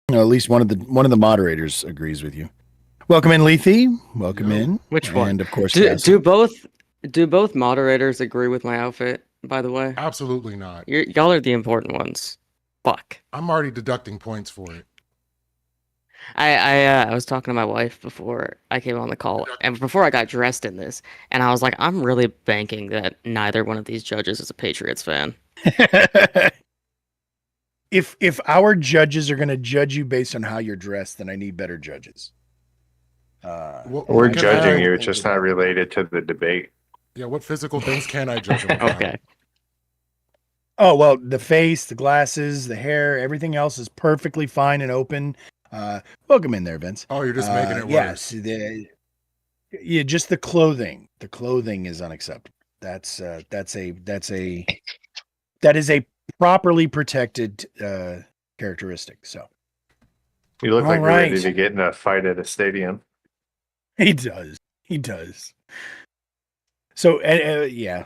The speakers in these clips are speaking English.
No, at least one of the moderators agrees with you. Welcome in, Lethe. Welcome Yo, in, Which one? and of course, Do Castle. do both do both moderators agree with my outfit, by the way? absolutely not. Y'all are the important ones. Fuck. I'm already deducting points for it. I was talking to my wife before I came on the call and before I got dressed in this, and I was like, I'm really banking that neither one of these judges is a Patriots fan. If our judges are going to judge you based on how you're dressed, then I need better judges. We're What can judging I? you. It's just not related to the debate. Yeah, what physical things can I judge him about? Okay. Oh well, the face, the glasses, the hair, everything else is perfectly fine and open. Welcome in there, Vince. Oh, you're just making it Yes, worse. yeah, just the clothing. The clothing is unacceptable. That is a properly protected characteristic. So, You look all like you're ready right, to get in a fight at a stadium. he does. He does. So, yeah.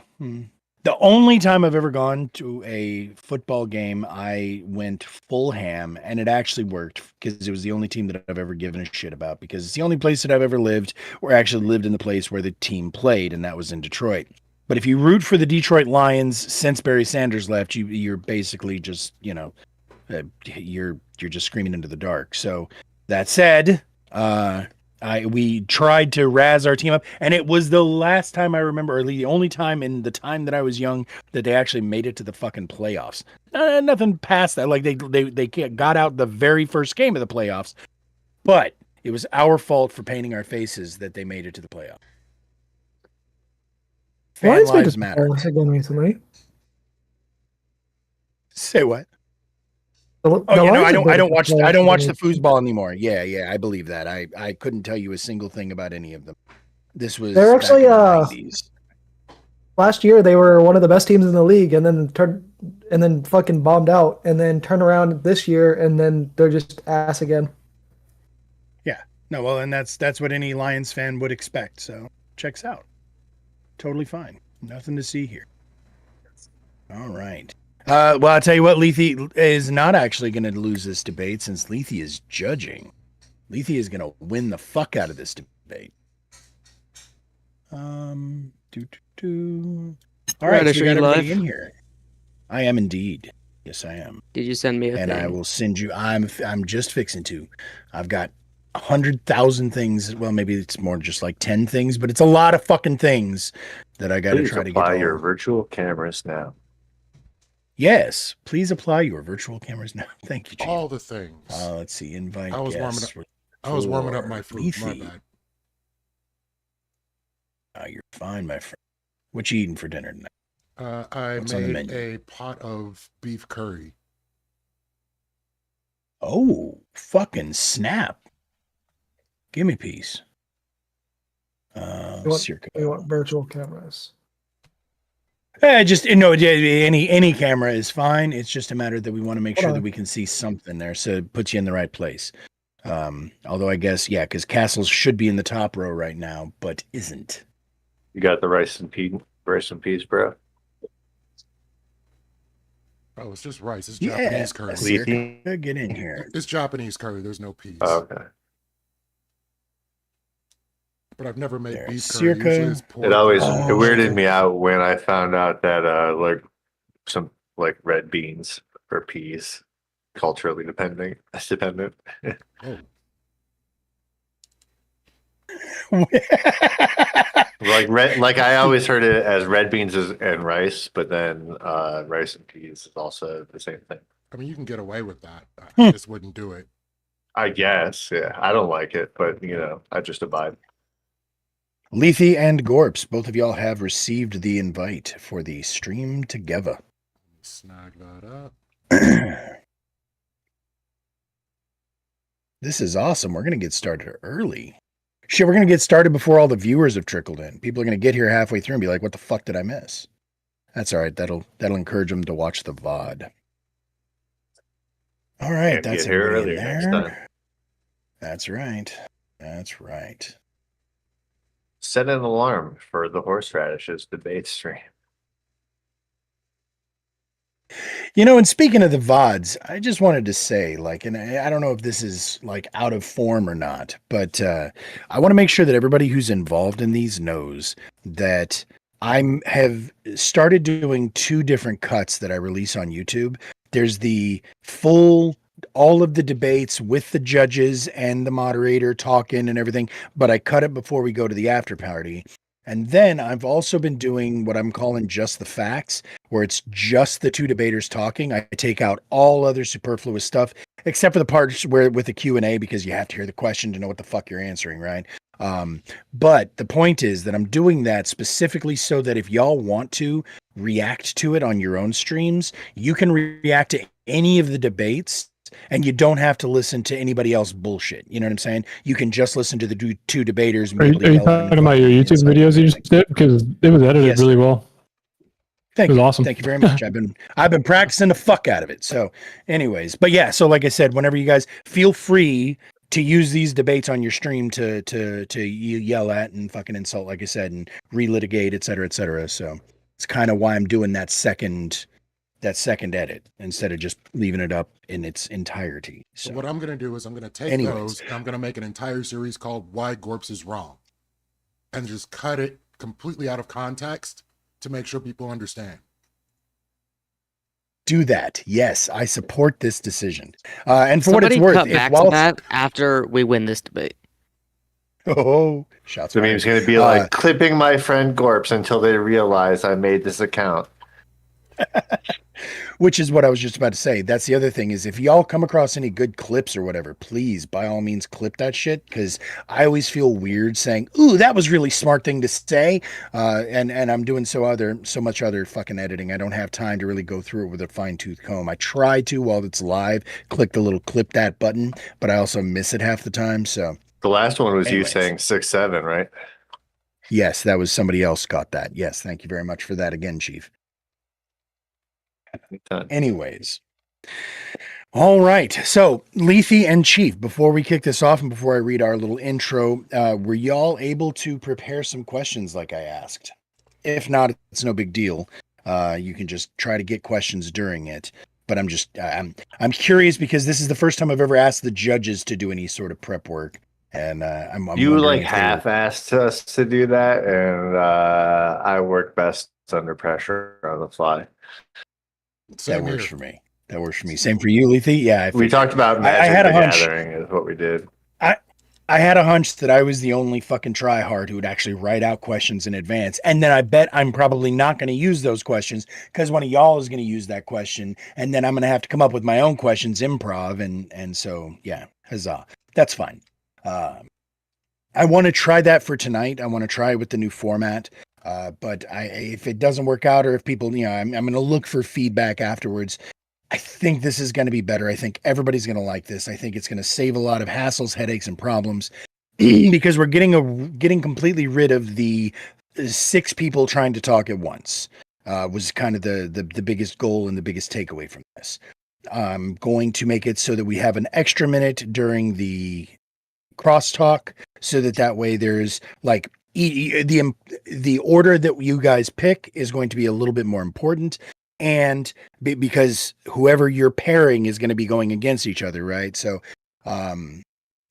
The only time I've ever gone to a football game, I went full ham, and it actually worked because it was the only team that I've ever given a shit about. Because it's the only place that I've ever lived where I actually lived in the place where the team played, and that was in Detroit. But if you root for the Detroit Lions since Barry Sanders left, you're basically just you're just screaming into the dark. So that said, we tried to razz our team up, and it was the last time I remember, or the only time in the time that I was young, that they actually made it to the fucking playoffs. Nothing past that. Like they got out the very first game of the playoffs, but it was our fault for painting our faces that they made it to the playoffs. Fan Lions made it lives to the matter. playoffs again recently. Say what? The, Oh, the you know, Lions have I made it don't to the watch I playoffs don't again watch the recently. foosball anymore. Yeah, I believe that. I couldn't tell you a single thing about any of them. This They're was back actually in the 90s. last year they were one of the best teams in the league, and then fucking bombed out, and then turn around this year, and then they're just ass again. Yeah. No, well, and that's what any Lions fan would expect. So, checks out. Totally fine. Nothing to see here. All right. Well, I'll tell you what, Lethe is not actually going to lose this debate since Lethe is judging. Lethe is going to win the fuck out of this debate. Do, do, do. All right, so Radish, we are got you everybody live? in here. I am indeed. Yes, I am. Did you send me a And I thing? will send you. I'm just fixing to. I've got 100,000 things. Well, maybe it's more just like 10 things, but it's a lot of fucking things that I got to Please try to get apply your all. virtual cameras now. Yes, please apply your virtual cameras now. Thank you, Chief. All the things. Let's see. Invite I was warming guests. up. I was warming up my food. My Lethe. bad. You're fine, my friend. What you eating for dinner tonight? I What's on the made menu? a pot of beef curry. Oh, fucking snap. Give me peace. Circa. We want virtual cameras. Just any camera is fine. It's just a matter that we want to make sure that we can see something there, so it puts you in the right place. Although I guess because Castles should be in the top row right now, but isn't. You got the rice and peas, bro. Oh, it's just rice. It's Yeah, Japanese curry. Circa, get in here. It's Japanese curry. There's no peas. Oh, okay. But I've never made There, beef curry. circa. Usually it's pork. It always Oh. it weirded me out when I found out that like some like red beans or peas culturally dependent. Oh, Like I always heard it as red beans and rice, but then rice and peas is also the same thing. I mean, you can get away with that. Hmm. I just wouldn't do it. I guess, yeah. I don't like it, but I just abide. Lethe and Gorps, both of y'all have received the invite for the stream together. Snag that up. This is awesome. We're going to get started early. Shit, we're going to get started before all the viewers have trickled in. People are going to get here halfway through and be like, what the fuck did I miss? That's all right. That'll encourage them to watch the VOD. All right. Can't That's get here everybody earlier in next there. time. That's right. That's right. Set an alarm for the Horseradishes debate stream. And speaking of the VODs, I just wanted to say, like, and I don't know if this is like out of form or not, but I want to make sure that everybody who's involved in these knows that I have started doing 2 different cuts that I release on YouTube. There's the full, all of the debates with the judges and the moderator talking and everything, but I cut it before we go to the after party. And then I've also been doing what I'm calling just the facts, where it's just the 2 debaters talking. I take out all other superfluous stuff, except for the parts where with the Q&A, because you have to hear the question to know what the fuck you're answering, right? But the point is that I'm doing that specifically so that if y'all want to react to it on your own streams, you can react to any of the debates and you don't have to listen to anybody else bullshit. You know what I'm saying? You can just listen to the 2 debaters. Are you talking about your YouTube videos you just did? Because it was edited really well. Thank it was you. awesome. Thank you very much. I've been practicing the fuck out of it. So anyways, but yeah, so like I said, whenever you guys feel free to use these debates on your stream to yell at and fucking insult, like I said, and relitigate, et cetera, et cetera. So it's kind of why I'm doing that second edit instead of just leaving it up in its entirety. So what I'm going to do is I'm going to take those and I'm going to make an entire series called Why Gorps is Wrong and just cut it completely out of context to make sure people understand. Do that. Yes, I support this decision. And for Somebody what it's worth, cut back to that after we win this debate. Oh, shots So fired. it's going to be like clipping my friend Gorps until they realize I made this account. Which is what I was just about to say. That's the other thing is if y'all come across any good clips or whatever, please, by all means, clip that shit. Because I always feel weird saying, ooh, that was really smart thing to say. And I'm doing so much other fucking editing. I don't have time to really go through it with a fine tooth comb. I try to while it's live, click the little clip that button, but I also miss it half the time. So the last one was anyways. You saying 6'7", right? Yes, that was somebody else got that. Yes. Thank you very much for that again, Chief. Anyways, all right. So, Lethy and Chief, before we kick this off and before I read our little intro, were y'all able to prepare some questions like I asked? If not, it's no big deal. You can just try to get questions during it. But I'm curious because this is the first time I've ever asked the judges to do any sort of prep work, and I'm you like half-assed us to do that, and I work best under pressure on the fly. That works for me. That works for me. Same for you, Lethy. Yeah, we talked about Magic I had the a hunch. Gathering is what we did. I had a hunch that I was the only fucking tryhard who would actually write out questions in advance, and then I bet I'm probably not going to use those questions because one of y'all is going to use that question, and then I'm going to have to come up with my own questions improv, and so yeah, huzzah. That's fine. I want to try that for tonight. I want to try with the new format. But if it doesn't work out or if people, I'm going to look for feedback afterwards. I think this is going to be better. I think everybody's going to like this. I think it's going to save a lot of hassles, headaches, and problems because we're getting completely rid of the 6 people trying to talk at once. Was kind of the biggest goal and the biggest takeaway from this. I'm going to make it so that we have an extra minute during the crosstalk so that way there's like the order that you guys pick is going to be a little bit more important, and because whoever you're pairing is going to be going against each other, right? So and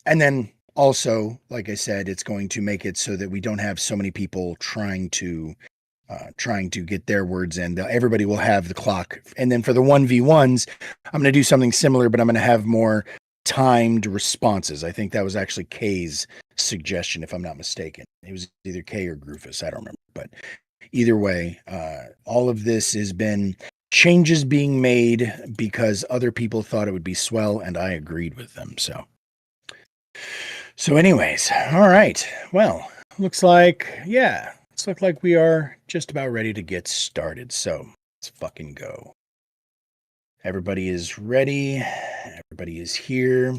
then also, like I said, it's going to make it so that we don't have so many people trying to get their words in. Everybody will have the clock, and then for the 1v1s I'm going to do something similar, but I'm going to have more timed responses. I think that was actually Kay's suggestion, if I'm not mistaken. It was either Kay or Groofus, I don't remember, but either way, all of this has been changes being made because other people thought it would be swell, and I agreed with them. So anyways, all right. Well, looks like we are just about ready to get started. So let's fucking go. Everybody is ready. Everybody is here.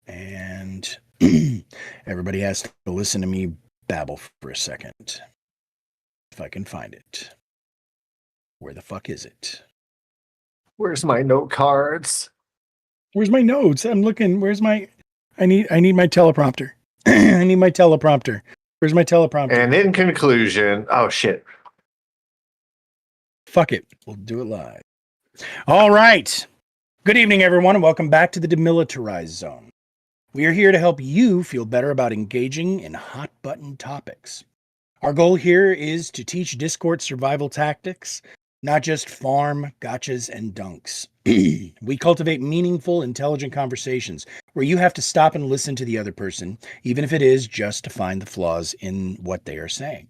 And everybody has to listen to me babble for a second. If I can find it. Where the fuck is it? Where's my note cards? Where's my notes? I'm looking. I need my teleprompter. I need my teleprompter. Where's my teleprompter? And in conclusion, oh shit. Fuck it. We'll do it live. All right. Good evening, everyone, and welcome back to the Demilitarized Zone. We are here to help you feel better about engaging in hot-button topics. Our goal here is to teach Discord survival tactics, not just farm, gotchas, and dunks. We cultivate meaningful, intelligent conversations where you have to stop and listen to the other person, even if it is just to find the flaws in what they are saying.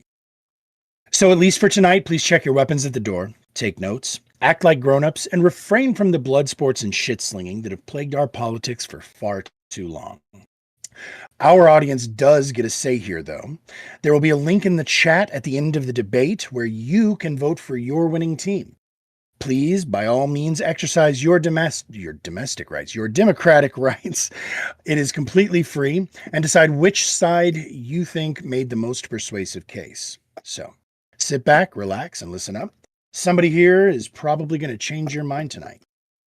So at least for tonight, please check your weapons at the door, take notes, act like grown-ups, and refrain from the blood sports and shit-slinging that have plagued our politics for far too long. Our audience does get a say here, though. There will be a link in the chat at the end of the debate where you can vote for your winning team. Please, by all means, exercise your democratic rights. It is completely free, and decide which side you think made the most persuasive case. So, sit back, relax, and listen up. Somebody here is probably going to change your mind tonight.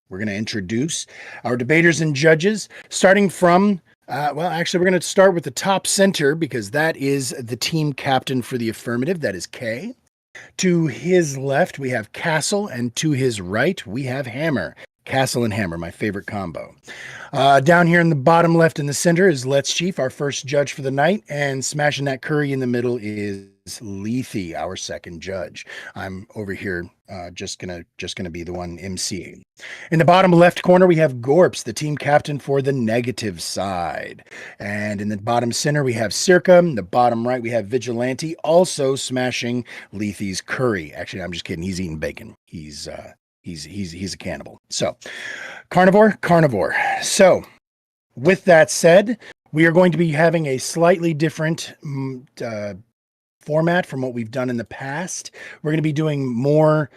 We're going to introduce our debaters and judges, starting from, we're going to start with the top center because that is the team captain for the affirmative. That is Kay. To his left, we have Castle, and to his right, we have Hammer. Castle and Hammer, my favorite combo. Down here in the bottom left in the center is Let's Chief, our first judge for the night, and smashing that curry in the middle is Lethe, our second judge. I'm over here just gonna be the one emceeing. In the bottom left corner, we have Gorps, the team captain for the negative side. And in the bottom center, we have Circa. In the bottom right, we have Vigilante, also smashing Lethe's curry. Actually, I'm just kidding. He's eating bacon. He's a cannibal. So, carnivore. So, with that said, we are going to be having a slightly different format from what we've done in the past. We're going to be doing more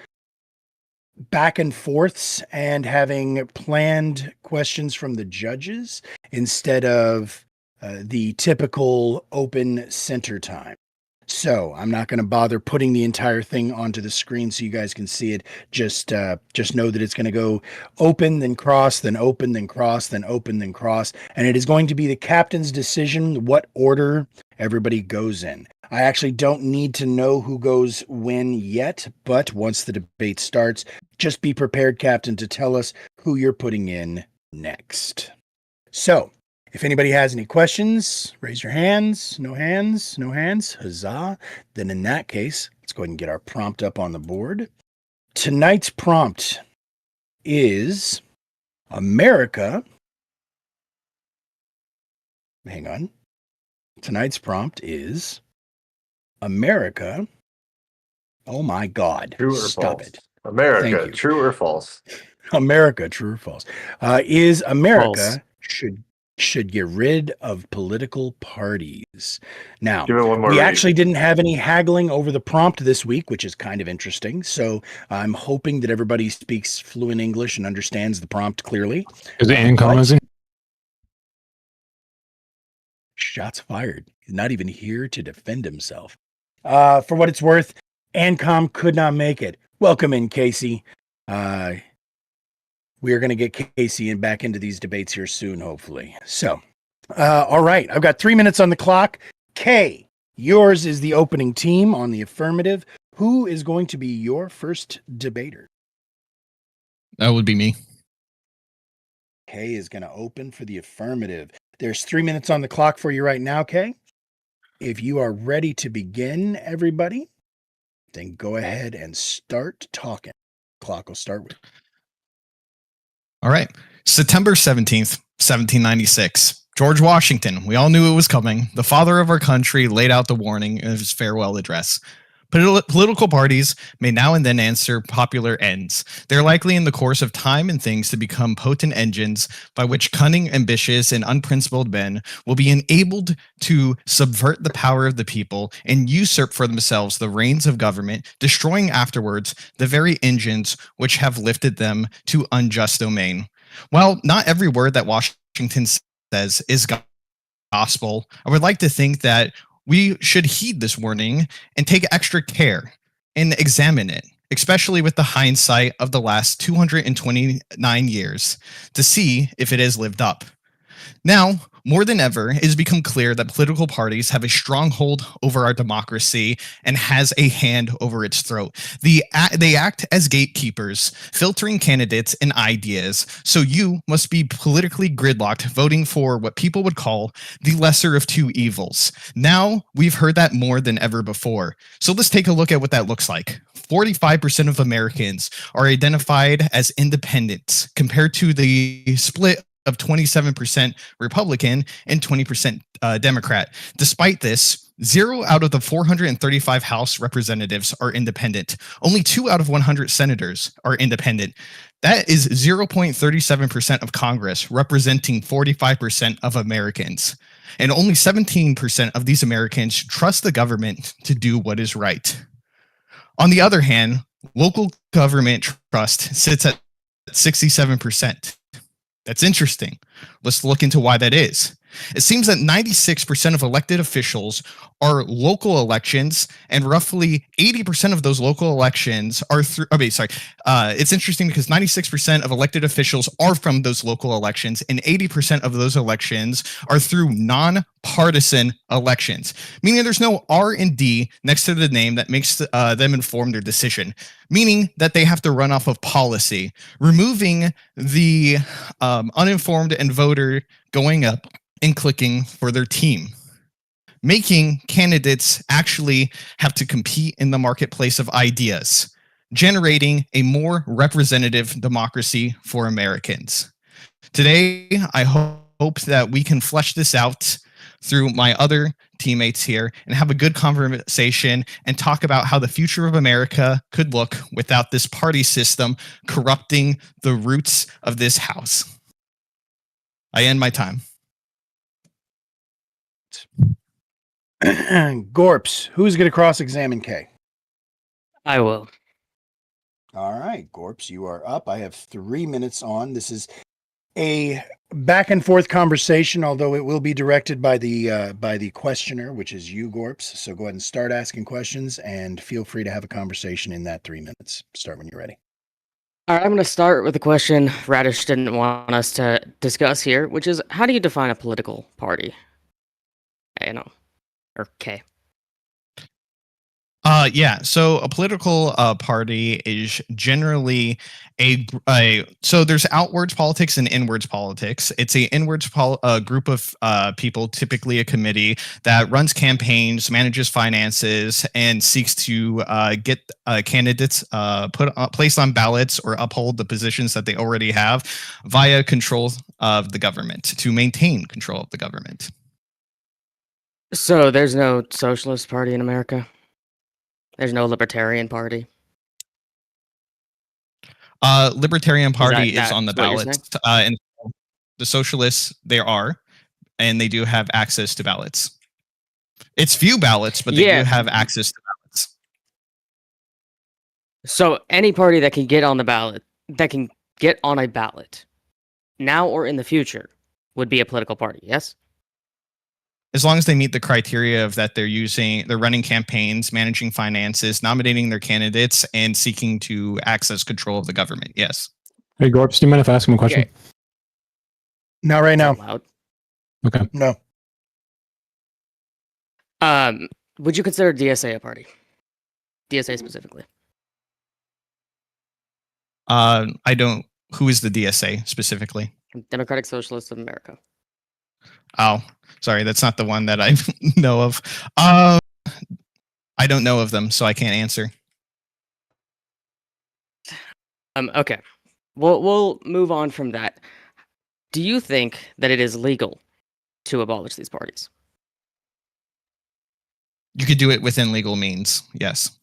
back and forths and having planned questions from the judges instead of the typical open center time. So I'm not going to bother putting the entire thing onto the screen so you guys can see it. Just know that it's going to go open, then cross, then open, then cross, then open, then cross. And it is going to be the captain's decision what order everybody goes in. I actually don't need to know who goes when yet, but once the debate starts, just be prepared, Captain, to tell us who you're putting in next. So, if anybody has any questions, raise your hands. No hands. Huzzah. Then in that case, let's go ahead and get our prompt up on the board. Tonight's prompt is America. Hang on. Tonight's prompt is America. Oh my God. True or Stop false? it. America, true or false? America, true or false? Is America False. should get rid of political parties. Now, Give it one more we read. actually didn't have any haggling over the prompt this week, which is kind of interesting. So I'm hoping that everybody speaks fluent English and understands the prompt clearly. Is it in But- comments? Shots fired. He's not even here to defend himself. For what it's worth, Ancom could not make it. Welcome in, Casey. We are going to get Casey back into these debates here soon, hopefully. So, all right. I've got 3 minutes on the clock. Kay, yours is the opening team on the affirmative. Who is going to be your first debater? That would be me. Kay is going to open for the affirmative. There's 3 minutes on the clock for you right now, Kay. If you are ready to begin, everybody, then go ahead and start talking. Clock will start with. All right. September 17th, 1796. George Washington, we all knew it was coming. The father of our country laid out the warning in his farewell address. Political parties may now and then answer popular ends. They're likely in the course of time and things to become potent engines by which cunning, ambitious, and unprincipled men will be enabled to subvert the power of the people and usurp for themselves the reins of government, destroying afterwards the very engines which have lifted them to unjust domain. While not every word that Washington says is gospel, I would like to think that we should heed this warning and take extra care and examine it, especially with the hindsight of the last 229 years, to see if it has lived up. Now, more than ever, it has become clear that political parties have a stronghold over our democracy and has a hand over its throat. They act as gatekeepers, filtering candidates and ideas, so you must be politically gridlocked, voting for what people would call the lesser of two evils. Now, we've heard that more than ever before. So let's take a look at what that looks like. 45% of Americans are identified as independents, compared to the split of 27% Republican and 20% Democrat. Despite this, 0 out of the 435 House representatives are independent. Only 2 out of 100 senators are independent. That is 0.37% of Congress, representing 45% of Americans. And only 17% of these Americans trust the government to do what is right. On the other hand, local government trust sits at 67%. That's interesting. Let's look into why that is. It seems that 96% of elected officials are local elections, and roughly 80% of those local elections are through. It's interesting because 96% of elected officials are from those local elections, and 80% of those elections are through non-partisan elections, meaning there's no R&D next to the name that makes them inform their decision, meaning that they have to run off of policy, removing the uninformed and voter going up and clicking for their team, making candidates actually have to compete in the marketplace of ideas, generating a more representative democracy for Americans. Today, I hope that we can flesh this out through my other teammates here and have a good conversation and talk about how the future of America could look without this party system corrupting the roots of this house. I end my time. Gorps, who's going to cross-examine Kay? I will. All right, Gorps, you are up. I have 3 minutes on. This is a back and forth conversation, although it will be directed by the questioner, which is you, Gorps. So go ahead and start asking questions, and feel free to have a conversation in that 3 minutes. Start when you're ready. All right, I'm going to start with a question Radish didn't want us to discuss here, which is, how do you define a political party? Or K. So a political party is generally so there's outwards politics and inwards politics. It's a inwards group of people, typically a committee that runs campaigns, manages finances, and seeks to get candidates placed on ballots or uphold the positions that they already have via control of the government, to maintain control of the government. So there's no socialist party in America? There's no libertarian party? Libertarian party is on the what you're ballot. And the socialists, they are, and they do have access to ballots. It's few ballots, but they do have access to ballots. So any party that can get on the ballot, that can get on a ballot, now or in the future, would be a political party, yes? As long as they meet the criteria of that they're running campaigns, managing finances, nominating their candidates, and seeking to access control of the government. Yes. Hey, Gorps, do you mind if I ask him a question? Okay. Not right now. Loud. Okay. No. Would you consider DSA a party? DSA specifically. I don't. Who is the DSA specifically? Democratic Socialists of America. Oh, sorry, that's not the one that I know of. I don't know of them, so I can't answer. Okay. We'll move on from that. Do you think that it is legal to abolish these parties? You could do it within legal means, yes.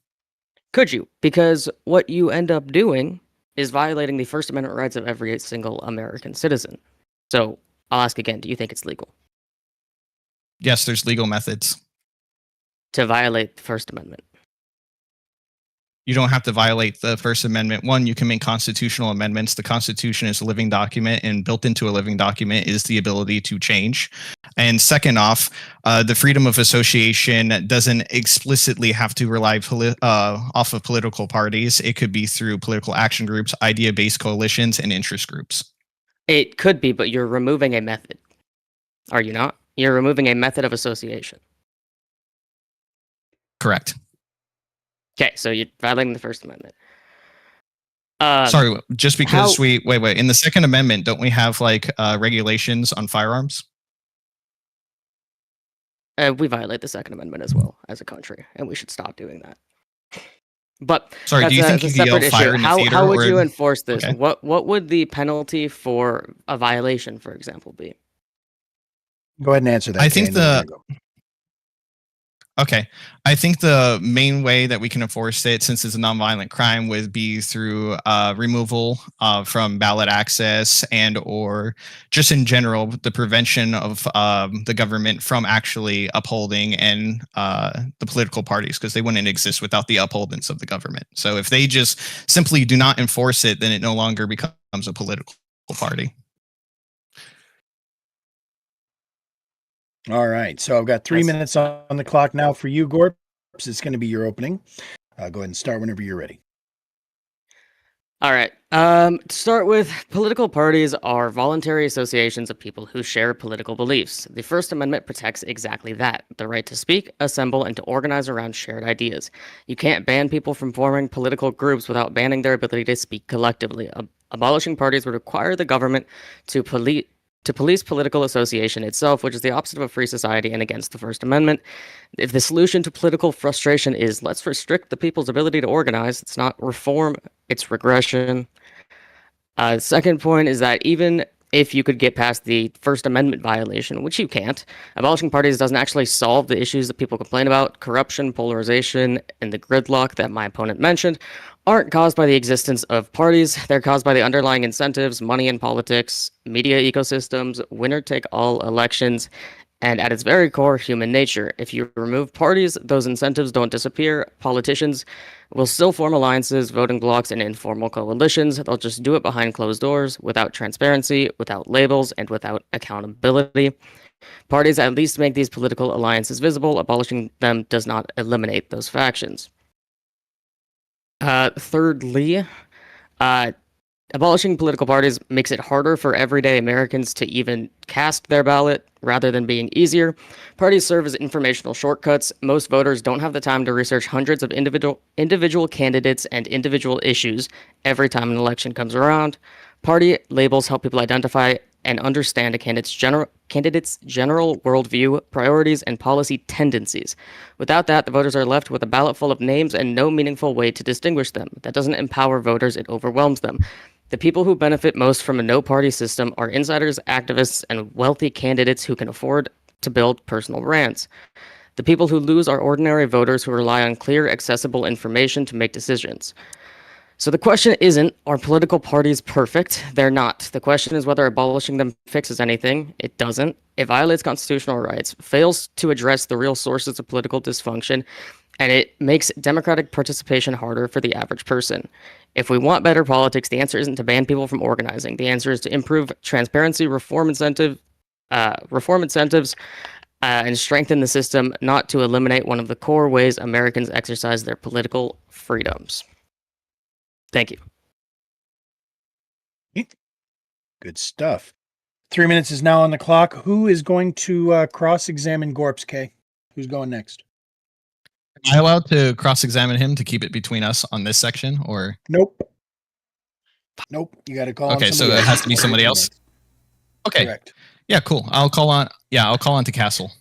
Could you? Because what you end up doing is violating the First Amendment rights of every single American citizen. So I'll ask again, do you think it's legal? Yes, there's legal methods. To violate the First Amendment? You don't have to violate the First Amendment. One, you can make constitutional amendments. The Constitution is a living document, and built into a living document is the ability to change. And second off, the freedom of association doesn't explicitly have to rely off of political parties. It could be through political action groups, idea-based coalitions, and interest groups. It could be, but you're removing a method. Are you not? You're removing a method of association. Correct. Okay, so you're violating the First Amendment. Sorry, just because how- we wait. In the Second Amendment, don't we have like regulations on firearms? We violate the Second Amendment as well as a country, and we should stop doing that. But Sorry, do you think you that's could a yell separate fire issue. in the How theater? how would or- you enforce this? Okay. What would the penalty for a violation, for example, be? Go ahead and answer that. I think Kay, and then we're gonna go. Okay. I think the main way that we can enforce it, since it's a nonviolent crime, would be through removal from ballot access and or just in general, the prevention of the government from actually upholding and the political parties, because they wouldn't exist without the upholdings of the government. So if they just simply do not enforce it, then it no longer becomes a political party. All right. So I've got 3 minutes on the clock now for you, Gorps. It's going to be your opening. Go ahead and start whenever you're ready. All right. To start with, political parties are voluntary associations of people who share political beliefs. The First Amendment protects exactly that, the right to speak, assemble, and to organize around shared ideas. You can't ban people from forming political groups without banning their ability to speak collectively. Abolishing parties would require the government to police political association itself, which is the opposite of a free society and against the First Amendment. If the solution to political frustration is let's restrict the people's ability to organize, it's not reform, it's regression. The second point is that even if you could get past the First Amendment violation, which you can't, abolishing parties doesn't actually solve the issues that people complain about. Corruption, polarization, and the gridlock that my opponent mentioned aren't caused by the existence of parties. They're caused by the underlying incentives, money in politics, media ecosystems, winner-take-all elections, and at its very core, human nature. If you remove parties, those incentives don't disappear. Politicians will still form alliances, voting blocs, and informal coalitions. They'll just do it behind closed doors, without transparency, without labels, and without accountability. Parties at least make these political alliances visible. Abolishing them does not eliminate those factions. Thirdly, abolishing political parties makes it harder for everyday Americans to even cast their ballot rather than being easier. Parties serve as informational shortcuts. Most voters don't have the time to research hundreds of individual candidates and individual issues every time an election comes around. Party labels help people identify and understand a candidate's general worldview, priorities, and policy tendencies. Without that, the voters are left with a ballot full of names and no meaningful way to distinguish them. That doesn't empower voters, it overwhelms them. The people who benefit most from a no-party system are insiders, activists, and wealthy candidates who can afford to build personal brands. The people who lose are ordinary voters who rely on clear, accessible information to make decisions. So the question isn't, are political parties perfect? They're not. The question is whether abolishing them fixes anything. It doesn't. It violates constitutional rights, fails to address the real sources of political dysfunction, and it makes democratic participation harder for the average person. If we want better politics, the answer isn't to ban people from organizing. The answer is to improve transparency, reform incentives, and strengthen the system, not to eliminate one of the core ways Americans exercise their political freedoms. Thank you. Good stuff. 3 minutes is now on the clock. Who is going to cross-examine Gorps, Kay? Who's going next? Am I allowed to cross-examine him to keep it between us on this section, or? Nope. You got to call. Okay, so it has to be somebody else. Okay. Correct. Yeah, cool. I'll call on to Castle.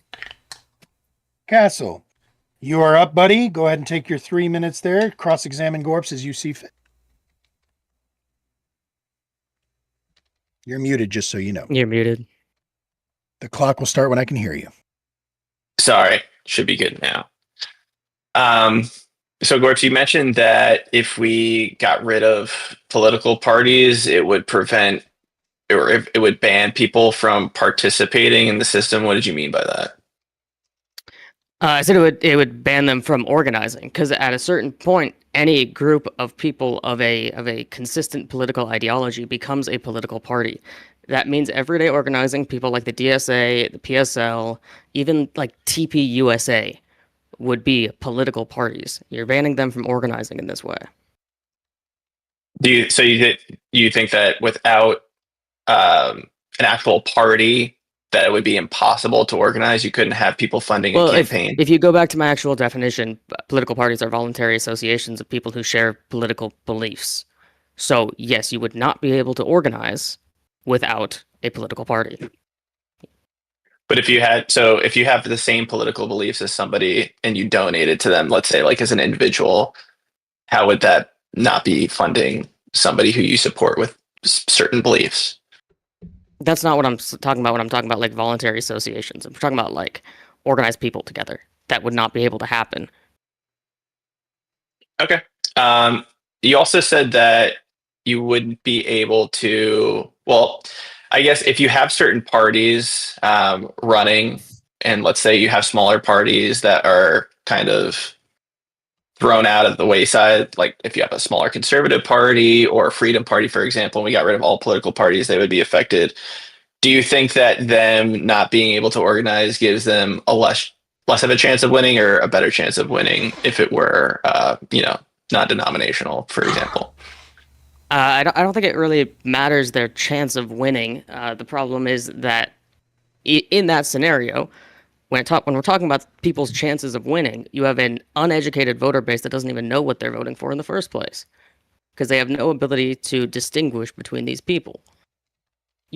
Castle, you are up, buddy. Go ahead and take your 3 minutes there. Cross-examine Gorps as you see fit. You're muted, just so you know. You're muted. The clock will start when I can hear you. Sorry, should be good now. So Gorps, you mentioned that if we got rid of political parties, it would prevent, or if it would ban people from participating in the system. What did you mean by that? I said it would ban them from organizing, because at a certain point, any group of people of a consistent political ideology becomes a political party. That means everyday organizing, people like the DSA, the PSL, even like TPUSA would be political parties. You're banning them from organizing in this way. You think that without an actual party, that it would be impossible to organize? You couldn't have people funding a campaign? If you go back to my actual definition, political parties are voluntary associations of people who share political beliefs. So, yes, you would not be able to organize without a political party. But if you have the same political beliefs as somebody and you donated to them, let's say like as an individual, how would that not be funding somebody who you support with certain beliefs? That's not what I'm talking about when I'm talking about like voluntary associations. I'm talking about like organized people together. That would not be able to happen. Okay. You also said that you wouldn't be able to, well, I guess if you have certain parties running, and let's say you have smaller parties that are kind of thrown out of the wayside, like if you have a smaller conservative party or a freedom party, for example, and we got rid of all political parties, they would be affected. Do you think that them not being able to organize gives them a less of a chance of winning or a better chance of winning if it were, non-denominational, for example? I don't think it really matters their chance of winning. The problem is that in that scenario, when we're talking about people's chances of winning, you have an uneducated voter base that doesn't even know what they're voting for in the first place, because they have no ability to distinguish between these people.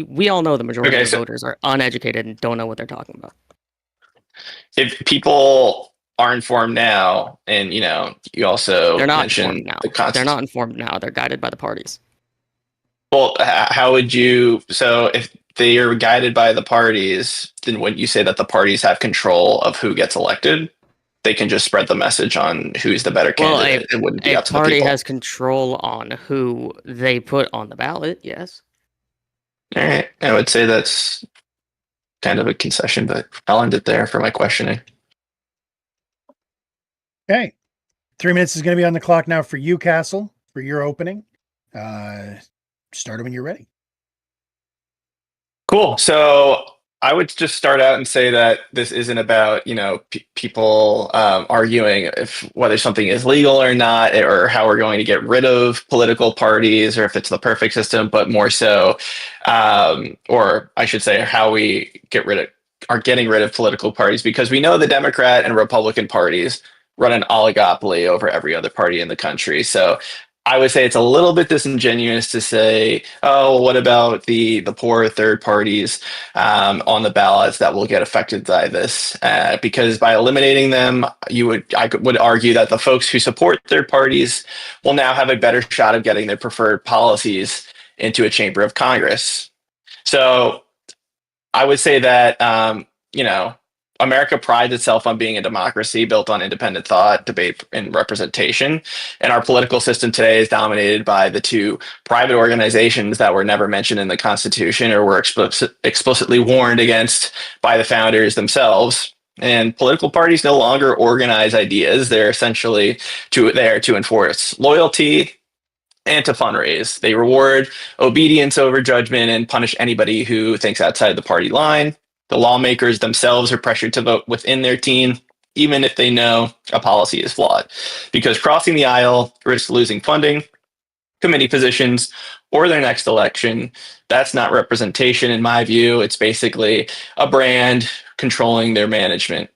We all know the majority of voters are uneducated and don't know what they're talking about. If people are informed now, and you also They're not mentioned informed now. the They're not informed now. They're guided by the parties. Well, how would you? So if they are guided by the parties, then wouldn't you say that the parties have control of who gets elected? They can just spread the message on who's the better candidate. It wouldn't be up to the people. A party has control on who they put on the ballot. Yes. All right, I would say that's kind of a concession, but I'll end it there for my questioning. Okay. 3 minutes is going to be on the clock now for you, Castle, for your opening. Start it when you're ready. Cool. So I would just start out and say that this isn't about, people arguing whether something is legal or not, or how we're going to get rid of political parties, or if it's the perfect system, but more so, or I should say, how we are getting rid of political parties, because we know the Democrat and Republican parties run an oligopoly over every other party in the country. So I would say it's a little bit disingenuous to say, oh, what about the poor third parties on the ballots that will get affected by this? Because by eliminating them, I would argue that the folks who support third parties will now have a better shot of getting their preferred policies into a chamber of Congress. So I would say that, America prides itself on being a democracy built on independent thought, debate, and representation. And our political system today is dominated by the two private organizations that were never mentioned in the Constitution or were explicitly warned against by the founders themselves. And political parties no longer organize ideas. They're essentially there to enforce loyalty and to fundraise. They reward obedience over judgment and punish anybody who thinks outside the party line. The lawmakers themselves are pressured to vote within their team, even if they know a policy is flawed, because crossing the aisle risks losing funding, committee positions, or their next election. That's not representation in my view. It's basically a brand controlling their management.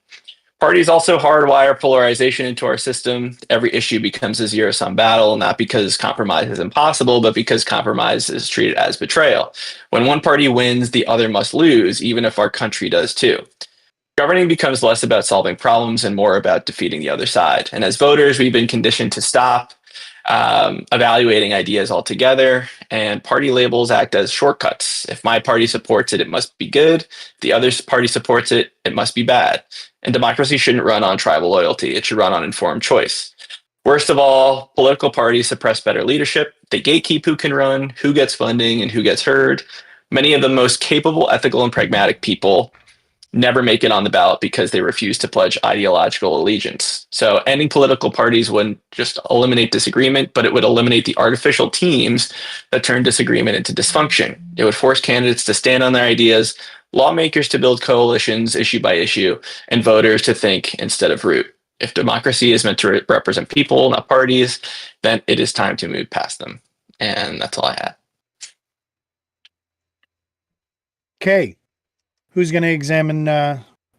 Parties also hardwire polarization into our system. Every issue becomes a zero-sum battle, not because compromise is impossible, but because compromise is treated as betrayal. When one party wins, the other must lose, even if our country does too. Governing becomes less about solving problems and more about defeating the other side. And as voters, we've been conditioned to stop evaluating ideas altogether, and party labels act as shortcuts. If my party supports it, it must be good. If the other party supports it, it must be bad. And democracy shouldn't run on tribal loyalty. It should run on informed choice. Worst of all, political parties suppress better leadership. They gatekeep who can run, who gets funding, and who gets heard. Many of the most capable, ethical, and pragmatic people never make it on the ballot because they refuse to pledge ideological allegiance. So ending political parties wouldn't just eliminate disagreement, but it would eliminate the artificial teams that turn disagreement into dysfunction. It would force candidates to stand on their ideas, lawmakers to build coalitions issue by issue, and voters to think instead of root. If democracy is meant to represent people, not parties, then it is time to move past them. And that's all I had. Okay. Who's going to examine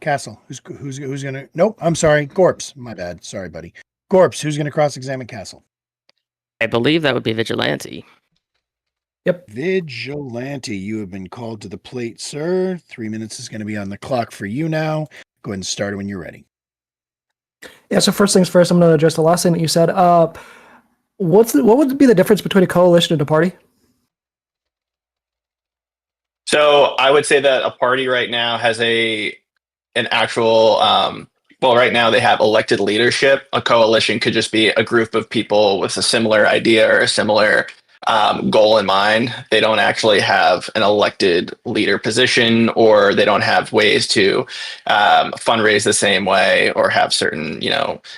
Castle? Who's going to? Nope. I'm sorry, Gorps. My bad. Sorry, buddy. Gorps. Who's going to cross-examine Castle? I believe that would be Vigilante. Yep. Vigilante, you have been called to the plate, sir. 3 minutes is going to be on the clock for you now. Go ahead and start when you're ready. Yeah. So first things first, I'm going to address the last thing that you said. What would be the difference between a coalition and a party? So I would say that a party right now has an actual well, right now they have elected leadership. A coalition could just be a group of people with a similar idea or a similar goal in mind. They don't actually have an elected leader position, or they don't have ways to fundraise the same way, or have certain,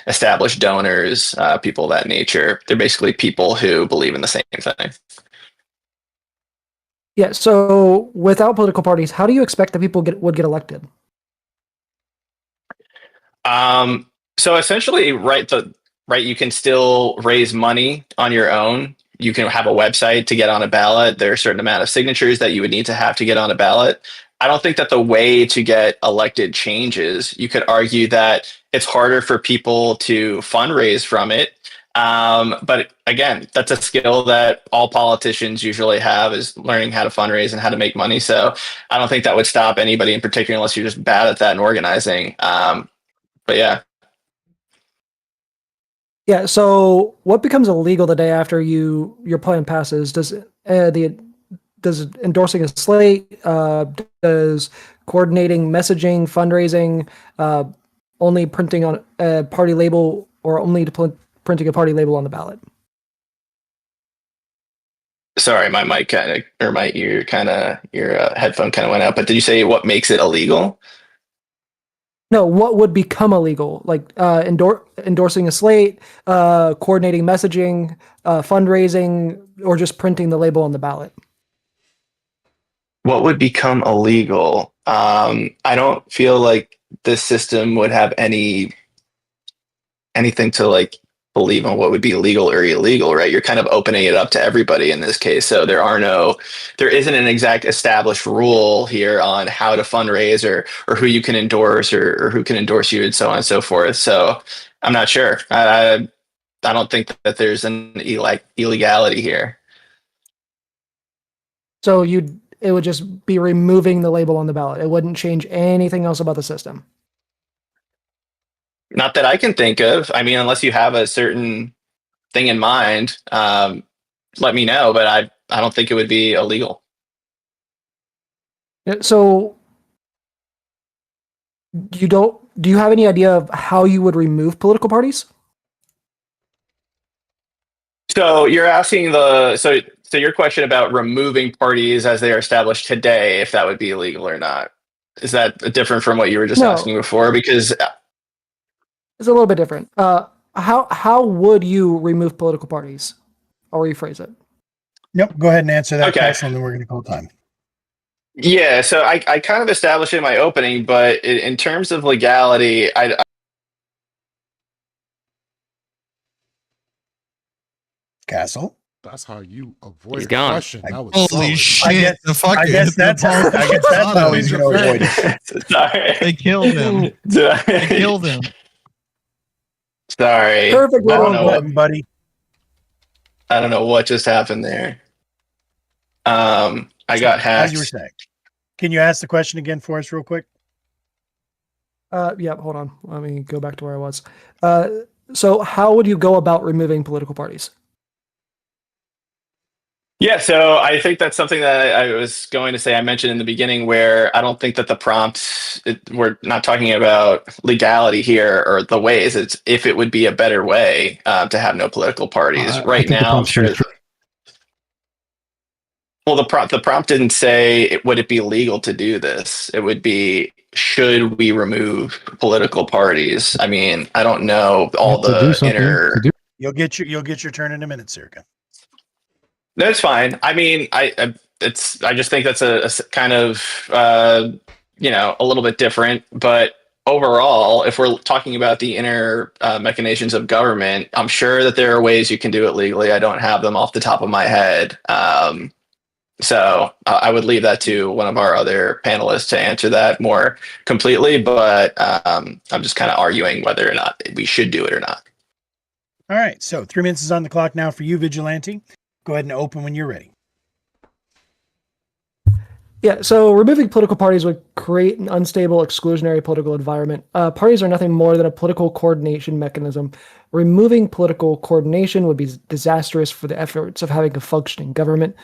established donors, people of that nature. They're basically people who believe in the same thing. Yeah. So without political parties, how do you expect that people would get elected? So essentially, right, you can still raise money on your own. You can have a website to get on a ballot. There are a certain amount of signatures that you would need to have to get on a ballot. I don't think that the way to get elected changes. You could argue that it's harder for people to fundraise from it. But again, that's a skill that all politicians usually have, is learning how to fundraise and how to make money. So I don't think that would stop anybody in particular, unless you're just bad at that and organizing. But yeah. Yeah. So what becomes illegal the day after your plan passes? Does endorsing a slate? Does coordinating messaging, fundraising, only printing on a party label, or only printing a party label on the ballot? Sorry, my mic kind of, or my ear kind of, your headphone kind of went out. But did you say what makes it illegal? No, what would become illegal? Like endorsing a slate, coordinating messaging, fundraising, or just printing the label on the ballot? What would become illegal? I don't feel like this system would have anything to believe on what would be legal or illegal, right? You're kind of opening it up to everybody in this case. So there isn't an exact established rule here on how to fundraise, or who you can endorse, or who can endorse you, and so on and so forth. So I'm not sure. I don't think that there's an illegality here. So it would just be removing the label on the ballot. It wouldn't change anything else about the system. Not that I can think of. I mean, unless you have a certain thing in mind, let me know. But I don't think it would be illegal. So do you have any idea of how you would remove political parties? So you're asking so your question about removing parties as they are established today, if that would be illegal or not. Is that different from what you were just asking before? Because it's a little bit different. How would you remove political parties? I'll rephrase it. Nope. Go ahead and answer that, Okay. Castle, and then we're going to call time. yeah, so I kind of established in my opening, but in terms of legality, Castle. That's how you avoid He's a gone. question. That was Holy solid. shit! I guess that's how he's going to avoid it. sorry. They killed him. They killed him. Sorry. Perfect. I don't know button, buddy. I don't know what just happened there. I got hacked. As you were saying, can you ask the question again for us real quick? Yeah, hold on. Let me go back to where I was. So how would you go about removing political parties? Yeah, so I think that's something that I was going to say. I mentioned in the beginning, where I don't think that the prompt, we're not talking about legality here or the ways. It's if it would be a better way to have no political parties. Right now, I'm sure. Well, the prompt didn't say would it be legal to do this. It would be, should we remove political parties? I mean, I don't know all the inner. You'll get your turn in a minute, Circa. That's fine. I mean, I just think that's a kind of a little bit different. But overall, if we're talking about the inner machinations of government, I'm sure that there are ways you can do it legally. I don't have them off the top of my head. So I would leave that to one of our other panelists to answer that more completely. But I'm just kind of arguing whether or not we should do it or not. All right. So 3 minutes is on the clock now for you, Vigilante. Go ahead and open when you're ready. Yeah, so removing political parties would create an unstable, exclusionary political environment. Parties are nothing more than a political coordination mechanism. Removing political coordination would be disastrous for the efforts of having a functioning government.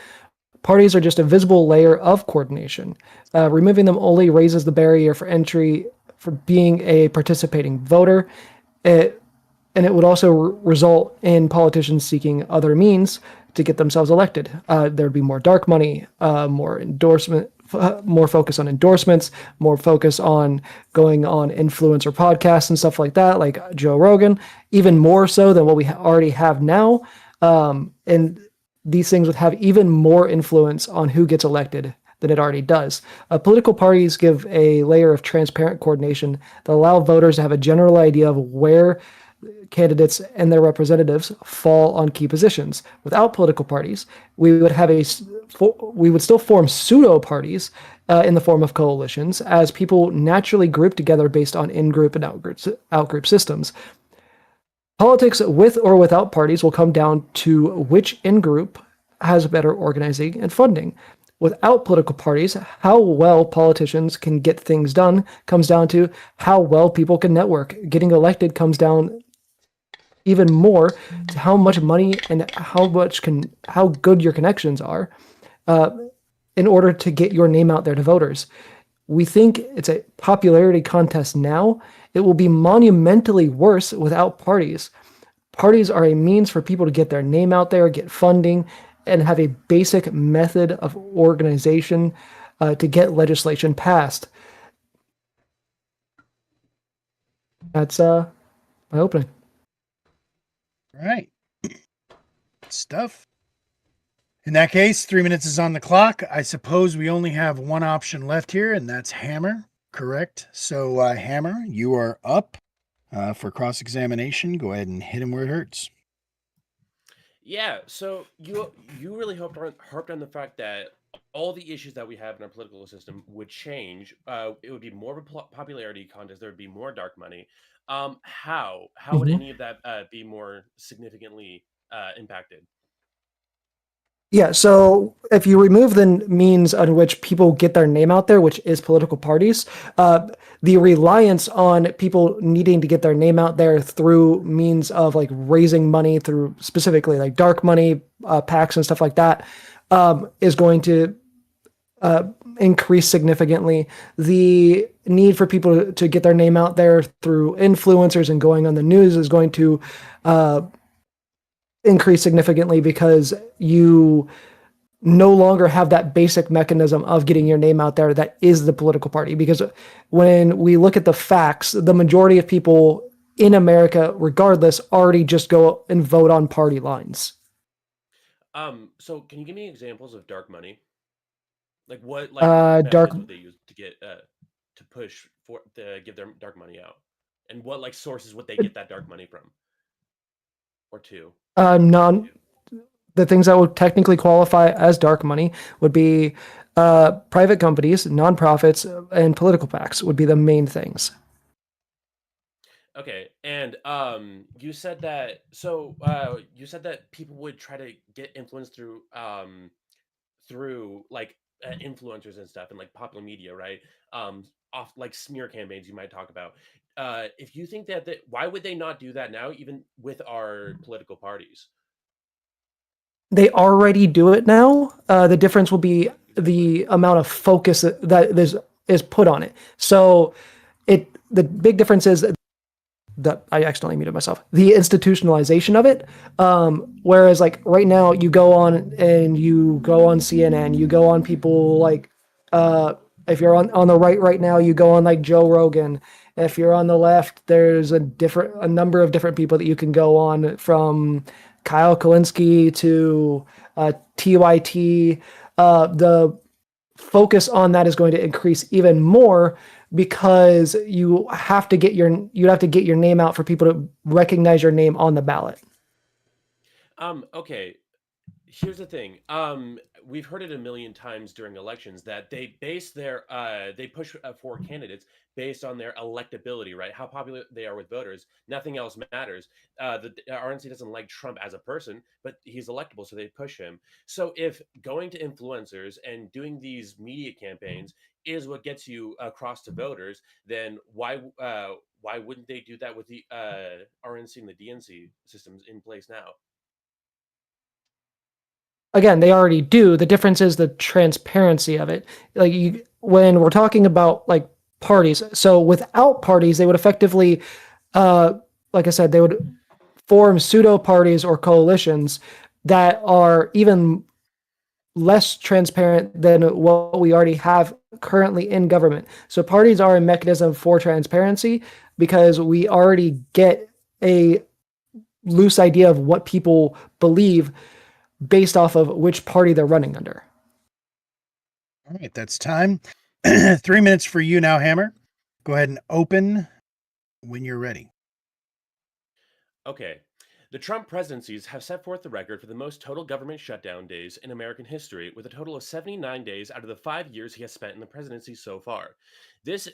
Parties are just a visible layer of coordination. Removing them only raises the barrier for entry for being a participating voter. And it would also result in politicians seeking other means to get themselves elected. There would be more dark money, more endorsement, more focus on endorsements, more focus on going on influencer podcasts and stuff like that, like Joe Rogan, even more so than what we already have now. And these things would have even more influence on who gets elected than it already does. Political parties give a layer of transparent coordination that allow voters to have a general idea of where candidates and their representatives fall on key positions. Without political parties, we would still form pseudo parties in the form of coalitions, as people naturally group together based on in-group and out-group systems. Politics with or without parties will come down to which in-group has better organizing and funding. Without political parties, how well politicians can get things done comes down to how well people can network. Getting elected comes down even more to how much money and how good your connections are in order to get your name out there to voters. We think it's a popularity contest now. It will be monumentally worse without parties. Parties are a means for people to get their name out there, get funding, and have a basic method of organization to get legislation passed. That's my opening. All right. Good stuff. In that case, 3 minutes is on the clock. I suppose we only have one option left here, and that's Hammer, correct? So, Hammer, you are up for cross-examination. Go ahead and hit him where it hurts. Yeah, so you really harped on the fact that all the issues that we have in our political system would change. It would be more of a popularity contest. There would be more dark money. How would any of that be more significantly impacted? Yeah, so if you remove the means on which people get their name out there, which is political parties, the reliance on people needing to get their name out there through means of like raising money through specifically like dark money, PACs and stuff like that, is going to increase significantly. The need for people to get their name out there through influencers and going on the news is going to increase significantly because you no longer have that basic mechanism of getting your name out there that is the political party. Because when we look at the facts, the majority of people in America, regardless, already just go and vote on party lines. So can you give me examples of dark money? Like what methods would they use to get to push for to give their dark money out? And what like sources would they get that dark money from? Or to? The things that would technically qualify as dark money would be private companies, nonprofits, and political PACs would be the main things. Okay, and you said that people would try to get influence through like influencers and stuff and like popular media, right? Off like smear campaigns you might talk about. If you think that why would they not do that now, even with our political parties? They already do it now. The difference will be the amount of focus that is put on it. So the big difference is that I accidentally muted myself. The institutionalization of it. Whereas like right now you go on CNN, you go on people like if you're on the right now, you go on like Joe Rogan. If you're on the left, there's a number of different people that you can go on, from Kyle Kalinske to TYT. The focus on that is going to increase even more because you'd have to get your name out for people to recognize your name on the ballot. Okay. Here's the thing. We've heard it a million times during elections that they base they push for candidates based on their electability, right? How popular they are with voters. Nothing else matters. The RNC doesn't like Trump as a person, but he's electable, so they push him. So if going to influencers and doing these media campaigns is what gets you across to voters, then why wouldn't they do that with the RNC and the DNC systems in place now? Again, they already do. The difference is the transparency of it. When we're talking about like parties, so without parties, they would effectively, like I said, they would form pseudo parties or coalitions that are even less transparent than what we already have currently in government. So parties are a mechanism for transparency because we already get a loose idea of what people believe based off of which party they're running under. All right, that's time. 3 minutes for you now, Hammer. Go ahead and open when you're ready. Okay. The Trump presidencies have set forth the record for the most total government shutdown days in American history, with a total of 79 days out of the 5 years he has spent in the presidency so far. This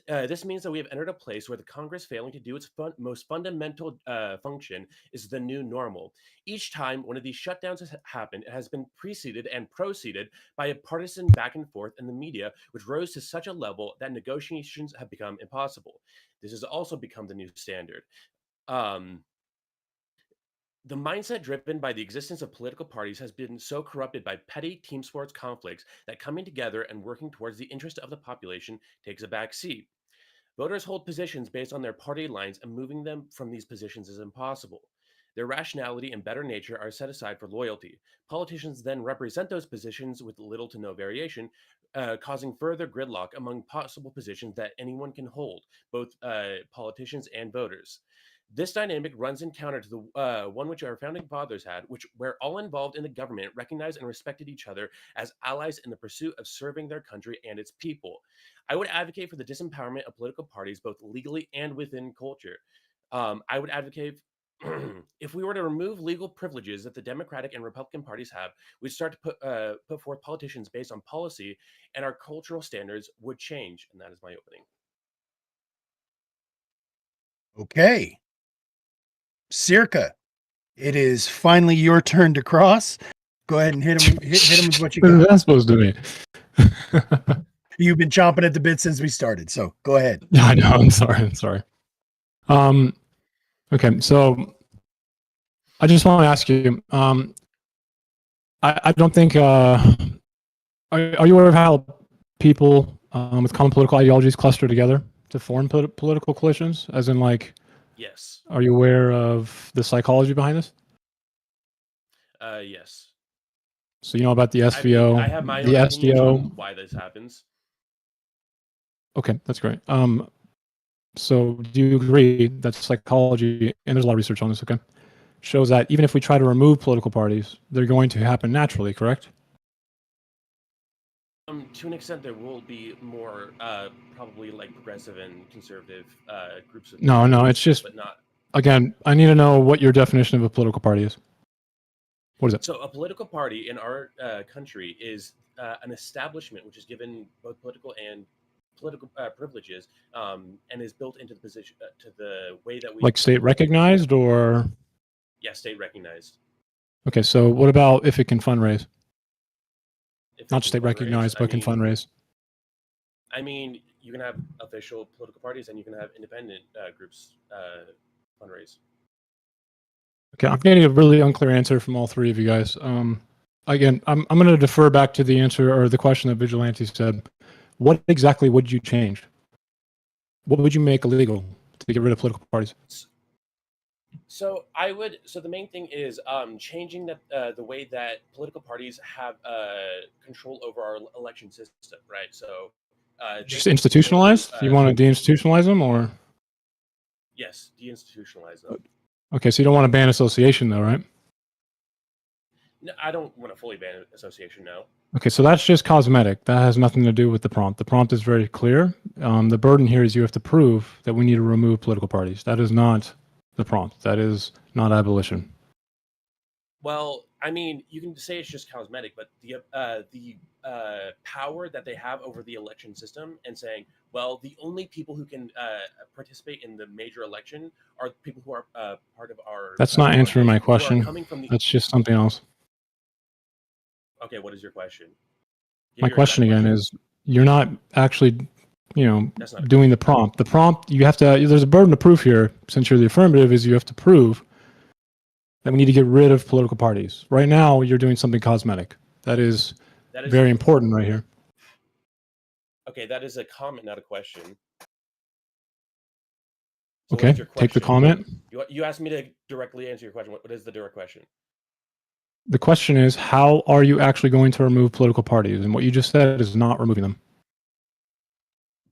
means that we have entered a place where the Congress failing to do its most fundamental function is the new normal. Each time one of these shutdowns has happened, it has been preceded and proceeded by a partisan back and forth in the media, which rose to such a level that negotiations have become impossible. This has also become the new standard. The mindset driven by the existence of political parties has been so corrupted by petty team sports conflicts that coming together and working towards the interest of the population takes a back seat. Voters hold positions based on their party lines, and moving them from these positions is impossible. Their rationality and better nature are set aside for loyalty. Politicians then represent those positions with little to no variation, causing further gridlock among possible positions that anyone can hold, both politicians and voters. This dynamic runs in counter to the one which our founding fathers had, where all involved in the government recognized and respected each other as allies in the pursuit of serving their country and its people. I would advocate for the disempowerment of political parties, both legally and within culture. I would advocate if we were to remove legal privileges that the Democratic and Republican parties have, we'd start to put forth politicians based on policy, and our cultural standards would change. And that is my opening. Okay. Circa, it is finally your turn to cross. Go ahead and hit him with what you got. What is that supposed to be? You've been chomping at the bit since we started, so go ahead. I know. I'm sorry. Okay, so I just want to ask you. I don't think. Are you aware of how people with common political ideologies cluster together to form political coalitions? As in, like. Yes. Are you aware of the psychology behind this? Yes. So you know about the SVO, I have my the own SDO. on why this happens. Okay, that's great. So do you agree that psychology, and there's a lot of research on this, okay, shows that even if we try to remove political parties, they're going to happen naturally, correct? To an extent, there will be more probably like progressive and conservative groups of No, it's just, but not. Again, I need to know what your definition of a political party is. What is it? So a political party in our country is an establishment which is given both political privileges and is built into the position to the way that we Like state recognized or? Yeah, state recognized. Okay, so what about if it can fundraise? Not state fundraise, recognized, but can fundraise. I mean, you can have official political parties and you can have independent groups fundraise. Okay, I'm getting a really unclear answer from all three of you guys. Again, I'm going to defer back to the answer or the question that Vigilante said. What exactly would you change? What would you make illegal to get rid of political parties? So the main thing is changing the way that political parties have control over our election system, right? So just institutionalized? You want to deinstitutionalize them, or? Yes, deinstitutionalize them. Okay, so you don't want to ban association, though, right? No, I don't want to fully ban association, no. Okay, so that's just cosmetic. That has nothing to do with the prompt. The prompt is very clear. The burden here is you have to prove that we need to remove political parties. That is not the prompt. That is not abolition. Well, I mean, you can say it's just cosmetic, but the power that they have over the election system and saying, well, the only people who can participate in the major election are people who are part of our. That's not answering my question. Coming from the... That's just something else. Okay, what is your question? My question again is, you're not actually, doing the prompt. The prompt, you have to. There's a burden of proof here. Since you're the affirmative, is you have to prove that we need to get rid of political parties. Right now, you're doing something cosmetic. That is very important right here. Okay, that is a comment, not a question. So okay, take the comment. You asked me to directly answer your question. What is the direct question? The question is, how are you actually going to remove political parties? And what you just said is not removing them.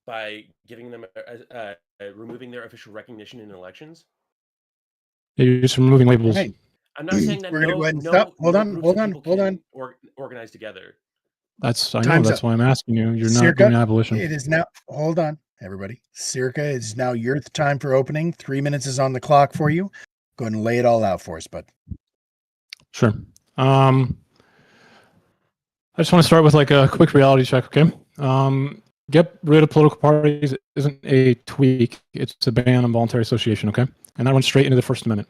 By giving them, removing their official recognition in elections? You're just removing labels. Right. I'm not saying that We're gonna go ahead and stop. Hold on. Organize together. I know. That's why I'm asking you. You're not doing abolition. It is now. Hold on, everybody. Circa, it's now your time for opening. 3 minutes is on the clock for you. Go ahead and lay it all out for us, bud. Sure. I just want to start with like a quick reality check. Okay. Get rid of political parties isn't a tweak. It's a ban on voluntary association. Okay. And that runs straight into the First Amendment.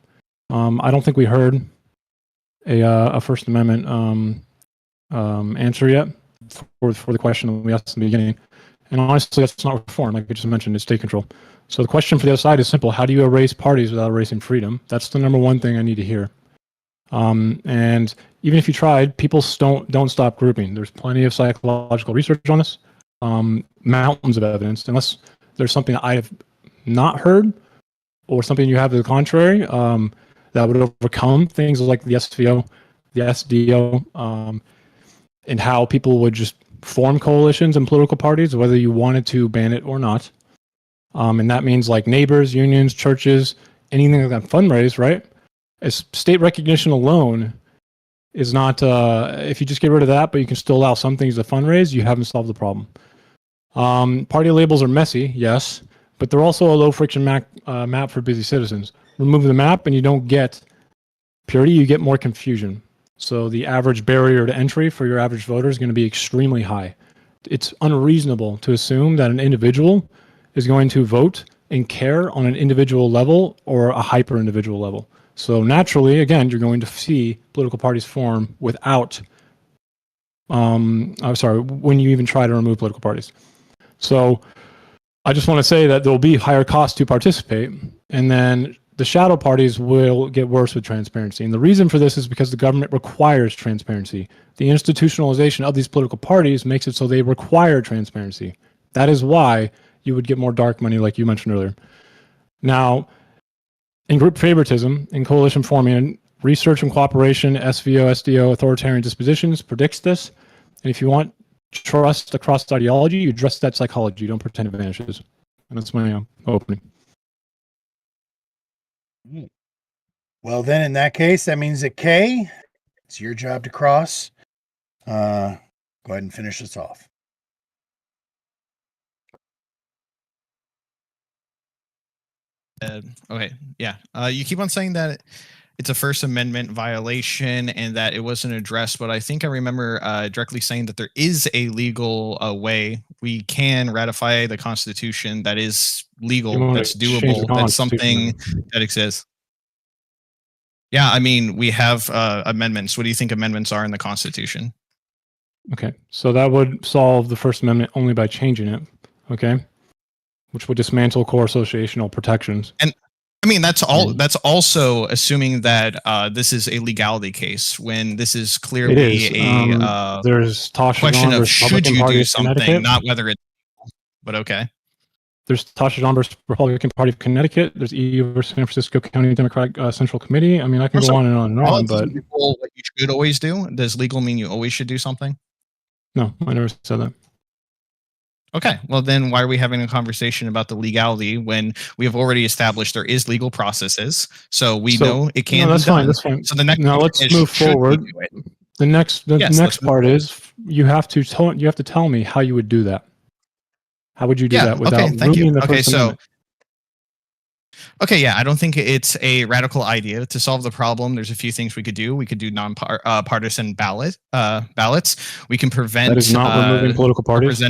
I don't think we heard a First Amendment answer yet for the question that we asked in the beginning. And honestly, that's not reform. Like I just mentioned, it's state control. So the question for the other side is simple. How do you erase parties without erasing freedom? That's the number one thing I need to hear. And even if you tried, people don't stop grouping. There's plenty of psychological research on this, mountains of evidence, unless there's something I have not heard or something you have to the contrary, that would overcome things like the SVO, the SDO, and how people would just form coalitions and political parties, whether you wanted to ban it or not. And that means like neighbors, unions, churches, anything like that fundraise, right? As state recognition alone is not, if you just get rid of that, but you can still allow some things to fundraise, you haven't solved the problem. Party labels are messy, yes, but they're also a low friction map for busy citizens. Remove the map and you don't get purity, you get more confusion. So the average barrier to entry for your average voter is going to be extremely high. It's unreasonable to assume that an individual is going to vote and care on an individual level or a hyper individual level. So naturally, again, you're going to see political parties form without, when you even try to remove political parties. So I just want to say that there will be higher costs to participate, and then the shadow parties will get worse with transparency. And the reason for this is because the government requires transparency. The institutionalization of these political parties makes it so they require transparency. That is why you would get more dark money, like you mentioned earlier. Now, in group favoritism, in coalition forming, research and cooperation, SVO, SDO, authoritarian dispositions predicts this. And if you want trust across ideology, you address that psychology. You don't pretend advantages. And that's my opening. Well, then in that case, that means that Kay, it's your job to cross. Go ahead and finish this off. Okay, yeah. You keep on saying that it's a First Amendment violation and that it wasn't addressed, but I think I remember directly saying that there is a legal way we can ratify the Constitution that is legal, that's doable, that's something that exists. Yeah, I mean, we have amendments. What do you think amendments are in the Constitution? Okay, so that would solve the First Amendment only by changing it, okay? Which would dismantle core associational protections. And I mean, that's all. That's also assuming that this is a legality case when this is clearly a there's question of should you do something, not whether it's. But okay. There's Tasha John versus Republican Party of Connecticut. There's EU versus San Francisco County Democratic Central Committee. I mean, I can go on and on and on. But what you should always do, does legal mean you always should do something? No, I never said that. Okay, well then why are we having a conversation about the legality when we have already established there is legal processes, so we know it can be done. That's fine. So the next let's move forward. The next part is you have to tell me how you would do that. How would you do that without ruining the First Amendment? Okay, yeah, I don't think it's a radical idea to solve the problem. There's a few things we could do. We could do non-partisan ballots. We can prevent That is not removing political parties.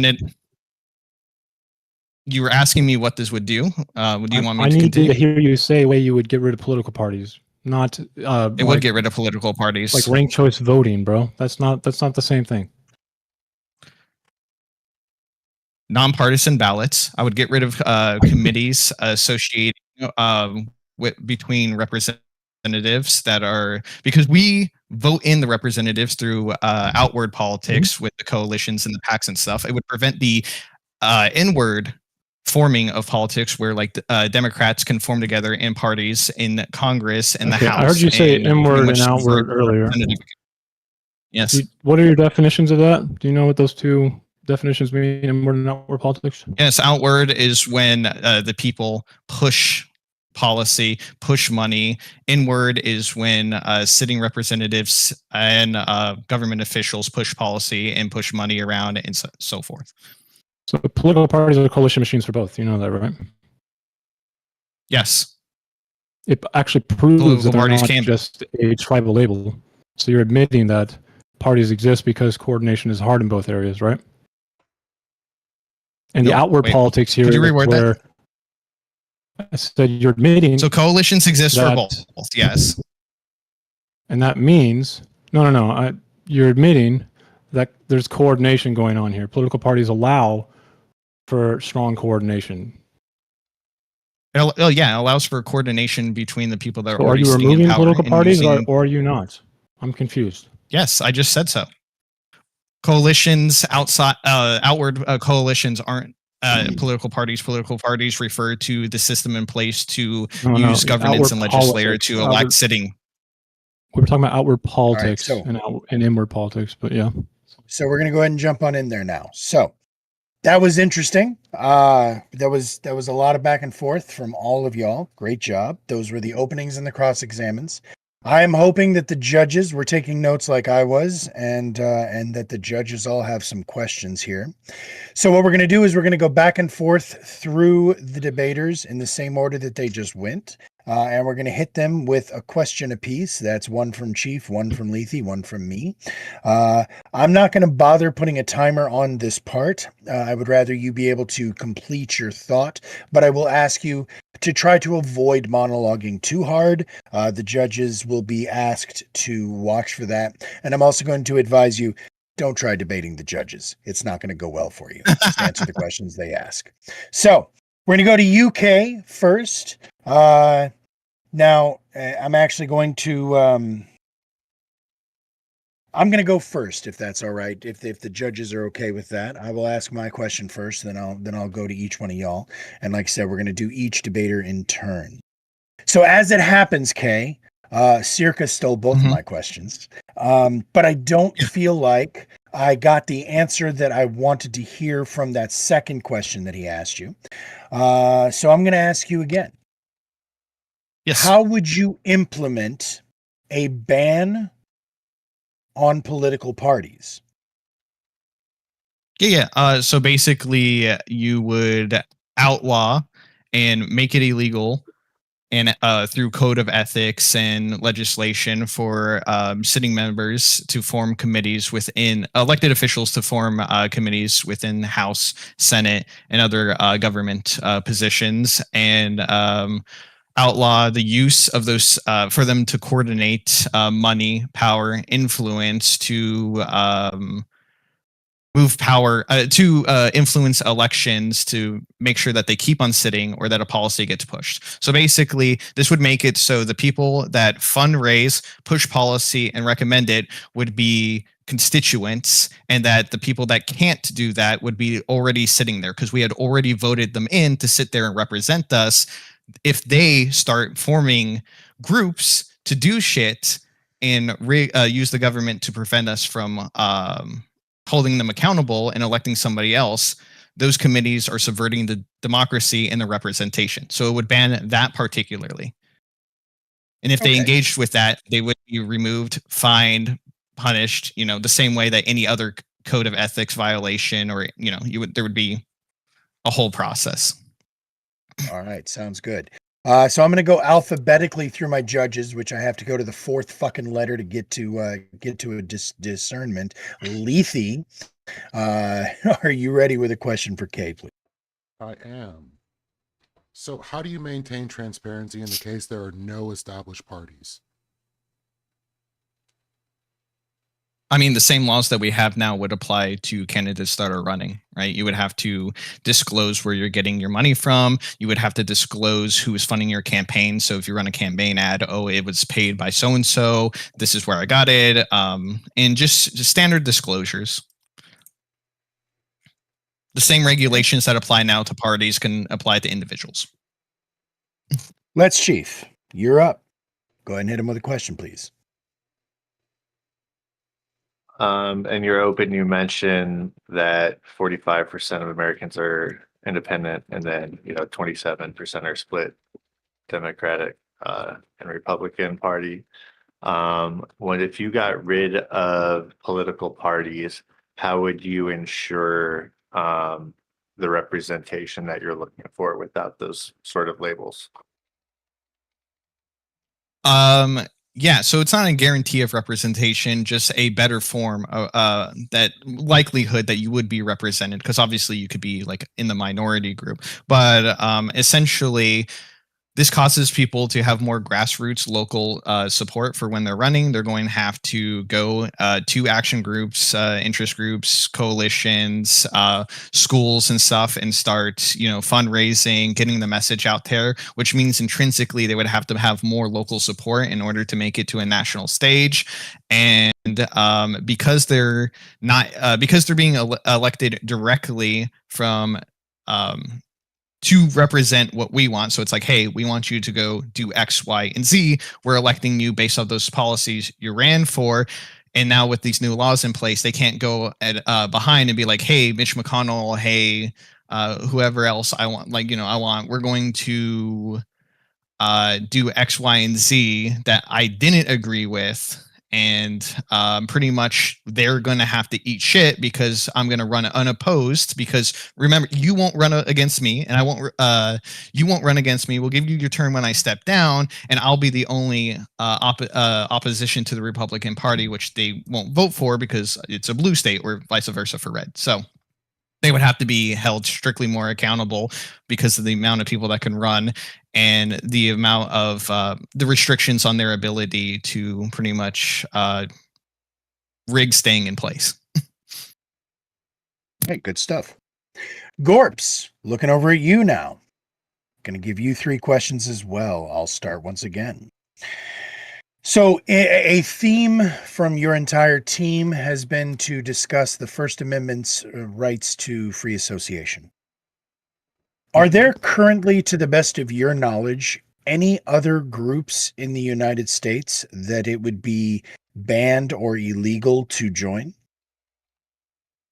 You were asking me what this would do. Would you want me to need continue? to hear you say a way you would get rid of political parties. Not it would get rid of political parties. Like ranked choice voting, bro. That's not the same thing. Non-partisan ballots. I would get rid of committees associated between representatives that are, because we vote in the representatives through outward politics with the coalitions and the PACs and stuff. It would prevent the inward forming of politics where like Democrats can form together in parties in Congress and the House. I heard you say inward and outward earlier. Yes. What are your definitions of that? Do you know what those two definitions mean, inward and outward politics? Yes, outward is when the people push policy, push money. Inward is when sitting representatives and government officials push policy and push money around and so forth. So political parties are coalition machines for both. You know that, right? Yes. It actually proves that they're not just a tribal label. So you're admitting that parties exist because coordination is hard in both areas, right? And the outward politics here is where I said you're admitting. So coalitions exist for both, yes. And that means, no. You're admitting that there's coordination going on here. Political parties allow for strong coordination. It allows for coordination between the people that are already sitting in power. Are you removing political parties or are you not? I'm confused. Yes, I just said so. Coalitions outward coalitions aren't political parties. Political parties refer to the system in place to use governance and legislature to elect sitting. We were talking about outward politics and inward politics, but yeah. So we're going to go ahead and jump on in there now. So that was interesting. There was a lot of back and forth from all of y'all. Great job. Those were the openings and the cross-examines. I am hoping that the judges were taking notes like I was, and that the judges all have some questions here. So what we're going to do is we're going to go back and forth through the debaters in the same order that they just went. And we're going to hit them with a question apiece. That's one from Chief, one from Lethe, one from me. I'm not going to bother putting a timer on this part. I would rather you be able to complete your thought, but I will ask you to try to avoid monologuing too hard. The judges will be asked to watch for that. And I'm also going to advise you, don't try debating the judges. It's not going to go well for you. Just answer the questions they ask. So we're going to go to UK first. Now, I'm actually going to, I'm going to go first, if that's all right. If the judges are okay with that, I will ask my question first, then I'll go to each one of y'all. And like I said, we're going to do each debater in turn. So as it happens, Kay, Circa stole both of my questions. But I don't feel like I got the answer that I wanted to hear from that second question that he asked you. So I'm going to ask you again. Yes. How would you implement a ban on political parties? Yeah. So basically, you would outlaw and make it illegal, and through code of ethics and legislation for sitting members to form committees within elected officials to form committees within the House, Senate, and other government positions, and outlaw the use of those for them to coordinate money, power, influence to move power to influence elections to make sure that they keep on sitting or that a policy gets pushed. So basically, this would make it so the people that fundraise, push policy, and recommend it would be constituents, and that the people that can't do that would be already sitting there because we had already voted them in to sit there and represent us. If they start forming groups to do shit and use the government to prevent us from holding them accountable and electing somebody else, those committees are subverting the democracy and the representation. So it would ban that particularly. And if they engaged with that, they would be removed, fined, punished, the same way that any other code of ethics violation, or, there would be a whole process. All right. Sounds good. So I'm going to go alphabetically through my judges, which I have to go to the fourth fucking letter to get to a discernment. Lethe, are you ready with a question for Kay, please? I am. So how do you maintain transparency in the case there are no established parties? I mean, the same laws that we have now would apply to candidates that are running, right? You would have to disclose where you're getting your money from. You would have to disclose who is funding your campaign. So if you run a campaign ad, oh, it was paid by so-and-so, this is where I got it, and just standard disclosures. The same regulations that apply now to parties can apply to individuals. Let's Chief, you're up. Go ahead and hit him with a question, please. And you're open, you mentioned that 45% of Americans are independent, and then 27% are split Democratic and Republican Party. If you got rid of political parties, how would you ensure the representation that you're looking for without those sort of labels? Yeah, so it's not a guarantee of representation, just a better form of that likelihood that you would be represented, because obviously you could be like in the minority group, but essentially this causes people to have more grassroots local support for when they're running. They're going to have to go to action groups, interest groups, coalitions, schools and stuff, and start, fundraising, getting the message out there, which means intrinsically they would have to have more local support in order to make it to a national stage. And because they're being elected directly from to represent what we want. So it's like, hey, we want you to go do X, Y, and Z. We're electing you based on those policies you ran for. And now with these new laws in place, they can't go behind and be like, hey, Mitch McConnell, hey, whoever else I want, we're going to do X, Y, and Z that I didn't agree with. And pretty much they're going to have to eat shit because I'm going to run unopposed, because remember, you won't run against me, and you won't run against me. We'll give you your turn when I step down, and I'll be the only opposition to the Republican Party, which they won't vote for because it's a blue state, or vice versa for red. So they would have to be held strictly more accountable because of the amount of people that can run and the amount of the restrictions on their ability to pretty much rig staying in place. Hey, good stuff. Gorps, looking over at you now. Going to give you 3 questions as well. I'll start once again. So a theme from your entire team has been to discuss the First Amendment's rights to free association. Are there currently, to the best of your knowledge, any other groups in the United States that it would be banned or illegal to join?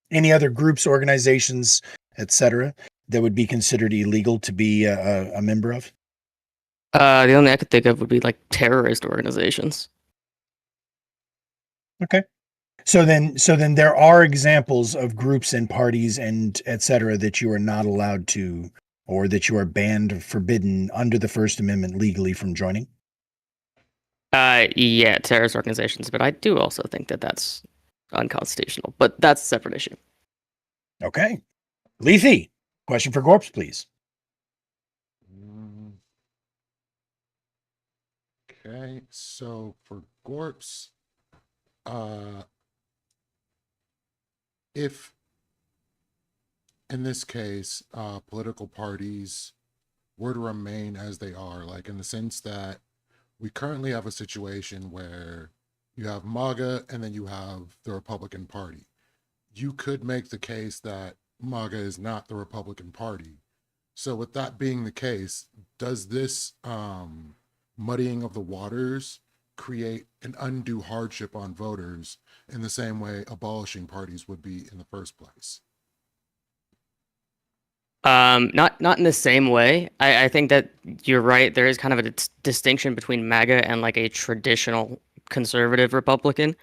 Any other groups, organizations, etc., that would be considered illegal to be a member of? The only I could think of would be like terrorist organizations. Okay. So then there are examples of groups and parties and etc. that you are not allowed to, or that you are banned, forbidden under the First Amendment legally from joining? Yeah, terrorist organizations, but I do also think that that's unconstitutional, but that's a separate issue. Okay. Lethe, question for Gorps, please. Okay, so for Gorps, if in this case, political parties were to remain as they are, like in the sense that we currently have a situation where you have MAGA and then you have the Republican Party. You could make the case that MAGA is not the Republican Party. So with that being the case, does this muddying of the waters create an undue hardship on voters in the same way abolishing parties would be in the first place? Not in the same way. I think that you're right. There is kind of a distinction between MAGA and like a traditional conservative Republican.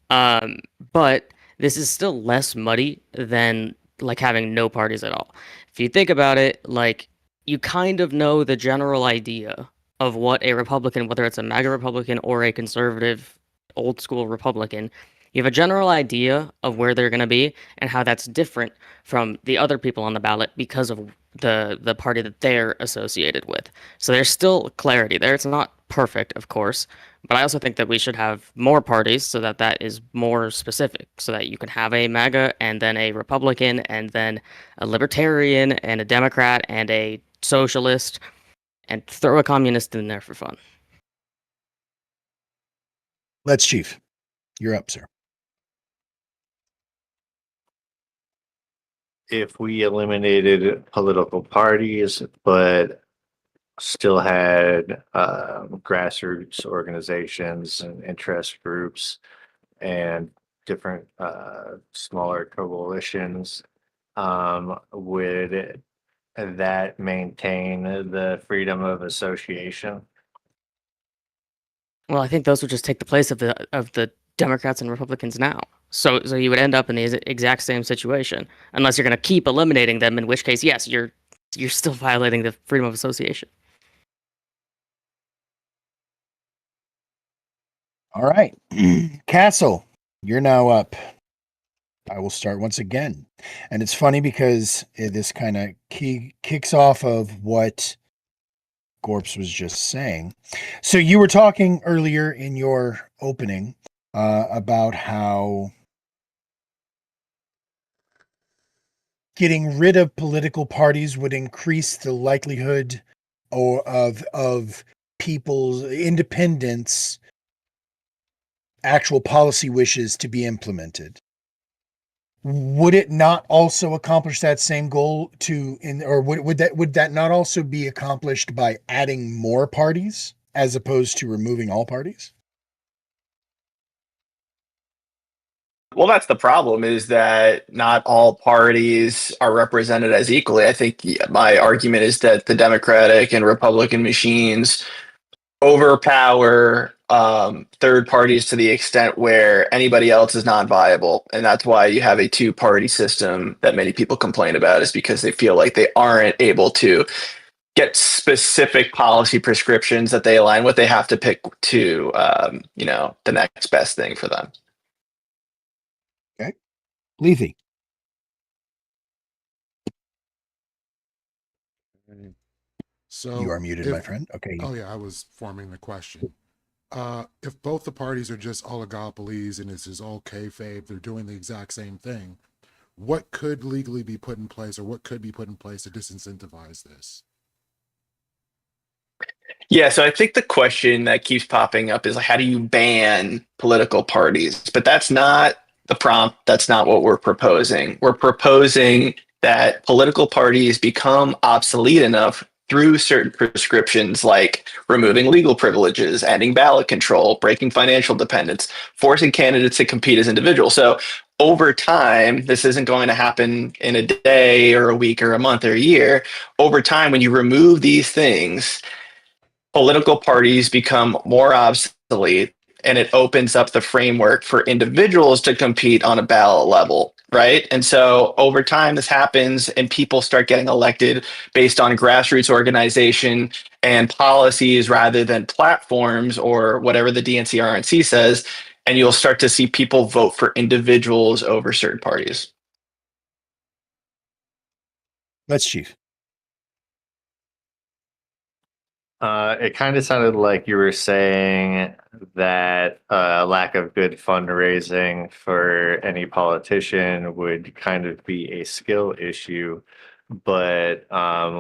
But this is still less muddy than like having no parties at all. If you think about it, like you kind of know the general idea of what a Republican, whether it's a MAGA Republican or a conservative, old school Republican, you have a general idea of where they're going to be and how that's different from the other people on the ballot because of the party that they're associated with. So there's still clarity there. It's not perfect, of course, but I also think that we should have more parties so that that is more specific, so that you can have a MAGA and then a Republican and then a Libertarian and a Democrat and a Socialist, and throw a communist in there for fun. Let's Chief. You're up, sir. If we eliminated political parties, but still had grassroots organizations and interest groups and different smaller coalitions, would that maintain the freedom of association? Well, I think those would just take the place of the Democrats and Republicans now. So you would end up in the exact same situation, unless you're going to keep eliminating them. In which case, yes, you're still violating the freedom of association. All right. Castle, you're now up. I will start once again. And it's funny because this kind of kicks off of what Gorps was just saying. So you were talking earlier in your opening about how getting rid of political parties would increase the likelihood of people's independence, actual policy wishes to be implemented. Would it not also accomplish that same goal would that not also be accomplished by adding more parties as opposed to removing all parties? Well, that's the problem, is that not all parties are represented as equally. I think my argument is that the Democratic and Republican machines overpower third parties to the extent where anybody else is non-viable. And that's why you have a two-party system that many people complain about, is because they feel like they aren't able to get specific policy prescriptions that they align with. They have to pick to, the next best thing for them. Okay. Lethe. So You are muted, my friend. Okay. Oh yeah, I was forming the question. If both the parties are just oligopolies and this is all kayfabe, they're doing the exact same thing, what could legally be put in place, or what could be put in place to disincentivize this? Yeah, so I think the question that keeps popping up is, how do you ban political parties? But that's not the prompt. That's not what we're proposing. We're proposing that political parties become obsolete enough through certain prescriptions, like removing legal privileges, ending ballot control, breaking financial dependence, forcing candidates to compete as individuals. So over time, this isn't going to happen in a day or a week or a month or a year. Over time, when you remove these things, political parties become more obsolete, and it opens up the framework for individuals to compete on a ballot level, right? And so over time, this happens and people start getting elected based on grassroots organization and policies rather than platforms or whatever the DNC-RNC says. And you'll start to see people vote for individuals over certain parties. Let's Chief. It kind of sounded like you were saying that lack of good fundraising for any politician would kind of be a skill issue, but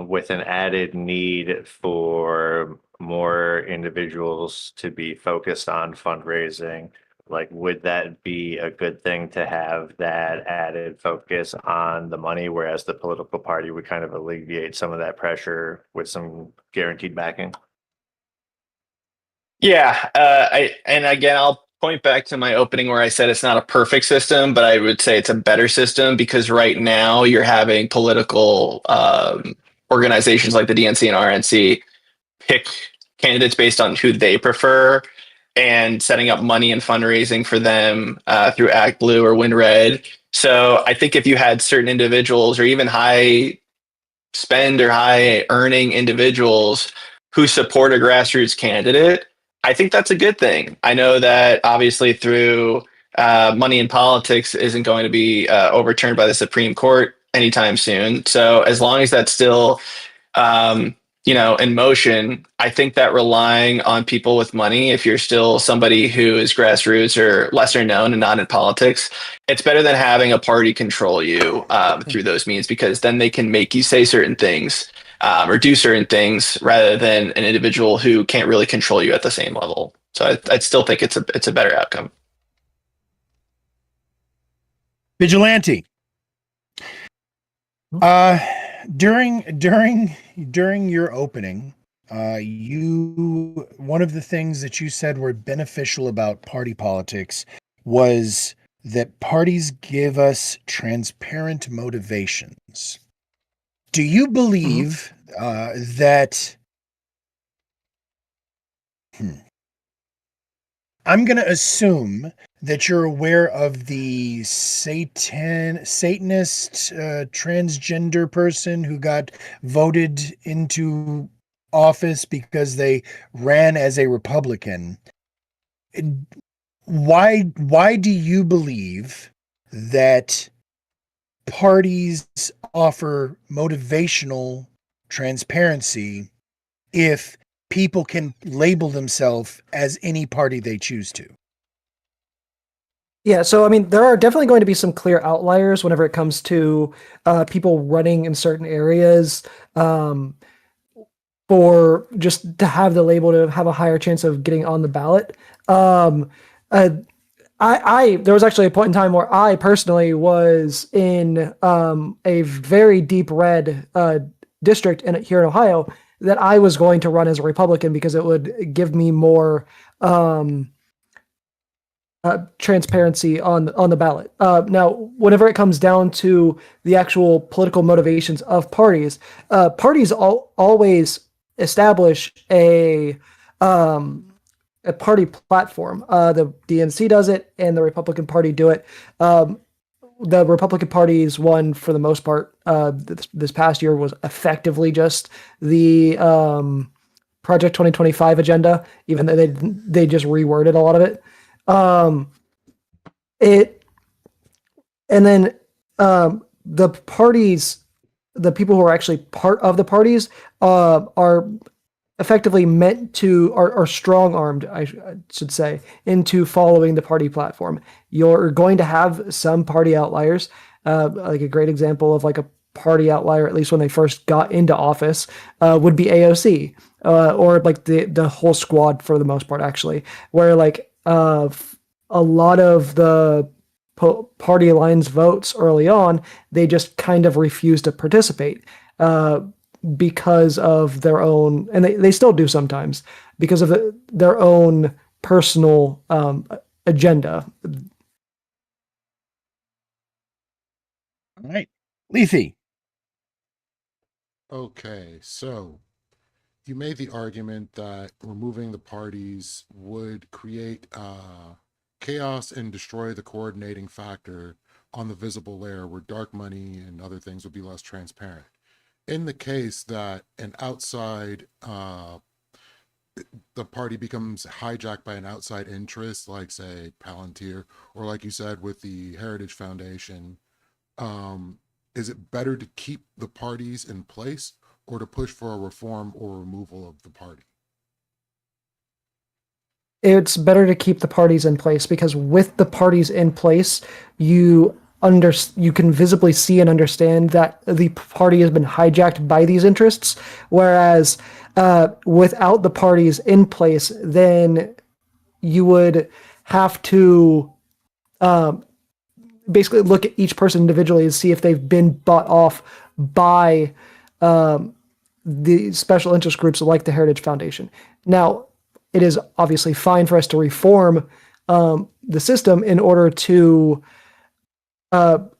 with an added need for more individuals to be focused on fundraising, like, would that be a good thing to have that added focus on the money, whereas the political party would kind of alleviate some of that pressure with some guaranteed backing? Yeah, and again, I'll point back to my opening where I said it's not a perfect system, but I would say it's a better system, because right now you're having political organizations like the DNC and RNC pick candidates based on who they prefer, and setting up money and fundraising for them through Act Blue or Win Red. So I think if you had certain individuals or even high spend or high earning individuals who support a grassroots candidate, I think that's a good thing. I know that obviously through money in politics isn't going to be overturned by the Supreme Court anytime soon. So as long as that's still in motion, I think that relying on people with money, if you're still somebody who is grassroots or lesser known and not in politics, it's better than having a party control you through those means, because then they can make you say certain things or do certain things rather than an individual who can't really control you at the same level. So I'd still think it's a better outcome. Vigilante. During your opening, one of the things that you said were beneficial about party politics was that parties give us transparent motivations. Do you believe that? I'm going to assume that you're aware of the Satanist transgender person who got voted into office because they ran as a Republican. Why do you believe that parties offer motivational transparency if people can label themselves as any party they choose to? Yeah, so I mean, there are definitely going to be some clear outliers whenever it comes to people running in certain areas for just to have the label to have a higher chance of getting on the ballot. There was actually a point in time where I personally was in a very deep red district here in Ohio that I was going to run as a Republican because it would give me more transparency on the ballot. Now, whenever it comes down to the actual political motivations of parties, parties always establish a party platform. The DNC does it, and the Republican Party do it. The Republican Party's one, for the most part, this past year was effectively just the Project 2025 agenda, even though they just reworded a lot of it. The parties, the people who are actually part of the parties, are effectively are strong-armed, I should say, into following the party platform. You're going to have some party outliers. Like a great example of like a party outlier, at least when they first got into office, would be AOC, or like the whole squad for the most part, actually, where like a lot of the party alliance votes early on, they just kind of refused to participate. Because of their own, and they still do sometimes, because of their own personal agenda. All right. Lethe. Okay, so you made the argument that removing the parties would create chaos and destroy the coordinating factor on the visible layer where dark money and other things would be less transparent. In the case that an outside, the party becomes hijacked by an outside interest, like say Palantir, or like you said with the Heritage Foundation, is it better to keep the parties in place or to push for a reform or removal of the party? It's better to keep the parties in place, because with the parties in place, you can visibly see and understand that the party has been hijacked by these interests, whereas without the parties in place, then you would have to basically look at each person individually and see if they've been bought off by the special interest groups like the Heritage Foundation. Now, it is obviously fine for us to reform the system in order to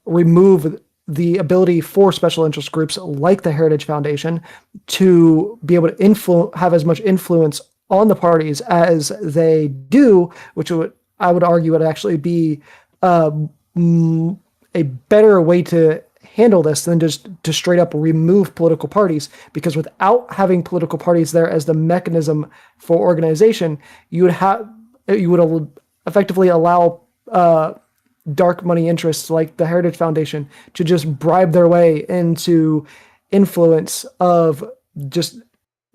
remove the ability for special interest groups like the Heritage Foundation to be able to have as much influence on the parties as they do, which I would argue would actually be a better way to handle this than just to straight up remove political parties, because without having political parties there as the mechanism for organization, you would effectively allow dark money interests like the Heritage Foundation to just bribe their way into influence of just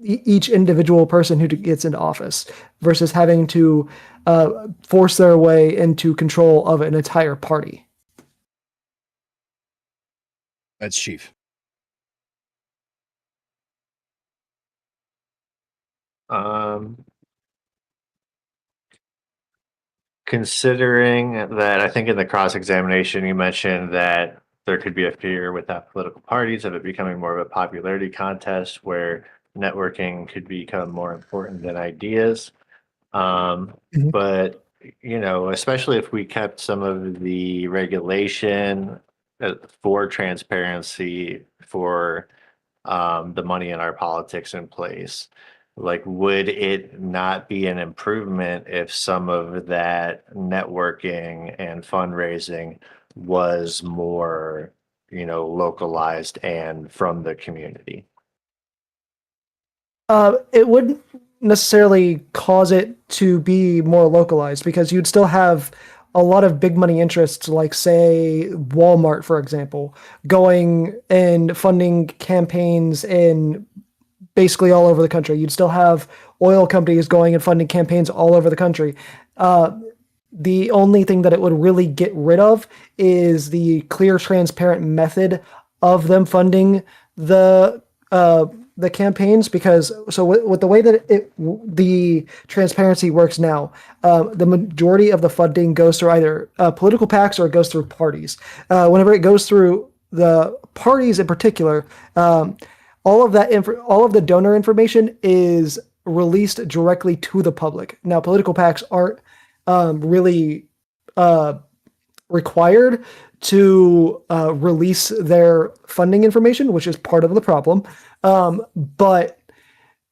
each individual person who gets into office, versus having to force their way into control of an entire party. That's Chief. Considering that, I think in the cross-examination, you mentioned that there could be a fear without political parties of it becoming more of a popularity contest where networking could become more important than ideas. But, especially if we kept some of the regulation for transparency for the money in our politics in place. Like, would it not be an improvement if some of that networking and fundraising was more, localized and from the community? It wouldn't necessarily cause it to be more localized, because you'd still have a lot of big money interests, like say Walmart, for example, going and funding campaigns in basically all over the country. You'd still have oil companies going and funding campaigns all over the country. The only thing that it would really get rid of is the clear, transparent method of them funding the campaigns, because with the way that the transparency works now, the majority of the funding goes through either political PACs or it goes through parties. Whenever it goes through the parties in particular, all of the donor information is released directly to the public. Now, political PACs aren't really required to release their funding information, which is part of the problem. But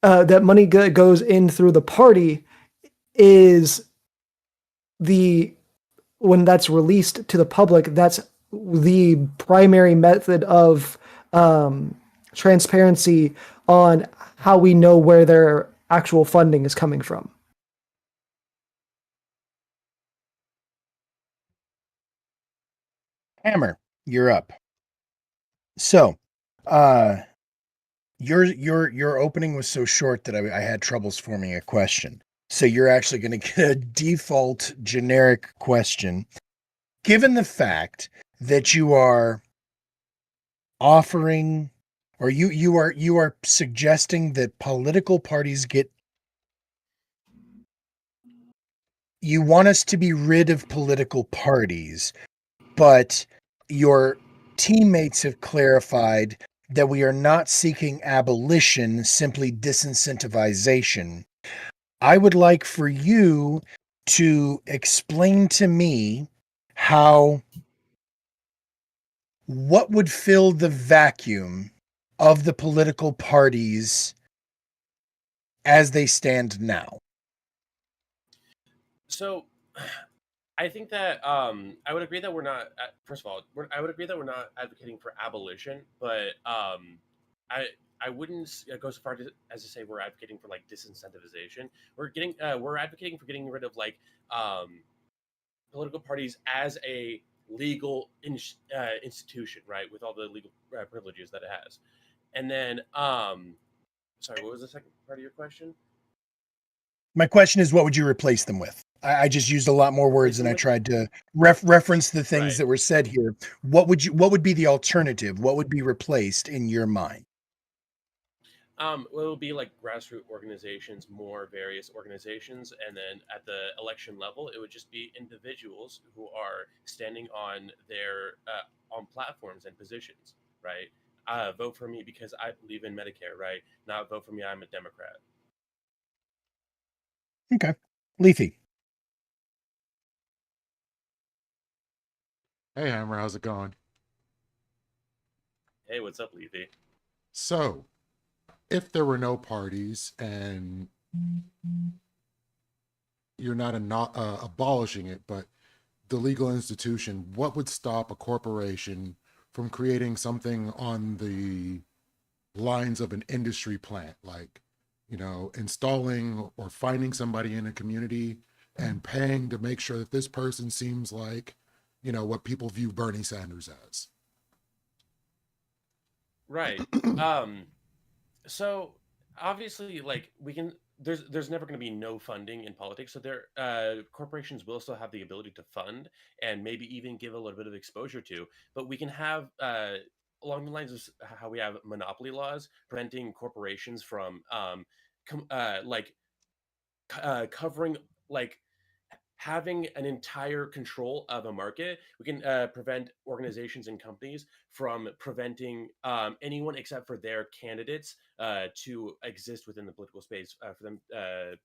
that money goes in through the party is when that's released to the public, that's the primary method of transparency on how we know where their actual funding is coming from. Hammer, you're up. So, your opening was so short that I had troubles forming a question. So you're actually going to get a default generic question. Given the fact that you are offering, or you are suggesting that political parties you want us to be rid of political parties, but your teammates have clarified that we are not seeking abolition, simply disincentivization. I would like for you to explain to me what would fill the vacuum of the political parties as they stand now. So, I think that I would agree that we're not. First of all, I would agree that we're not advocating for abolition, but I wouldn't go so far as to say we're advocating for like disincentivization. We're advocating for getting rid of like political parties as a legal institution, right, with all the legal privileges that it has. And then, sorry, what was the second part of your question? My question is, what would you replace them with? I just used a lot more words than I tried to reference the things that were said here. What would be the alternative? What would be replaced in your mind? Well, it will be like grassroots organizations, more various organizations, and then at the election level, it would just be individuals who are standing on their on platforms and positions, right? Vote for me because I believe in Medicare, right? Not vote for me, I'm a Democrat. Okay, Leafy. Hey, Hammer, how's it going? Hey, what's up, Leafy? So, if there were no parties and you're not abolishing it, but the legal institution, what would stop a corporation from creating something on the lines of an industry plant, like, you know, installing or finding somebody in a community and paying to make sure that this person seems like, you know, what people view Bernie Sanders as. Right. So obviously, like we can. There's never going to be no funding in politics. So there, corporations will still have the ability to fund and maybe even give a little bit of exposure to. But we can have along the lines of how we have monopoly laws preventing corporations from like covering like having an entire control of a market. We can prevent organizations and companies from preventing anyone except for their candidates to exist within the political space for them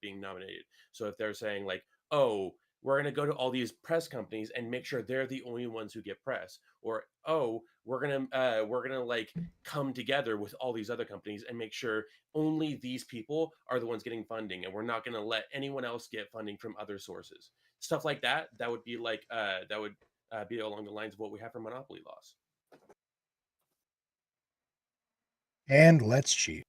being nominated. So if they're saying like, oh, we're going to go to all these press companies and make sure they're the only ones who get press, or oh, we're gonna like come together with all these other companies and make sure only these people are the ones getting funding, and we're not going to let anyone else get funding from other sources. Stuff like that. That would be like that would be along the lines of what we have for monopoly laws. And let's cheat.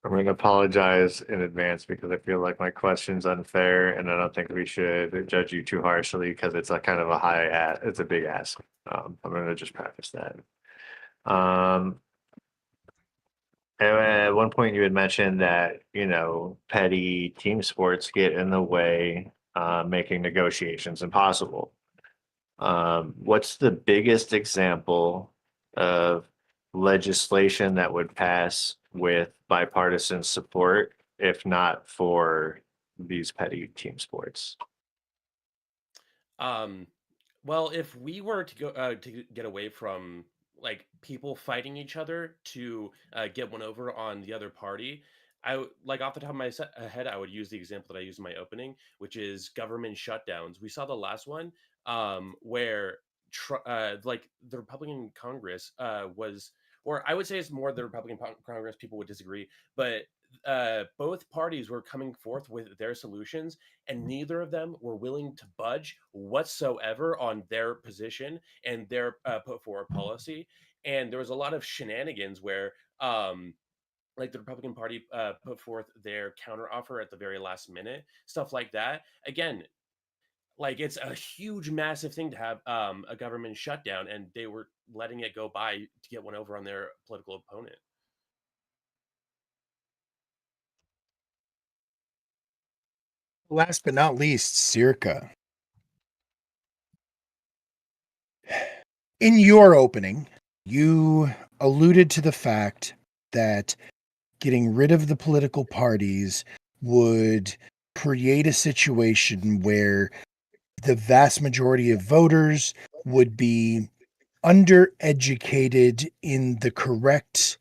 I'm going to apologize in advance because I feel like my question's unfair, and I don't think we should judge you too harshly because it's a kind of a it's a big ask. I'm going to just preface that. At one point you had mentioned that, you know, petty team sports get in the way, making negotiations impossible. What's the biggest example of legislation that would pass with bipartisan support, if not for these petty team sports? Well, if we were to go to get away from like people fighting each other to get one over on the other party, like off the top of my head, I would use the example that I used in my opening, which is government shutdowns. We saw the last one where like the Republican Congress was, or I would say it's more the Republican Congress. People would disagree, but both parties were coming forth with their solutions, and neither of them were willing to budge whatsoever on their position and their put forward policy. And there was a lot of shenanigans where like the Republican Party put forth their counteroffer at the very last minute, stuff like that. Again, like it's a huge, massive thing to have a government shutdown, and they were letting it go by to get one over on their political opponent. Last but not least, Circa. In your opening, you alluded to the fact that getting rid of the political parties would create a situation where the vast majority of voters would be undereducated in the correct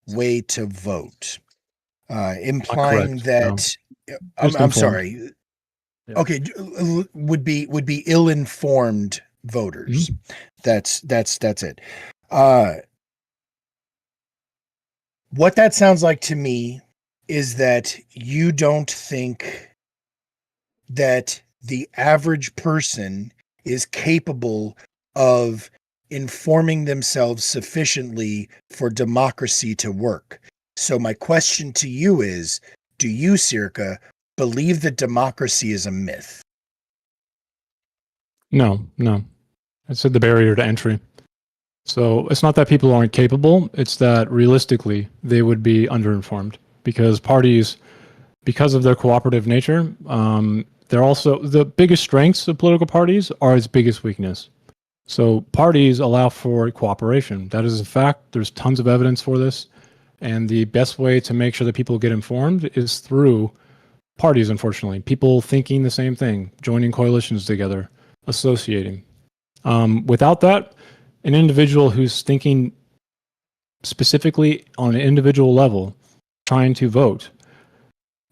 way to vote, implying correct, that I'm Misinformed. sorry. Yeah. Okay, would be ill-informed voters. That's it. What that sounds like to me is that you don't think that the average person is capable of informing themselves sufficiently for democracy to work. So my question to you is, do you, Circa, believe that democracy is a myth? No. I said the barrier to entry. So it's not that people aren't capable, it's that realistically they would be underinformed because parties, because of their cooperative nature, they're also the biggest strengths of political parties are its biggest weakness. So parties allow for cooperation. That is a fact. There's tons of evidence for this. And the best way to make sure that people get informed is through parties, unfortunately. People thinking the same thing, joining coalitions together, associating. Without that, an individual who's thinking specifically on an individual level, trying to vote,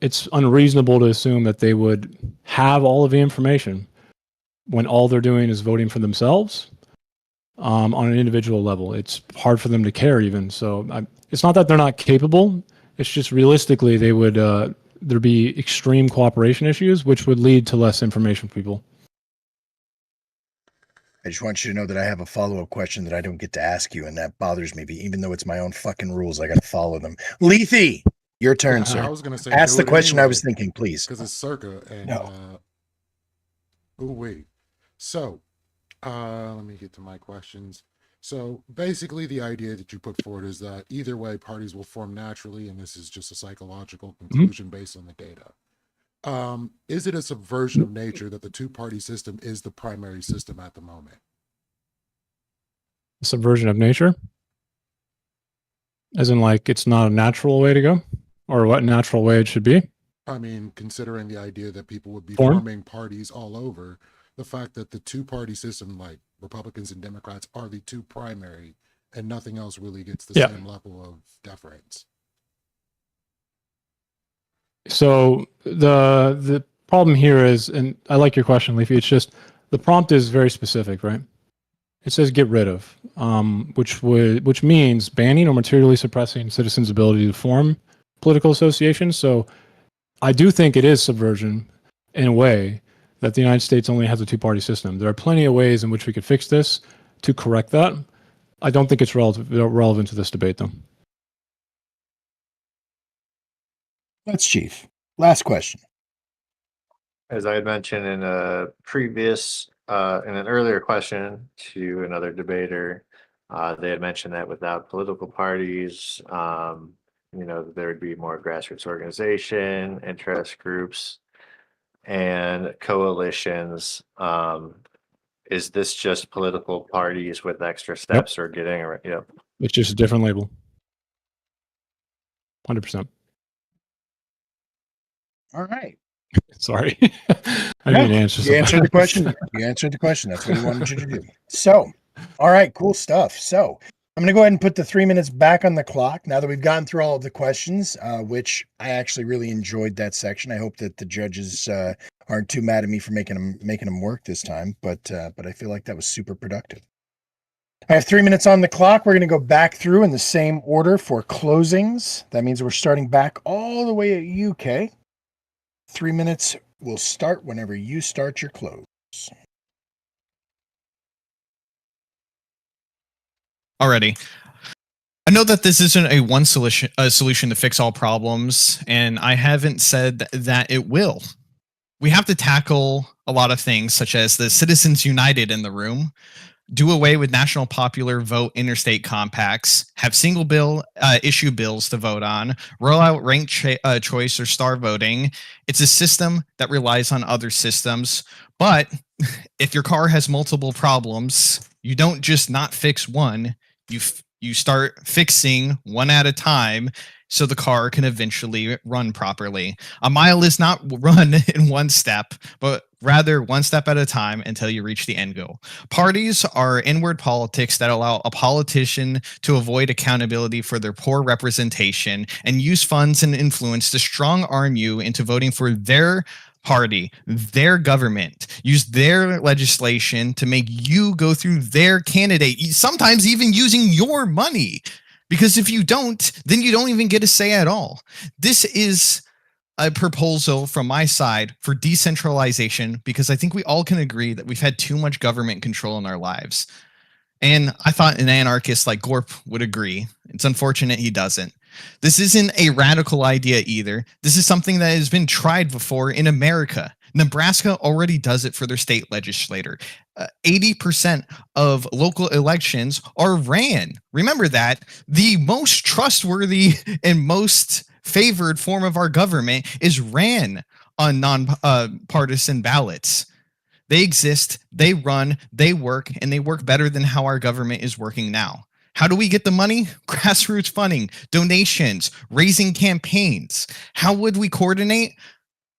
it's unreasonable to assume that they would have all of the information when all they're doing is voting for themselves on an individual level. It's hard for them to care even. So it's not that they're not capable. It's just realistically they would there'd be extreme cooperation issues, which would lead to less information for people. I just want you to know that I have a follow-up question that I don't get to ask you, and that bothers me. Even though it's my own fucking rules, I got to follow them. Lethe, your turn, I sir. was gonna say Ask do the it question I anyway, was thinking, please. because it's circa and No. oh wait. So let me get to my questions. So basically the idea that you put forward is that either way parties will form naturally, and this is just a psychological conclusion based on the data. Is it a subversion of nature that the two-party system is the primary system at the moment? Subversion of nature? As in, like, it's not a natural way to go? Or what natural way it should be? I mean, considering the idea that people would be Form? forming parties all over, the fact that the two-party system, like Republicans and Democrats, are the two primary, and nothing else really gets the same level of deference. So the problem here is, and I like your question, Leafy, it's just the prompt is very specific, right? It says get rid of, which means banning or materially suppressing citizens' ability to form political associations. So I do think it is subversion in a way that the United States only has a two-party system. There are plenty of ways in which we could fix this to correct that. I don't think it's relevant to this debate, though. That's Chief. Last question. As I had mentioned in a previous, in an earlier question to another debater, they had mentioned that without political parties, there would be more grassroots organization, interest groups, and coalitions. Is this just political parties with extra steps or getting around? Yep. It's just a different label. 100%. All right. Sorry. I didn't answer. You answered the question. You answered the question. That's what he wanted you to do. So, all right, cool stuff. So I'm going to go ahead and put the 3 minutes back on the clock now that we've gotten through all of the questions, which I actually really enjoyed that section. I hope that the judges aren't too mad at me for making them work this time, but I feel like that was super productive. I have 3 minutes on the clock. We're going to go back through in the same order for closings. That means we're starting back all the way at UK. 3 minutes will start whenever you start your close. Already. I know that this isn't a one solution to fix all problems, and I haven't said that it will. We have to tackle a lot of things, such as the Citizens United in the room, do away with national popular vote interstate compacts, have single bill issue bills to vote on, roll out ranked choice or star voting. It's a system that relies on other systems. But if your car has multiple problems, you don't just not fix one. You start fixing one at a time so the car can eventually run properly. A mile is not run in one step, but rather one step at a time until you reach the end goal. Parties are inward politics that allow a politician to avoid accountability for their poor representation and use funds and influence to strong arm you into voting for their party, their government, use their legislation to make you go through their candidate, sometimes even using your money. Because if you don't, then you don't even get a say at all. This is a proposal from my side for decentralization, because I think we all can agree that we've had too much government control in our lives. And I thought an anarchist like Gorp would agree. It's unfortunate he doesn't. This isn't a radical idea either. This is something that has been tried before in America. Nebraska already does it for their state legislator. 80% of local elections are ran. Remember that. The most trustworthy and most favored form of our government is ran on non-partisan ballots. They exist, they run, they work, and they work better than how our government is working now. How do we get the money? Grassroots funding, donations, raising campaigns. How would we coordinate?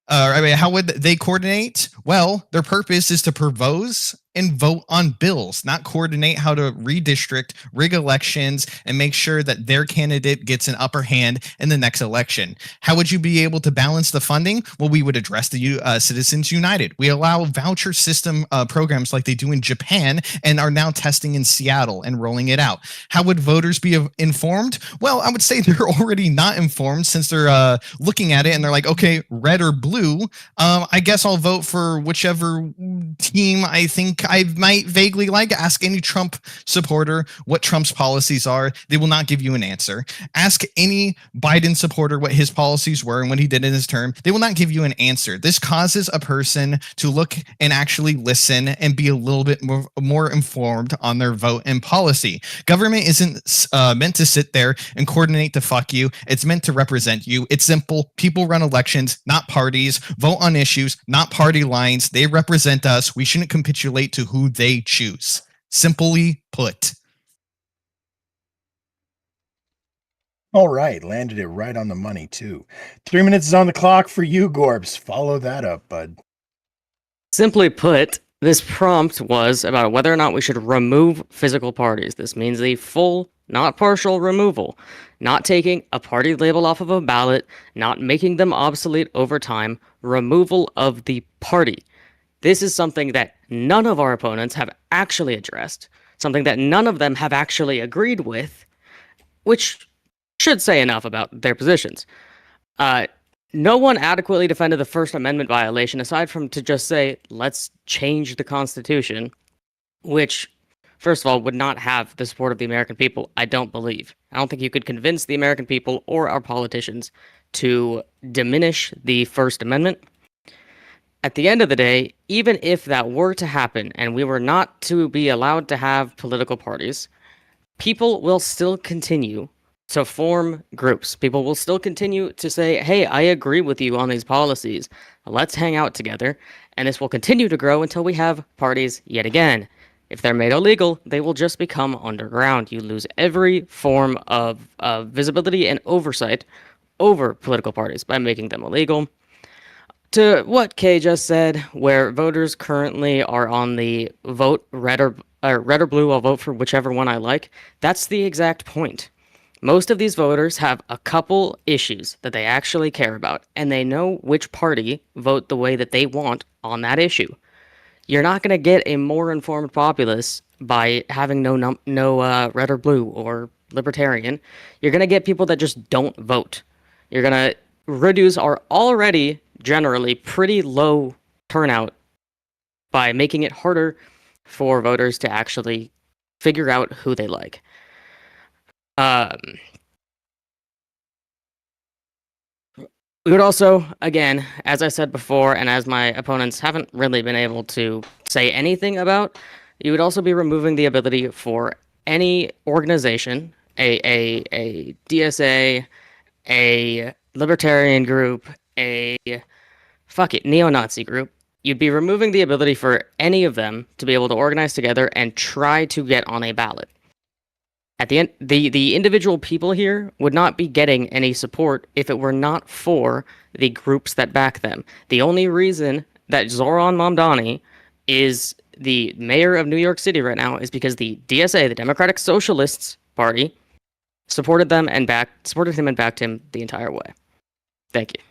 How would they coordinate? Well, their purpose is to propose and vote on bills, not coordinate how to redistrict, rig elections, and make sure that their candidate gets an upper hand in the next election. How would you be able to balance the funding? Well, we would address the Citizens United. We allow voucher system programs like they do in Japan and are now testing in Seattle and rolling it out. How would voters be informed? Well, I would say they're already not informed, since they're looking at it and they're like, okay, red or blue. I guess I'll vote for whichever team I think think I might vaguely like. Ask any Trump supporter what Trump's policies are. They will not give you an answer. Ask any Biden supporter what his policies were and what he did in his term. They will not give you an answer. This causes a person to look and actually listen and be a little bit more informed on their vote and policy. Government isn't meant to sit there and coordinate to fuck you. It's meant to represent you. It's simple. People run elections, not parties. Vote on issues, not party lines. They represent us. We shouldn't capitulate to who they choose. Simply put. All right, landed it right on the money, too. 3 minutes is on the clock for you, Gorbs. Follow that up, bud. Simply put, this prompt was about whether or not we should remove physical parties. This means the full, not partial removal, not taking a party label off of a ballot, not making them obsolete over time, removal of the party. This is something that none of our opponents have actually addressed, something that none of them have actually agreed with, which should say enough about their positions. No one adequately defended the First Amendment violation aside from to just say, let's change the Constitution, which, first of all, would not have the support of the American people, I don't believe. I don't think you could convince the American people or our politicians to diminish the First Amendment. At the end of the day, even if that were to happen and we were not to be allowed to have political parties, people will still continue to form groups. People will still continue to say, hey, I agree with you on these policies. Let's hang out together. And this will continue to grow until we have parties yet again. If they're made illegal, they will just become underground. You lose every form of visibility and oversight over political parties by making them illegal. To what Kay just said, where voters currently are on the vote red or blue, I'll vote for whichever one I like, that's the exact point. Most of these voters have a couple issues that they actually care about, and they know which party vote the way that they want on that issue. You're not going to get a more informed populace by having no red or blue or libertarian. You're going to get people that just don't vote. You're going to reduce our already generally pretty low turnout by making it harder for voters to actually figure out who they like. We would also, again, as I said before, and as my opponents haven't really been able to say anything about, you would also be removing the ability for any organization, a DSA, a libertarian group, a neo-Nazi group. You'd be removing the ability for any of them to be able to organize together and try to get on a ballot. At the end, the individual people here would not be getting any support if it were not for the groups that back them. The only reason that Zoran Mamdani is the mayor of New York City right now is because the DSA, the Democratic Socialists Party, supported him and backed him the entire way. Thank you.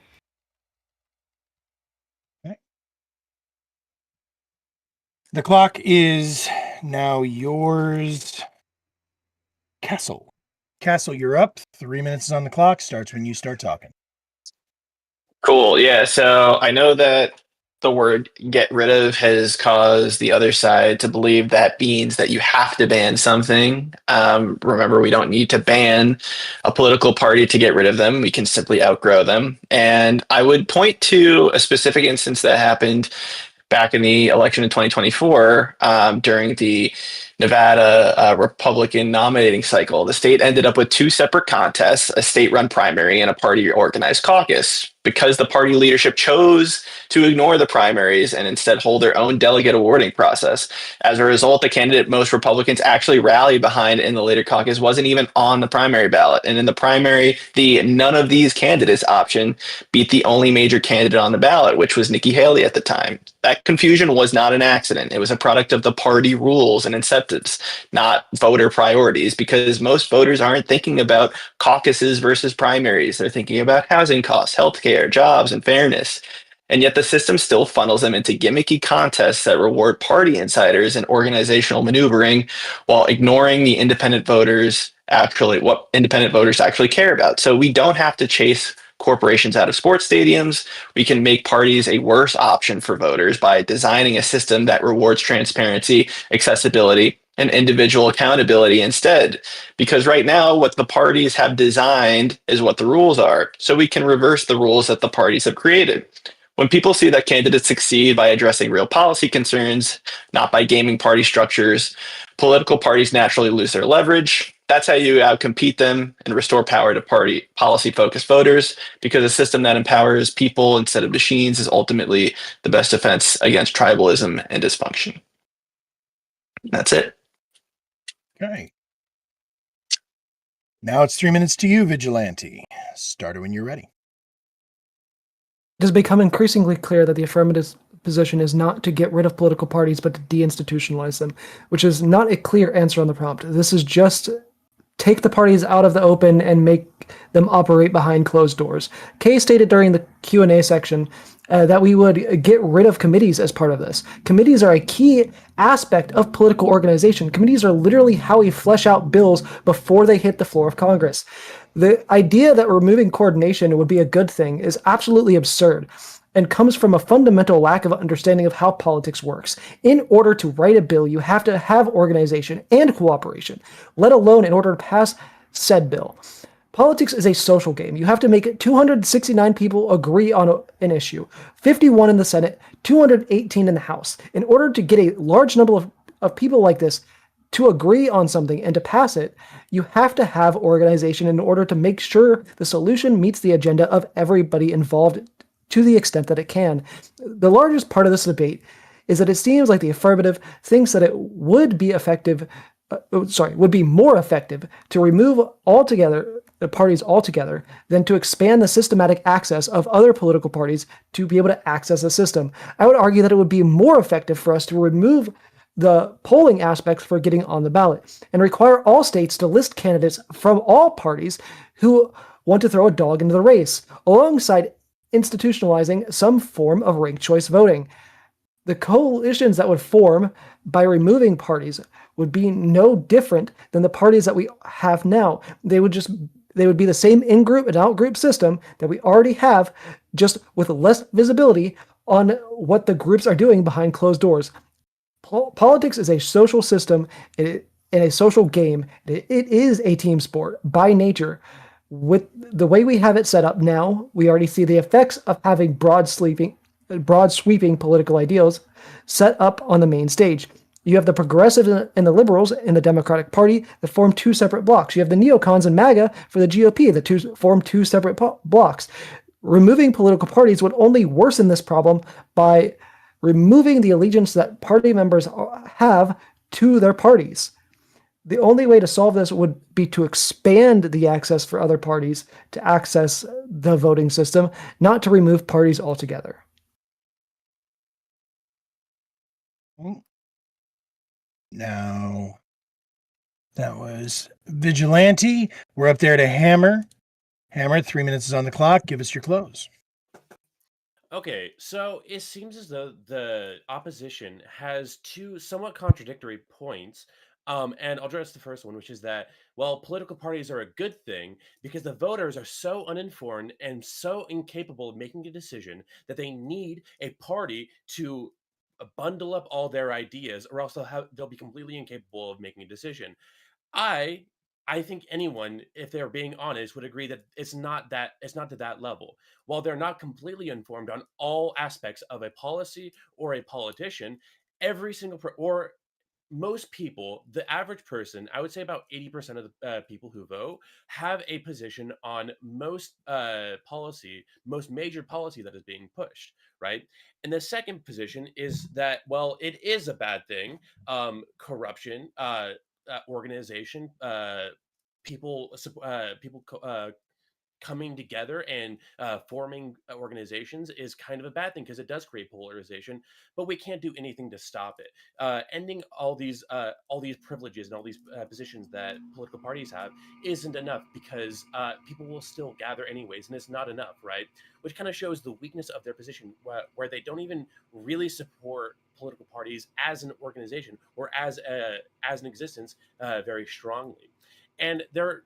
Okay. The clock is now yours. Castle, you're up. 3 minutes is on the clock. Starts when you start talking. Cool. Yeah. So I know that the word get rid of has caused the other side to believe that means that you have to ban something. Remember, we don't need to ban a political party to get rid of them. We can simply outgrow them. And I would point to a specific instance that happened back in the election in 2024 during the Nevada Republican nominating cycle. The state ended up with two separate contests, a state-run primary and a party-organized caucus. Because the party leadership chose to ignore the primaries and instead hold their own delegate awarding process. As a result, the candidate most Republicans actually rallied behind in the later caucus wasn't even on the primary ballot. And in the primary, the none of these candidates option beat the only major candidate on the ballot, which was Nikki Haley at the time. That confusion was not an accident. It was a product of the party rules and incentives, not voter priorities, because most voters aren't thinking about caucuses versus primaries. They're thinking about housing costs, healthcare, jobs, and fairness. And yet the system still funnels them into gimmicky contests that reward party insiders and organizational maneuvering while ignoring what independent voters actually care about. So we don't have to chase corporations out of sports stadiums. We can make parties a worse option for voters by designing a system that rewards transparency, accessibility, and individual accountability instead. Because right now, what the parties have designed is what the rules are. So we can reverse the rules that the parties have created. When people see that candidates succeed by addressing real policy concerns, not by gaming party structures, political parties naturally lose their leverage. That's how you outcompete them and restore power to party policy-focused voters, because a system that empowers people instead of machines is ultimately the best defense against tribalism and dysfunction. That's it. Okay. Now it's 3 minutes to you, Vigilante. Start it when you're ready. It has become increasingly clear that the affirmative position is not to get rid of political parties, but to deinstitutionalize them, which is not a clear answer on the prompt. This is just take the parties out of the open and make them operate behind closed doors. Kay stated during the Q&A section that we would get rid of committees as part of this. Committees are a key aspect of political organization. Committees are literally how we flesh out bills before they hit the floor of Congress. The idea that removing coordination would be a good thing is absolutely absurd and comes from a fundamental lack of understanding of how politics works. In order to write a bill, you have to have organization and cooperation, let alone in order to pass said bill. Politics is a social game. You have to make 269 people agree on an issue, 51 in the Senate, 218 in the House. In order to get a large number of people like this to agree on something and to pass it, you have to have organization in order to make sure the solution meets the agenda of everybody involved to the extent that it can. The largest part of this debate is that it seems like the affirmative thinks that it would be would be more effective to remove altogether the parties altogether than to expand the systematic access of other political parties to be able to access the system. I would argue that it would be more effective for us to remove the polling aspects for getting on the ballot and require all states to list candidates from all parties who want to throw a dog into the race, alongside institutionalizing some form of ranked choice voting. The coalitions that would form by removing parties would be no different than the parties that we have now. They would be the same in-group and out-group system that we already have, just with less visibility on what the groups are doing behind closed doors. Politics is a social system and a social game. It is a team sport by nature. With the way we have it set up now, we already see the effects of having broad sweeping political ideals set up on the main stage. You have the progressives and the liberals in the Democratic Party that form two separate blocks. You have the neocons and MAGA for the GOP that form two separate blocks. Removing political parties would only worsen this problem by removing the allegiance that party members have to their parties. The only way to solve this would be to expand the access for other parties to access the voting system, not to remove parties altogether. Now, that was Vigilante. We're up there to Hammer. Hammer, 3 minutes is on the clock. Give us your close. Okay, so it seems as though the opposition has two somewhat contradictory points. And I'll address the first one, which is that, well, political parties are a good thing because the voters are so uninformed and so incapable of making a decision that they need a party to bundle up all their ideas, or else they'll be completely incapable of making a decision. I I think anyone, if they're being honest, would agree that it's not to that level. While they're not completely informed on all aspects of a policy or a politician, every single or most people, the average person, I would say about 80% of the people who vote have a position on most policy, most major policy that is being pushed, right? And the second position is that, well, it is a bad thing. Corruption, organization, people coming together and forming organizations is kind of a bad thing because it does create polarization, but we can't do anything to stop it. Ending all these privileges and all these positions that political parties have isn't enough because people will still gather anyways, and it's not enough, right? Which kind of shows the weakness of their position, where they don't even really support political parties as an organization or as an existence very strongly. And they're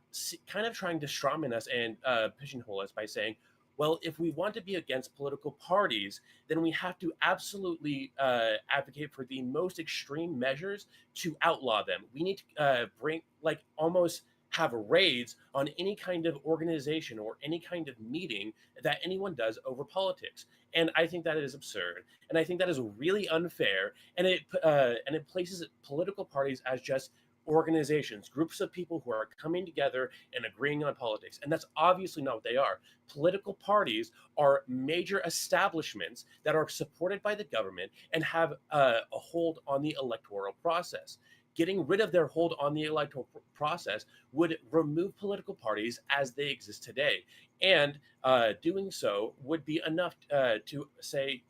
kind of trying to strawman us and pigeonhole us by saying, Well, if we want to be against political parties, then we have to absolutely advocate for the most extreme measures to outlaw them. We need to bring, like, almost have raids on any kind of organization or any kind of meeting that anyone does over politics. And I think that is absurd, and I think that is really unfair, and it places political parties as just organizations, groups of people who are coming together and agreeing on politics. And that's obviously not what they are. Political parties are major establishments that are supported by the government and have a hold on the electoral process. Getting rid of their hold on the electoral process would remove political parties as they exist today. And doing so would be enough to say,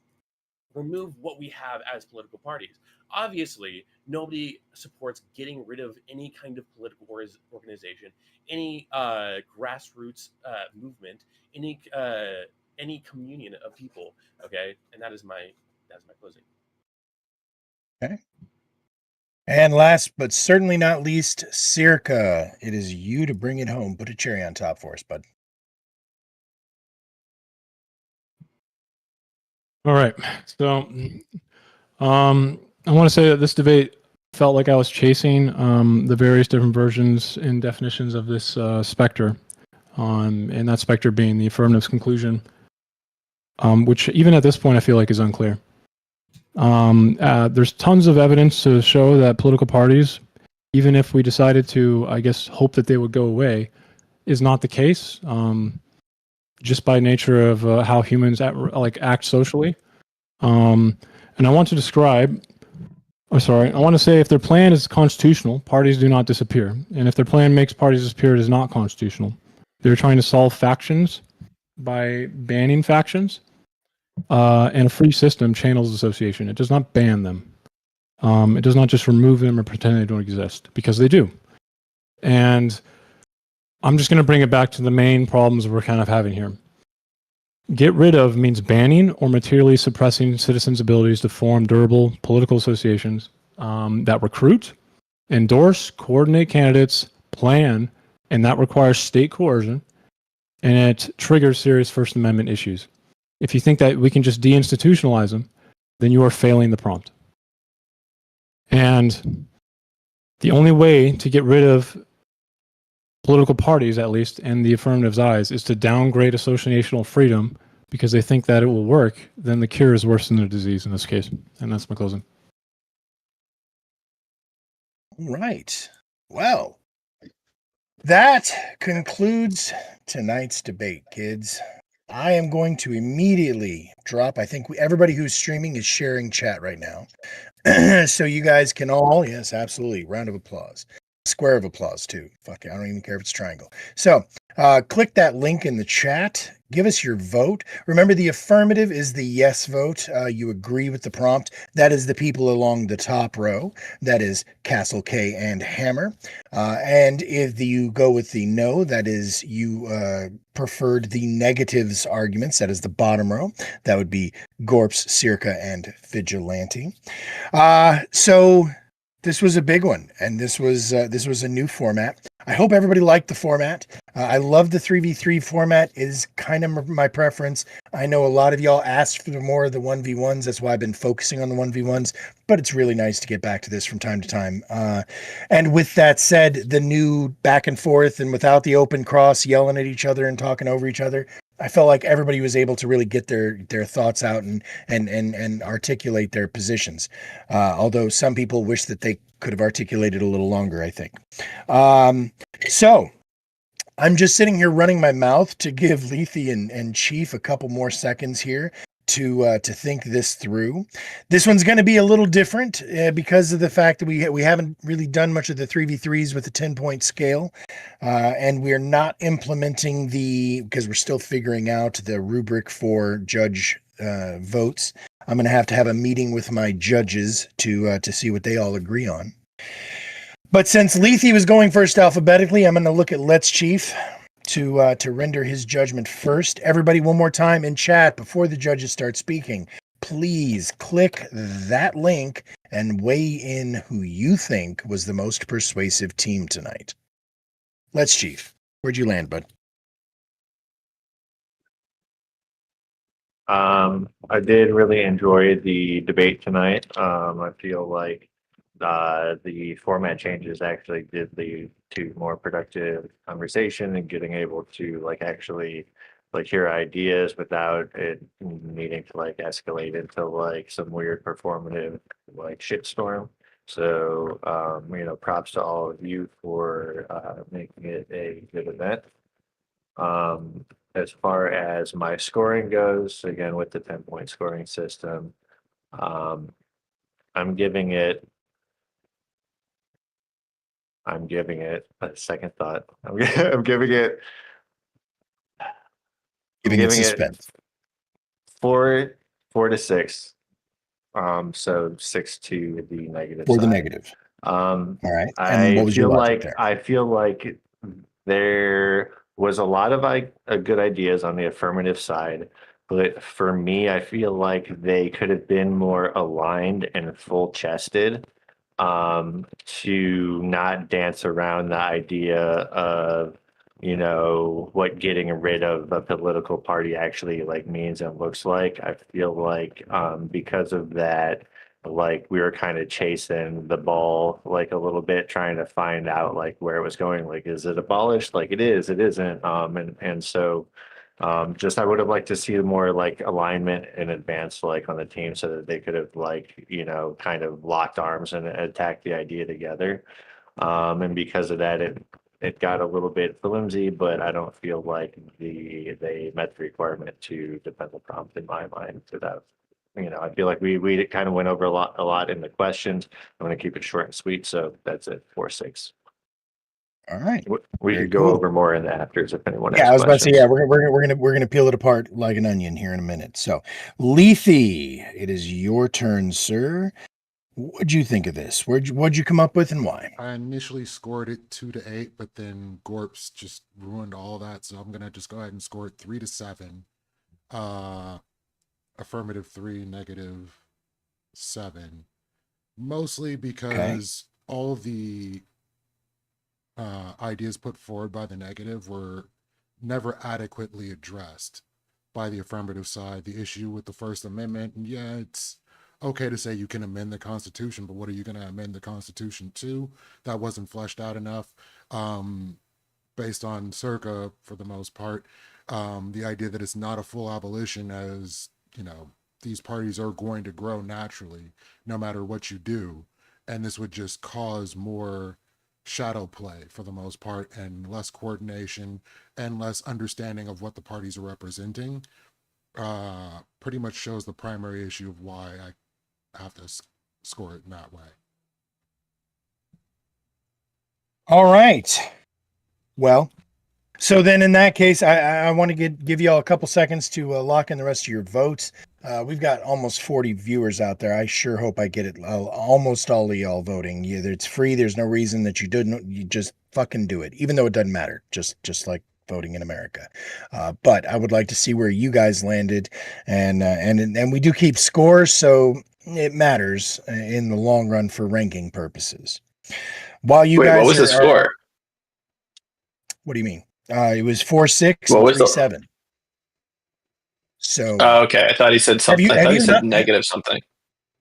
remove what we have as political parties. Obviously, nobody supports getting rid of any kind of political organization, any grassroots movement, any communion of people. Okay, and that's my closing. Okay. And last but certainly not least, Circa, it is you to bring it home. Put a cherry on top for us, bud. All right. So, I want to say that this debate felt like I was chasing the various different versions and definitions of this specter, and that specter being the affirmative conclusion, which even at this point I feel like is unclear. There's tons of evidence to show that political parties, even if we decided to, I guess, hope that they would go away, is not the case. Just by nature of how humans act socially. And I want to say if their plan is constitutional, parties do not disappear. And if their plan makes parties disappear, it is not constitutional. They're trying to solve factions by banning factions. And a free system channels association. It does not ban them. It does not just remove them or pretend they don't exist, because they do. And I'm just going to bring it back to the main problems we're kind of having here. Get rid of means banning or materially suppressing citizens' abilities to form durable political associations that recruit, endorse, coordinate candidates, plan, and that requires state coercion, and it triggers serious First Amendment issues. If you think that we can just deinstitutionalize them, then you are failing the prompt. And the only way to get rid of political parties, at least in the affirmative's eyes, is to downgrade associational freedom because they think that it will work. Then the cure is worse than the disease in this case. And that's my closing. Right. Well, that concludes tonight's debate, kids. I am going to immediately drop. I think everybody who's streaming is sharing chat right now. So you guys can all, yes, absolutely. Round of applause. Square of applause, too. Fuck it. I don't even care if it's triangle. So click that link in the chat. Give us your vote. Remember, the affirmative is the yes vote. You agree with the prompt. That is the people along the top row. That is Castle K and Hammer. And if you go with the no, that is you preferred the negatives arguments. That is the bottom row. That would be Gorps, Circa, and Vigilante. So this was a big one, and this was a new format. I hope everybody liked the format. I love the 3v3 format. It is kind of my preference. I know a lot of y'all asked for more of the 1v1s. That's why I've been focusing on the 1v1s, but it's really nice to get back to this from time to time. And with that said, the new back and forth and without the open cross, yelling at each other and talking over each other, I felt like everybody was able to really get their thoughts out and articulate their positions. Although some people wish that they could have articulated a little longer, I think. So I'm just sitting here running my mouth to give Lethe and Chief a couple more seconds here to think this through. This one's going to be a little different because of the fact that we haven't really done much of the 3v3s with the 10-point scale, and we're not implementing because we're still figuring out the rubric for judge votes. I'm going to have a meeting with my judges to see what they all agree on. But since Lethe was going first alphabetically, I'm going to look at Let's Chief to render his judgment first. Everybody, one more time in chat before the judges start speaking, please click that link and weigh in who you think was the most persuasive team tonight. Let's Chief, where'd you land, bud? I did really enjoy the debate tonight. I feel like the format changes actually did lead to more productive conversation and getting able to like actually like hear ideas without it needing to like escalate into like some weird performative like shitstorm. So props to all of you for making it a good event. Um, as far as my scoring goes, again with the 10-point scoring system, um, I'm giving it a second thought. I'm giving it Giving it giving it suspense. 4 to 6. So 6 to the negative For the side. negative. Um, All right. And what was your logic there? I feel like there was a lot of good ideas on the affirmative side, but for me, I feel like they could have been more aligned and full chested to not dance around the idea of what getting rid of a political party actually like means and looks like. I feel like because of that, like we were kind of chasing the ball like a little bit, trying to find out like where it was going. Like, is it abolished? Like it is, it isn't. And so just I would have liked to see more like alignment in advance, like on the team, so that they could have like kind of locked arms and attacked the idea together. And because of that, it got a little bit flimsy, but I don't feel like they met the requirement to defend the prompt in my mind to that. I feel like we kind of went over a lot in the questions. I'm going to keep it short and sweet, so that's it. 4-6. All right. We Very could go cool. over more in the afters if anyone has Yeah, I was about to say, questions. yeah, we're gonna peel it apart like an onion here in a minute. So, Lethe, it is your turn, sir. What'd you think of this? What'd you come up with and why? I initially scored it 2 to 8, but then Gorps just ruined all that, so I'm gonna just go ahead and score it 3 to 7. Affirmative 3, negative 7. Mostly because all the ideas put forward by the negative were never adequately addressed by the affirmative side. The issue with the First Amendment, and yeah, it's okay to say you can amend the Constitution, but what are you going to amend the Constitution to? That wasn't fleshed out enough. Based on Circa, for the most part, the idea that it's not a full abolition, as these parties are going to grow naturally no matter what you do, and this would just cause more shadow play for the most part, and less coordination and less understanding of what the parties are representing. Pretty much shows the primary issue of why I have to score it in that way. All right. Well, so then in that case, I want to give you all a couple seconds to lock in the rest of your votes. We've got almost 40 viewers out there. I sure hope I get it. Almost all of y'all voting. It's free. There's no reason that you didn't. You just fucking do it, even though it doesn't matter. Just like voting in America. But I would like to see where you guys landed, and we do keep scores, so it matters in the long run for ranking purposes. While you guys what was the score? What do you mean? It was 4-6 What and was 3-7. So okay. I thought he said something. I thought he said negative something.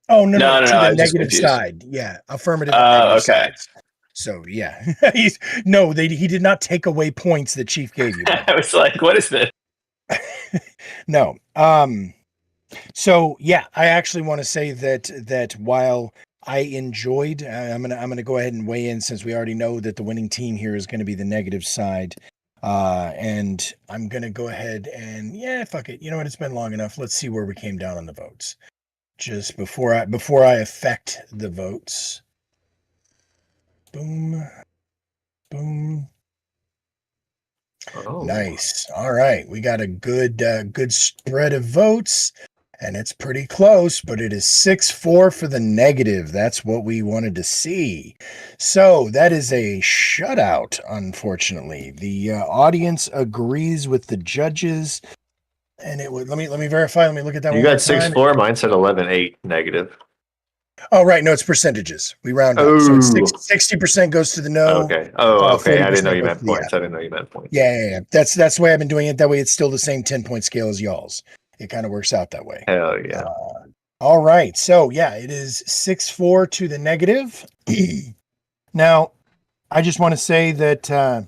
Oh no, No, to I the was just negative confused. side. Yeah, affirmative and negative okay. sides. So yeah, he did not take away points that Chief gave you. I was like, what is this? No. So yeah, I actually want to say that while I enjoyed, I'm gonna go ahead and weigh in, since we already know that the winning team here is going to be the negative side. And I'm gonna go ahead and fuck it. You know what? It's been long enough. Let's see where we came down on the votes. Just before I affect the votes. Boom. Boom. Oh. Nice. All right. We got a good spread of votes, and it's pretty close, but it is 6-4 for the negative. That's what we wanted to see. So that is a shutout, unfortunately. The audience agrees with the judges, and it would let me verify. Let me look at that You one more got time. 6-4. Mine said 11-8 negative. Oh, right. No, it's percentages. We round up. So it's 60% goes to the no. Okay. Oh, okay. I didn't know 40% you goes to meant the points. I didn't know you meant points. Yeah. That's the way I've been doing it. That way it's still the same 10-point scale as y'all's. it kind of works out that way. Hell yeah. All right. So yeah, it is 6-4 to the negative. Now, I just want to say that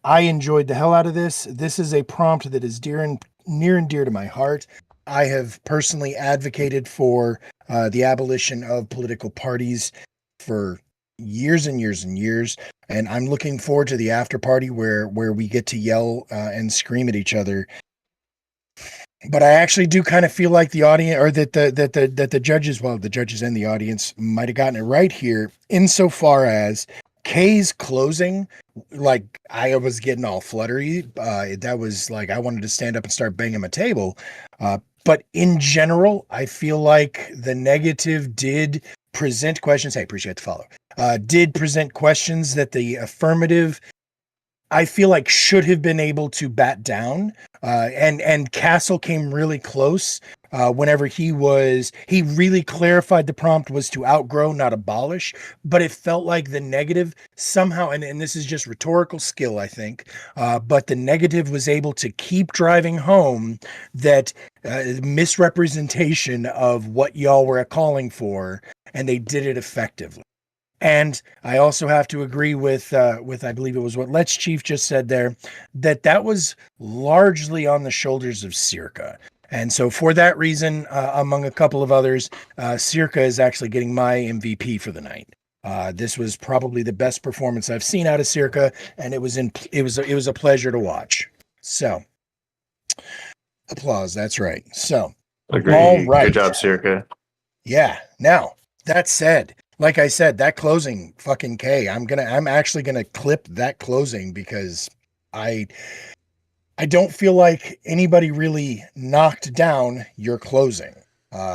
I enjoyed the hell out of this. This is a prompt that is near and dear to my heart. I have personally advocated for the abolition of political parties for years and years and years, and I'm looking forward to the after party where we get to yell and scream at each other. But I actually do kind of feel like the audience, or that the judges, well, the judges and the audience might have gotten it right here, insofar as Kay's closing, like I was getting all fluttery. That was like I wanted to stand up and start banging my table. But in general, I feel like the negative did present questions. Hey, appreciate the follow. Did present questions that the affirmative, I feel like, should have been able to bat down. And Castle came really close whenever he really clarified the prompt was to outgrow, not abolish. But it felt like the negative somehow, and this is just rhetorical skill, I think, but the negative was able to keep driving home that misrepresentation of what y'all were calling for, and they did it effectively. And I also have to agree with I believe it was what Let's Chief just said there, that was largely on the shoulders of Circa. And so for that reason, among a couple of others, Circa is actually getting my MVP for the night. This was probably the best performance I've seen out of Circa, and it was a pleasure to watch. So applause. That's right. So Agreed. all right. Good job, Circa. Yeah. Now, that said, like I said, that closing, fucking K, I'm actually gonna clip that closing because I don't feel like anybody really knocked down your closing,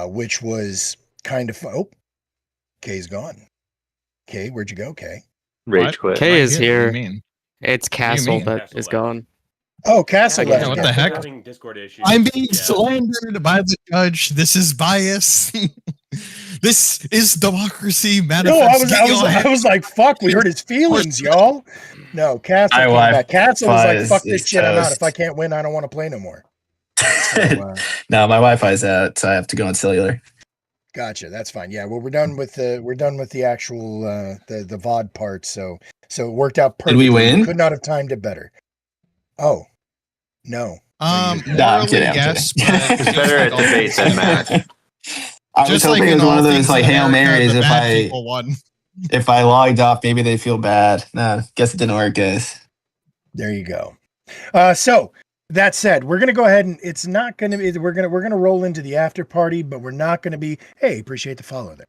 which was kind of fun. Oh, K's gone. K, where'd you go, K? Rage quit. Kay is What do here. you mean? It's Castle mean? that Castle is left. gone. Oh, Castle Yeah, left. what the heck? Having Discord issues. I'm being Yeah. slandered by the judge. This is bias. This is democracy No, manifest. I was like, fuck, we hurt his feelings, y'all. No, Castle My came wife back. Castle was like, is- fuck this is shit, I'm out. toast. If I can't win, I don't want to play no more. So, No, my Wi-Fi's out, so I have to go on cellular. gotcha. That's fine. Yeah, well, we're done with the actual the VOD part, so it worked out Did perfectly. we win? Could not have timed it better. Oh, no. No, I'm Morally, kidding. I'm yes, kidding. but It's better at debate than math. I was just hoping like it in was one all of those things like in Hail America, Marys. the If bad I people won. if I logged off, maybe they feel bad. No, guess it didn't work, guys. There you go. So that said, we're gonna go ahead and it's not gonna be. We're gonna roll into the after party, but we're not gonna be. Hey, appreciate the follow there.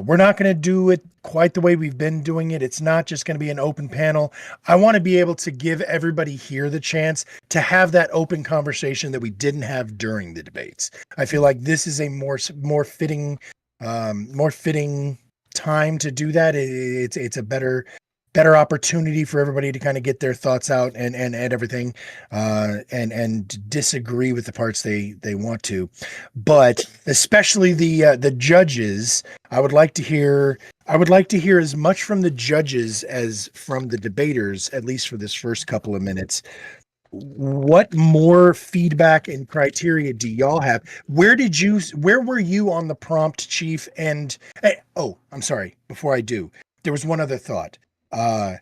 We're not going to do it quite the way we've been doing it. It's not just going to be an open panel. I want to be able to give everybody here the chance to have that open conversation that we didn't have during the debates. I feel like this is a more fitting time to do that. It's a better opportunity for everybody to kind of get their thoughts out and everything, and disagree with the parts they want to, but especially the judges. I would like to hear as much from the judges as from the debaters, at least for this first couple of minutes. What more feedback and criteria do y'all have? Where were you on the prompt, Chief? And I'm sorry, before I do, there was one other thought. And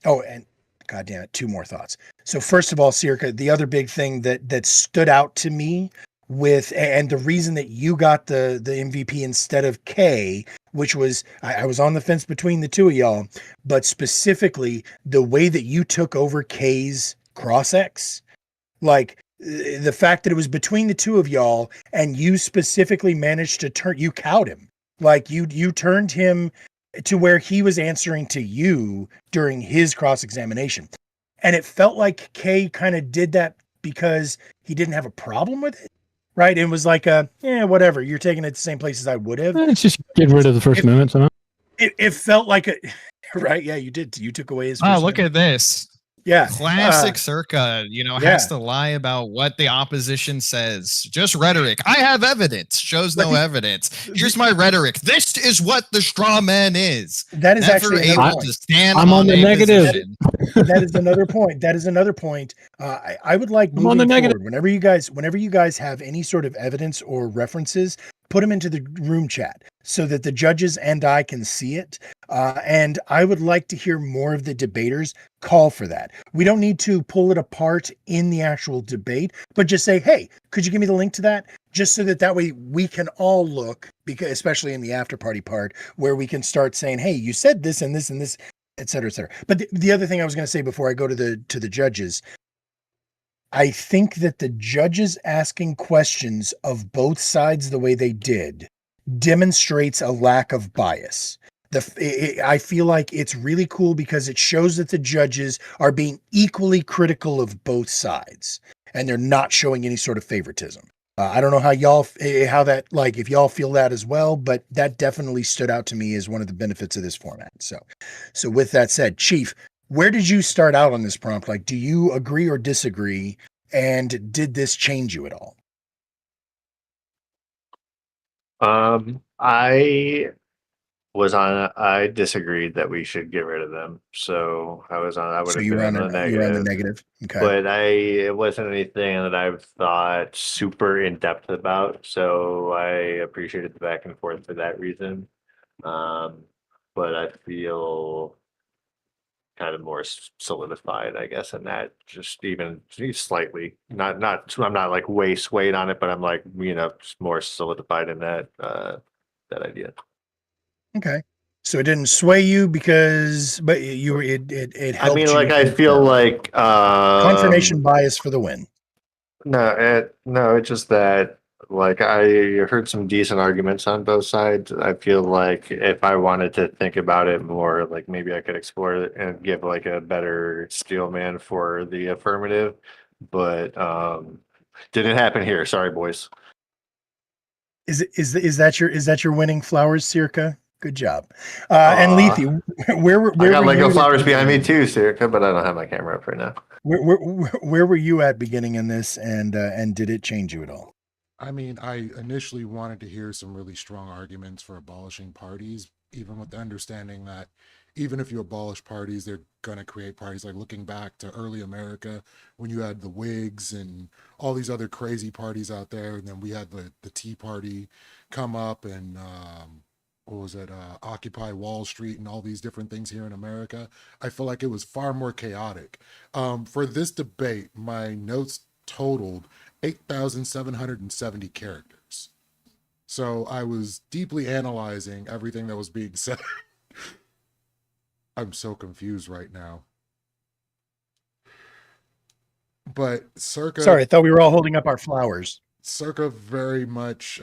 God damn it, two more thoughts. So first of all, Circa, the other big thing that stood out to me and the reason that you got the MVP instead of K, which was, I was on the fence between the two of y'all, but specifically the way that you took over K's cross-X, like the fact that it was between the two of y'all and you specifically managed to you cowed him. Like you turned him to where he was answering to you during his cross-examination. And it felt like Kay kind of did that because he didn't have a problem with it, right? It was like whatever, you're taking it the same place as I would have. It's just get rid of the First Amendment. It felt like right? Yeah, you did. You took away his Wow, First look Amendment. at this. Yeah. Classic Circa, has to lie about what the opposition says. Just rhetoric. I have evidence. Shows no evidence. Here's my rhetoric. This is what the straw man is. That is Never actually another able point. to stand I'm on the a negative. position. That is another point. That is another point. I would like I'm on the moving negative. forward. Whenever you guys have any sort of evidence or references, put them into the room chat so that the judges and I can see it. And I would like to hear more of the debaters call for that. We don't need to pull it apart in the actual debate, but just say, hey, could you give me the link to that? Just so that way we can all look, because especially in the after party part, where we can start saying, hey, you said this and this and this, et cetera, et cetera. But the other thing I was going to say before I go to the judges, I think that the judges asking questions of both sides the way they did demonstrates a lack of bias. I feel like it's really cool because it shows that the judges are being equally critical of both sides and they're not showing any sort of favoritism. I don't know how if y'all feel that as well, but that definitely stood out to me as one of the benefits of this format. So with that said, Chief, where did you start out on this prompt? Like, do you agree or disagree? And did this change you at all? I disagreed that we should get rid of them. So I would have you were been on on the you were on the negative. negative. Okay. But it wasn't anything that I've thought super in depth about. So I appreciated the back and forth for that reason. But I feel kind of more solidified, I guess, in that, just even slightly. I'm not like way swayed on it, but I'm like, just more solidified in that idea. Okay. So it didn't sway you but you were it helped. I mean, you like, I feel like confirmation bias for the win. No, it's just that, like, I heard some decent arguments on both sides. I feel like if I wanted to think about it more, like, maybe I could explore it and give like a better steel man for the affirmative, but didn't happen here. Sorry, boys. Is that your winning flowers, Circa? Good job. And Lethe, where I got were Lego you flowers behind me too, Circa, but I don't have my camera up right now. Where were you at beginning in this, and did it change you at all? I mean, I initially wanted to hear some really strong arguments for abolishing parties, even with the understanding that even if you abolish parties, they're going to create parties. Like looking back to early America when you had the Whigs and all these other crazy parties out there. And then we had the Tea Party come up and what was it, Occupy Wall Street and all these different things here in America. I feel like it was far more chaotic. For this debate, my notes totaled 8,770 characters. So I was deeply analyzing everything that was being said. I'm so confused right now. But Circa... Sorry, I thought we were all holding up our flowers. Circa very much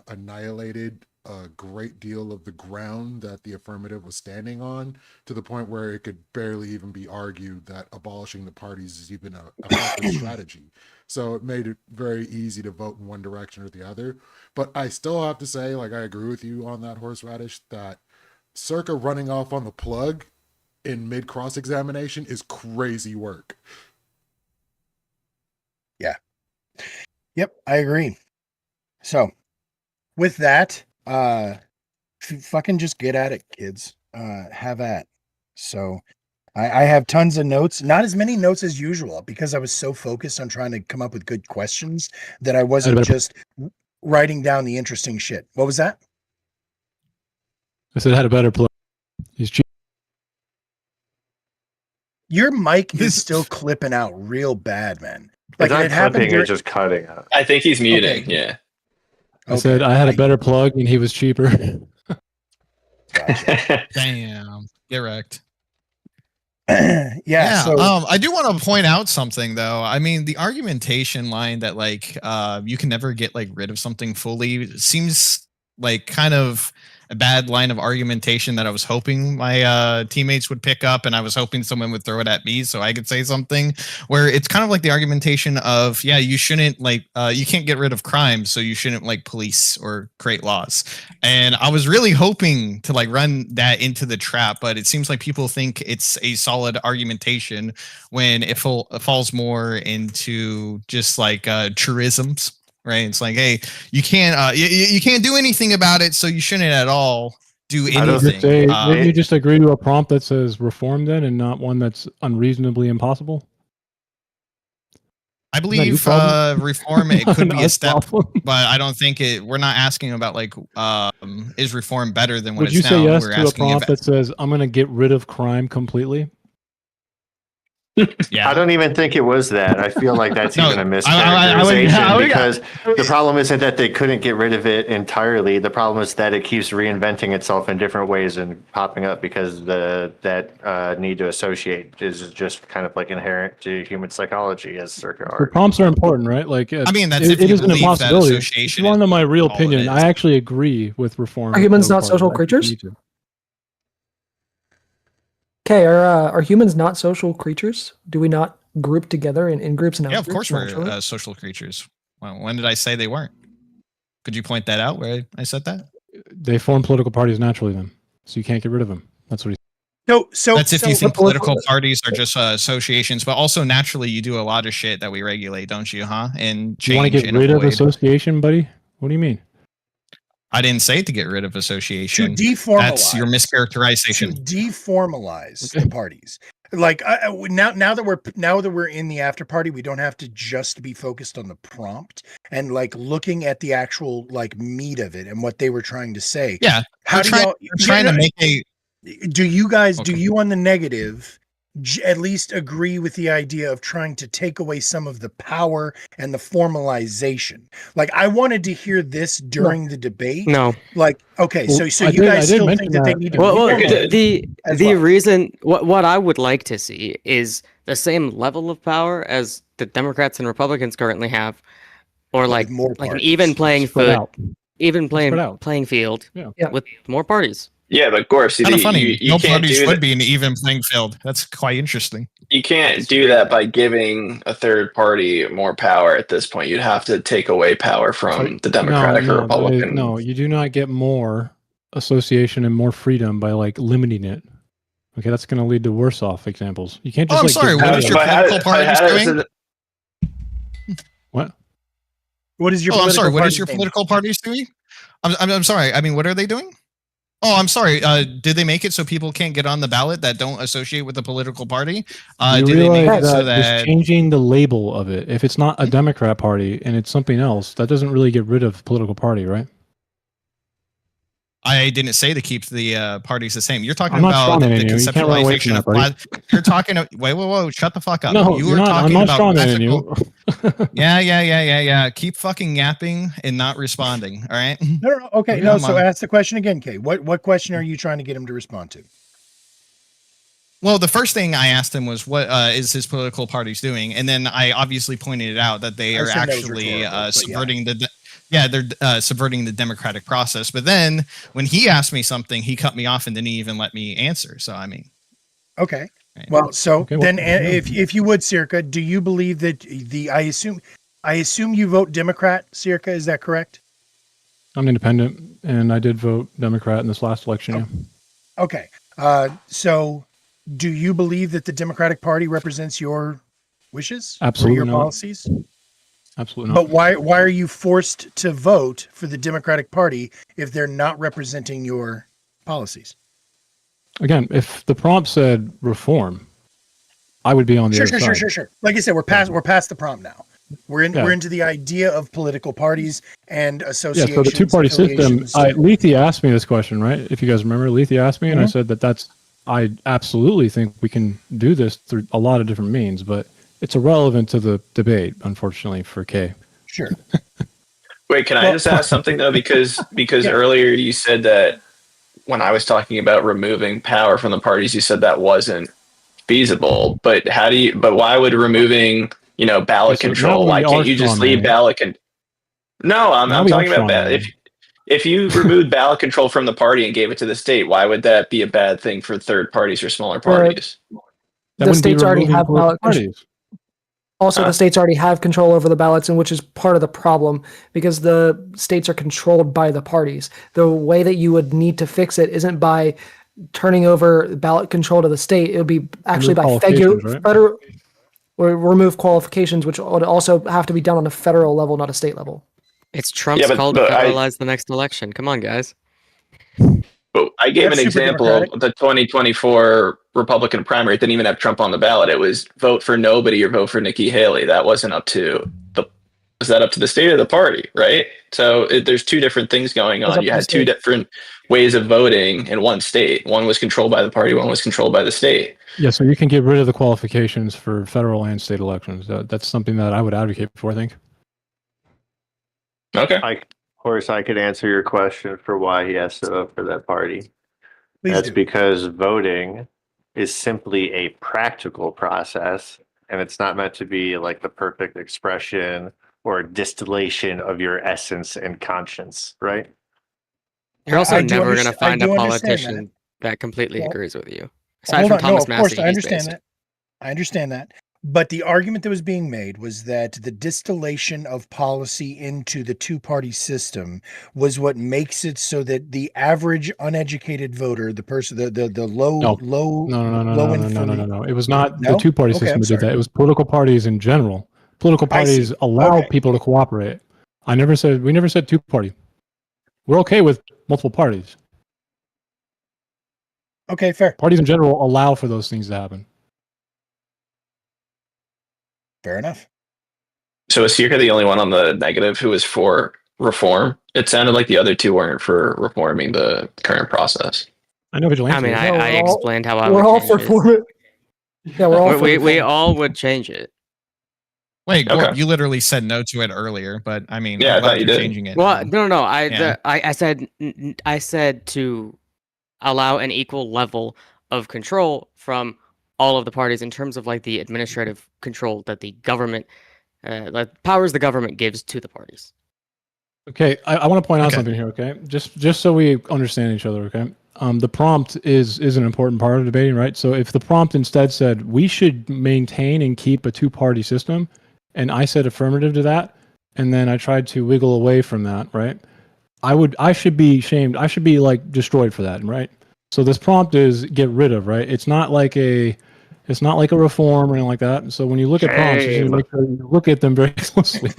annihilated a great deal of the ground that the affirmative was standing on, to the point where it could barely even be argued that abolishing the parties is even a effective strategy. So it made it very easy to vote in one direction or the other. But I still have to say, like, I agree with you on that, Horseradish, that Circa running off on the plug in mid cross-examination is crazy work. Yeah. Yep, I agree. So with that, fucking just get at it, kids. Have at. So I have tons of notes, not as many notes as usual, because I was so focused on trying to come up with good questions that I wasn't just writing down the interesting shit. What was that? I said I had a better play. He's cheap. Your mic is still clipping out real bad, man. Like it's not it happened. It's just cutting out. I think he's muting. Okay. Yeah. I said I had a better plug and he was cheaper. Gotcha. Damn, get wrecked. Yeah. So I do want to point out something though. I mean, the argumentation line that like you can never get like rid of something fully seems like kind of a bad line of argumentation that I was hoping my teammates would pick up, and I was hoping someone would throw it at me so I could say something. Where it's kind of like the argumentation of, yeah, you shouldn't you can't get rid of crime, so you shouldn't police or create laws. And I was really hoping to run that into the trap, but it seems like people think it's a solid argumentation when it falls more into just truisms. Right, it's like, hey, you can't you can't do anything about it, so you shouldn't at all do anything. Wouldn't you just agree to a prompt that says reform then, and not one that's unreasonably impossible? I believe reform it could be a step, but I don't think we're not asking about is reform better than what it's now? Would you say yes to a prompt that says I'm going to get rid of crime completely? Yeah. I don't even think it was that. I feel like that's even a mischaracterization because the problem isn't that they couldn't get rid of it entirely. The problem is that it keeps reinventing itself in different ways and popping up because that need to associate is just kind of inherent to human psychology, as Circa argued. The prompts are important, right? It is an impossibility. If you want to know my real opinion, I actually agree with reform. Are humans not social creatures? Okay, are humans not social creatures? Do we not group together in groups and out? Yeah, of course we're social creatures. Well, when did I say they weren't? Could you point that out where I said that? They form political parties naturally then, so you can't get rid of them. That's what he So that's if you think political parties are just associations, but also naturally you do a lot of shit that we regulate, don't you, huh? And change. You want to get rid of association, buddy? What do you mean? I didn't say to get rid of association. To deformalize. That's your mischaracterization. To deformalize the parties. Now that we're in the after party, we don't have to just be focused on the prompt and looking at the actual meat of it and what they were trying to say. Yeah. How trying to make a. Do you guys? Okay. Do you on the negative? At least agree with the idea of trying to take away some of the power and the formalization. I wanted to hear this during the debate. No. Okay, so you guys still think that they need to the reason what I would like to see is the same level of power as the Democrats and Republicans currently have, or more an even playing field, playing field with more parties. Yeah, but Gorf, see, kind of funny. You no can't parties would be an even playing field. That's quite interesting. You can't do that by giving a third party more power at this point. You'd have to take away power from the Democratic or Republican. No, you do not get more association and more freedom by limiting it. Okay, that's going to lead to worse off examples. You can't just. I'm sorry. What is your political party doing? What? What is your? I'm sorry. What is your political party doing? I'm sorry. I mean, what are they doing? Oh, I'm sorry. Did they make it so people can't get on the ballot that don't associate with the political party? Did they make it so that just changing the label of it, if it's not a Democrat party and it's something else, that doesn't really get rid of political party, right? I didn't say to keep the parties the same. You're talking about the conceptualization of that, you're talking. Whoa! Shut the fuck up. No, you were talking I'm not about you. Yeah. Keep fucking yapping and not responding. All right. No. Okay. No. So ask the question again, Kay. What question are you trying to get him to respond to? Well, the first thing I asked him was, "What is his political parties doing?" And then I obviously pointed out that they are actually subverting the. Yeah, they're subverting the democratic process. But then when he asked me something, he cut me off and didn't even let me answer. So, I mean. Okay. Well, if you would, Circa, do you believe that I assume you vote Democrat, Circa, is that correct? I'm independent, and I did vote Democrat in this last election. Oh. Okay. So do you believe that the Democratic Party represents your wishes? Absolutely or your not. Policies? Absolutely not. But why are you forced to vote for the Democratic Party if they're not representing your policies? Again, if the prompt said reform, I would be on the other side. Sure. Like I said, we're past the prompt now. We're into the idea of political parties and associations. Yeah, so the two-party system. Lethe asked me this question, right? If you guys remember, Lethe asked me, and I said I absolutely think we can do this through a lot of different means, but it's irrelevant to the debate, unfortunately, for Kay. Sure. Wait, can I just ask something though? Because earlier you said that when I was talking about removing power from the parties, you said that wasn't feasible. But why would removing, ballot control? Why can't you just leave ballot control? No, I'm talking about If you removed ballot control from the party and gave it to the state, why would that be a bad thing for third parties or smaller parties? That The wouldn't be states already removing have political ballot control. parties. Also, the states already have control over the ballots, and which is part of the problem because the states are controlled by the parties. The way that you would need to fix it isn't by turning over ballot control to the state. It would be actually by qualifications, right? federal or remove qualifications, which would also have to be done on a federal level, not a state level. It's Trump's call to federalize the next election. Come on, guys. But I gave That's an super example democratic. of the 2024 Republican primary. It didn't even have Trump on the ballot. It was vote for nobody or vote for Nikki Haley. That wasn't up to was that up to the state or the party, right? So there's two different things going on. You had two different ways of voting in one state. One was controlled by the party, one was controlled by the state. Yeah, so you can get rid of the qualifications for federal and state elections. That's something that I would advocate for, I think. Okay. Of course, I could answer your question for why he has to vote for that party. Please That's do. because voting is simply a practical process, and it's not meant to be like the perfect expression or distillation of your essence and conscience, right? You're also I do never going to understand- I find a do understand politician that completely Well, agrees with you. Aside Hold from on. Thomas No, of course, Massey, I he's understand based. that. I understand that. But the argument that was being made was that the distillation of policy into the two-party system was what makes it so that the average uneducated voter, the person, the low, No. low, No. It was not No? the two-party Okay, system I'm that did sorry. that. It was political parties in general. Political I see. parties allow Okay. people to cooperate. We never said two-party. We're okay with multiple parties. Okay, fair. Parties in general allow for those things to happen. Fair enough. So is Sierra the only one on the negative who is for reform? It sounded like the other two weren't for reforming the current process. I know Vigilante. I mean, is. I we're all- explained how I We're would all change for it. form. Yeah, we're all for We reform. all would change it. Wait, Gord, Okay. you literally said no to it earlier, but I mean, Yeah, I'm I glad thought you you're did. changing it. Well, now. no. Yeah. I said to allow an equal level of control from all of the parties in terms of like the administrative control that the government, like powers the government gives to the parties. Okay, I want to point out Okay. something here. Okay, just so we understand each other. Okay, the prompt is an important part of debating, right? So if the prompt instead said we should maintain and keep a two-party system, and I said affirmative to that, and then I tried to wiggle away from that, right? I should be shamed. I should be like destroyed for that, right? So this prompt is get rid of, right? It's not like a reform or anything like that. So when you look at prompts, you should make sure you look at them very closely.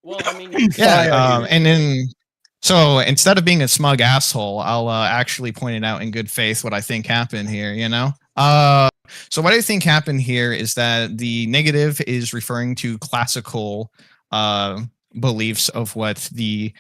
Well, I mean, Yeah, and then so instead of being a smug asshole, I'll actually point it out in good faith what I think happened here. So what I think happened here is that the negative is referring to classical beliefs of what the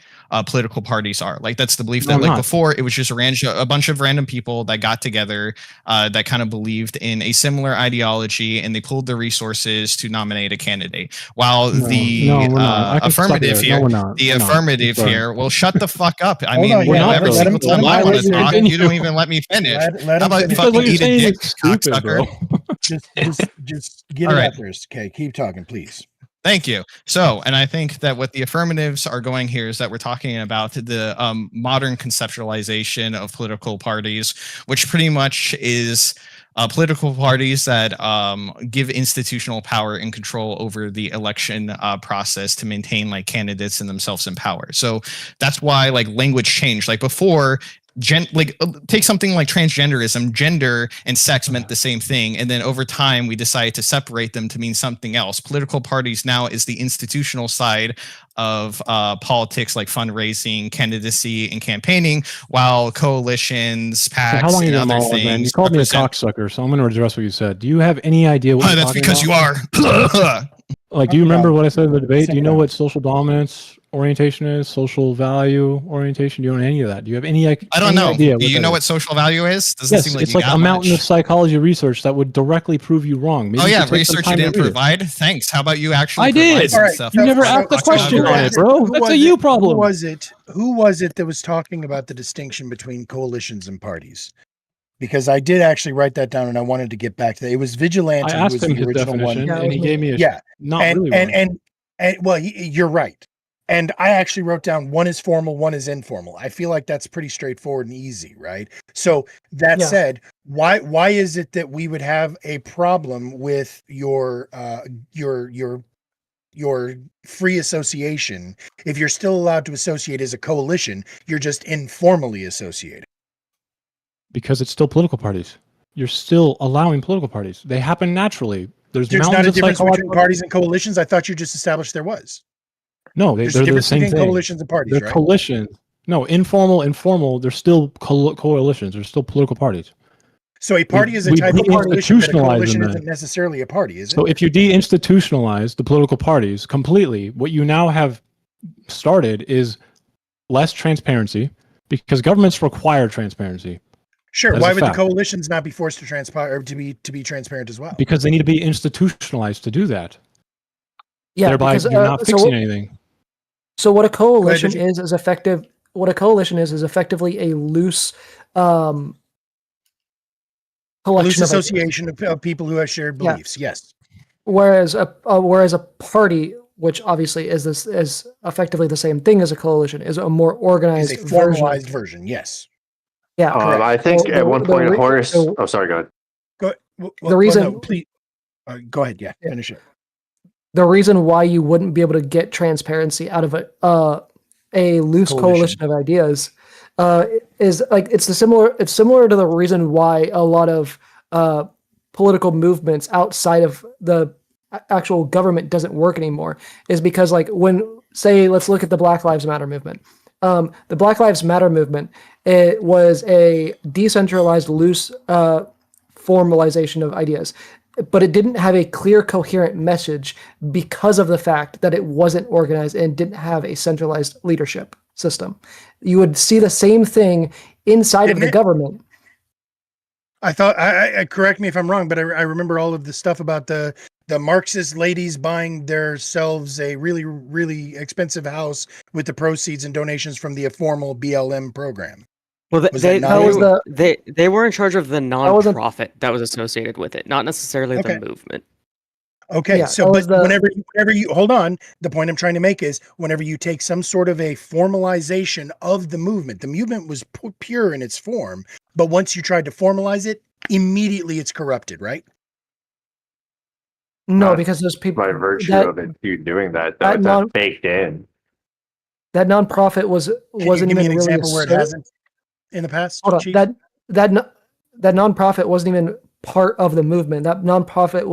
political parties are. Like that's the belief No, that like not. before it was just a bunch of random people that got together that kind of believed in a similar ideology and they pulled the resources to nominate a candidate. While the no, we're not. I can stop affirmative there. No, here, we're not. the We're not. affirmative Sorry. here, well, shut the fuck up. I Hold mean, on, you yeah, know, let every him- single let him- time I let want him to talk, continue. you don't even let me finish. Let How him about finish. Because what fucking you're eat a saying dick, is stupid, cocksucker? bro. Just get All it right. out first. Okay, keep talking, please. Thank you. So, and I think that what the affirmatives are going here is that we're talking about the modern conceptualization of political parties, which pretty much is political parties that give institutional power and control over the election process to maintain like candidates and themselves in power. So that's why like language changed. Like before, take something like transgenderism. Gender and sex meant the same thing, and then over time we decided to separate them to mean something else. Political parties now is the institutional side of politics, like fundraising, candidacy, and campaigning, while coalitions, PACs, How long and you other monologue, things. man? You called me a represent- cocksucker, so I'm going to address what you said. Do you have any idea what you're That's talking because about? you are. Like, do you remember what I said in the debate? Do you know Simmer what social dominance orientation is? Social value orientation? Do you know any of that? Do you have any? I don't know. Idea Do you that know is? what social value is? Doesn't Yes, seem like it's you like got a mountain much. of psychology research that would directly prove you wrong. Maybe Oh you yeah, should take some research you time to didn't read it. provide. Thanks. How about you actually? I provide did. some All right, stuff You to never prove asked the what you're question talking on about? it, bro. That's a you problem. Who was it that was talking about the distinction between coalitions and parties? Because I did actually write that down, and I wanted to get back to that. It was Vigilante. I who asked was him the his original definition, one. Yeah, and he gave me a Yeah, not and really one. and well, you're right. And I actually wrote down one is formal, one is informal. I feel like that's pretty straightforward and easy, right? So that Yeah. said, why is it that we would have a problem with your free association if you're still allowed to associate as a coalition? You're just informally associated. Because it's still political parties. You're still allowing political parties. They happen naturally. There's There's not mountains a of difference between psychological. parties and coalitions. I thought you just established there was. No, There's a they're the difference same between thing. coalitions and parties, They're right? coalitions. No, informal, informal. They're still coalitions. They're still political parties. So a party is a we type of coalition, but a deinstitutionalize coalition them isn't then. necessarily a party, is it? So if you deinstitutionalize the political parties completely, what you now have started is less transparency because governments require transparency Sure. That is Why a would the fact. coalitions not be forced to transpire or to be transparent as well? because they need to be institutionalized to do that. Yeah, Thereby, because you're not so fixing what, anything. so what a coalition Vijay. is effective. What a coalition is effectively a loose Loose collection of ideas. association of people who have shared Yeah. beliefs. Yes. Whereas a party, which obviously is effectively the same thing as a coalition, is a more Is organized a version. formalized version. Yes. Yeah, Correct. I think So at one the point, re- Horace. the- Oh, sorry, go ahead. Go, reason- no, please go ahead. Yeah, Yeah. finish it. the reason why you wouldn't be able to get transparency out of a loose coalition of ideas is like it's similar to the reason why a lot of political movements outside of the actual government doesn't work anymore is because like let's look at the Black Lives Matter movement. The Black Lives Matter movement, it was a decentralized, loose formalization of ideas, but it didn't have a clear, coherent message because of the fact that it wasn't organized and didn't have a centralized leadership system. You would see the same thing inside of Didn't the it? government. I thought I correct me if I'm wrong, but I remember all of the stuff about the Marxist ladies buying themselves a really, really expensive house with the proceeds and donations from the formal BLM program. Well, Was they, that not they were in charge of the wasn't- nonprofit that was associated with it, not necessarily Okay. the movement. Okay, Yeah, so that but was the- whenever you hold on, the point I'm trying to make is whenever you take some sort of a formalization of the movement was pure in its form, but once you tried to formalize it, immediately it's corrupted, right? No, Not because there's people By virtue that, of it, you doing that, that that's non- baked in. that nonprofit Can you wasn't give me even an really example where it hasn't in the past? Hold on. Chief? That nonprofit wasn't even part of the movement. That nonprofit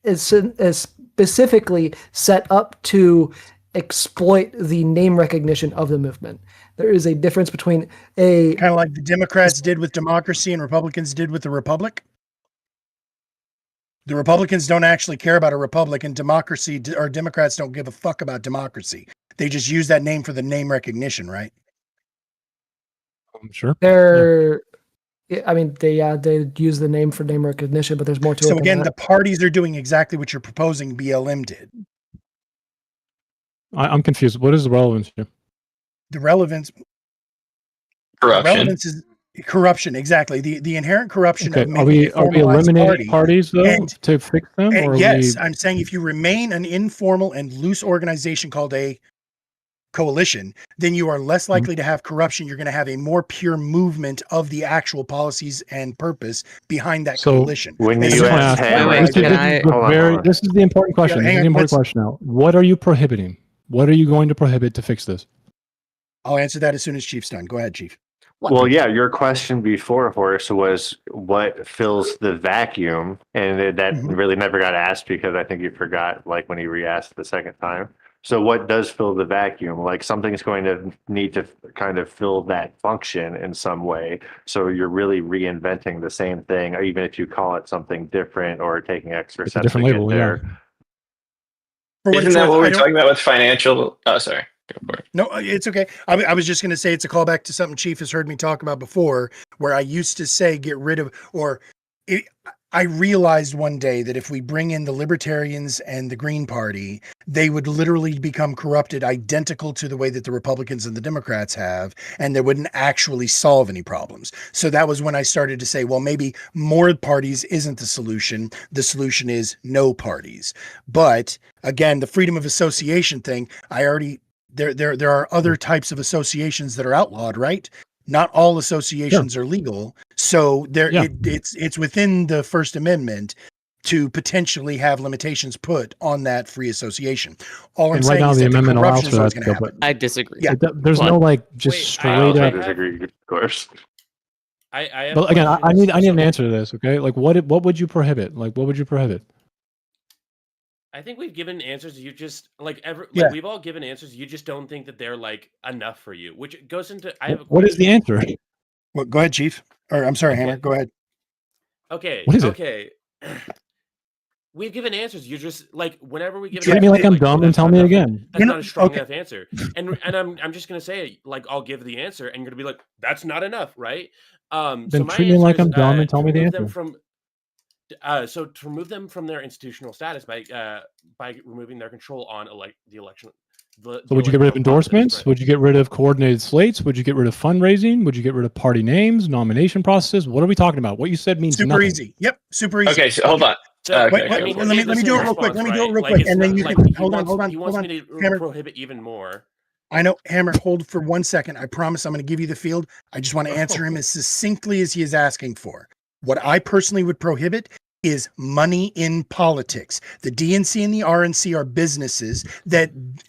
is specifically set up to exploit the name recognition of the movement. There is a difference between a Kind of like the Democrats did with democracy and Republicans did with the republic. The Republicans don't actually care about a republic, and democracy or Democrats don't give a fuck about democracy. They just use that name for the name recognition, right? Sure. they're. I mean, they use the name for name recognition, but there's more to it. So than again, that. the parties are doing exactly what you're proposing BLM did. I'm confused. What is the relevance here? The relevance Corruption. is corruption. Exactly. The inherent corruption Okay, of are making we a formalized eliminating party. parties though and- to fix them, or are Yes, we? I'm saying if you remain an informal and loose organization called a coalition, then you are less likely to have corruption. You're going to have a more pure movement of the actual policies and purpose behind that So, coalition. When As the soon I as US it's Wait, formalized, can I- Hold on. This is the important question. hang This is on, the important let's- question now. What are you prohibiting? What are you going to prohibit to fix this? I'll answer that as soon as Chief's done. Go ahead, Chief. Well, yeah, your question before, Horace, was what fills the vacuum, and that Mhm. really never got asked because I think you forgot, like when you re-asked the second time. So, what does fill the vacuum? Like something's going to need to kind of fill that function in some way. So you're really reinventing the same thing, even if you call it something different or taking extra It's a steps different to get label, there. yeah. For what Isn't it's that worth, what I we're don't- talking about with financial? Oh, sorry. Go for it. No, it's okay. I was just going to say it's a callback to something Chief has heard me talk about before, where I used to say get rid of, I realized one day that if we bring in the Libertarians and the Green Party, they would literally become corrupted identical to the way that the Republicans and the Democrats have, and they wouldn't actually solve any problems. So that was when I started to say, well, maybe more parties isn't the solution. The solution is no parties. But again, the freedom of association thing, I already there are other types of associations that are outlawed, right? Not all associations are legal. So it's within the First Amendment to potentially have limitations put on that free association. All I'm And right saying now is the that the amendment allows corruption for is always that going to still, happen. but I disagree. Yeah. there's But- no like just Wait, straight I I also up. have- disagree, of course. I have But again, I questions. need an So, answer to this. Okay, like what would you prohibit? Like what would you prohibit? I think we've given answers. You just Yeah. we've all given answers. You just don't think that they're like enough for you, which goes into. I have a What is the question. answer? Well, go ahead, Chief. Or I'm sorry, Okay. Hammer. Go ahead. Okay. What is it? Okay. We've given answers. You just like whenever we give Treat an me answer, like you're I'm dumb "Oh, and that's tell not me enough." again. That's You know- not a strong okay. enough answer. And I'm just gonna say like I'll give the answer, and you're gonna be like, "That's not enough," right? So Then my treat me answer like is, I'm dumb and tell to me the remove them answer. from. So to remove them from their institutional status by removing their control on the election. So would you get rid of electoral process, endorsements? right? Would you get rid of coordinated slates? Would you get rid of fundraising? Would you get rid of party names, nomination processes? What are we talking about? What you said means Super nothing. easy. Yep. Super easy. Okay, so hold on. So, Okay, Wait, okay, wait, okay. let me do it real quick. Let me do it real quick, and then you can hold on. He wants me to Hammer. prohibit even more. I know, Hammer. Hold for 1 second. I promise I'm going to give you the field. I just want to answer him as succinctly as he is asking for. What I personally would prohibit is money in politics. The DNC and the RNC are businesses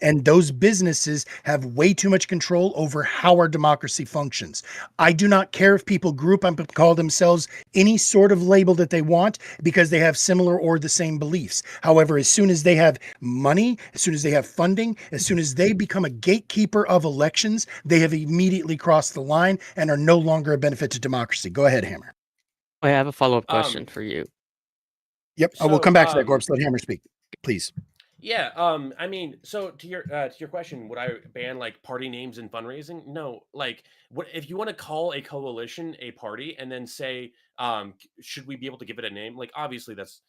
and those businesses have way too much control over how our democracy functions. I do not care if people group up and call themselves any sort of label that they want because they have similar or the same beliefs. However, as soon as they have money, as soon as they have funding, as soon as they become a gatekeeper of elections, they have immediately crossed the line and are no longer a benefit to democracy. Go ahead, Hammer. I have a follow-up question for you. Yep, I will come back to that, Gorps. Let Hammer speak, please. Yeah, I mean, so to your question, would I ban like party names and fundraising? No, like what if you want to call a coalition a party and then say, should we be able to give it a name? Like obviously that's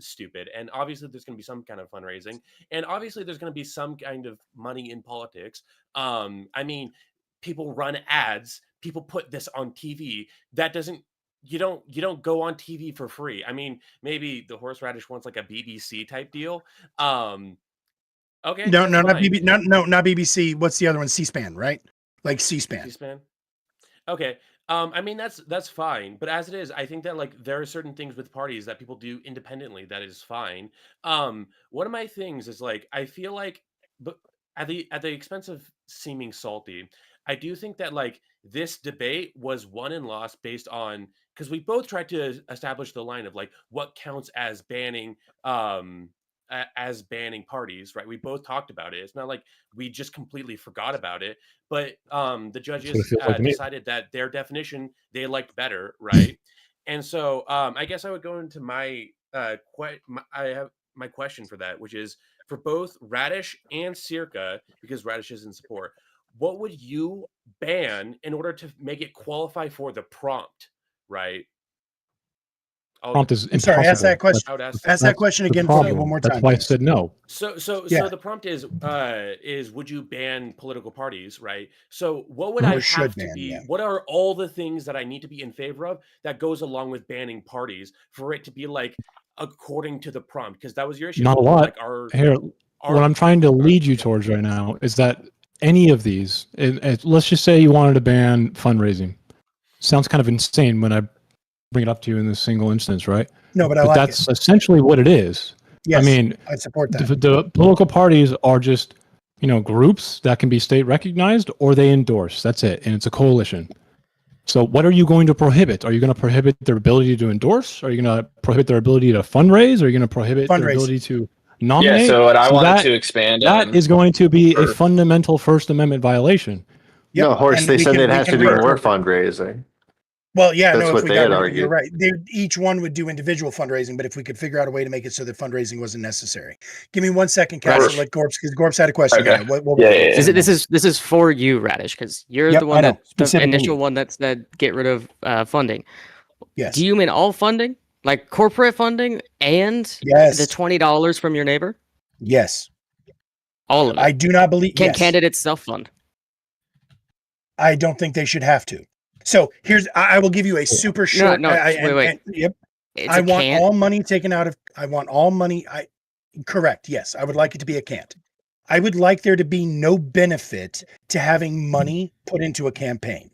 stupid, and obviously there's going to be some kind of fundraising, and obviously there's going to be some kind of money in politics. I mean, people run ads, people put this on TV. That doesn't you don't go on TV for free. I mean, maybe the Horseradish wants like a BBC type deal. Okay, No, that's not fine. not BBC. What's the other one? C-SPAN, right? Like C-SPAN. C-SPAN. Okay. I mean that's fine, but as it is, I think that like there are certain things with parties that people do independently that is fine. One of my things is like I feel like, but at the expense of seeming salty, I do think that like this debate was won and lost based on because we both tried to establish the line of like what counts as banning as banning parties, right? We both talked about it. It's not like we just completely forgot about it, but the That's what it judges feels like to me. decided that their definition they liked better, right? And so I guess I would go into my I have my question for that, which is for both Radish and Circa, because Radish is in support. What would you ban in order to make it qualify for the prompt, right? Prompt is I'm impossible. sorry, ask that question. I would ask. Ask that question the again for me problem. one more That's time. why I please. said no. So Yeah. the prompt is would you ban political parties, right? So what would Or I should have to ban, be? yeah. What are all the things that I need to be in favor of that goes along with banning parties for it to be like according to the prompt? Because that was your issue. Not a lot. Like Here, what I'm trying to lead you towards right now is that any of these, let's just say you wanted to ban fundraising. Sounds kind of insane when I bring it up to you in this single instance, right? No, but I But like that's it. essentially what it is. Yes, I mean, I support that. the political parties are just, groups that can be state recognized or they endorse. That's it. And it's a coalition. So what are you going to prohibit? Are you going to prohibit their ability to endorse? Are you going to prohibit their ability to fundraise? Are you going to prohibit their ability to nominate? Yeah, so what I wanted that, to expand that on is going to be a for- fundamental First Amendment violation. Yep, No, Horse, and they we said can- it we has can to do more re-interpret. fundraising. Well, yeah, That's no, if what we they got had rid of it, you're argued. right. Each one would do individual fundraising, but if we could figure out a way to make it so that fundraising wasn't necessary. Give me 1 second, Castle. Right. Let Gorps, because Gorps had a question. Okay. Yeah, what Yeah, was yeah, it? yeah. This is for you, Radish, because you're Yep, the I one know, that the specifically initial you. one that said get rid of funding. Yes. Do you mean all funding, like corporate funding and Yes. the $20 from your neighbor? Yes. All of it. I do not believe. Can Yes. candidates self-fund? I don't think they should have to. So I will give you a super short. wait. Yep. It's I a want can't. all money taken out of. I want all money. Correct. Yes, I would like it to be a can't. I would like there to be no benefit to having money put into a campaign.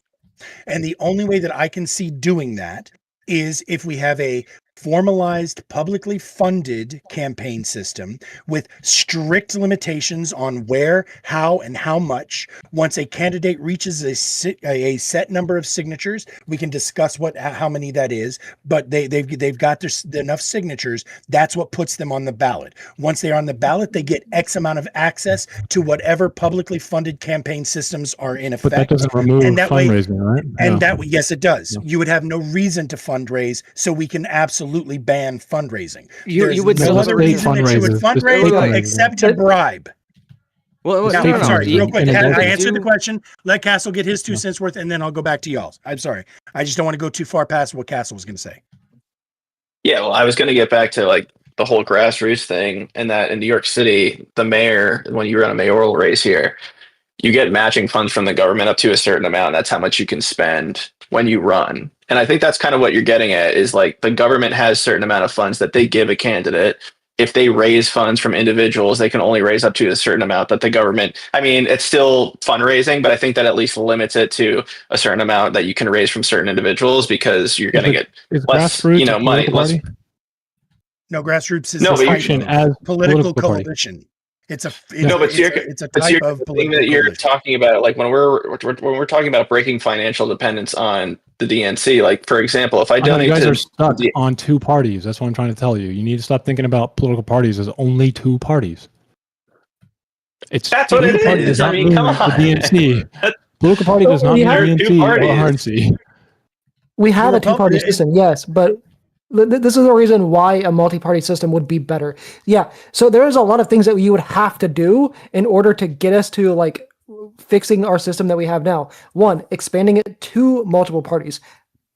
And the only way that I can see doing that is if we have a formalized, publicly funded campaign system with strict limitations on where, how, and how much. Once a candidate reaches a set number of signatures, we can discuss how many that is. But they've got enough signatures. That's what puts them on the ballot. Once they're on the ballot, they get X amount of access to whatever publicly funded campaign systems are in effect. But that doesn't remove And that way- fundraising, right? And Yeah. that, yes, it does. Yeah. You would have no reason to fundraise, so we can absolutely ban fundraising. You There's would no still other have to reason that you would fundraise. Just fundraise wait, fundraise. except to bribe. Well, Now, state I'm sorry, fundraising. real quick. And I then answered the do- question. Let Castle get his 2 Yeah. cents worth, and then I'll go back to y'all's. I'm sorry. I just don't want to go too far past what Castle was going to say. Yeah, well, I was going to get back to like the whole grassroots thing, and that in New York City, the mayor, when you run a mayoral race here, you get matching funds from the government up to a certain amount. And that's how much you can spend when you run. And I think that's kind of what you're getting at is like the government has a certain amount of funds that they give a candidate. If they raise funds from individuals, they can only raise up to a certain amount that the government, I mean, it's still fundraising, but I think that at least limits it to a certain amount that you can raise from certain individuals because you're going to get Is less, grassroots a money, political less. party? No, grassroots is No, a but you type Function of as political party. coalition. It's a No, but it's a But type you're of the thing political that you're coalition. talking about, like when we're talking about breaking financial dependence on the DNC. Like for example, if I I know donate you guys to are stuck the- on 2 parties. That's what I'm trying to tell you. You need to stop thinking about political parties as only 2 parties. That's what it political party is. does I not mean, mean come the on. DNC. Political party does not We mean have two DNC or parties. RNC. We have a two-party Republican- system, yes, but this is the reason why a multi-party system would be better. Yeah, so there is a lot of things that you would have to do in order to get us to like fixing our system that we have now. 1, expanding it to multiple parties.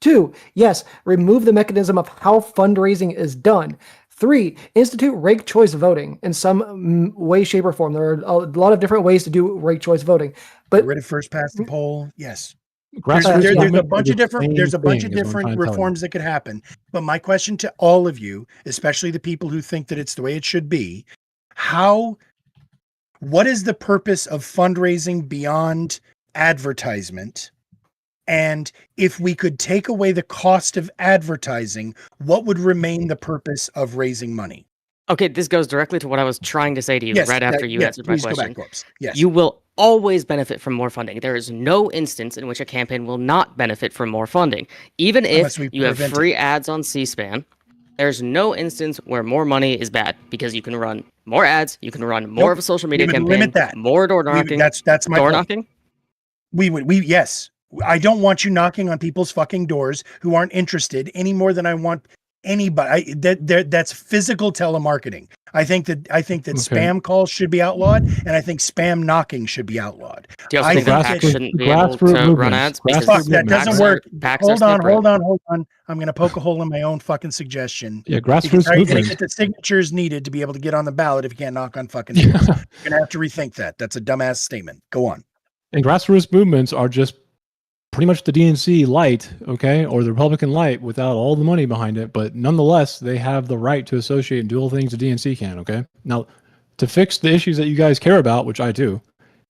2, yes, remove the mechanism of how fundraising is done. 3, institute ranked choice voting in some way, shape, or form. There are a lot of different ways to do ranked choice voting, but Get rid of first past the poll. Yes. Grassroots There's a movement bunch is of the different same there's a bunch thing, of is what I'm different trying to tell you. reforms that could happen. But my question to all of you, especially the people who think that it's the way it should be, what is the purpose of fundraising beyond advertisement? And if we could take away the cost of advertising, what would remain the purpose of raising money? Okay, this goes directly to what I was trying to say to you right after you answered my please question. go back, Corpse. Yes. You will always benefit from more funding. There is no instance in which a campaign will not benefit from more funding. Even Unless if we you have prevent free ads on C-SPAN, there's no instance where more money is bad because you can run more ads, you can run more Nope. of a social media We would campaign, limit that. more door knocking. That's my door point. knocking? Yes. I don't want you knocking on people's fucking doors who aren't interested any more than I want anybody. That's physical telemarketing. I think that spam calls should be outlawed, and I think spam knocking should be outlawed. Do you also I think that think PACs that- shouldn't be able to Grassroots run movements. ads? Grassroots Because Fuck, that movements. doesn't work. PACs Hold are on. separate. I'm going to poke a hole in my own fucking suggestion. Yeah, Because grassroots how are you going to movements. get the signatures needed to be able to get on the ballot if you can't knock on fucking doors? You're going to have to rethink that. That's a dumbass statement. Go on. And grassroots movements are just pretty much the DNC light, okay, or the Republican light without all the money behind it. But nonetheless, they have the right to associate and do all things the DNC can, okay? Now, to fix the issues that you guys care about, which I do,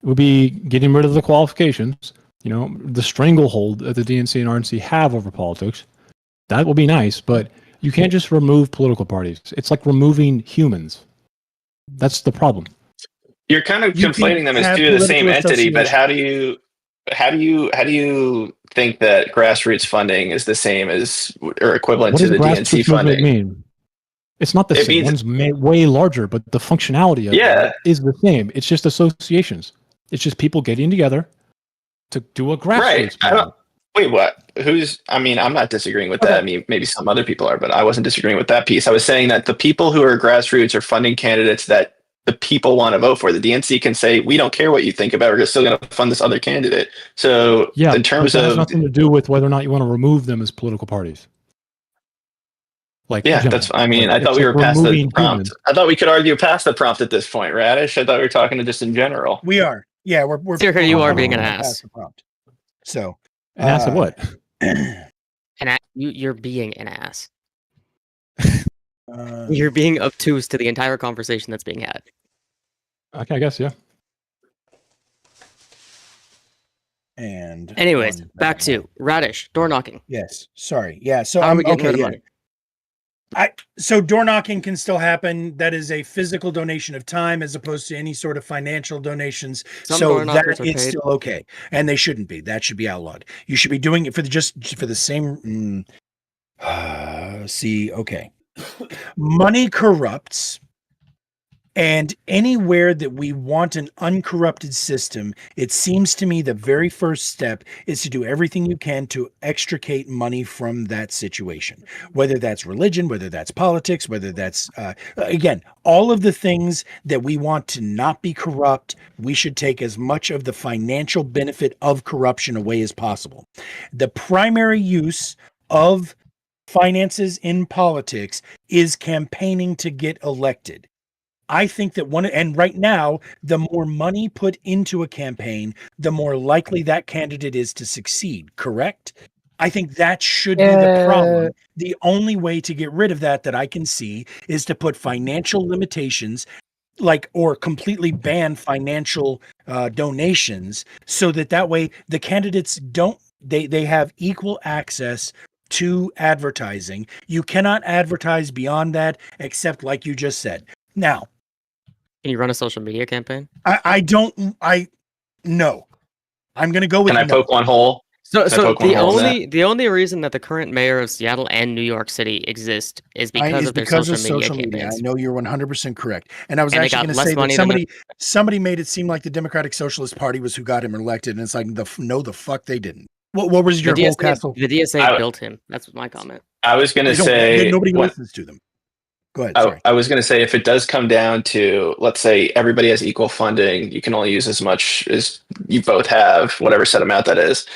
would be getting rid of the qualifications, the stranglehold that the DNC and RNC have over politics. That will be nice, but you can't just remove political parties. It's like removing humans. That's the problem. You're kind of You conflating can them as have two of the same political entity, but associations. how do you think that grassroots funding is the same as or equivalent What to does the DNC grassroots movement funding? mean? It's not the It same. means- One's way larger, but the functionality of Yeah. it is the same. It's just associations. It's just people getting together to do a grassroots Right. movement. Wait, what? I'm not disagreeing with that. Okay. I mean, maybe some other people are, but I wasn't disagreeing with that piece. I was saying that the people who are grassroots are funding candidates that the people want to vote for. The DNC can say, we don't care what you think about it. We're still going to fund this other candidate. So Yeah, in but terms that has of, nothing to do with whether or not you want to remove them as political parties. Like, yeah, general. that's, I mean, Like, I thought it's we like were past the removing prompt. humans. I thought we could argue past the prompt at this point, Radish. I thought we were talking to just in general. We are. Yeah, we're Sir, you are we're being an past ass. the prompt. So, And ask what? You're being an ass. uh, You're being obtuse to the entire conversation that's being had. Okay, I guess, yeah. And Anyways, one back second. to Radish, door knocking. Yes. Sorry. Yeah. So How are I'm we getting okay. rid of Yeah. money? So door knocking can still happen. That is a physical donation of time as opposed to any sort of financial donations. Some So door that knockers are is paid. still okay, and they shouldn't be. That should be outlawed. You should be doing it for the same. See, okay, money corrupts. And anywhere that we want an uncorrupted system, it seems to me the very first step is to do everything you can to extricate money from that situation, whether that's religion, whether that's politics, whether that's, again, all of the things that we want to not be corrupt, we should take as much of the financial benefit of corruption away as possible. The primary use of finances in politics is campaigning to get elected. I think that and right now, the more money put into a campaign, the more likely that candidate is to succeed, correct? I think that should be the problem. The only way to get rid of that I can see is to put financial limitations, or completely ban financial donations, so that way the candidates they have equal access to advertising. You cannot advertise beyond that, except like you just said. Now, Can you run a social media campaign? No. I'm going to go with Can I no. poke one hole? So Can I poke one hole in that? the only reason that the current mayor of Seattle and New York City exist is because of their social media campaigns. I know you're 100% correct. And I was And they actually got going to less say that money than somebody made it seem like the Democratic Socialist Party was who got him elected, and it's like the fuck they didn't. What was your whole castle? The DSA built him. That's my comment. I was going to say nobody listens to them. Go ahead. Sorry. I was going to say, if it does come down to, let's say everybody has equal funding, you can only use as much as you both have, whatever set amount that is.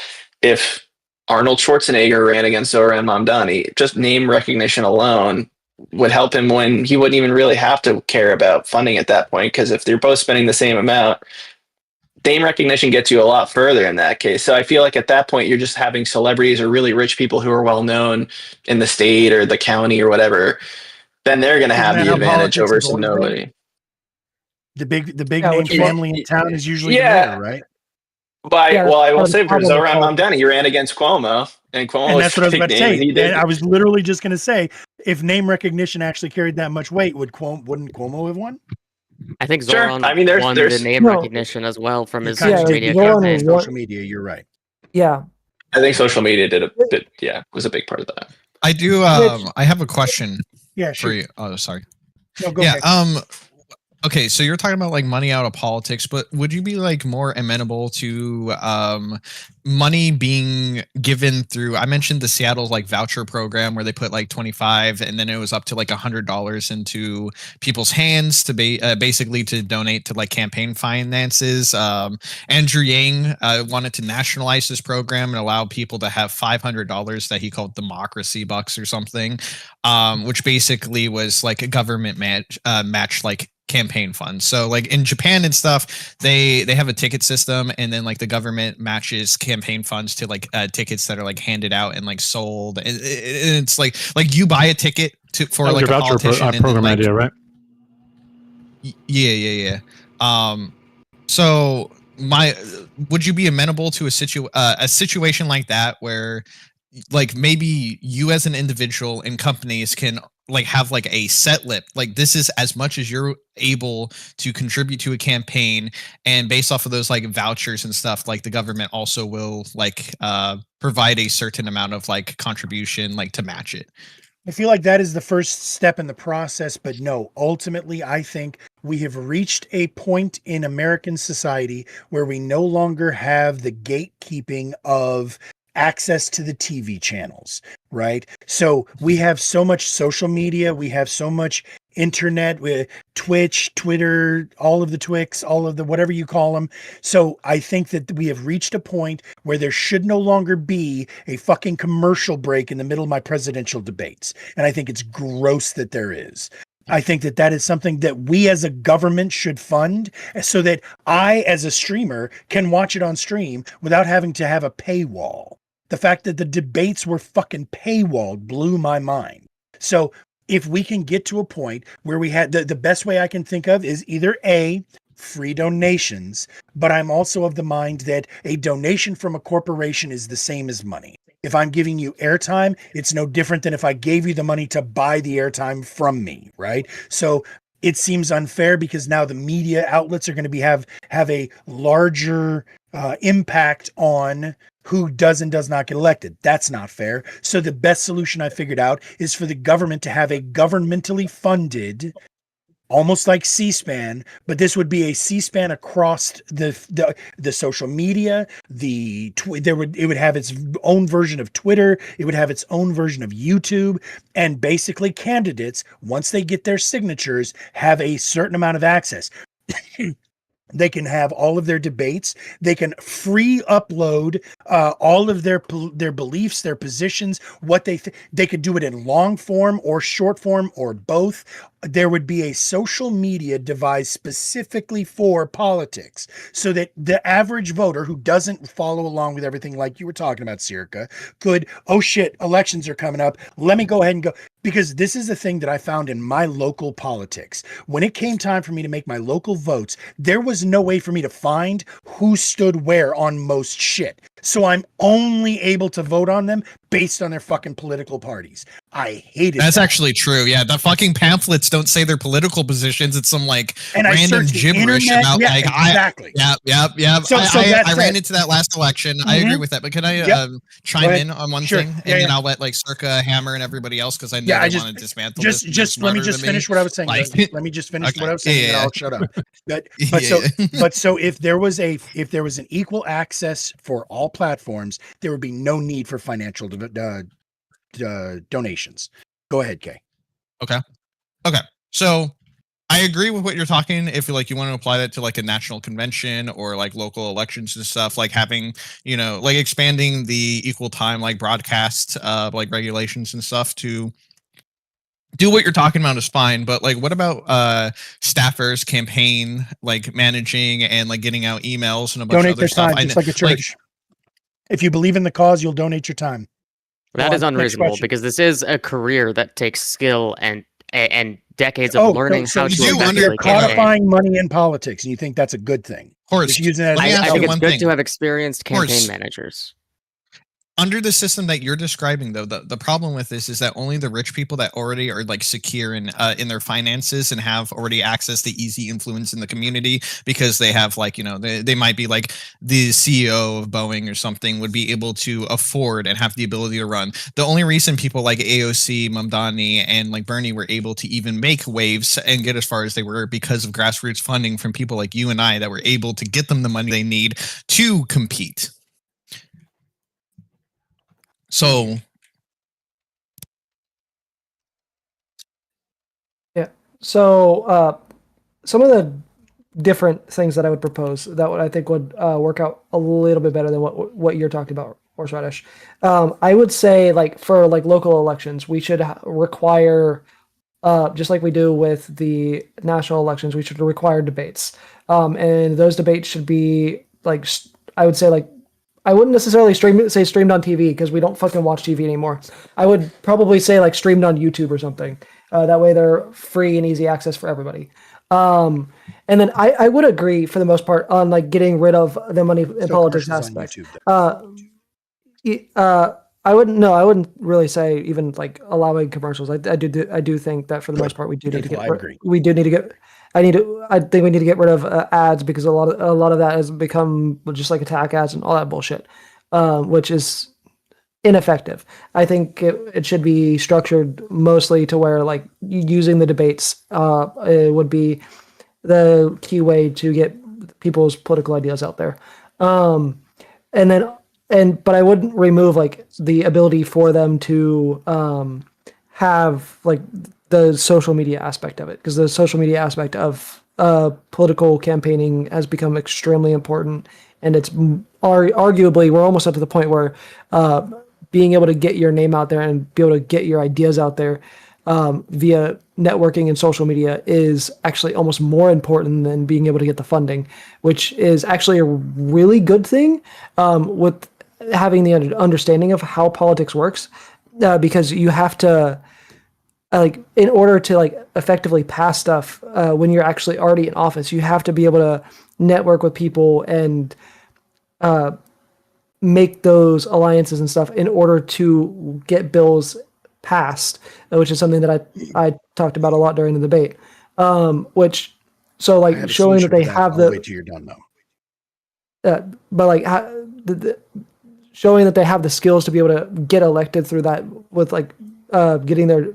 If Arnold Schwarzenegger ran against Zoran Mamdani, just name recognition alone would help him win. He wouldn't even really have to care about funding at that point, because if they're both spending the same amount, name recognition gets you a lot further in that case. So I feel like at that point, you're just having celebrities or really rich people who are well known in the state or the county or whatever. Then they're going to have the advantage over some nobody. The big name family in town is usually the mayor, right? I will say for Zoran Mamdani, he ran against Cuomo, and Cuomo and that's what I was about to say. And I was literally just going to say, if name recognition actually carried that much weight, wouldn't Cuomo have won? I think Zoran won the name recognition as well from his social media campaign. Social media, you're right. Yeah. I think social media did a bit, was a big part of that. I do. I have a question. Yeah, sure. For you. Oh, sorry. No, go ahead. Okay, so you're talking about like money out of politics, but would you be like more amenable to money being given through? I mentioned the Seattle's like voucher program where they put like 25 and then it was up to like $100 into people's hands to basically to donate to like campaign finances. Andrew Yang wanted to nationalize this program and allow people to have $500 that he called democracy bucks or something, which basically was like a government match like campaign funds. So like in Japan and stuff, they have a ticket system, and then like the government matches campaign funds to like tickets that are like handed out and like sold. And it's like you buy a ticket for like a politician program idea, right? Yeah. So would you be amenable to a situation like that where like maybe you as an individual and companies can like have like a set lip, like this is as much as you're able to contribute to a campaign, and based off of those like vouchers and stuff, like the government also will like provide a certain amount of like contribution like to match it? I feel like that is the first step in the process, but no, ultimately I think we have reached a point in American society where we no longer have the gatekeeping of access to the TV channels, right? So we have so much social media, we have so much internet with Twitch, Twitter, all of the Twix, all of the whatever you call them. So I think that we have reached a point where there should no longer be a fucking commercial break in the middle of my presidential debates. And I think it's gross that there is. I think that is something that we as a government should fund so that I, as a streamer, can watch it on stream without having to have a paywall. The fact that the debates were fucking paywalled blew my mind. So if we can get to a point where we had the best way I can think of is either A, free donations, but I'm also of the mind that a donation from a corporation is the same as money. If I'm giving you airtime, it's no different than if I gave you the money to buy the airtime from me, right? So it seems unfair because now the media outlets are going to have a larger impact on who does and does not get elected. That's not fair. So the best solution I figured out is for the government to have a governmentally funded, almost like C-SPAN, but this would be a C-SPAN across the social media. It would have its own version of Twitter. It would have its own version of YouTube, and basically candidates, once they get their signatures, have a certain amount of access. They can have all of their debates. They can free upload all of their beliefs, their positions, what they could do it in long form or short form or both. There would be a social media devised specifically for politics so that the average voter who doesn't follow along with everything like you were talking about, Sirka, could, oh shit, elections are coming up. Let me go ahead and go. Because this is the thing that I found in my local politics. When it came time for me to make my local votes, there was no way for me to find who stood where on most shit. So I'm only able to vote on them based on their fucking political parties. I hate it. That's actually true. Yeah, the fucking pamphlets don't say their political positions. It's some like random gibberish about like exactly. Yeah. So I ran into that last election. I agree with that. But can I chime in on one thing, and then I'll let like Circa, Hammer, and everybody else, because I know they want to dismantle. Just let me just finish what I was saying. Let me just finish what I was saying, and I'll shut up. But so if there was an equal access for all platforms, there would be no need for financial donations. Go ahead, Kay. Okay. So I agree with what you're talking. If like you want to apply that to like a national convention or like local elections and stuff, like having, like expanding the equal time like broadcast like regulations and stuff to do what you're talking about is fine. But like what about staffers, campaign, like managing and like getting out emails and a bunch donate of other stuff? Time, just like a church. If you believe in the cause, you'll donate your time. That is unreasonable because this is a career that takes skill and decades of learning how to you're codifying money in politics, and you think that's a good thing. Horst, I think it's good to have experienced campaign managers. Under the system that you're describing, though, the problem with this is that only the rich people that already are like secure in their finances and have already access to easy influence in the community, because they have like, they might be like the CEO of Boeing or something, would be able to afford and have the ability to run. The only reason people like AOC, Mamdani, and like Bernie were able to even make waves and get as far as they were because of grassroots funding from people like you and I that were able to get them the money they need to compete. So some of the different things that I would propose that I think would work out a little bit better than what you're talking about, Horseradish. I would say like for like local elections, we should require just like we do with the national elections, we should require debates. And those debates should be like, I would say like, I wouldn't necessarily say streamed on TV because we don't fucking watch TV anymore. I would probably say like streamed on YouTube or something. That way they're free and easy access for everybody. And then I would agree for the most part on like getting rid of the money in politics aspect. I wouldn't really say even like allowing commercials. I do think that for the most part we do need to get. I think we need to get rid of ads because a lot of that has become just like attack ads and all that bullshit, which is ineffective. I think it should be structured mostly to where like using the debates it would be the key way to get people's political ideas out there. But I wouldn't remove like the ability for them to have like the social media aspect of it, because the social media aspect of political campaigning has become extremely important, and it's arguably we're almost up to the point where being able to get your name out there and be able to get your ideas out there via networking and social media is actually almost more important than being able to get the funding, which is actually a really good thing with having the understanding of how politics works, because you have to like in order to like effectively pass stuff when you're actually already in office, you have to be able to network with people and make those alliances and stuff in order to get bills passed, which is something that I talked about a lot during the debate. Which so I like have a showing solution that they for have I'll wait till you're done though. but like showing that they have the skills to be able to get elected through that with like getting their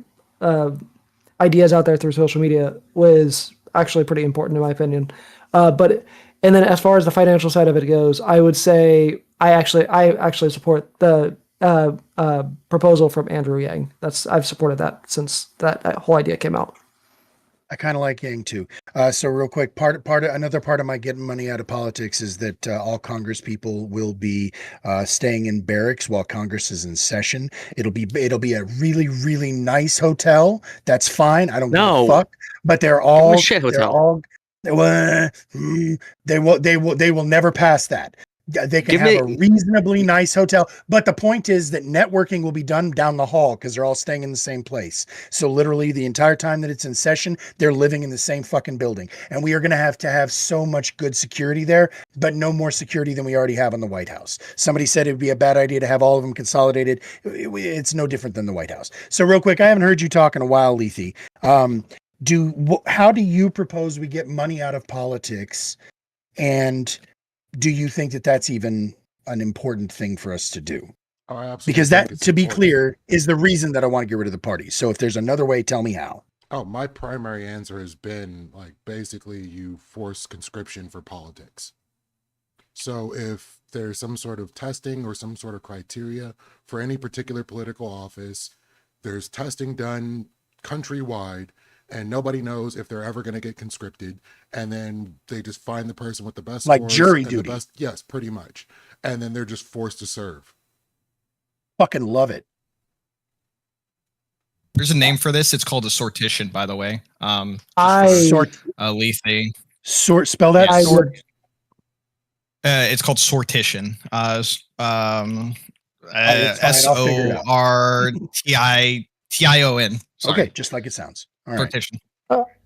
ideas out there through social media was actually pretty important in my opinion. And then as far as the financial side of it goes, I would say I actually support the proposal from Andrew Yang. I've supported that since that whole idea came out. I kind of like Yang too. So real quick, another part of my getting money out of politics is that all Congress people will be staying in barracks while Congress is in session. It'll be a really, really nice hotel. That's fine. I don't give a fuck. But they're all they will never pass that. They can have a reasonably nice hotel, but the point is that networking will be done down the hall because they're all staying in the same place. So literally the entire time that it's in session, they're living in the same fucking building. And we are going to have so much good security there, but no more security than we already have on the White House. Somebody said it would be a bad idea to have all of them consolidated. It's no different than the White House. So real quick, I haven't heard you talk in a while, Lethe. How do you propose we get money out of politics, and do you think that that's even an important thing for us to do? Oh, I absolutely because think that, it's to be important. clear, is the reason that I want to get rid of the party. So if there's another way, tell me how. Oh, my primary answer has been like basically you force conscription for politics. So if there's some sort of testing or some sort of criteria for any particular political office, there's testing done countrywide, and nobody knows if they're ever going to get conscripted, and then they just find the person with the best Like scores jury and duty. the best, yes, pretty much, and then they're just forced to serve. Fucking love it. There's a name for this. It's called a sortition, by the way. Lethe. Spell that. It's called sortition. It's fine. I'll figure it out. SORTITION. Sorry. Okay, just like it sounds. All right. Sortition.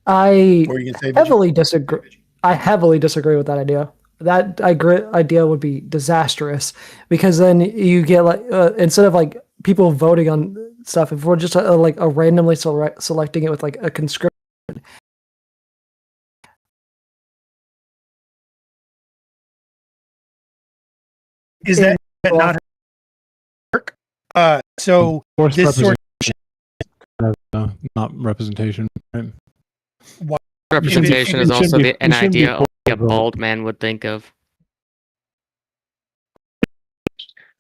I What were you gonna say, heavily disagree. I heavily disagree with that idea. That idea would be disastrous because then you get like instead of like people voting on stuff, if we're just like randomly selecting it with like a conscription. Is that not work? So this sort not representation. Right? Representation is also an idea a bald man would think of.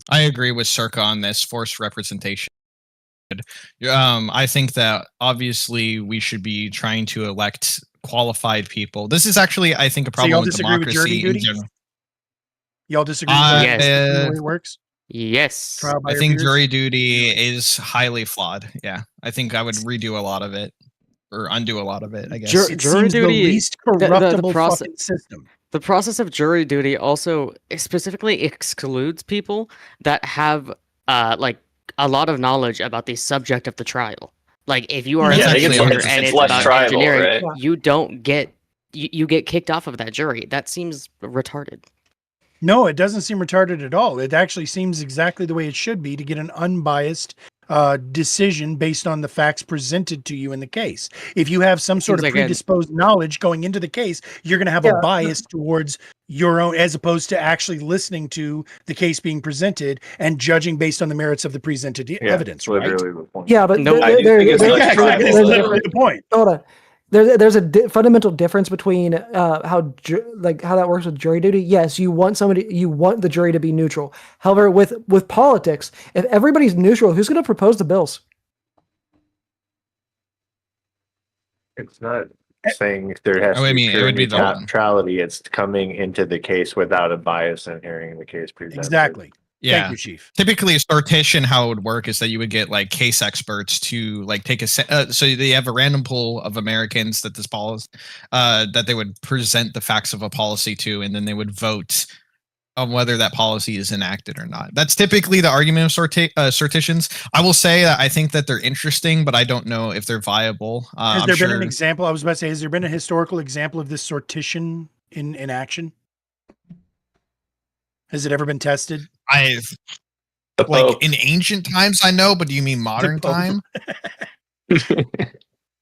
I agree with Circa on this forced representation. I think that obviously we should be trying to elect qualified people. This is actually, I think, a problem with democracy in general. Y'all disagree with yes. The way it works? Yes. I think jury duty is highly flawed. Yeah. I think I would redo a lot of it or undo a lot of it, I guess. Jury duty, the least corruptible fucking system. The process of jury duty also specifically excludes people that have like a lot you knowledge about the subject of the trial. Like if you are an engineer and it's less about tribal, engineering, right? you don't get you get kicked off of that jury. That seems retarded. No, it doesn't seem retarded at all. It actually seems exactly the way it should be to get an unbiased decision based on the facts presented to you in the case. If you have some sort of predisposed knowledge going into the case, you're going to have a bias towards your own, as opposed to actually listening to the case being presented and judging based on the merits of the presented evidence. Right? The point. Yeah, but No, there's literally the point. Hold on. There's a fundamental difference between how that works with jury duty. Yes, you want the jury to be neutral. However, with politics, if everybody's neutral, who's going to propose the bills? It's not saying there has to be it would be neutrality. It's coming into the case without a bias and hearing the case presented. Exactly. Yeah. Thank you, Chief. Typically, a sortition, how it would work is that you would get like case experts to like take a so they have a random pool of Americans that this policy that they would present the facts of a policy to, and then they would vote on whether that policy is enacted or not. That's typically the argument of sortitions. I will say that I think that they're interesting, but I don't know if they're viable. Has there been an example? I was about to say, has there been a historical example of this sortition in action? Has it ever been tested? Like in ancient times, I know, but do you mean modern time?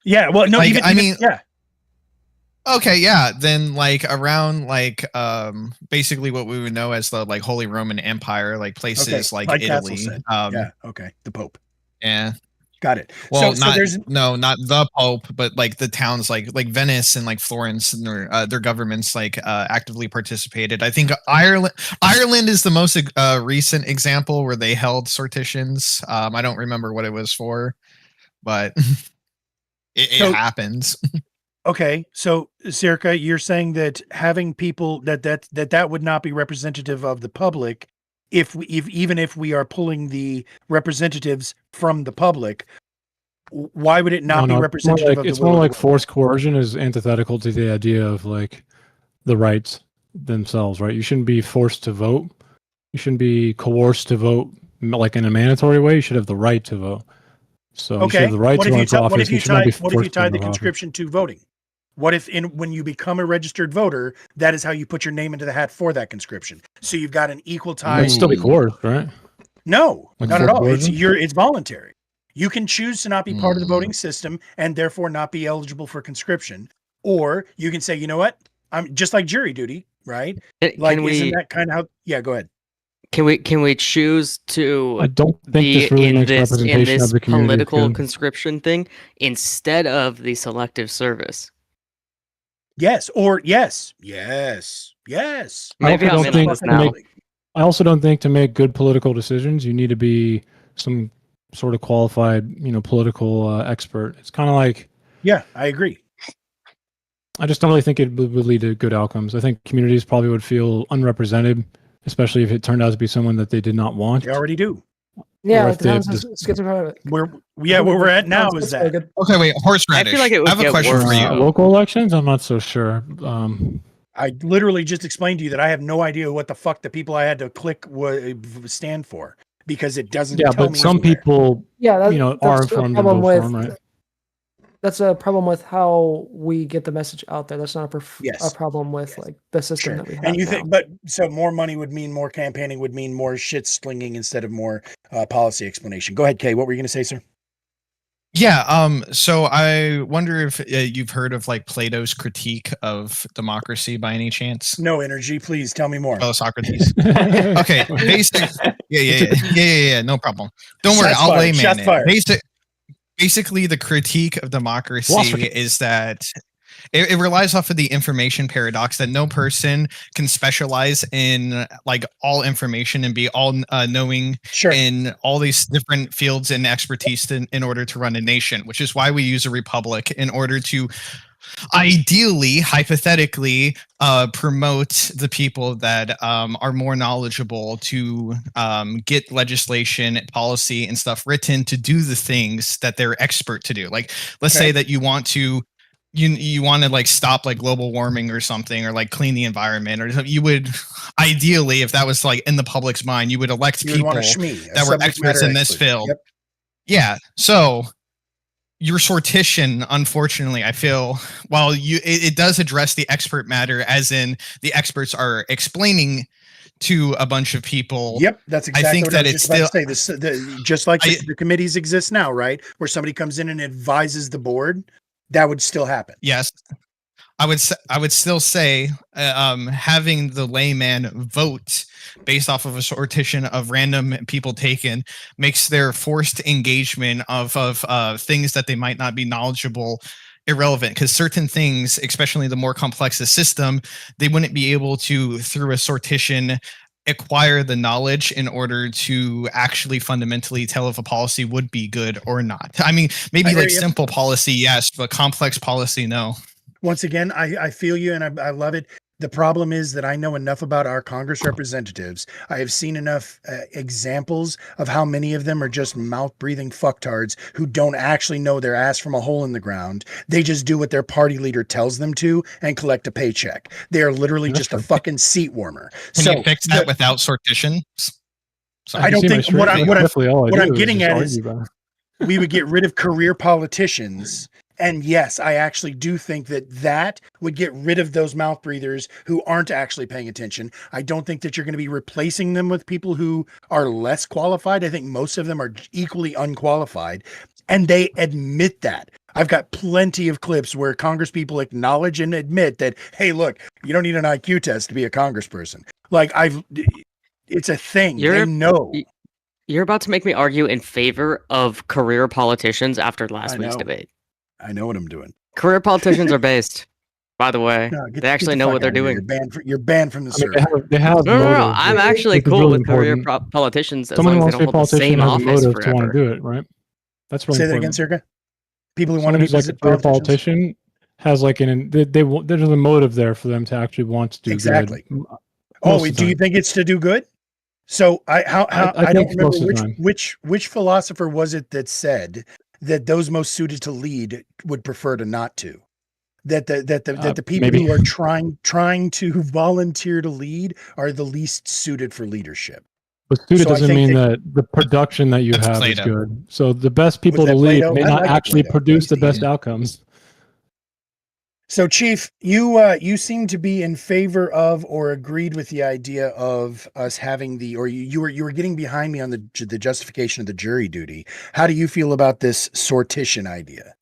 Yeah, well, no, like, yeah. Okay, yeah. Then like around like basically what we would know as the like Holy Roman Empire, like places like Italy. Yeah, okay. The Pope. Yeah. Got it. Well, so there's not the Pope, but like the towns like Venice and like Florence and their governments like actively participated. I think Ireland is the most recent example where they held sortitions. I don't remember what it was for, but it happens. Okay, so Circa, you're saying that having people that would not be representative of the public, even if we are pulling the representatives from the public, why would it not be representative of the it's more like forced coercion is antithetical to the idea of like the rights themselves, right? You shouldn't be forced to vote. You shouldn't be coerced to vote like in a mandatory way. You should have the right to vote. So you should have the right to run for office. What if you tie the conscription to voting? What if when you become a registered voter, that is how you put your name into the hat for that conscription? So you've got an equal tie. It'd still be coerced, right? No, Like not at all. coercion? It's voluntary. You can choose to not be part of the voting system and therefore not be eligible for conscription, or you can say, you know what, I'm just like jury duty, right? Like, isn't that kind of how? Yeah, go ahead. Can we choose to I don't think this really makes representation of the community political good. conscription thing instead of the selective service? Yes, or yes. Maybe I'm in on this now. I also don't think to make good political decisions, you need to be some sort of qualified, political expert. It's kind of like, yeah, I agree. I just don't really think it would lead to good outcomes. I think communities probably would feel unrepresented, especially if it turned out to be someone that they did not want. They already do. Yeah, it depends on schizophrenic. Where we're at now is that. Okay, wait, Horseradish. I feel like it would I have a get question for worse. you. Local elections, I'm not so sure. I literally just explained to you that I have no idea what the fuck the people I had to click would stand for because it doesn't. Yeah, tell but me some anywhere. people, Yeah, are informed and vote for them, right? That's a problem with how we get the message out there. That's not Yes. a problem with like the system that we have. And you now. think, but so more money would mean more campaigning, would mean more shit slinging instead of more policy explanation. Go ahead, Kay. What were you going to say, sir? Yeah. So I wonder if you've heard of like Plato's critique of democracy by any chance? No energy, please tell me more. Oh, Socrates. Okay. Basic. Yeah. No problem. Don't worry. I'll lay man it. Basically, the critique of democracy is that it relies off of the information paradox that no person can specialize in like all information and be all knowing in all these different fields and expertise in order to run a nation, which is why we use a republic in order to ideally, hypothetically, promote the people that are more knowledgeable to get legislation, policy, and stuff written to do the things that they're expert to do. Like, let's say that you want to like stop like global warming or something, or like clean the environment, or something. You would ideally, if that was like in the public's mind, you would elect people that were experts in this field. Yep. Yeah. So your sortition, unfortunately, I feel, while it does address the expert matter, as in the experts are explaining to a bunch of people. Yep, that's exactly I think what that I was it's just still about to say. Just like the committees exist now, right? Where somebody comes in and advises the board, that would still happen. Yes. I would still say having the layman vote based off of a sortition of random people taken makes their forced engagement of things that they might not be knowledgeable irrelevant, because certain things, especially the more complex the system, they wouldn't be able to, through a sortition, acquire the knowledge in order to actually fundamentally tell if a policy would be good or not. I mean, maybe like simple policy, yes, but complex policy, no. Once again, I feel you and I love it. The problem is that I know enough about our Congress representatives. I have seen enough examples of how many of them are just mouth-breathing fucktards who don't actually know their ass from a hole in the ground. They just do what their party leader tells them to and collect a paycheck. They are literally just a fucking seat warmer. Can you fix that without sortition? I don't think what I'm getting at is about. we would get rid of career politicians. And yes, I actually do think that would get rid of those mouth breathers who aren't actually paying attention. I don't think that you're going to be replacing them with people who are less qualified. I think most of them are equally unqualified, and they admit that. I've got plenty of clips where Congress people acknowledge and admit that, hey, look, you don't need an IQ test to be a congressperson. Like it's a thing. They know. You're about to make me argue in favor of career politicians after last week's debate. I know what I'm doing. Career politicians are based, by the way. No, they actually know what they're doing. You're banned from the server. No. I'm actually cool with career politicians as long as they don't hold the same office forever. To want to do it, right? That's really Say that important. again, Sirka. People who want to be like a career politician has like there's a motive there for them to actually want to do exactly. Good. Oh, do you think it's to do good? So I don't remember which philosopher was it that said that those most suited to lead would prefer to not to. That the people who are trying to volunteer to lead are the least suited for leadership. But suited doesn't mean that the production that you have is good. So the best people to lead may not actually produce the best outcomes. So, Chief, you seem to be in favor of or agreed with the idea of us having you were getting behind me on the justification of the jury duty. How do you feel about this sortition idea?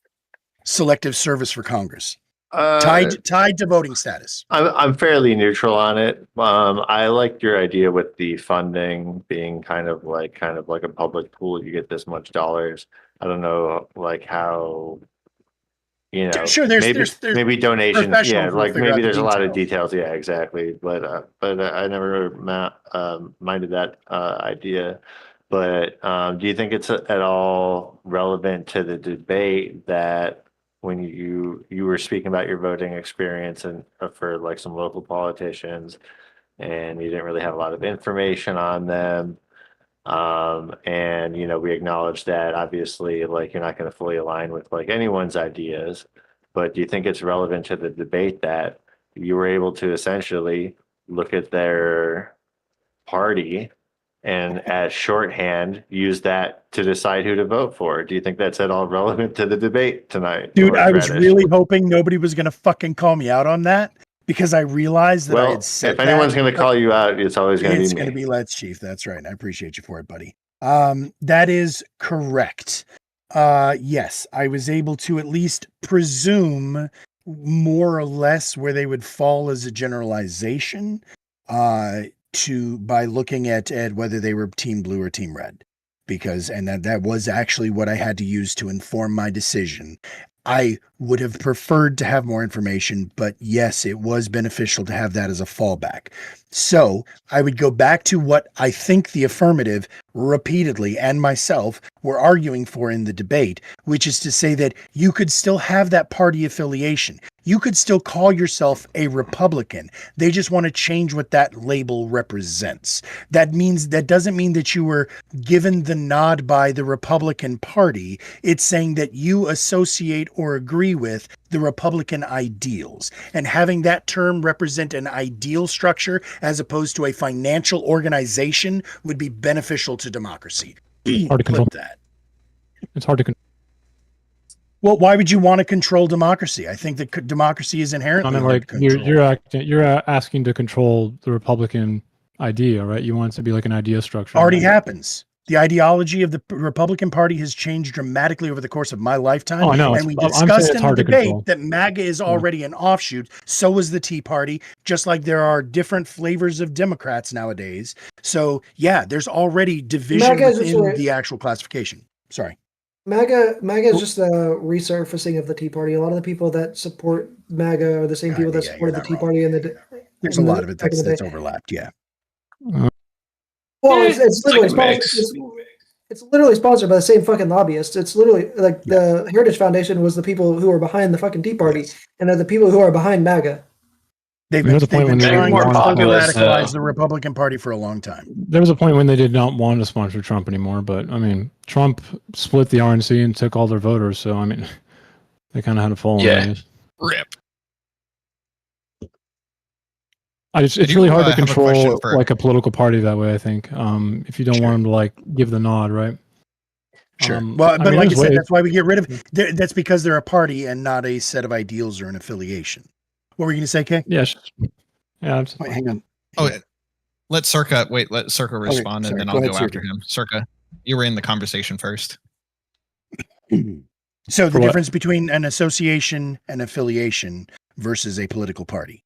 Selective service for Congress. Tied to voting status. I'm fairly neutral on it. I like your idea with the funding being kind of like a public pool. You get this much dollars. I don't know, like how, you know, sure, there's maybe donation. Yeah, like maybe there's a lot of details. Yeah, exactly. But I never minded that idea. But do you think it's at all relevant to the debate that when you were speaking about your voting experience and for like some local politicians, and you didn't really have a lot of information on them, and you know, we acknowledge that obviously like you're not going to fully align with like anyone's ideas, but do you think it's relevant to the debate that you were able to essentially look at their party and as shorthand use that to decide who to vote for? Do you think that's at all relevant to the debate tonight? Dude, I was really hoping nobody was going to fucking call me out on that, because I realized that I had said if anyone's going to call you out, it's always going to be me. It's going to be Let's Chief. That's right. And I appreciate you for it, buddy. That is correct. Yes, I was able to at least presume more or less where they would fall as a generalization, by looking at whether they were team blue or team red, because that was actually what I had to use to inform my decision. I would have preferred to have more information, but yes, it was beneficial to have that as a fallback. So I would go back to what I think the affirmative repeatedly and myself were arguing for in the debate, which is to say that you could still have that party affiliation. You could still call yourself a Republican. They just want to change what that label represents. That doesn't mean that you were given the nod by the Republican Party. It's saying that you associate or agree with the Republican ideals, and having that term represent an ideal structure as opposed to a financial organization would be beneficial to democracy. Hard to control that. It's hard to control. Well, why would you want to control democracy? I think that democracy is inherently like you're asking to control the Republican idea, right? You want it to be like an idea structure. Already happens. The ideology of the Republican Party has changed dramatically over the course of my lifetime. Oh, I know. And we discussed in the debate that MAGA is already an offshoot. So is the Tea Party, just like there are different flavors of Democrats nowadays. So yeah, there's already division within the actual classification. Sorry. MAGA is just a resurfacing of the Tea Party. A lot of the people that support MAGA are the same people that supported the Tea Party. There's a lot of it that's overlapped. Yeah. Well, it's literally it's literally sponsored by the same fucking lobbyists. It's literally like the Heritage Foundation was the people who are behind the fucking Tea Party, and they're the people who are behind MAGA. They've There was a been point when they trying didn't to want further populist, radicalize the Republican Party for a long time. There was a point when they did not want to sponsor Trump anymore, but I mean, Trump split the RNC and took all their voters, so I mean, they kind of had to fall in. Yeah. I guess. Rip. It's Did really you, hard to have a question control for- like a political party that way. I think if you don't Sure. want them to like give the nod, right? Sure. I But mean, like I there's said, ways. that's why we get rid of. That's because they're a party and not a set of ideals or an affiliation. What were you going to say, Kay? Yeah, yeah. It's Wait, hang on. Oh, let Circa respond, sorry. and then Go I'll ahead, go after Circa. him. Circa, you were in the conversation first. So the For what? difference between an association and affiliation versus a political party.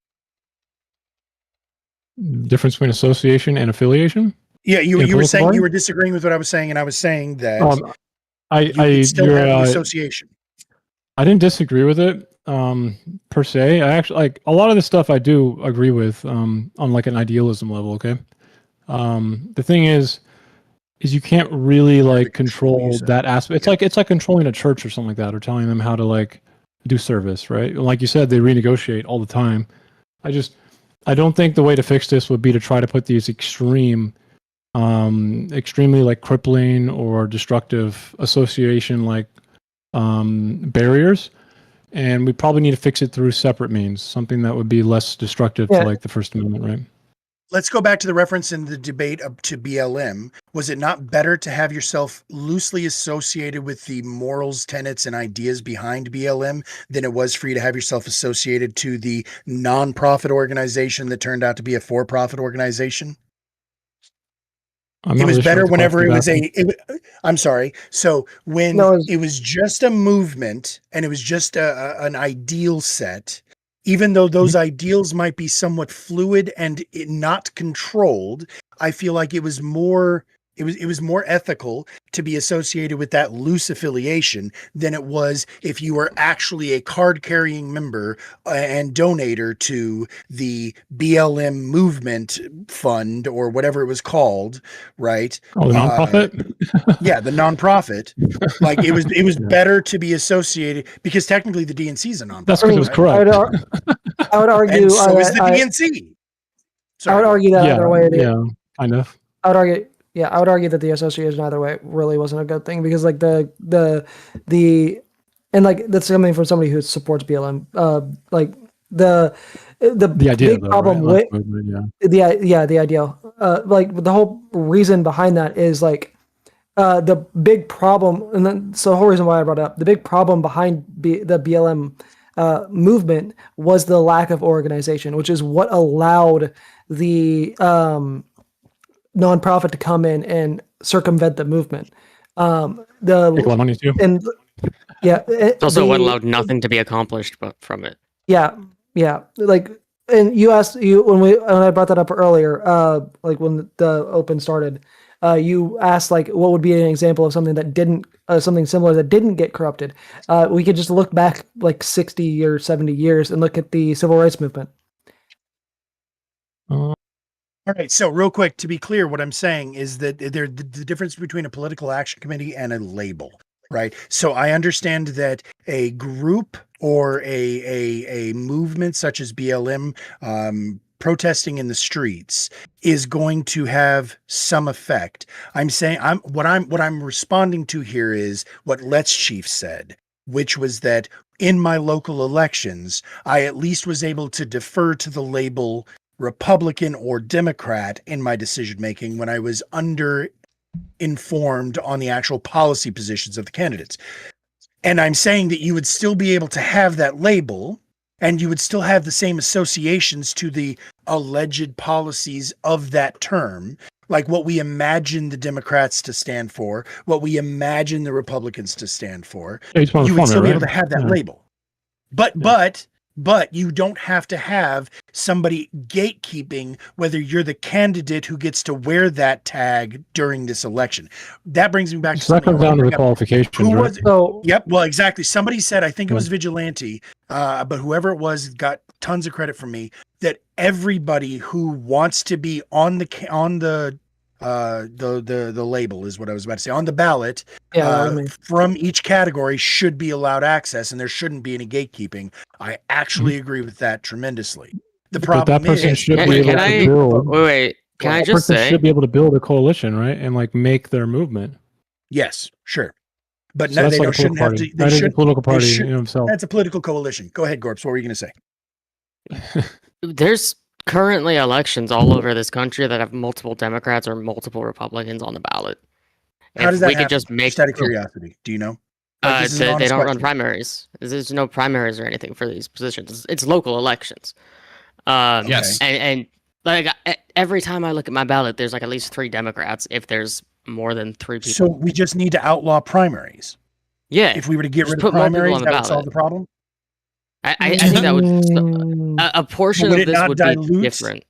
difference between association and affiliation. Yeah, you In a were political saying party? you were disagreeing with what I was saying, and I was saying that I you could still you're, have the association. I didn't disagree with it per se. I actually like a lot of the stuff I do agree with on like an idealism level. Okay, the thing is you can't really like control that aspect. It's like controlling a church or something like that, or telling them how to like do service, right? Like you said, they renegotiate all the time. I don't think the way to fix this would be to try to put these extremely like crippling or destructive association like barriers, and we probably need to fix it through separate means, something that would be less destructive to like the First Amendment, right? Let's go back to the reference in the debate up to BLM. Was it not better to have yourself loosely associated with the morals, tenets, and ideas behind BLM than it was for you to have yourself associated to the nonprofit organization that turned out to be a for-profit organization? It was better whenever it was I'm sorry. So when it was just a movement and it was just an ideal set, even though those ideals might be somewhat fluid and not controlled, I feel like it was more ethical to be associated with that loose affiliation than it was if you were actually a card-carrying member and donator to the BLM movement fund or whatever it was called, right? Oh, the nonprofit? Yeah, the nonprofit. Like it was better to be associated because technically the DNC is a nonprofit. That's because it was correct. I would argue. And so is the DNC. I would argue that either way. Yeah, kind of. I would argue that the association either way really wasn't a good thing because like the and like that's coming from somebody who supports BLM. Like the idea big problem with the ideal. Like the whole reason behind that is like the big problem, and then so the whole reason why I brought it up, the big problem behind the BLM movement was the lack of organization, which is what allowed the nonprofit to come in and circumvent the movement. Take a lot of money too. And yeah, it's also what allowed nothing to be accomplished from it. Yeah. Like, and you asked when I brought that up earlier, like when the open started, you asked like what would be an example of something that didn't something similar that didn't get corrupted. We could just look back like 60 or 70 years and look at the civil rights movement. All right. So real quick, to be clear, what I'm saying is that the difference between a political action committee and a label, right? So I understand that a group or a movement such as BLM protesting in the streets is going to have some effect. I'm saying what I'm responding to here is what Let's Chief said, which was that in my local elections, I at least was able to defer to the label Republican or Democrat in my decision making when I was informed on the actual policy positions of the candidates. And I'm saying that you would still be able to have that label and you would still have the same associations to the alleged policies of that term, like what we imagine the Democrats to stand for, what we imagine the Republicans to stand for. You would still be able to have that label. But you don't have to have somebody gatekeeping whether you're the candidate who gets to wear that tag during this election. That brings me back to that comes down to the qualifications, right? Yep. Well, exactly. Somebody said, I think it was Vigilante, but whoever it was got tons of credit from me, that everybody who wants to be on the label is what I was about to say, on the ballot, from each category should be allowed access and there shouldn't be any gatekeeping. I actually agree with that tremendously. The But problem that person is, should Can, be able can to I build. wait? Can I That just person say? should be able to build a coalition, right, and like make their movement. yes, sure, but So no, that's they like a shouldn't political have party. to. They That is a should. political They party should. in himself. That's a political coalition. Go ahead, Gorps. What were you going to say? There's currently elections all over this country that have multiple Democrats or multiple Republicans on the ballot. How If does that we could happen? just make Just out of curiosity, do you know? Like, this is an they honest don't run question. primaries. There's no primaries or anything for these positions. It's local elections. Yes. And like every time I look at my ballot, there's like at least 3 Democrats. If there's more than 3 people, So we just need to outlaw primaries. yeah. If we were to get Just rid of put more people primaries, on the that would ballot. solve the problem. I think that would Mm, a portion would of it this not would dilute? be different.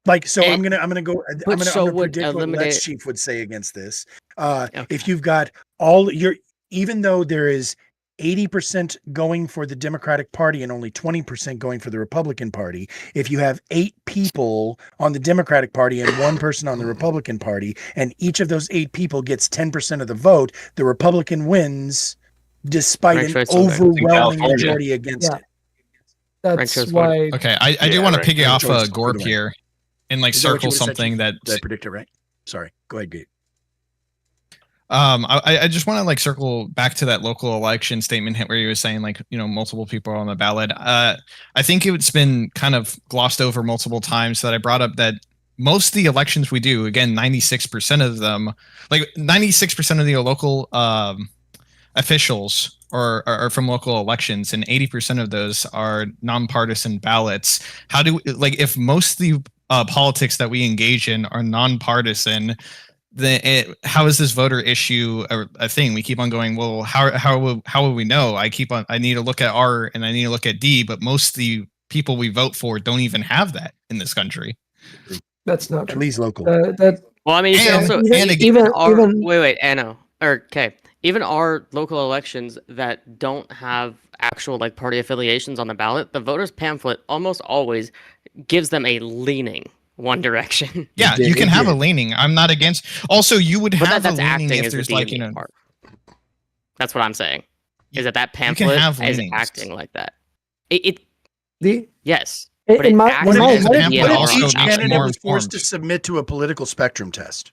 Like, so It- I'm gonna go. I'm but gonna so would predict what eliminate- Let's Chief would say against this. Okay. If you've got all your, even though there is 80% going for the Democratic Party and only 20% going for the Republican Party, if you have 8 people on the Democratic Party and 1 person on the Republican Party, and each of those 8 people gets 10% of the vote, the Republican wins, despite Ranked an choice voting. overwhelming California. majority against Yeah. it. that's chose why. Okay, I do Yeah, want to right. piggy Right, off choice, Gorp either way. here and like Is that what you circle would've said, something Chief? that Did I predict it right? Sorry. Go ahead, Gabe. I just want to like circle back to that local election statement where you were saying like, you know, multiple people are on the ballot. I think it's been kind of glossed over multiple times that I brought up that most of the elections we do, again, 96% of them, like 96% of the local officials are from local elections, and 80% of those are nonpartisan ballots. How do like if most of the politics that we engage in are nonpartisan, then how is this voter issue a thing? We keep on going, well, how will we know? I need to look at R and I need to look at D, but most of the people we vote for don't even have that in this country. That's not At true. least local. That Well, I mean, you can And- also and again- even wait, Anno, or okay, even our local elections that don't have actual like party affiliations on the ballot, the voters pamphlet almost always gives them a leaning one direction. Yeah, did- you can it have a did. leaning. I'm not against. Also, you would But have a that's leaning acting if is the there's like, you DME know, part. That's what I'm saying. Is that you can pamphlet have is leanings. acting like that? It the yes. in But it my acts in my as a What if, opinion, pamphlet what if also each makes you candidate more was forced to informed. submit to a political spectrum test,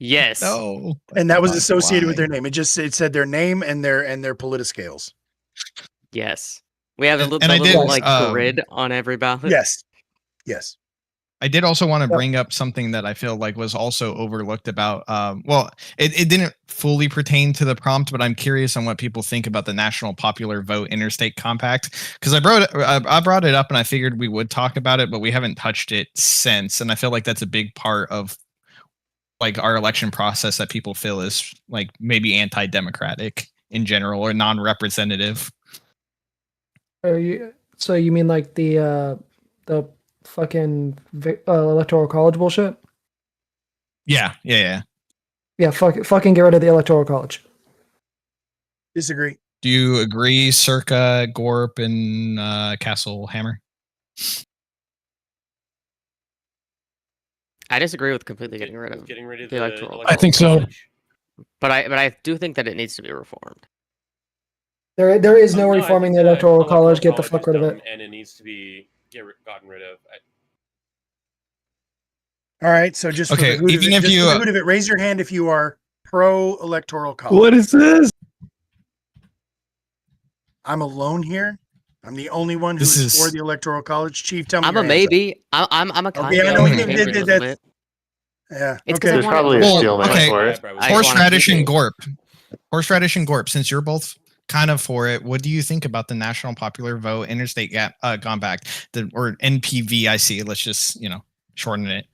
Yes. No, and that was that's associated with their lying. name? It said their name and their politicales. Yes. We have a And- little, and the I little did, like grid on every ballot. Yes, yes. I did also want to Yep. bring up something that I feel like was also overlooked about. Well, it didn't fully pertain to the prompt, but I'm curious on what people think about the National Popular Vote Interstate Compact, because I brought it up and I figured we would talk about it, but we haven't touched it since, and I feel like that's a big part of like our election process that people feel is like maybe anti-democratic in general or non-representative. so you mean like the fucking electoral college bullshit? Yeah. Yeah, fucking get rid of the electoral college. Disagree. Do you agree, Circa, Gorp, and Castle Hammer? I disagree with completely getting rid of the the electoral. I think so. college. but I do think that it needs to be reformed. There is no I reforming think the that electoral college. Get the college fuck is rid of dumb it. and it needs to be gotten rid of. All right. So just Okay, for the hoot even of it, if just you, for the hoot of it, raise your hand if you are pro electoral college. What is this? I'm alone here. I'm the only one who This is for is- the electoral college. Chief, tell me. I'm your a answer. maybe. I'm a kind Okay, I of know in you favor did of that. it. Yeah. It's 'cause Okay. I There's want it probably a reformed. stalemate okay. for it. I wanna keep Horseradish and it. Gorp. Horseradish and Gorp, since you're both kind of for it, what do you think about the National Popular Vote Interstate Compact, or NPVIC? Let's just, shorten it.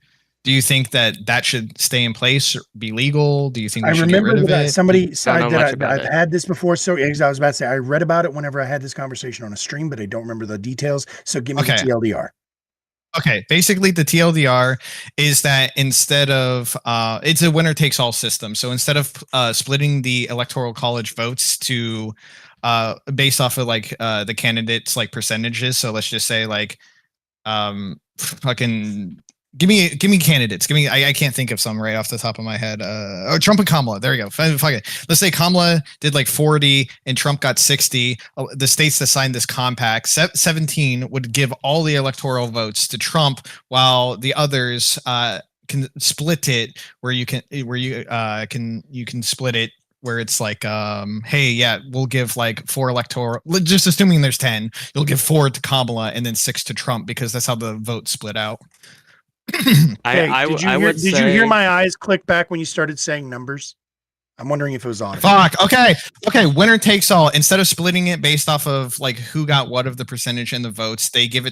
Do you think that should stay in place, or be legal? Do you think we I should get rid remember of that it? somebody know said much that about I've it. had this before. So I was about to say I read about it whenever I had this conversation on a stream, but I don't remember the details. So give me the Okay. TLDR. Okay, basically the TLDR is that instead of it's a winner takes all system. So instead of splitting the electoral college votes to based off of like the candidates like percentages. So let's just say like fucking Give me candidates. I can't think of some right off the top of my head. Trump and Kamala. There we go. Fuck it. Let's say Kamala did like 40 and Trump got 60. The states that signed this compact, 17 would give all the electoral votes to Trump, while the others can split it where you can split it where it's like, hey, yeah, we'll give like 4 electoral, just assuming there's 10, you'll give 4 to Kamala and then 6 to Trump, because that's how the vote split out. Did you hear my eyes click back when you started saying numbers? I'm wondering if it was on. Fuck. Okay. Winner takes all. Instead of splitting it based off of like who got what of the percentage in the votes, they give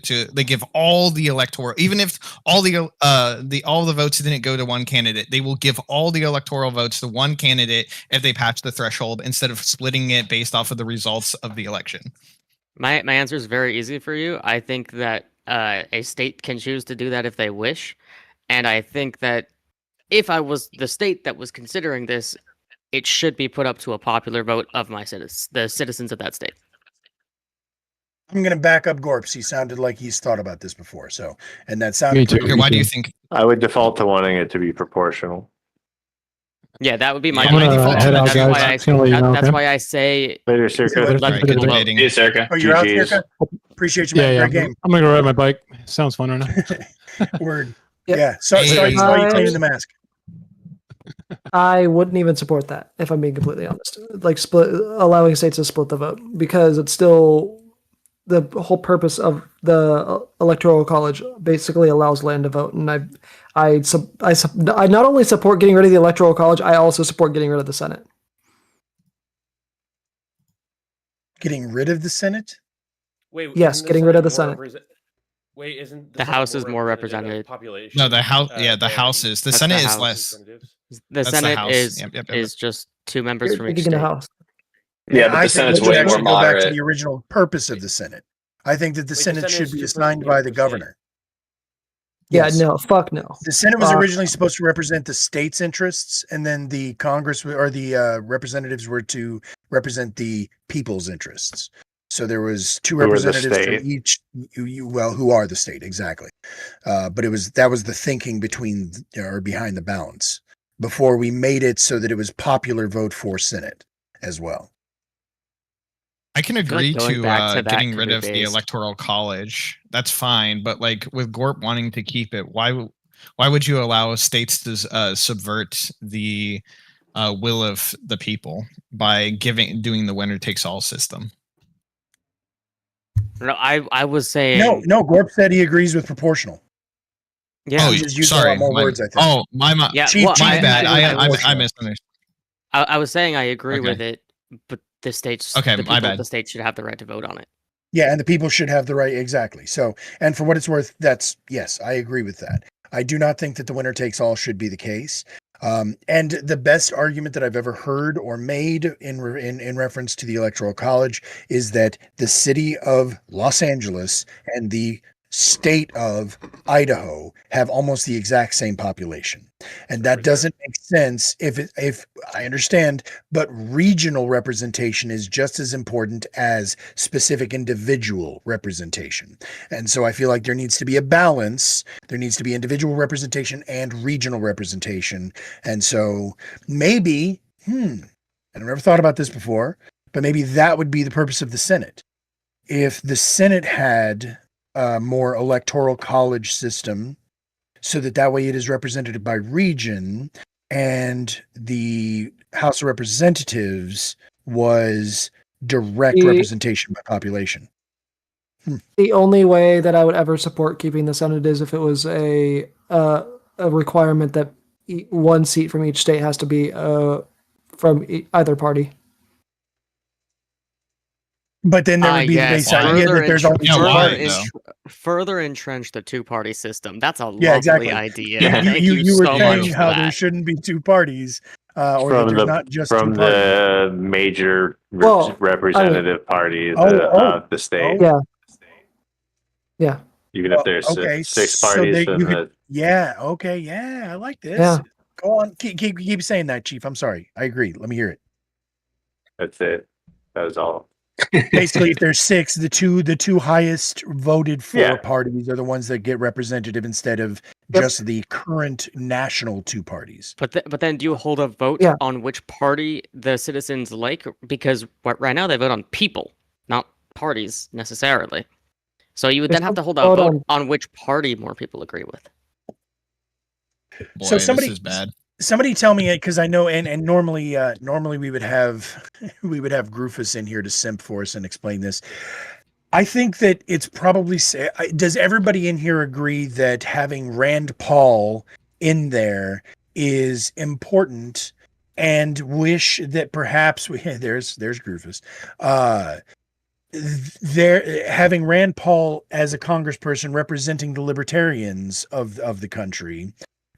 all the electoral. Even if all the votes didn't go to one candidate, they will give all the electoral votes to one candidate if they patch the threshold, instead of splitting it based off of the results of the election. My answer is very easy for you. I think that a state can choose to do that if they wish, and I think that if I was the state that was considering this, it should be put up to a popular vote of the citizens of that state. I'm going to back up Gorps. He sounded like he's thought about this before. And that sounded. Me too. Okay, why do you think? I would default to wanting it to be proportional. Yeah, that would be my default. That's why I say Later, Circa. let people vote. Hey, Circa. Oh, you're out, GGs. Circa? Appreciate you, man. Yeah. Great game. I'm gonna go ride my bike. Sounds fun right now. Word. Yep. Yeah. So you cleaning the mask. I wouldn't even support that, if I'm being completely honest. Like allowing states to split the vote, because it's still the whole purpose of the electoral college basically allows land to vote, and I not only support getting rid of the electoral college, I also support getting rid of the Senate. Getting rid of the Senate? Wait, yes, getting rid of the Senate. Wait, isn't the House is more represented? Population? No, the House. The House is. The Senate is less. The Senate is just 2 members from each state. The House. Yeah, but the Senate's way more go back to moderate. the original purpose of the Senate. I think that the Senate should be assigned by the governor. Yeah, no, fuck no. The Senate was originally supposed to represent the state's interests, and then the Congress or the representatives were to represent the people's interests. So there was 2 representatives from each. Who are the state exactly? But that was the thinking behind the balance before we made it so that it was popular vote for Senate as well. I can agree to getting rid of the days. electoral college. That's fine, but like with Gorp wanting to keep it, why would you allow states to subvert the will of the people by doing the winner takes all system? No, I was saying no. Gorp said he agrees with proportional. Yeah. He just used a lot more words, I think. Oh, my bad. I misunderstood. I was saying I agree with it, but the states the state should have the right to vote on it. Yeah, and the people should have the right, exactly. So, and for what it's worth, yes, I agree with that. I do not think that the winner takes all should be the case. And the best argument that I've ever heard or made in reference to the Electoral College is that the city of Los Angeles and the state of Idaho have almost the exact same population. And that doesn't make sense if I understand, but regional representation is just as important as specific individual representation. And so I feel like there needs to be a balance. There needs to be individual representation and regional representation. And so maybe, and I've never thought about this before, but maybe that would be the purpose of the Senate. If the Senate had a more electoral college system, so that way it is represented by region, and the House of Representatives was direct representation by population. The only way that I would ever support keeping the Senate is if it was a requirement that one seat from each state has to be from either party. But then there would be the base idea that there's only 2 parties. Further entrench the 2-party system. That's a lovely idea. You were saying how there shouldn't be 2 parties, or that there's not just 2 parties. The major representative party of the state. Yeah. Even if there's 6 parties. I like this. Yeah. Go on, keep saying that, Chief. I'm sorry. I agree. Let me hear it. That's it. That was all. Basically, if there's 6, the two highest voted for parties are the ones that get representative instead of just the current national two parties. But then do you hold a vote Yeah. on which party the citizens like? Because right now they vote on people, not parties necessarily. So you would There's then have to no hold a vote vote on which party more people agree with. Boy, So somebody- this is bad. Somebody tell me it, because I know, and normally we would have Grufus in here to simp for us and explain this. I think that it's probably. Does everybody in here agree that having Rand Paul in there is important, and wish that perhaps there's Grufus. There having Rand Paul as a congressperson representing the libertarians of the country.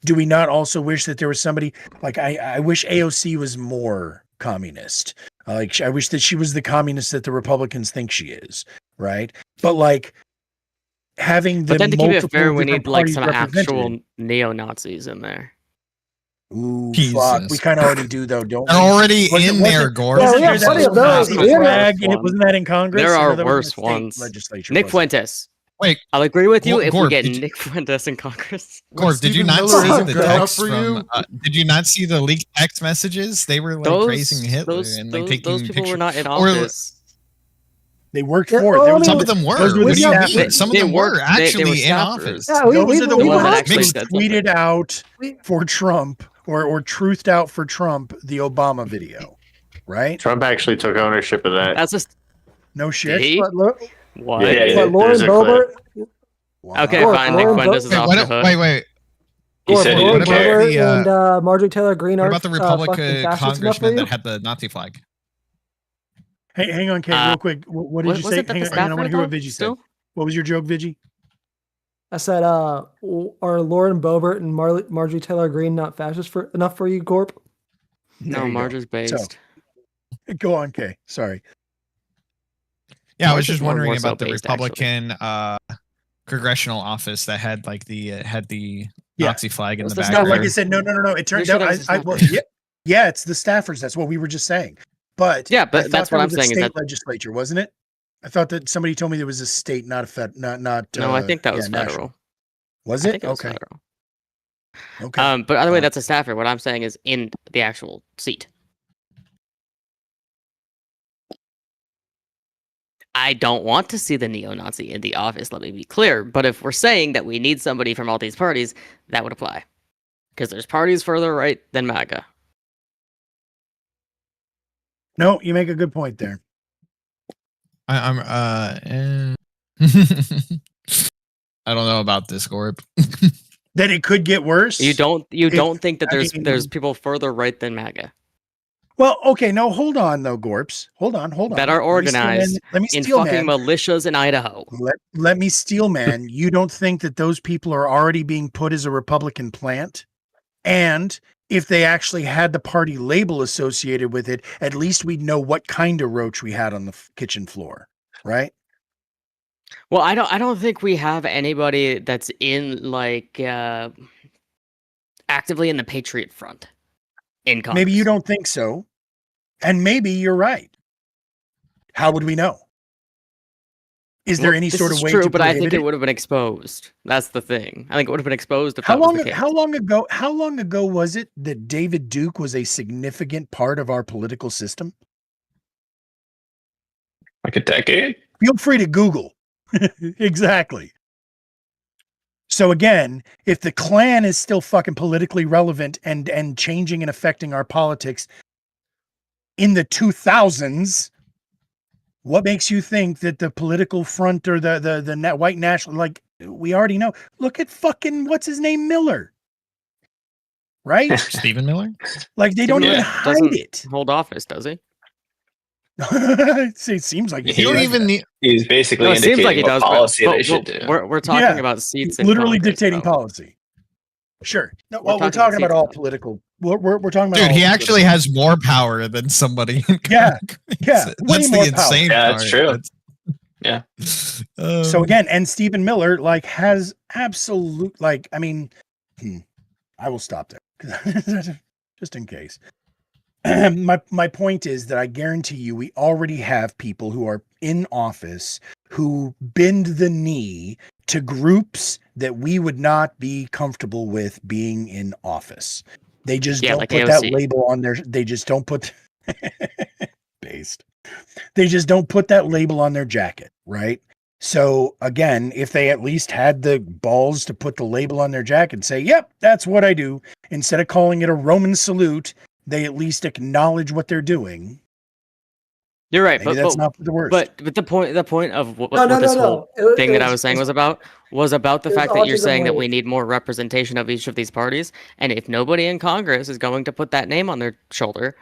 Do we not also wish that there was somebody like I wish AOC was more communist. I wish that she was the communist that the Republicans think she is, right? But like having the But then to keep it multiple fair, we different need like parties some represented. actual neo-Nazis in there. Ooh, Jesus. fuck. We kind of already do though, don't They're we? already Wasn't- in there, wasn't- Gord. Yeah, wasn't we there have that plenty of little those. Nazi We have- flag? One. Wasn't that in Congress? There Or are that was in the worse state ones. Legislature, Nick wasn't it? Fuentes. Wait, I'll agree with you Gorb, if we get did you- Nick Fuentes in Congress. Gord, did you Stephen not Miller see isn't the good enough text for from? you? Did you not see the leaked text messages? They were like praising Hitler and like taking those people were pictures. not in Or- office. They worked Yeah, for it. well, There I was mean, Some of them were. those were What the do you staffers. mean? Some of They them were were actually in staffers. office. Yeah, Those are the we ones had who actually said something. tweeted out We- for Trump or truthed out for Trump the Obama video, right? Trump actually took ownership of that. That's just No shit. he. What, Lo- What? Yeah, yeah, what, Lauren there's a clip. Boebert? Wow. Okay, Gord, fine. Lauren Nick Fuentes is Wait, off what, the hook. wait. He Gord, said he Lauren didn't What about care. the, Boebert and Marjorie Taylor Greene What are about the fucking Republican fascists enough for congressman you? that had the Nazi flag? Hey, hang on, Kate, real quick. What did you was say? it that Hang the on, I want to staffer hear what thought Vigi said. still? What was your joke, Vigi? I said, are Lauren Boebert and Marjorie Taylor Greene not fascist enough for you, Gorp? There No, you Marge go. is based. Go on, Kay. Sorry. Yeah, I was Marge is just more wondering Warsaw about the based, actually. Republican congressional office that had like the Yeah. Nazi flag in Was the this No, background. like I said, no. It turned Pretty sure out, that was the well, staffers. yeah, it's the staffers. That's what we were just saying. But Yeah, I but thought that's that what I'm was a saying is state that legislature, wasn't it? I thought that somebody told me there was a state, not a fed, not. no, I think that was national. federal. Was I it? think it was Okay. federal. Okay. But either way, Uh, that's a staffer. What I'm saying is in the actual seat. I don't want to see the neo-Nazi in the office, let me be clear. But if we're saying that we need somebody from all these parties, that would apply. Because there's parties further right than MAGA. No, you make a good point there. I'm I don't know about this, Gorp. That it could get worse. You don't think that I there's mean- people further right than MAGA Well, okay, no, hold on though, Gorps. Hold on. that are organized Let me in steal, fucking man. militias in Idaho? Let me steal, man. You don't think that those people are already being put as a Republican plant? And if they actually had the party label associated with it, at least we'd know what kind of roach we had on the kitchen floor, right? Well, I don't think we have anybody that's in like actively in the Patriot Front in Congress. Maybe you don't think so. And maybe you're right. How would we know? Is there Well, any this sort is of way true, to but I think prohibit it would have been exposed. That's the thing. I think it would have been exposed if How that was long? the case. How long ago was it that David Duke was a significant part of our political system? Like a decade? Feel free to Google. Exactly. So again, if the Klan is still fucking politically relevant and changing and affecting our politics in the 2000s, what makes you think that the political front or the white national, like we already know? Look at fucking what's his name, Miller, right? Stephen Miller? Like they don't Yeah, even hide doesn't it. hold office, does he? See, it seems like You don't even need. He's basically No, it seems indicating like he what does. policy but they should do. We're talking Yeah. about seats. In literally Congress, dictating though. policy. Sure. No, We're well, we're talking talking about about all seats. political. We're talking about Dude, all he actually political. has more power than somebody. In Yeah, Congress. yeah, way That's more the insane power. Yeah, part. that's true. That's- Yeah. So again, and Stephen Miller like has absolute like I mean, I will stop there just in case. My point is that I guarantee you we already have people who are in office who bend the knee to groups that we would not be comfortable with being in office. They just Yeah, don't like put that AOC. label on their. They just don't put based. They just don't put that label on their jacket, right? So again, if they at least had the balls to put the label on their jacket and say, "Yep, that's what I do," instead of calling it a Roman salute, they at least acknowledge what they're doing. You're right, Maybe that's not the worst. But the point of what No, this no, whole no. thing that I was saying was about the fact that you're autism saying that we wave. need more representation of each of these parties, and if nobody in Congress is going to put that name on their shoulder,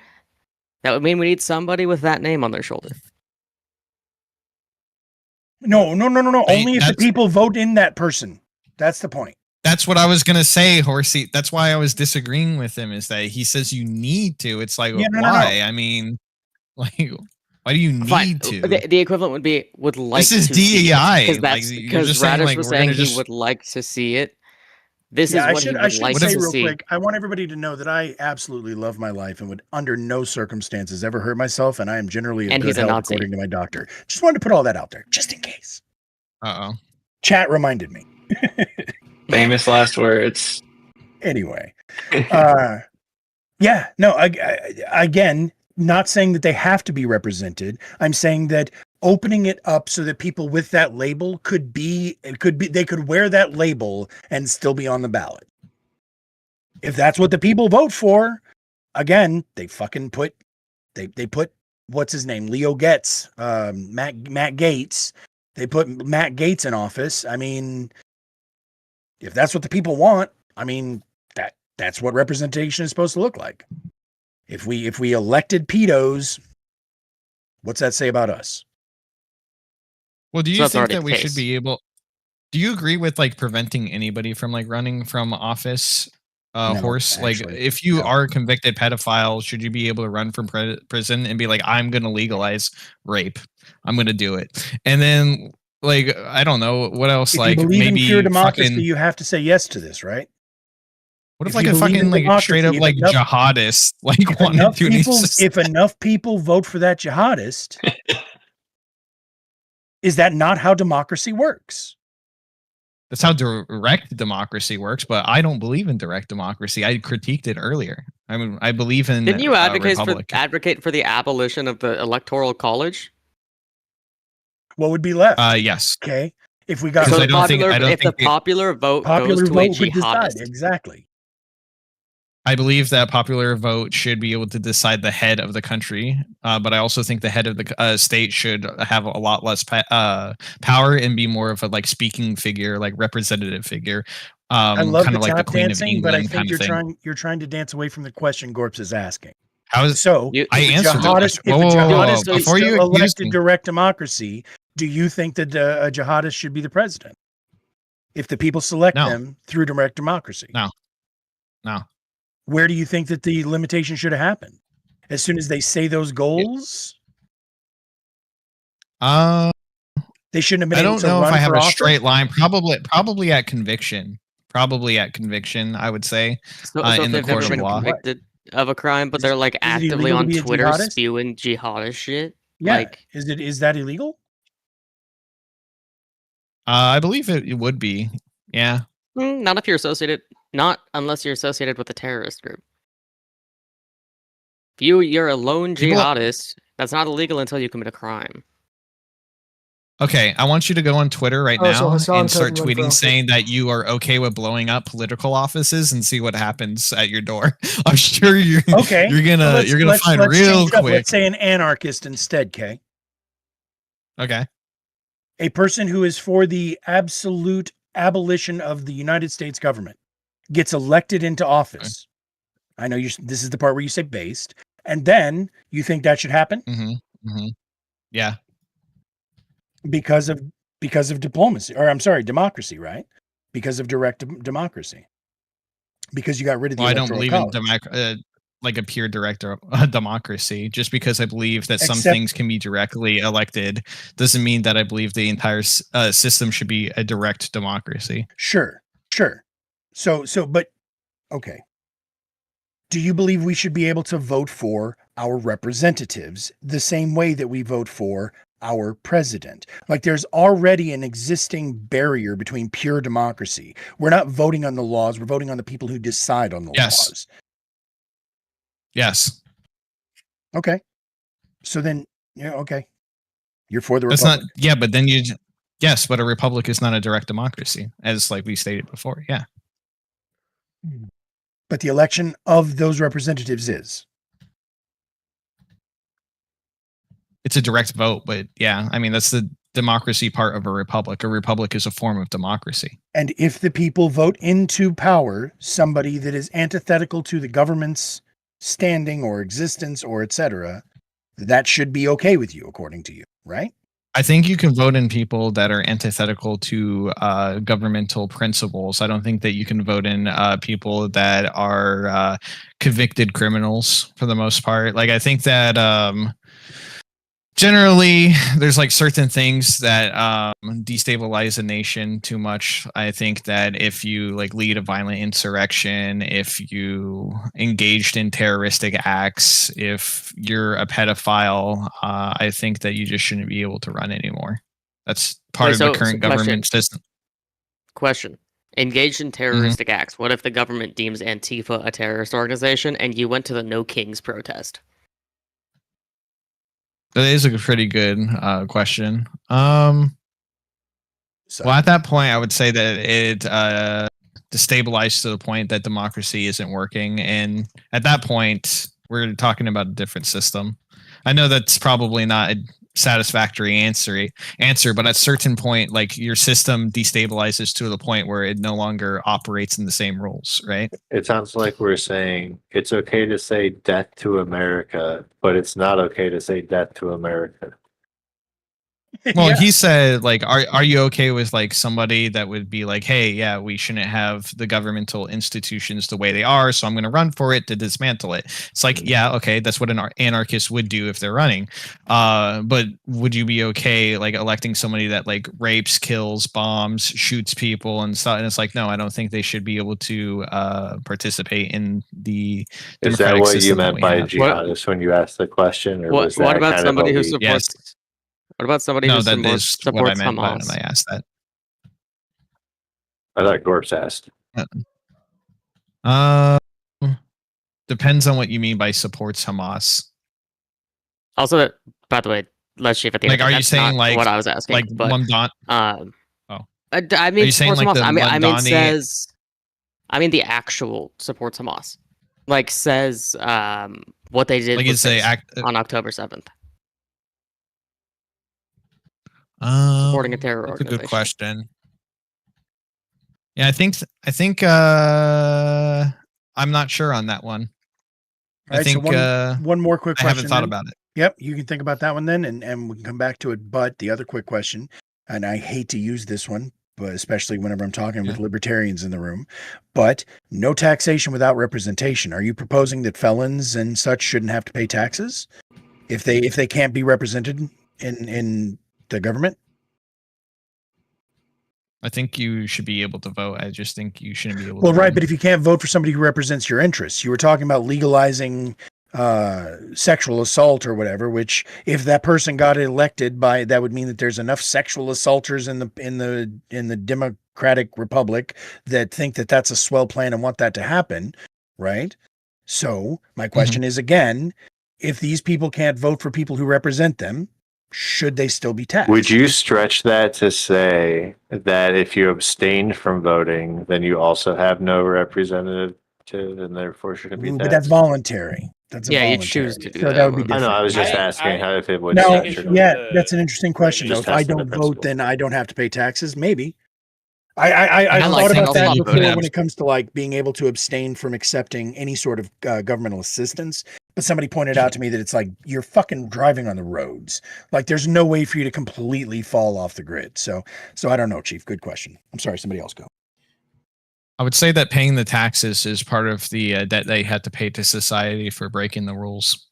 that would mean we need somebody with that name on their shoulder. No. Right, Only if the that's- people vote in that person. That's the point. That's what I was gonna say, Horsey. That's why I was disagreeing with him. Is that he says you need to? It's like Yeah, no. why? I mean, like, why do you Fine. need to? The equivalent would be would like. This is to see it, DEI, because like, that's you're because just saying, Radish like, was we're saying gonna he just- would like to see it. This Yeah, is what he I would should like say to real see. quick. I want everybody to know that I absolutely love my life and would under no circumstances ever hurt myself, and I am generally And good he's a health Nazi. according to my doctor. Just wanted to put all that out there, just in case. Uh-oh. Chat reminded me. Famous last words. Anyway, yeah, no. Again, not saying that they have to be represented. I'm saying that opening it up so that people with that label they could wear that label and still be on the ballot. If that's what the people vote for, again, they fucking put they put what's his name, Leo Getz, Matt Gaetz. They put Matt Gaetz in office. I mean, if that's what the people want, I mean, that's what representation is supposed to look like. If we elected pedos, what's that say about us? Well, do So you that's think already that the we should case. be able? Do you agree with like preventing anybody from like running from office? No, Horse, like actually, if you no. are a convicted pedophile, should you be able to run from prison and be like, I'm going to legalize rape, I'm going to do it, and then like I don't know what else, If like you believe maybe in pure democracy, fucking. you have to say yes to this, right? What if if like you a believe in fucking like straight up democracy, if like enough- jihadist like wanted to? and he's just- If enough people vote for that jihadist, is that not how democracy works? That's how direct democracy works, but I don't believe in direct democracy. I critiqued it earlier. I mean, I believe in. Didn't you advocate republic. for the abolition of the electoral college? What would be left? Yes. Okay, if we got Because So I the don't think- popular, I don't if the think it- popular vote popular goes to a vote would decide jihadist, exactly. I believe that popular vote should be able to decide the head of the country, but I also think the head of the state should have a lot less power and be more of a like speaking figure, like representative figure. I love kind the of like the tap Queen dancing, of but I England think kind of thing. you're trying to dance away from the question Gorps is asking. How is So You- I if a answered the jihadist, question. if a Whoa, whoa, whoa, whoa. jihadist is Before you still accuse elected me. direct democracy, do you think that a jihadist should be the president? If the people select No. them through direct democracy? No. No. Where do you think that the limitation should have happened? As soon as they say those goals, they shouldn't have been I able don't to know if run I have for a office? straight line. Probably at conviction. Probably at conviction, I would say. so in if the they've court never of been law. convicted of a crime, but Is- they're like is it actively illegal to on be a Twitter jihadist? spewing jihadist shit. Yeah. Like, Is that illegal? I believe it would be. Yeah. not if you're associated, not unless you're associated with a terrorist group. If you're a lone People- jihadist, that's not illegal until you commit a crime. Okay, I want you to go on Twitter right Oh, so now Hassan and start couldn't run for tweeting office. saying that you are okay with blowing up political offices and see what happens at your door. I'm sure you're Okay. you're gonna Let's find let's real change up. quick. Let's say an anarchist instead, Kay. Okay. A person who is for the absolute abolition of the United States government gets elected into office. I know this is the part where you say based, and then you think that should happen Yeah. because of diplomacy, or I'm sorry, democracy, right? Because of direct democracy. Because you got rid of the Well, I don't electoral believe college. in like a pure direct democracy. Just because I believe that some Except- things can be directly elected doesn't mean that I believe the entire system should be a direct democracy. Sure. But okay. Do you believe we should be able to vote for our representatives the same way that we vote for our president. Like there's already an existing barrier between pure democracy. We're not voting on the laws, we're voting on the people who decide on the Yes. laws. Yes. Okay. So then, yeah, okay. You're for the That's republic. not, yeah, but then yes, but a republic is not a direct democracy, as like we stated before. Yeah. But the election of those representatives is. It's a direct vote, but yeah, I mean, that's the democracy part of a republic. A republic is a form of democracy. And if the people vote into power somebody that is antithetical to the government's standing or existence or etc., that should be okay with you, according to you, right? I think you can vote in people that are antithetical to governmental principles. I don't think that you can vote in people that are convicted criminals for the most part. Like, I think that generally there's like certain things that destabilize a nation too much. I think that if you like lead a violent insurrection, if you engaged in terroristic acts, if you're a pedophile, I think that you just shouldn't be able to run anymore. That's part of the current government system. Question. Engaged in terroristic acts. What if the government deems Antifa a terrorist organization and you went to the No Kings protest? That is a pretty good question. Well, at that point, I would say that it destabilized to the point that democracy isn't working. And at that point, we're talking about a different system. I know that's probably not a satisfactory answer, but at a certain point, like your system destabilizes to the point where it no longer operates in the same rules, right? It sounds like we're saying it's okay to say death to America, but it's not okay to say death to America. Well, Yeah. he said, like, are you okay with like somebody that would be like, hey, yeah, we shouldn't have the governmental institutions the way they are, so I'm going to run for it to dismantle it. It's like, yeah, okay, that's what an anarchist would do if they're running. But would you be okay like electing somebody that like rapes, kills, bombs, shoots people and stuff? And it's like, no, I don't think they should be able to participate in the Is that democratic what you system that meant we by have. jihadist when you asked the question, or was that What about kind somebody of who a supports? Yes. What about somebody No, who that is what I supports meant when Hamas? I asked that. I thought Gorps asked. Depends on what you mean by supports Hamas. Also, by the way, let's see if at the Like, end. are you That's saying not like what I was asking? like but Mamdani? I mean, you saying, supports like, Hamas. the I mean, Mamdani- says. I mean, the actual supports Hamas. Like says what they did Like, with is they this act on October 7th, supporting supporting a terror That's a organization. good question. Yeah, I think I'm not sure on that one. All right, so one more quick I question. haven't thought then. about it. Yep, you can think about that one then, and we can come back to it. But the other quick question, and I hate to use this one, but especially whenever I'm talking with libertarians in the room, but no taxation without representation. Are you proposing that felons and such shouldn't have to pay taxes if they can't be represented in the government? I think you should be able to vote. I just think you shouldn't be able Well, to right, run. but if you can't vote for somebody who represents your interests, you were talking about legalizing sexual assault or whatever, which if that person got elected by, that would mean that there's enough sexual assaulters in the Democratic Republic that think that that's a swell plan and want that to happen, right? So my question is again, if these people can't vote for people who represent them, should they still be taxed? Would you stretch that to say that if you abstain from voting, then you also have no representative, and therefore shouldn't be taxed? But that's voluntary. That's Yeah, you voluntary. choose to do so that. that would be I different. know. I was just I- asking how if it would. Now, take issue yeah, with the that's an interesting question. Though, Just if I testing the don't vote, principle. then I don't have to pay taxes. Maybe. I I like thought single about that swap before voting. when it comes to like being able to abstain from accepting any sort of governmental assistance. But somebody pointed out to me that it's like you're fucking driving on the roads. Like there's no way for you to completely fall off the grid. So I don't know, Chief. Good question. I'm sorry. Somebody else go. I would say that paying the taxes is part of the debt they had to pay to society for breaking the rules.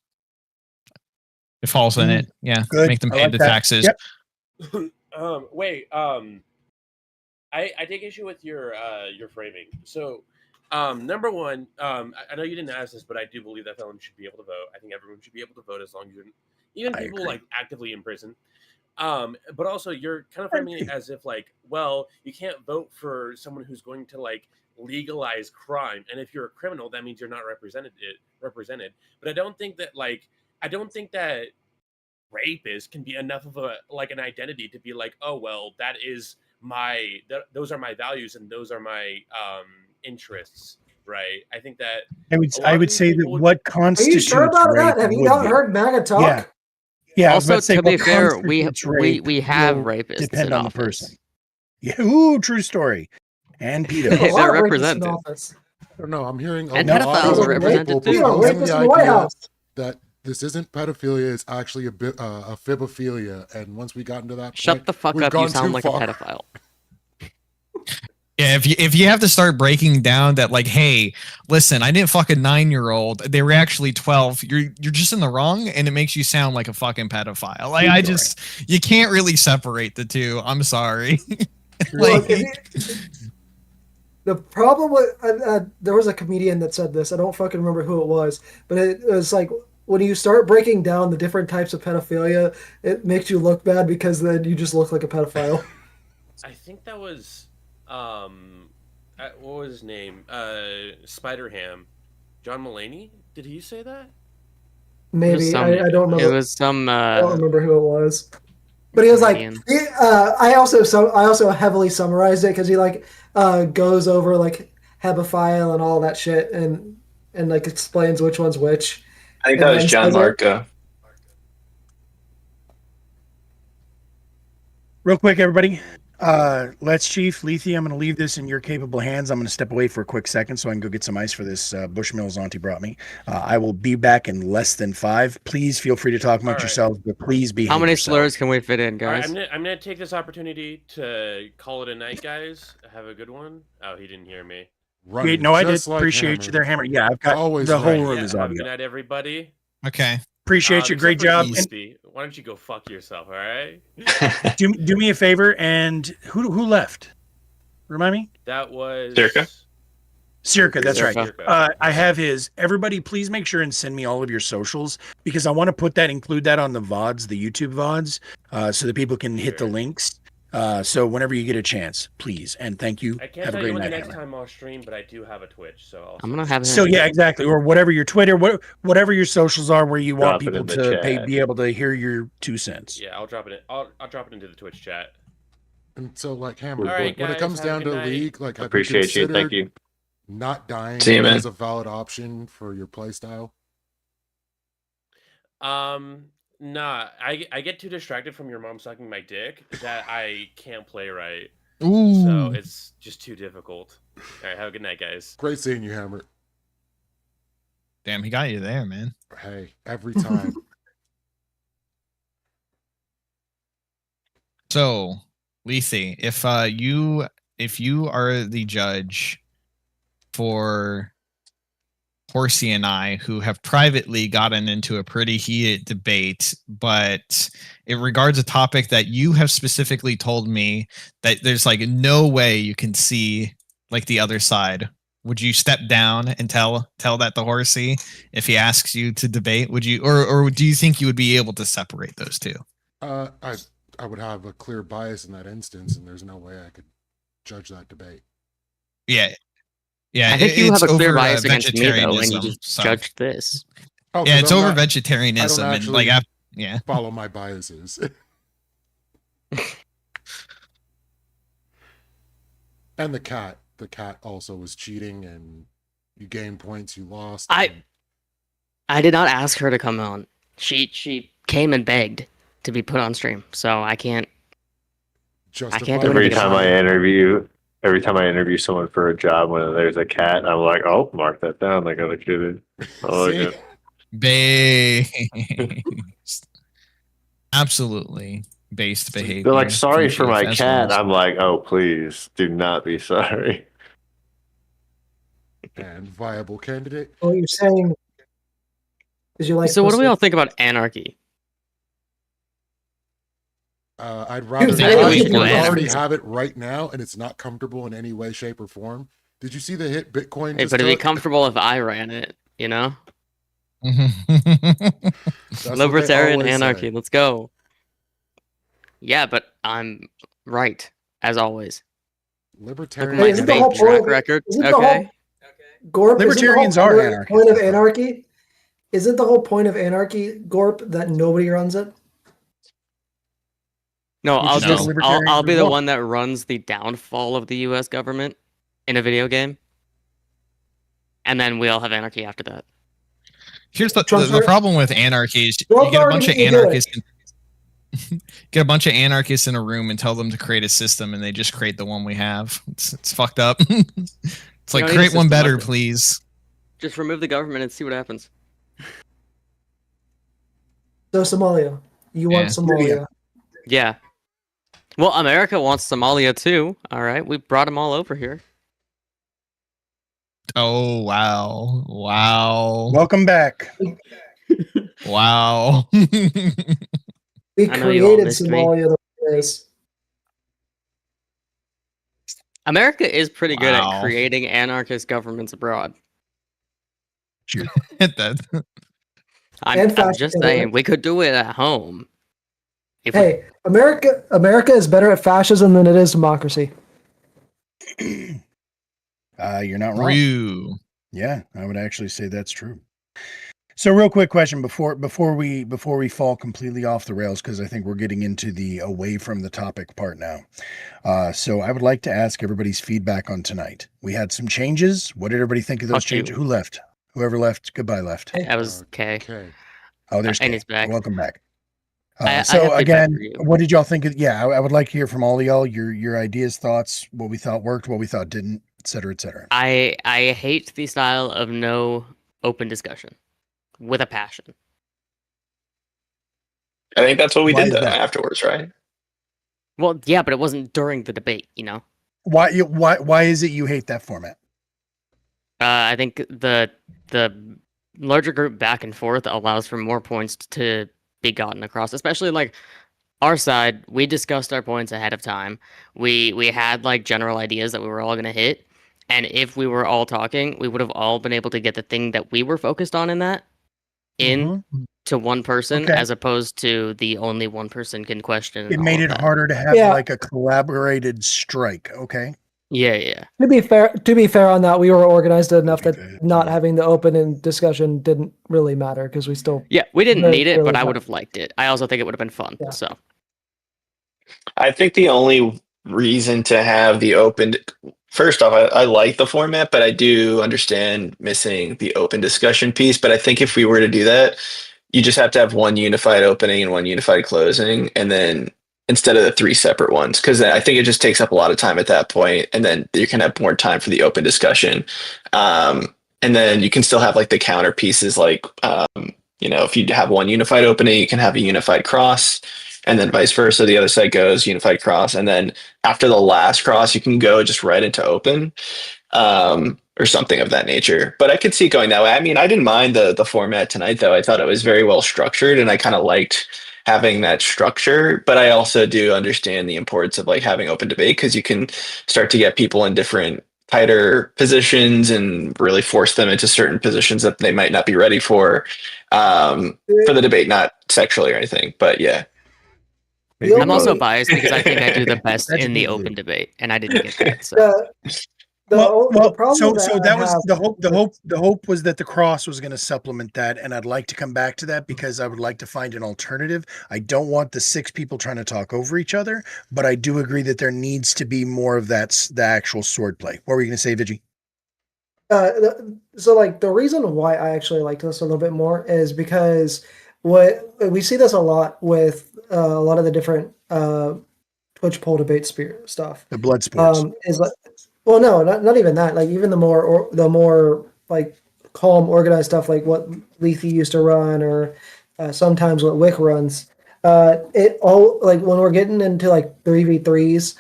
It falls in it. Yeah. Good. Make them I pay like the that. taxes. Yep. Wait. I take issue with your framing. So, number one, I know you didn't ask this, but I do believe that felons should be able to vote. I think everyone should be able to vote as long as you're, even I people agree. like actively in prison. But also you're kind of framing it as if like, well, you can't vote for someone who's going to like legalize crime, and if you're a criminal, that means you're not represented. But I don't think that rapist can be enough of a like an identity to be like, oh well, that is those are my values and those are my interests, right? I think that I would say that what Are you constitutes sure about rape that? Have you would not be. heard MAGA talk? Yeah. Yeah, I was about Also, to say to be what fair, we constitutes rape we have will rapists depend in on the office. person. Yeah, ooh, true story. And There's a pedos. They're lot of rapists in represented. office. I don't know. I'm hearing a And lot pedophiles of are represented people too. We have a proposing rapist the in the White idea House. that this isn't pedophilia; it's actually a phibophilia. And once we got into that, Shut point, the fuck we've up! You gone sound too like far. a pedophile. Yeah, if you have to start breaking down that like, hey, listen, I didn't fuck a 9-year-old. They were actually 12. You're just in the wrong, and it makes you sound like a fucking pedophile. Like you can't really separate the two. I'm sorry. Look, the problem with there was a comedian that said this. I don't fucking remember who it was, but it was like when you start breaking down the different types of pedophilia, it makes you look bad because then you just look like a pedophile. I think that was what was his name? Spider-Ham. John Mulaney? Did he say that? Maybe I don't remember. It was some. I don't remember who it was. But he was like, I also heavily summarized it because he like goes over like hebephile and all that shit and like explains which one's which. I think that was John Marco. Real quick, everybody. Let's Chief Lethe. I'm going to leave this in your capable hands. I'm going to step away for a quick second so I can go get some ice for this Bushmills Auntie brought me. I will be back in less than 5. Please feel free to talk amongst yourselves, but please behave How many yourself. slurs can we fit in, All right, guys? I'm gonna take this opportunity to call it a night, guys. Have a good one. Oh, he didn't hear me. Wait, no, I did appreciate you there, Hammer. Yeah, I've got Always the whole right. room is Have a audio. good night, everybody. Okay. Appreciate you. Great Except for job. you, And Steve. Why don't you go fuck yourself? All right. do me a favor. And who left? Remind me. That was Circa, that's right. Circa. I have his. Everybody, please make sure and send me all of your socials because I want to include that on the VODs, the YouTube VODs, so that people can hit the links. So whenever you get a chance, please and thank you. I can't Have a tell you great when the night. next time I'll stream, but I do have a Twitch, so I'm gonna have. So yeah, exactly, or whatever your Twitter, whatever your socials are, where you want Drop it people in the to chat. be able to hear your 2 cents. Yeah, I'll drop it in. I'll drop it into the Twitch chat. And so, like, Hammer, All right, when it guys, comes have a down good to night. League, like, have Appreciate you. Thank you. Not dying See you, man. is a valid option for your playstyle. Nah, I get too distracted from your mom sucking my dick that I can't play right. Ooh. So it's just too difficult. All right, have a good night, guys. Great seeing you, Hammer. Damn, he got you there, man. Hey, every time. So, Lethe, if you are the judge for Horsey and I, who have privately gotten into a pretty heated debate, but it regards a topic that you have specifically told me that there's like no way you can see like the other side. Would you step down and tell that to Horsey if he asks you to debate? Would you, or do you think you would be able to separate those two? I would have a clear bias in that instance, and there's no way I could judge that debate. Yeah. Yeah, I think you have a clear over, bias against me though, when you vegetarianism, just so. judged this. Oh, Yeah, 'cause it's I'm over not- vegetarianism, I don't and actually like, yeah. follow my biases. And the cat also was cheating, and you gained points, you lost. and- I did not ask her to come on. She came and begged to be put on stream, so I can't. justify can't do Every anything time about I interview someone for a job when there's a cat, I'm like, oh, mark that down. Like, I look at it. Oh, See? look Based. Absolutely based behavior. They're like, sorry for from my Chief as cat. well. I'm like, oh, please do not be sorry. And viable candidate. What you're saying is you like. So what do we pussy. all think about anarchy? I'd rather I think not. we should do We already anarchy. have it right now, and it's not comfortable in any way, shape, or form. Did you see the hit Bitcoin? Hey, just but it'd be took? comfortable if I ran it, you know? That's what they Libertarian always anarchy, say. let's go. Yeah, but I'm right as always. Look at Libertarian. my isn't the fake whole point track of- record. isn't the Okay. whole- Gorp, Libertarians isn't are the whole anarchists, point of I thought. anarchy? Isn't the whole point of anarchy, Gorp, that nobody runs it? No, Which I'll is what just libertarians I'll be would the want. one that runs the downfall of the U.S. government in a video game, and then we all have anarchy after that. Here's the Trump's already- problem with anarchy is you Trump's get a already bunch of beat me to it. anarchists. Get a bunch of anarchists in a room and tell them to create a system, and they just create the one we have. It's fucked up. It's like don't need a create one system, better, Michael. please. Just remove the government and see what happens. So Somalia. You want Yeah. Somalia. Yeah. Well, America wants Somalia too. All right, we brought them all over here. Oh wow, wow, Welcome back. wow. We I know you all created missed me. Somalia the way it is. America is pretty good Wow. at creating anarchist governments abroad. That- I'm And just fascist saying government. we could do it at home. If we- Hey, America is better at fascism than it is democracy. You're not wrong. Ryu. Yeah, I would actually say that's true. So, real quick question before we fall completely off the rails, because I think we're getting into the away from the topic part now. So, I would like to ask everybody's feedback on tonight. We had some changes. What did everybody think of those Fuck you. changes? Who left? Whoever left. Goodbye. Left. that was okay. Okay. Oh, there's And Kay. he's back. Welcome back. I have So feedback again, for you. what did y'all think of? Yeah, I would like to hear from all of y'all your ideas, thoughts, what we thought worked, what we thought didn't, et cetera, et cetera. I hate the style of no open discussion with a passion. I think that's what we Why did is though that? afterwards, right? Well, yeah, but it wasn't during the debate, you know. Why is it you hate that format? I think the larger group back and forth allows for more points to be gotten across, especially like our side. We discussed our points ahead of time. We had like general ideas that we were all gonna hit, and if we were all talking, we would have all been able to get the thing that we were focused on in that in to one person, Okay. as opposed to the only one person can question. It all made of it that. harder to have Yeah. like a collaborated strike. Okay. Yeah. To be fair on that, we were organized enough that Okay. not having the open and discussion didn't really matter because we still. Yeah, we didn't Very need it, but clearly I not. would have liked it. I also think it would have been fun. Yeah. So I think the only reason to have the open, first off, I like the format, but I do understand missing the open discussion piece. But I think if we were to do that, you just have to have one unified opening and one unified closing, and then instead of the three separate ones, because I think it just takes up a lot of time at that point, and then you can have more time for the open discussion. And then you can still have like the counter pieces, like if you have one unified opening, you can have a unified cross, and then vice versa. The other side goes unified cross, and then after the last cross, you can go just right into open, or something of that nature. But I could see it going that way. I mean, I didn't mind the format tonight, though. I thought it was very well structured, and I kind of liked having that structure. But I also do understand the importance of like having open debate, because you can start to get people in different tighter positions and really force them into certain positions that they might not be ready for the debate, not sexually or anything. But yeah. Maybe I'm also both. biased because I think I do the best That's in the good. open debate, and I didn't get that. So The problem so that that I was have- the hope was that the cross was going to supplement that, and I'd like to come back to that because I would like to find an alternative. I don't want the six people trying to talk over each other, but I do agree that there needs to be more of the actual sword play. What were you going to say, Vigi? So like the reason why I actually like this a little bit more is because what we see this a lot with a lot of the different Twitch poll debate stuff. The blood sports. Is like, well, no, not even that. Like even the more like calm, organized stuff, like what Lethe used to run, or sometimes what Wick runs. It all like when we're getting into like 3v3s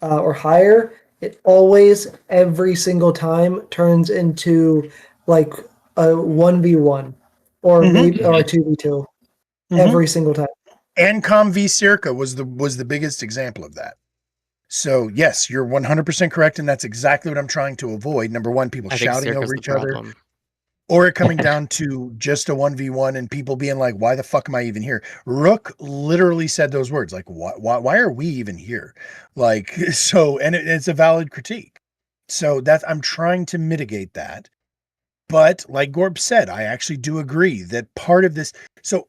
or higher, it always every single time turns into like a 1v1 or maybe or a 2v2 every single time. Ancom v Circa was the biggest example of that. So yes, you're 100% correct, and that's exactly what I'm trying to avoid. Number one, people I think shouting Circa's over the each other. problem. Or it coming down to just a 1v1 and people being like, why the fuck am I even here? Rook literally said those words, like, why are we even here? Like, so, and it's a valid critique. So I'm trying to mitigate that. But like Gorb said, I actually do agree that part of this. So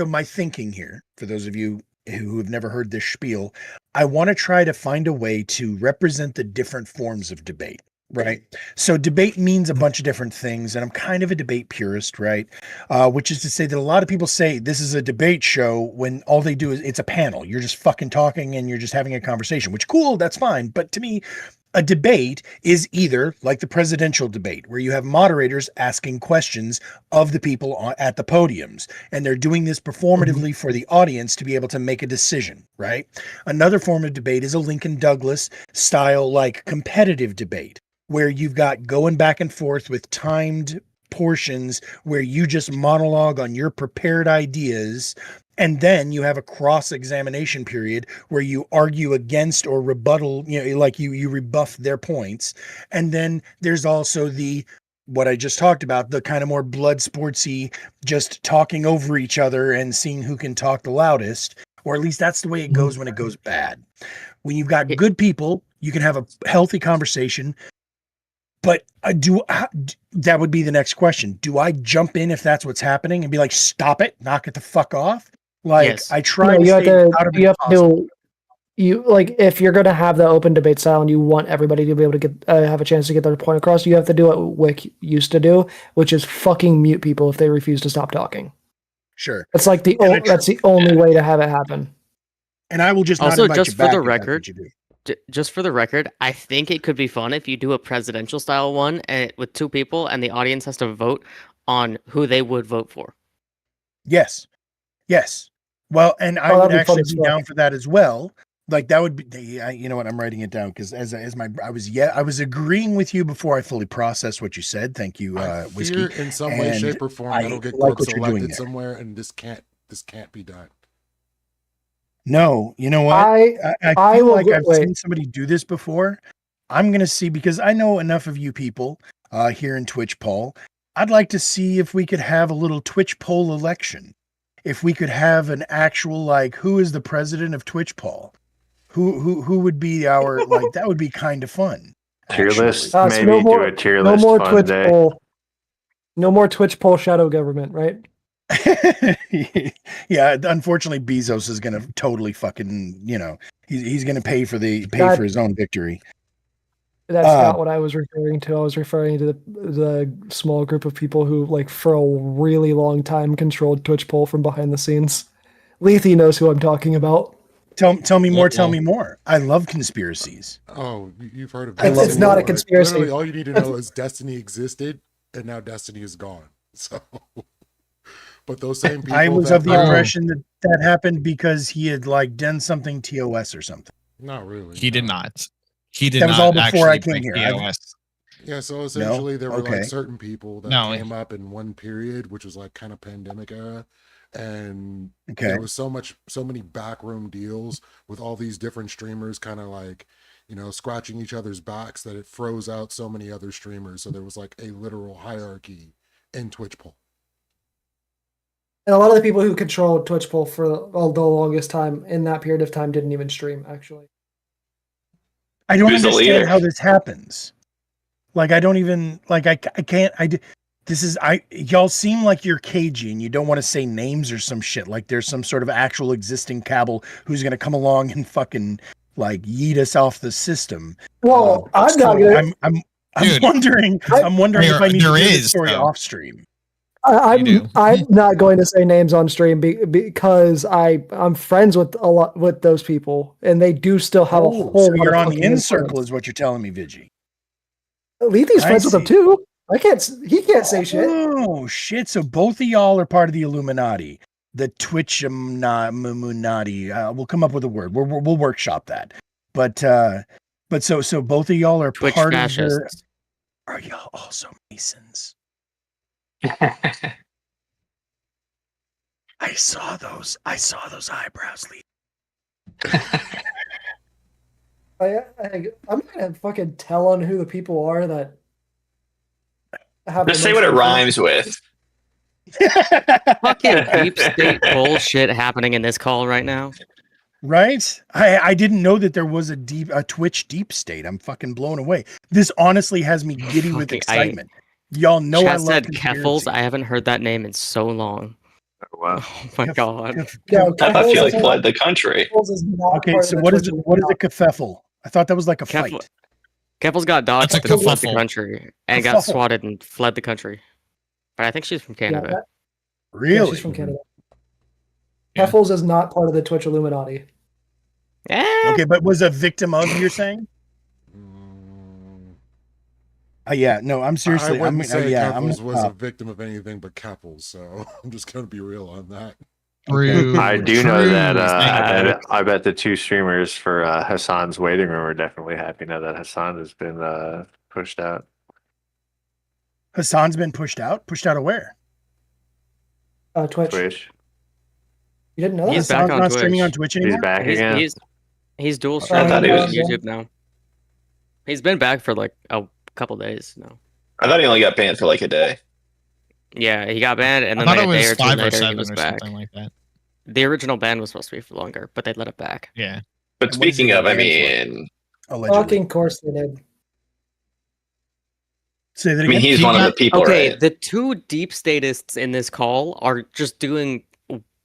my thinking here, for those of you who have never heard this spiel, I want to try to find a way to represent the different forms of debate. Right. So debate means a bunch of different things, and I'm kind of a debate purist, right? Which is to say that a lot of people say this is a debate show when all they do is it's a panel. You're just fucking talking and you're just having a conversation, which cool, that's fine. But to me, a debate is either like the presidential debate, where you have moderators asking questions of the people at the podiums, and they're doing this performatively for the audience to be able to make a decision, right? Another form of debate is a Lincoln Douglas style, like competitive debate, where you've got going back and forth with timed portions where you just monologue on your prepared ideas. And then you have a cross-examination period where you argue against or rebuttal, like you rebuff their points. And then there's also what I just talked about, the kind of more blood sportsy, just talking over each other and seeing who can talk the loudest, or at least that's the way it goes when it goes bad. When you've got good people, you can have a healthy conversation. But that would be the next question. Do I jump in if that's what's happening and be like, stop it, knock it the fuck off? Like, Yes. I try to stay out of it. You like, if you're going to have the open debate style and you want everybody to be able to get have a chance to get their point across, you have to do what Wick used to do, which is fucking mute people if they refuse to stop talking. Sure. That's like that's the only way to have it happen. And I will just also, not invite just you for back the if that's record, what you do. just for the record, I think it could be fun if you do a presidential style one with two people and the audience has to vote on who they would vote for. Yes. Well, and I would actually be down for that as well. Like that would be, you know what? I'm writing it down because I was agreeing with you before I fully processed what you said. Thank you, Whiskey. In some way, shape, or form, that'll get corpse elected somewhere, and this can't be done. No, you know what? I feel like I've seen somebody do this before. I'm gonna see, because I know enough of you people here in Twitch poll. I'd like to see if we could have a little Twitch poll election. If we could have an actual, like, who is the president of Twitch poll? Who would be our, like, that would be kind of fun. Tier list, so maybe do a tier list fun Twitch day. poll. No more Twitch poll shadow government, right? Yeah, unfortunately Bezos is gonna totally fucking, he's gonna pay for his own victory. That's not what I was referring to. I was referring to the small group of people who, like, for a really long time controlled Twitch poll from behind the scenes. Lethe knows who I'm talking about. Tell me more. Tell me more. I love conspiracies. Oh, you've heard of Destiny. It's not a conspiracy. Literally, all you need to know is Destiny existed, and now Destiny is gone. So, but those same people. I was of the impression that happened because he had, like, done something TOS or something. Not really. He did not. He did that was not all before I actually came break here. TOS. Yeah, so essentially there were like certain people that came up in one period, which was like kind of pandemic era. And there was so many backroom deals with all these different streamers kind of like, scratching each other's backs that it froze out so many other streamers. So there was like a literal hierarchy in Twitch poll. And a lot of the people who controlled Twitch poll for the longest time in that period of time didn't even stream, actually. I don't understand how this happens. Like, I don't even, like, I can't, y'all seem like you're cagey and you don't want to say names or some shit. Like there's some sort of actual existing cabal who's going to come along and fucking, like, yeet us off the system. Well, I'm not going to. I'm wondering if I need to do this story off stream. I'm not going to say names on stream because I'm friends with with those people, and they do still have a whole. So you're on the in circle, is what you're telling me, Vigi. Lethe's friends with them too. He can't say shit. Oh shit! So both of y'all are part of the Illuminati, the Twitch Illuminati. We'll come up with a word. We'll workshop that. But so both of y'all are Twitch part fascists. of the. Are y'all also Masons? I saw those eyebrows, Lee. I'm not gonna fucking tell on who the people are that have the Just say most what it influence. rhymes with. Fucking deep state bullshit happening in this call right now. Right? I didn't know that there was a Twitch deep state. I'm fucking blown away. This honestly has me giddy with Fucking- excitement. Y'all know I Chat love said conspiracy. Keffels. I haven't heard that name in so long. Wow. Oh my god. No, I thought Keffels Felix is fled the country. Keffels is not Okay, part so of the what is Twitch it? What is a Illuminati. kerfuffle? I thought that was like a Keffel- fight. Keffels got dodged That's a and fled the kerfuffle. country and got Kerfuffle. swatted and fled the country. But I think she's from Yeah, Canada. yeah, Really? she's from Canada. Yeah. Keffels is not part of the Twitch Illuminati. Okay, but was a victim of, you're saying? Yeah, no, I'm seriously. I wouldn't say I'm Keffels was a victim of anything but Keppels, so I'm just gonna be real on that. True. I do know true. that. Thank you. I bet the two streamers for Hassan's waiting room are definitely happy now that Hassan has been pushed out. Hassan's been pushed out. Pushed out of where? Twitch. Twitch. You didn't know that? He's back Hassan's on not Twitch. streaming on Twitch anymore. He's back again. He's dual I streaming thought he on was- YouTube now. He's been back for like a couple days now. I thought he only got banned for like a day. Yeah, he got banned, and I then thought like it a day was or two 5 or later, he 7 was or back. something like that. The original ban was supposed to be for longer, but they let it back. Yeah. But And what is he speaking of, I banned mean, Allegedly. Fucking course they did. Say that I mean, again. he's He one of got- the people, Okay, right? the two deep statists in this call are just doing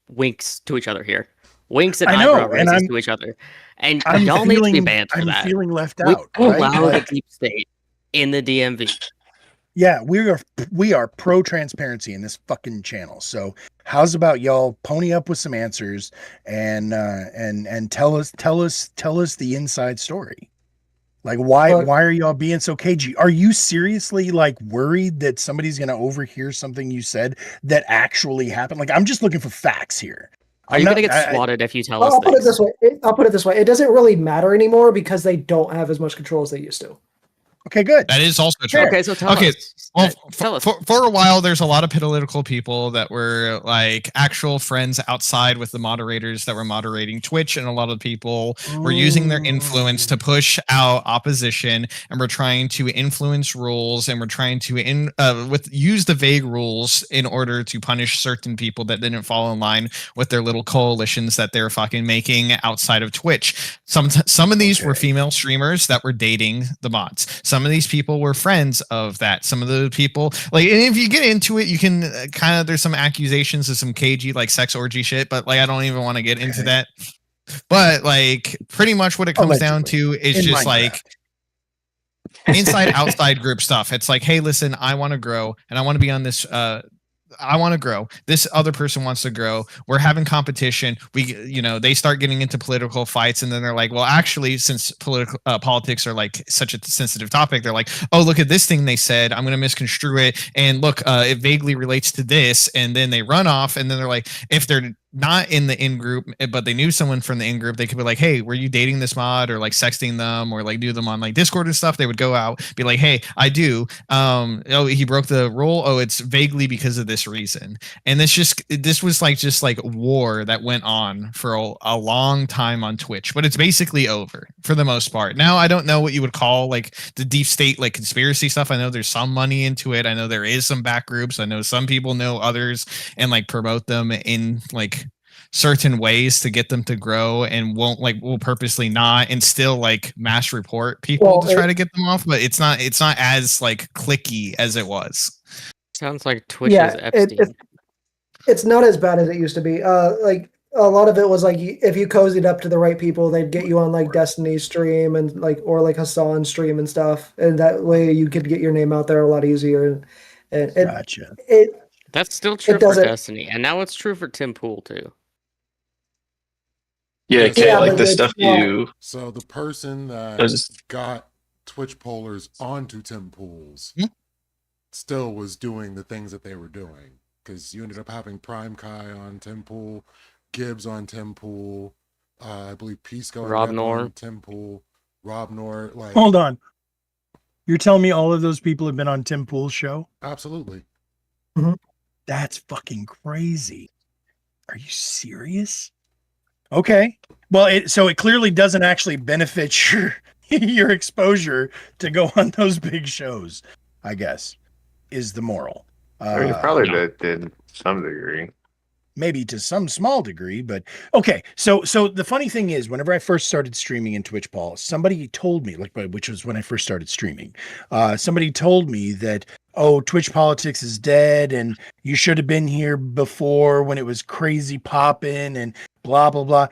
winks to each other here. Winks and I know, eyebrow and raises I'm- to each other. And I'm y'all need to be banned for I'm that. feeling left We out. Right? allow Like, the deep state in the DMV. yeah, we are pro transparency in this fucking channel. So how's about y'all pony up with some answers and tell us the inside story. Like why Look- are y'all being so cagey? Are you seriously like worried that somebody's gonna overhear something you said that actually happened? Like I'm just looking for facts here. Are you going to get swatted if you tell us I'll put it things? this way. I'll put it this way. It doesn't really matter anymore because they don't have as much control as they used to. Okay, good. That is also true. Okay, so tell Okay, us. Well, Tell us. for a while, there's a lot of political people that were like actual friends outside with the moderators that were moderating Twitch, and a lot of people were using their influence to push out opposition, and were trying to influence rules, and were trying to use the vague rules in order to punish certain people that didn't fall in line with their little coalitions that they're fucking making outside of Twitch. Some of these were female streamers that were dating the mods. Some of these people were friends of that. Some of the people, like, and if you get into it, you can kind of, there's some accusations of some cagey, like, sex orgy shit, but, like, I don't even want to get into that. But, like, pretty much what it comes down to is In just, Minecraft. like, inside outside group stuff. It's like, hey, listen, I want to grow, and I want to be on this I want to grow. This other person wants to grow. We're having competition. They start getting into political fights, and then they're like, well, actually, since politics are like such a sensitive topic, they're like, oh, look at this thing they said. I'm going to misconstrue it, and look, it vaguely relates to this, and then they run off, and then they're like, if they're not in the in group, but they knew someone from the in group, they could be like, hey, were you dating this mod, or like sexting them, or like do them on like Discord and stuff. They would go out, be like, hey, I do. Oh, he broke the rule. Oh, it's vaguely because of this reason. And this was just like war that went on for a long time on Twitch, but it's basically over for the most part. Now, I don't know what you would call like the deep state, like conspiracy stuff. I know there's some money into it. I know there is some back groups. I know some people know others and like promote them in like certain ways to get them to grow, and will purposely not, and still like mass report people to try to get them off. But it's not as like clicky as it was. Sounds like Twitch is Epstein. It's not as bad as it used to be. Like a lot of it was like if you cozied up to the right people, they'd get you on like Destiny's stream and or like Hassan's stream and stuff, and that way you could get your name out there a lot easier. And Gotcha. That's still true for Destiny, and now it's true for Tim Pool too. Yeah, okay, Yeah, like but the it's stuff not- you. So the person that Does- got Twitch pollers onto Tim Pools still was doing the things that they were doing, because you ended up having Prime Kai on Tim Pool, Gibbs on Tim Pool, I believe Pisco Rob on Nor. Tim Pool, Rob Nor. Like, Hold on. You're telling me all of those people have been on Tim Pool's show? absolutely. That's fucking crazy. Are you serious? Okay. Well, it clearly doesn't actually benefit your exposure to go on those big shows, I guess. is the moral. I mean, it probably did to some degree. Maybe to some small degree, but okay. So the funny thing is, whenever I first started streaming in Twitch, Paul, somebody told me, which was when I first started streaming, somebody told me that, oh, Twitch politics is dead, and you should have been here before when it was crazy popping and blah blah blah.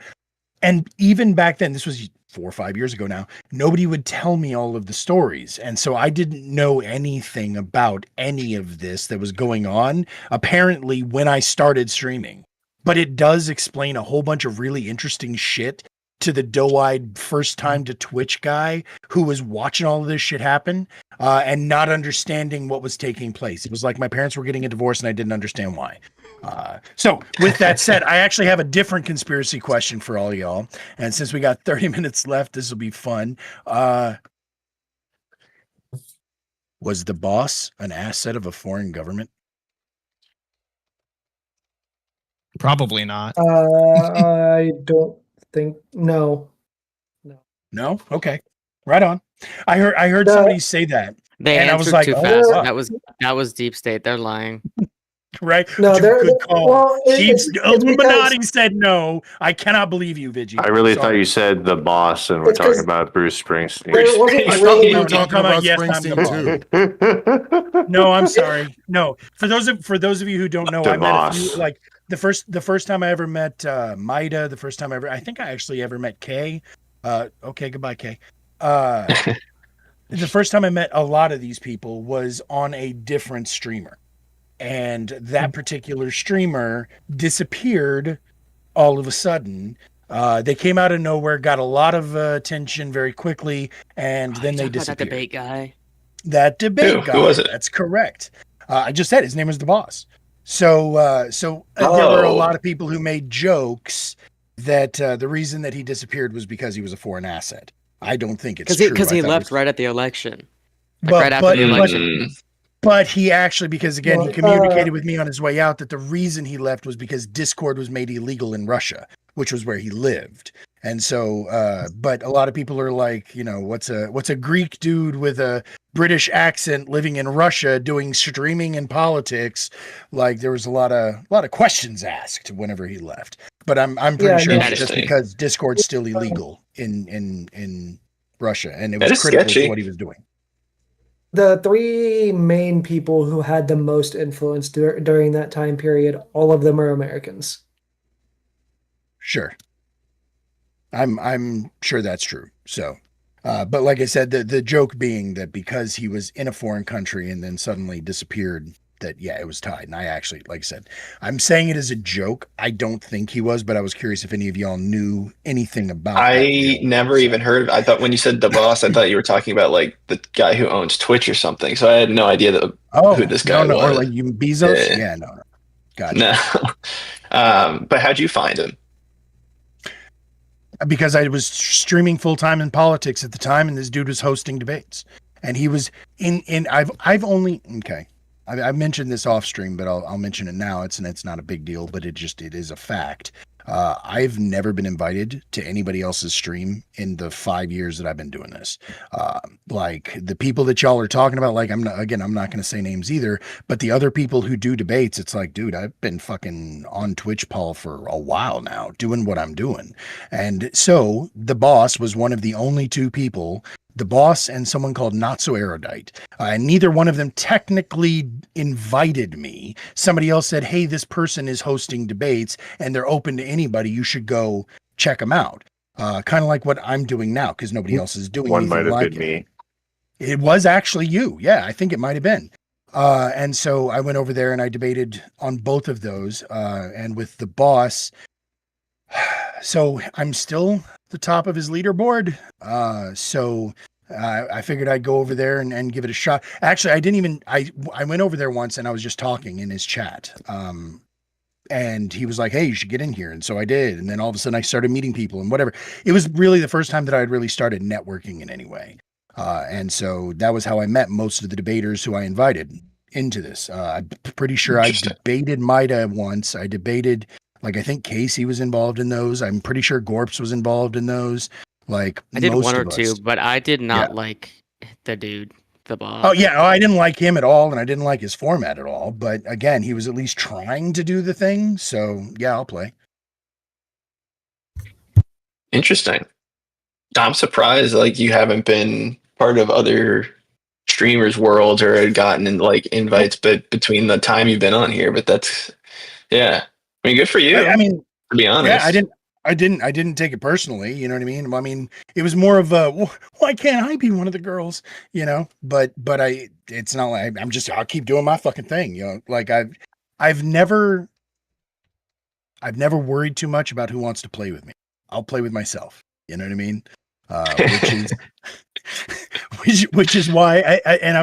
And even back then, this was 4 or 5 years ago now, nobody would tell me all of the stories. And so I didn't know anything about any of this that was going on, apparently, when I started streaming. But it does explain a whole bunch of really interesting shit to the doe-eyed first time to Twitch guy who was watching all of this shit happen and not understanding what was taking place. It was like my parents were getting a divorce and I didn't understand why. So with that said, I actually have a different conspiracy question for all y'all. And since we got 30 minutes left, this will be fun. Was the boss an asset of a foreign government? Probably not. I don't think no. No? Okay. Right on. I heard somebody say that. They And I was answered like, too oh, fast. wow. That was deep state. They're lying. Right? No, Good call. well, Chiefs, it's Illuminati said no. I cannot believe you, Vigi. I really thought Sorry. you said the boss, and we're It's talking 'cause about Bruce Springsteen. there wasn't I thought really we No, were no, talking I'm about yes, I'm the Springsteen too. No, I'm sorry. No, for those of you who don't know, I met a few. DeVos. Like the first time I ever met Maida. The first time I think I actually ever met Kay. Okay, goodbye, Kay. The first time I met a lot of these people was on a different streamer, and that particular streamer disappeared all of a sudden. They came out of nowhere, got a lot of attention very quickly, and then they Talking about that disappeared. debate guy. That debate Who guy. was it? That's correct. I just said his name was the boss. So there were a Oh. lot of people who made jokes that the reason that he disappeared was because he was a foreign asset. I don't think it's true. Because I he thought it left was- right at the election. Like But- right after but- the but- election. But he actually, because again, he Well, communicated with me on his way out that the reason he left was because Discord was made illegal in Russia, which was where he lived. And so, but a lot of people are like, you know, what's a Greek dude with a British accent living in Russia doing streaming and politics? Like there was a lot of questions asked whenever he left. But I'm pretty Yeah, sure no. it's just Interesting. because Discord's still illegal in Russia, and it That was is critical sketchy. to what he was doing. The three main people who had the most influence during that time period, all of them are Americans. Sure. I'm sure that's true. So, but like I said, the joke being that because he was in a foreign country and then suddenly disappeared, that yeah, it was tied. And I actually, like I said, I'm saying it as a joke. I don't think he was, but I was curious if any of y'all knew anything about. that I joke. never So- even heard of it. I thought when you said the boss, I thought you were talking about like the guy who owns Twitch or something. So I had no idea that Oh, who this guy no, or was. like you Bezos? Yeah. Yeah, no. Gotcha. No. But how'd you find him? Because I was streaming full time in politics at the time, and this dude was hosting debates, and he was in. I've only okay. I mentioned this off stream, but I'll mention it now. It's not a big deal, but it is a fact. I've never been invited to anybody else's stream in the 5 years that I've been doing this. Like the people that y'all are talking about, like I'm not going to say names either, but the other people who do debates, it's like, dude, I've been fucking on Twitch, Paul, for a while now, doing what I'm doing. And so the boss was one of the only two people, the boss and someone called Not So Erudite. And neither one of them technically invited me. Somebody else said, hey, this person is hosting debates and they're open to anybody. You should go check them out. Kind of like what I'm doing now, because nobody else is doing One anything might have like been it. me. It was actually you. Yeah, I think it might have been. And so I went over there and I debated on both of those. And with the boss, so I'm still the top of his leaderboard. So I figured I'd go over there and give it a shot. Actually, I went over there once and I was just talking in his chat. And he was like, hey, you should get in here. And so I did. And then all of a sudden I started meeting people and whatever. It was really the first time that I had really started networking in any way. And so that was how I met most of the debaters who I invited into this. I'm pretty sure I Interesting. debated Maida once. I debated, like, I think Casey was involved in those. I'm pretty sure Gorps was involved in those. Like, I did most one or of two, us. but I did not Yeah. like the dude. the boss. Oh yeah, I didn't like him at all, and I didn't like his format at all. But again, he was at least trying to do the thing. So yeah, I'll play. Interesting. I'm surprised like you haven't been part of other streamers' worlds or had gotten in, like invites, but between the time you've been on here. But that's yeah. I mean, good for you. I mean, to be honest, yeah, I didn't take it personally. You know what I mean? I mean, it was more of a why can't I be one of the girls? You know, but it's not like I'll keep doing my fucking thing. You know, like I've never worried too much about who wants to play with me. I'll play with myself. You know what I mean? Which is which is why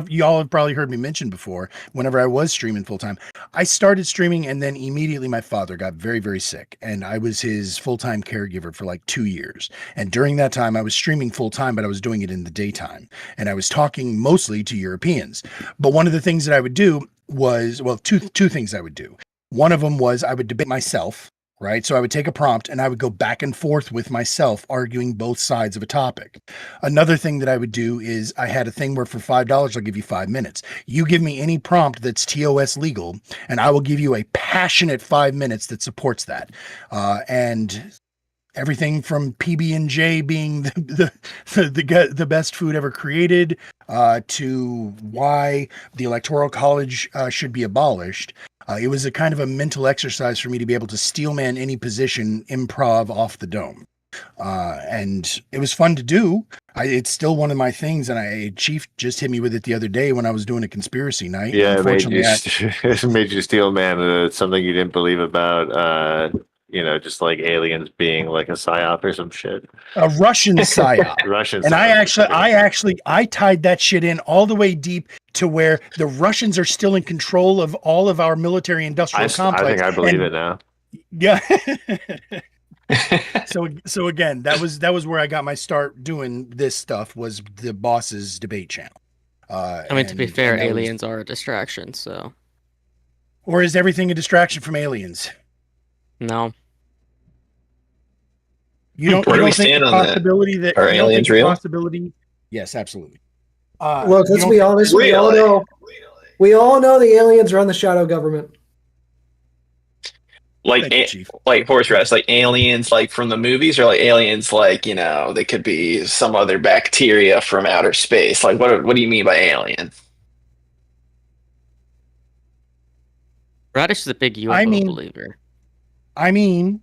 y'all have probably heard me mention before, whenever I was streaming full time, I started streaming and then immediately my father got very, very sick and I was his full-time caregiver for like 2 years. And during that time I was streaming full time, but I was doing it in the daytime and I was talking mostly to Europeans. But one of the things that I would do was, well, two things I would do. One of them was I would debate myself. Right. So I would take a prompt and I would go back and forth with myself, arguing both sides of a topic. Another thing that I would do is I had a thing where for $5, I'll give you 5 minutes. You give me any prompt that's TOS legal, and I will give you a passionate 5 minutes that supports that. And everything from PB&J being the best food ever created, to why the Electoral College should be abolished. It was a kind of a mental exercise for me to be able to steelman any position improv off the dome. And it was fun to do. It's still one of my things. And Chief just hit me with it the other day when I was doing a conspiracy night. Yeah, it made you steel man something you didn't believe about, just like aliens being like a psyop or some shit. A Russian psyop. Russian and psyop. I tied that shit in all the way deep to where the Russians are still in control of all of our military industrial complex. I think I believe it now. Yeah. So again, that was where I got my start doing this stuff, was the boss's debate channel. I mean, to be fair, aliens are a distraction, so. Or is everything a distraction from aliens? No. You don't, Where you do we don't think stand the on that? possibility that Are you don't aliens think the real? possibility? Yes, absolutely. Well, you let's don't be think- honest. Really? We all know the aliens run the shadow government. Like Thank you, Chief. like Horseradish, like aliens like from the movies, or like aliens like they could be some other bacteria from outer space. Like what do you mean by alien? Radish is a big UFO I mean- believer. I mean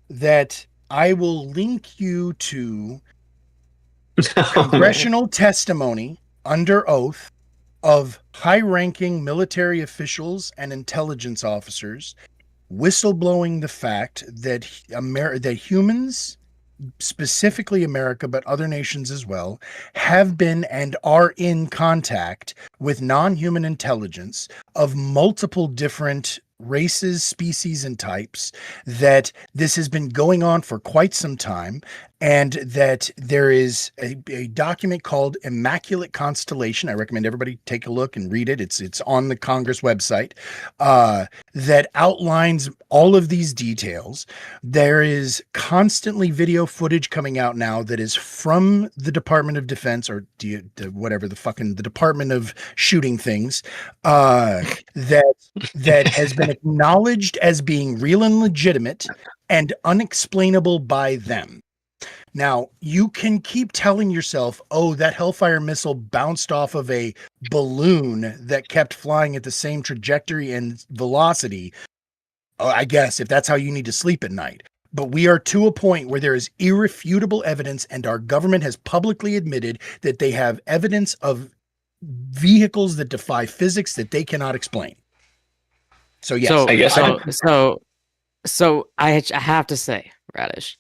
that I will link you to congressional testimony under oath of high-ranking military officials and intelligence officers whistleblowing the fact that that humans, specifically America, but other nations as well, have been and are in contact with non-human intelligence of multiple different races, species, and types, that this has been going on for quite some time, and that there is a document called Immaculate Constellation. I recommend everybody take a look and read it. It's on the Congress website, that outlines all of these details. There is constantly video footage coming out now that is from the Department of Defense, or the Department of Shooting Things, that has been acknowledged as being real and legitimate and unexplainable by them. Now, you can keep telling yourself, oh, that Hellfire missile bounced off of a balloon that kept flying at the same trajectory and velocity. I guess if that's how you need to sleep at night. But we are to a point where there is irrefutable evidence, and our government has publicly admitted that they have evidence of vehicles that defy physics that they cannot explain. So yes, So I guess I have to say, Radish,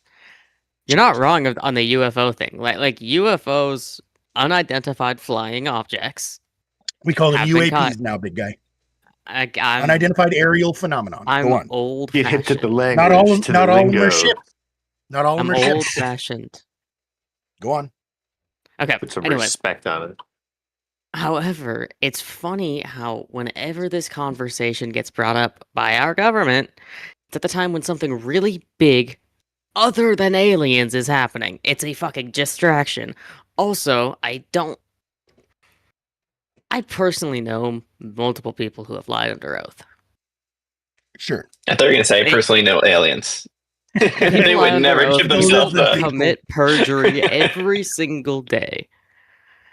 you're not wrong on the UFO thing. Like UFOs, unidentified flying objects. we call them have been UAPs caught. now, big guy. I'm Unidentified aerial phenomenon. I'm Go on. old Get hit to fashioned. the language. Not all, to not the all of them lingo. are ships. Not all of I'm them are old ships. fashioned. Go on. Okay. Put some Anyway, respect on it. however, it's funny how whenever this conversation gets brought up by our government, it's at the time when something really big, other than aliens, is happening. It's a fucking distraction. Also, I personally know multiple people who have lied under oath. Sure. I thought you were going to say, I They- personally know aliens. People They lie would under never oath. give Those are themselves the up. people. Commit perjury every single day.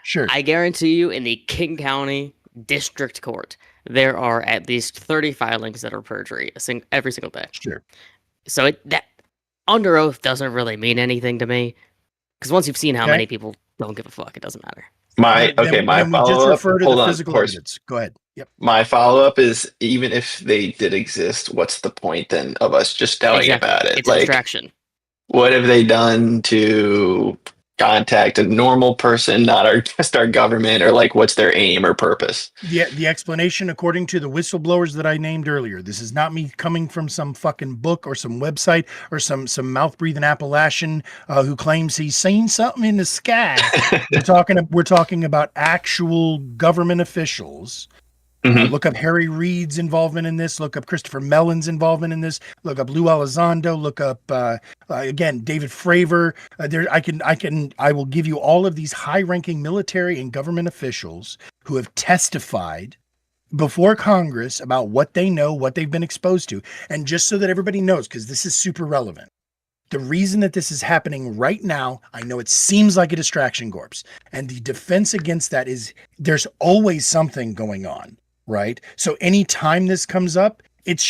Sure. I guarantee you, in the King County District Court, there are at least 30 filings that are perjury every single day. Sure. So that under oath doesn't really mean anything to me, because once you've seen how Okay. many people don't give a fuck, it doesn't matter. My Then we just follow up. refer to Hold the on, physical horse. evidence. Go ahead. Yep. My follow up is, even if they did exist, what's the point then of us just knowing Exactly. about it? It's a distraction. What have they done to contact a normal person, not just our government, or like what's their aim or purpose? The explanation, according to the whistleblowers that I named earlier, this is not me coming from some fucking book or some website or some mouth breathing Appalachian who claims he's seen something in the sky. We're talking about actual government officials. Mhm. Look up Harry Reid's involvement in this. Look up Christopher Mellon's involvement in this. Look up Lou Elizondo. Look up again David Fravor. I will give you all of these high-ranking military and government officials who have testified before Congress about what they know, what they've been exposed to, and just so that everybody knows, because this is super relevant. The reason that this is happening right now, I know it seems like a distraction, Gorps, and the defense against that is there's always something going on. Right. So anytime this comes up, it's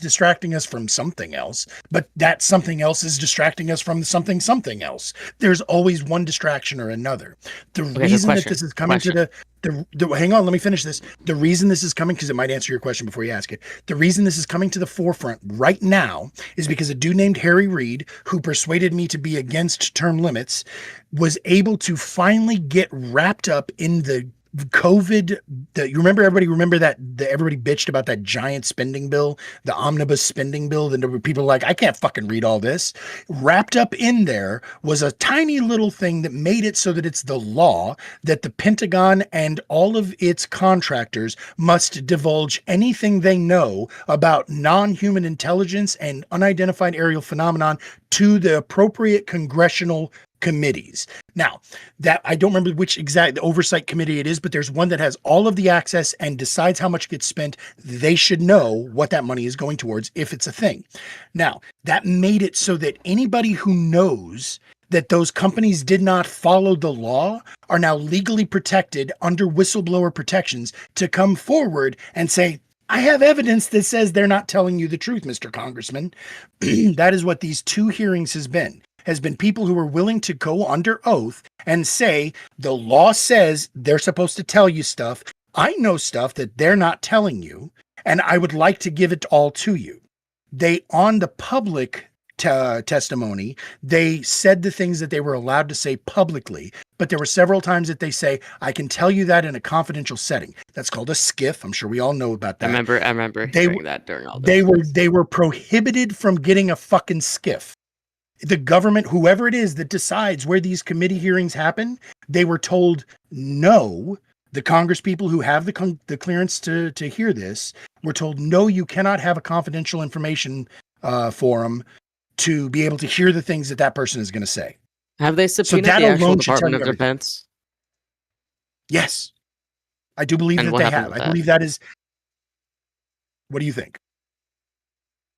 distracting us from something else, but that something else is distracting us from something else. There's always one distraction or another. The reason that this is coming to the hang on, let me finish this. The reason this is coming, because it might answer your question before you ask it. The reason this is coming to the forefront right now is because a dude named Harry Reid, who persuaded me to be against term limits, was able to finally get wrapped up in the COVID. Everybody remember that everybody bitched about that giant spending bill, the omnibus spending bill. Then people were like, I can't fucking read all this. Wrapped up in there was a tiny little thing that made it so that it's the law that the Pentagon and all of its contractors must divulge anything they know about non-human intelligence and unidentified aerial phenomenon to the appropriate congressional committees. Now, that I don't remember which exact oversight committee it is, but there's one that has all of the access and decides how much gets spent. They should know what that money is going towards if it's a thing. Now, that made it so that anybody who knows that those companies did not follow the law are now legally protected under whistleblower protections to come forward and say, I have evidence that says they're not telling you the truth, Mr. Congressman. That is what these two hearings has been people who are willing to go under oath and say, the law says they're supposed to tell you stuff. I know stuff that they're not telling you, and I would like to give it all to you. They, on the public testimony, they said the things that they were allowed to say publicly, but there were several times that they say, I can tell you that in a confidential setting. That's called a skiff. I'm sure we all know about that. I remember hearing that during all this. They They were prohibited from getting a fucking skiff. The government, whoever it is that decides where these committee hearings happen, they were told no. The Congress people who have the clearance to hear this were told, no, you cannot have a confidential information forum to be able to hear the things that person is going to say. Have they subpoenaed the actual Department of Defense? Yes. I do believe that they have. I believe that is. What do you think?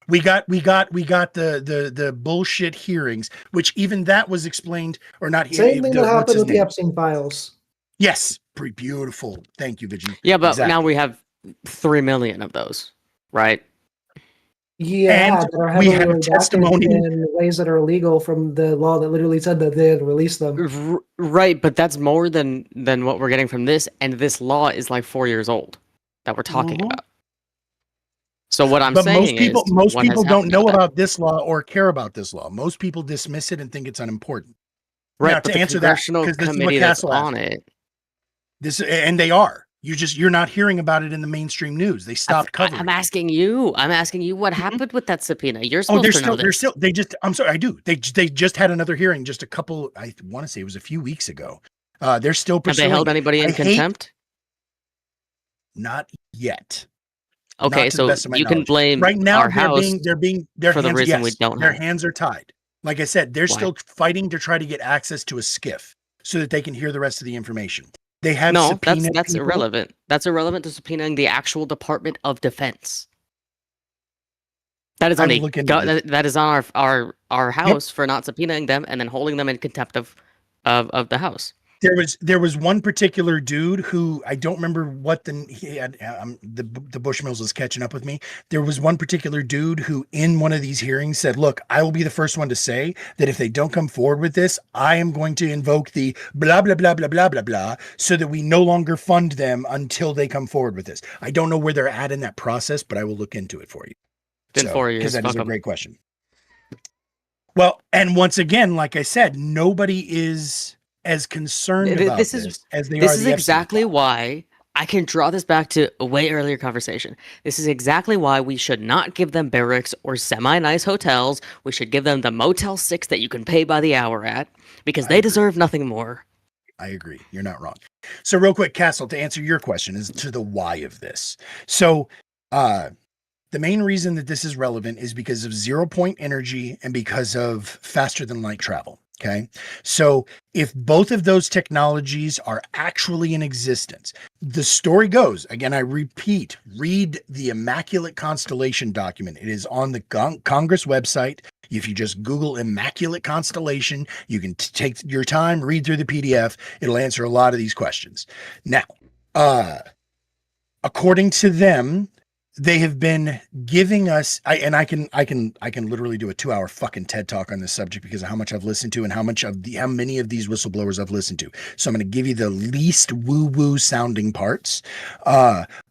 We got the bullshit hearings, which even that was explained or not. Same thing that happened with the Epstein files. Yes, pretty beautiful. Thank you, Vijay. Yeah, but now we have 3 million of those, right? Yeah, that are we have redacted testimony in ways that are illegal from the law that literally said that they had released them. Right, but that's more than what we're getting from this, and this law is like 4 years old that we're talking about. So what I'm saying is, most people don't know about this law or care about this law. Most people dismiss it and think it's unimportant. Right, now, but to answer that, because this is what Castle on it. And they are. You're not hearing about it in the mainstream news. They stopped covering. I'm asking you what happened with that subpoena. You're supposed to know this. I'm sorry, I do. They just had another hearing just a couple, I want to say it was a few weeks ago. They're still pursuing. Have they held anybody in contempt? Not yet. Okay, so you can blame right now our house for the reason we don't their have. hands are tied. Like I said, they're still fighting to try to get access to a skiff so that they can hear the rest of the information. They have No, subpoenaed that's people. irrelevant. That's irrelevant to subpoenaing the actual Department of Defense. That is I on will a look into this. that is on our house for not subpoenaing them and then holding them in contempt of the house. There was one particular dude who I don't remember what he had. The Bushmills was catching up with me. There was one particular dude who, in one of these hearings, said, "Look, I will be the first one to say that if they don't come forward with this, I am going to invoke the blah blah blah blah blah blah blah, so that we no longer fund them until they come forward with this." I don't know where they're at in that process, but I will look into it for you. Been 4 years. Because that is a great question. Well, and once again, like I said, nobody is as concerned about this as they are. This is exactly why I can draw this back to a way earlier conversation. This is exactly why we should not give them barracks or semi-nice hotels. We should give them the Motel 6 that you can pay by the hour at, because they deserve nothing more. I agree. You're not wrong. So real quick, Castle, to answer your question is to the why of this. So the main reason that this is relevant is because of 0 point energy and because of faster than light travel. Okay. So if both of those technologies are actually in existence, the story goes, again, I repeat, read the Immaculate Constellation document. It is on the Congress website. If you just Google Immaculate Constellation, you can take your time, read through the PDF. It'll answer a lot of these questions. Now, according to them, they have been giving us, I can literally do a 2-hour fucking TED talk on this subject because of how much I've listened to and how many of these whistleblowers I've listened to. So I'm going to give you the least woo-woo sounding parts.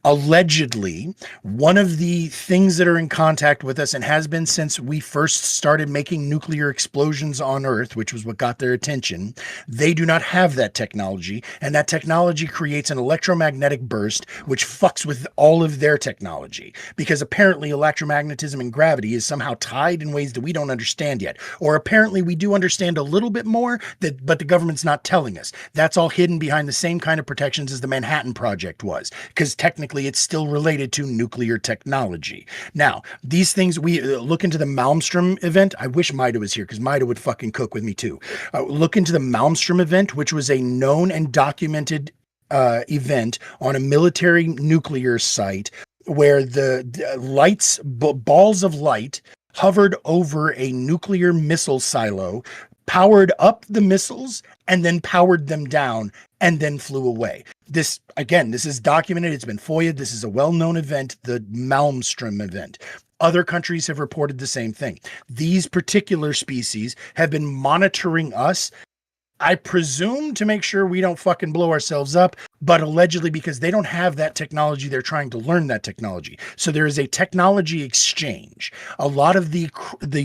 Allegedly, one of the things that are in contact with us and has been since we first started making nuclear explosions on Earth, which was what got their attention, they do not have that technology, and that technology creates an electromagnetic burst which fucks with all of their technology, because apparently electromagnetism and gravity is somehow tied in ways that we don't understand yet, or apparently we do understand a little bit more, but the government's not telling us. That's all hidden behind the same kind of protections as the Manhattan Project was, because technically it's still related to nuclear technology. Now, these things, we look into the Malmstrom event. I wish Maida was here because Maida would fucking cook with me too. Look into the Malmstrom event, which was a known and documented event on a military nuclear site where the balls of light hovered over a nuclear missile silo, powered up the missiles, and then powered them down, and then flew away. This is documented. It's been FOIA'd. This is a well-known event, the Malmstrom event. Other countries have reported the same thing. These particular species have been monitoring us, I presume, to make sure we don't fucking blow ourselves up, but allegedly because they don't have that technology, they're trying to learn that technology. So there is a technology exchange. A lot of the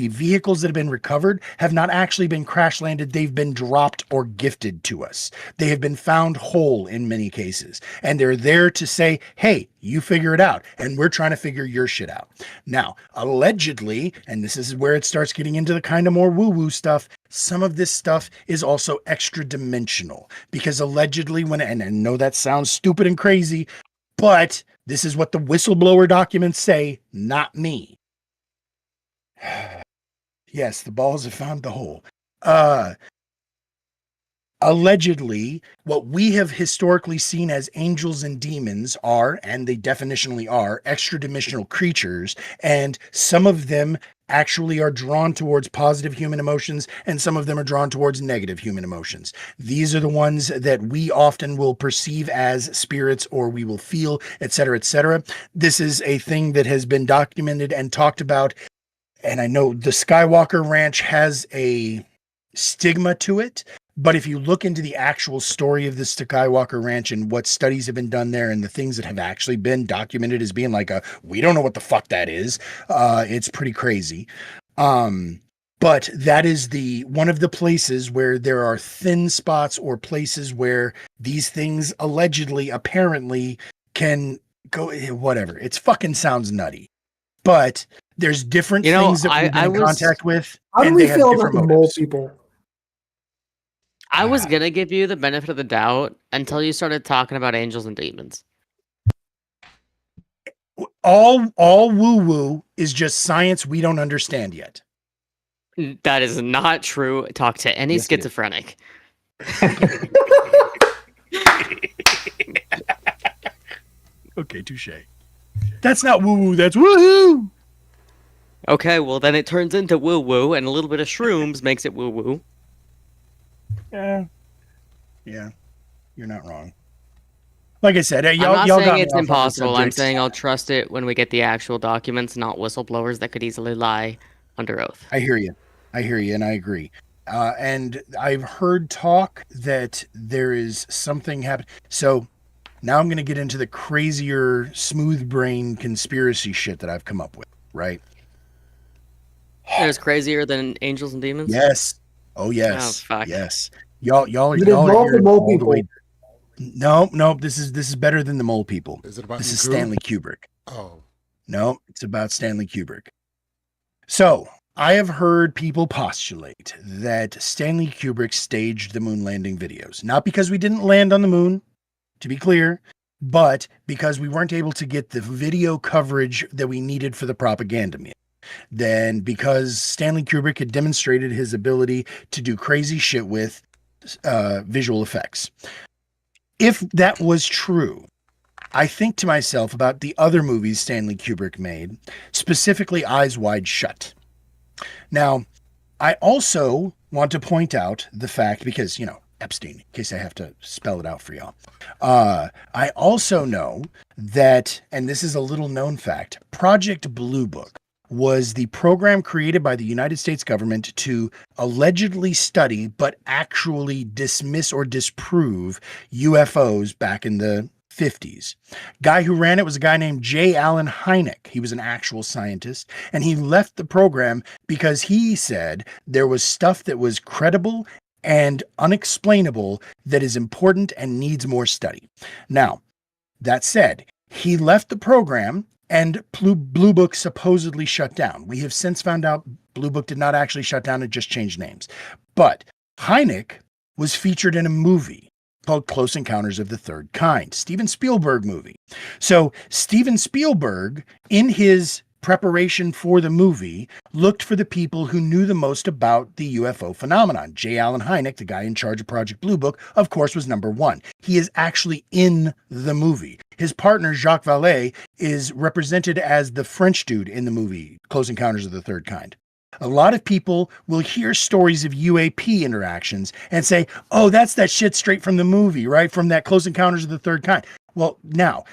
vehicles that have been recovered have not actually been crash landed. They've been dropped or gifted to us. They have been found whole in many cases. And they're there to say, hey, you figure it out. And we're trying to figure your shit out. Now, allegedly, and this is where it starts getting into the kind of more woo-woo stuff, some of this stuff is also extra dimensional, because allegedly and I know that sounds stupid and crazy, but this is what the whistleblower documents say, not me. Yes, the balls have found the hole. Allegedly, what we have historically seen as angels and demons are, and they definitionally are, extra-dimensional creatures, and some of them actually are drawn towards positive human emotions, and some of them are drawn towards negative human emotions. These are the ones that we often will perceive as spirits, or we will feel, etc., etc. This is a thing that has been documented and talked about, and I know the Skywalker Ranch has a stigma to it, but if you look into the actual story of the Skywalker Ranch and what studies have been done there and the things that have actually been documented as being like we don't know what the fuck that is, it's pretty crazy. But that is one of the places where there are thin spots or places where these things allegedly, apparently can go, whatever. It's fucking sounds nutty. But there's different things that we've been in contact with. How do we feel about the mole people? I was gonna give you the benefit of the doubt until you started talking about angels and demons. All woo-woo is just science we don't understand yet. That is not true. Talk to any schizophrenic. Okay, touche. That's not woo-woo, that's woohoo! Okay, well then it turns into woo woo, and a little bit of shrooms makes it woo woo. Yeah. Yeah, you're not wrong. Like I said, I'm y'all not got saying me it's off on the impossible. I'm subject. saying I'll trust it when we get the actual documents, not whistleblowers that could easily lie under oath. I hear you. And I agree. And I've heard talk that there is something happening. So now I'm going to get into the crazier, smooth brain conspiracy shit that I've come up with, right? It was crazier than angels and demons? Yes. Oh, yes. Oh, fuck. Yes. Y'all Did it are involve the hearing mole all the way. people? No. This is better than the mole people. Is it about This is Goop? Stanley Kubrick. Oh, No, it's about Stanley Kubrick. So I have heard people postulate that Stanley Kubrick staged the moon landing videos, not because we didn't land on the moon, to be clear, but because we weren't able to get the video coverage that we needed for the propaganda meal. Then because Stanley Kubrick had demonstrated his ability to do crazy shit with visual effects. If that was true, I think to myself about the other movies Stanley Kubrick made, specifically Eyes Wide Shut. Now, I also want to point out the fact, because, Epstein, in case I have to spell it out for y'all. I also know that, and this is a little known fact, Project Blue Book was the program created by the United States government to allegedly study, but actually dismiss or disprove UFOs back in the 50s. Guy who ran it was a guy named J. Allen Hynek. He was an actual scientist, and he left the program because he said there was stuff that was credible and unexplainable that is important and needs more study. Now, that said, he left the program and Blue Book supposedly shut down. We have since found out Blue Book did not actually shut down, it just changed names. But Hynek was featured in a movie called Close Encounters of the Third Kind, Steven Spielberg movie. So Steven Spielberg, in his preparation for the movie, looked for the people who knew the most about the UFO phenomenon. J. Allen Hynek, the guy in charge of Project Blue Book, of course, was number one. He is actually in the movie. His partner, Jacques Vallée, is represented as the French dude in the movie, Close Encounters of the Third Kind. A lot of people will hear stories of UAP interactions and say, oh, that's that shit straight from the movie, right? From that Close Encounters of the Third Kind. Well, now,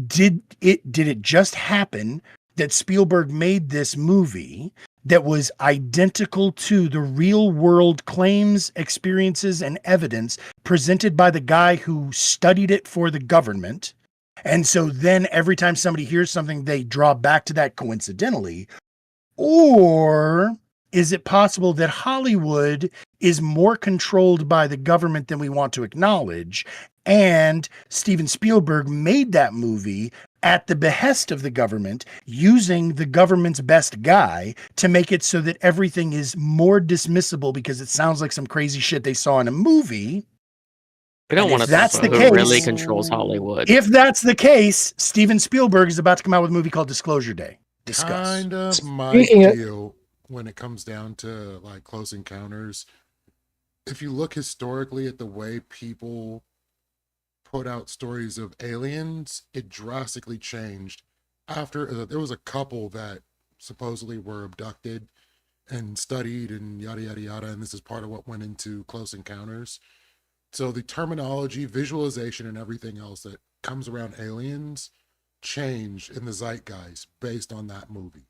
did it just happen that Spielberg made this movie that was identical to the real world claims, experiences, and evidence presented by the guy who studied it for the government? And so then every time somebody hears something, they draw back to that coincidentally. Or is it possible that Hollywood is more controlled by the government than we want to acknowledge? And Steven Spielberg made that movie at the behest of the government, using the government's best guy to make it so that everything is more dismissible because it sounds like some crazy shit they saw in a movie. We don't And want if to that's talk the about who case- really controls Hollywood. If that's the case, Steven Spielberg is about to come out with a movie called Disclosure Day. Discuss. kind of my Speaking of- deal when it comes down to like Close Encounters. If you look historically at the way people put out stories of aliens, it drastically changed after there was a couple that supposedly were abducted and studied and yada yada yada, and this is part of what went into Close Encounters. So the terminology, visualization, and everything else that comes around aliens changed in the zeitgeist based on that movie.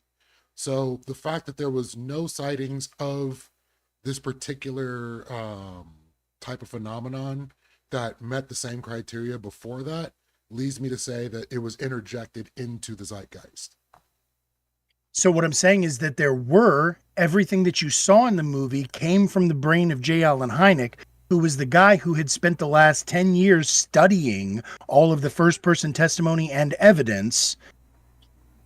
So the fact that there was no sightings of this particular type of phenomenon that met the same criteria before that leads me to say that it was interjected into the zeitgeist. So what I'm saying is that everything that you saw in the movie came from the brain of J. Allen Hynek, who was the guy who had spent the last 10 years studying all of the first-person testimony and evidence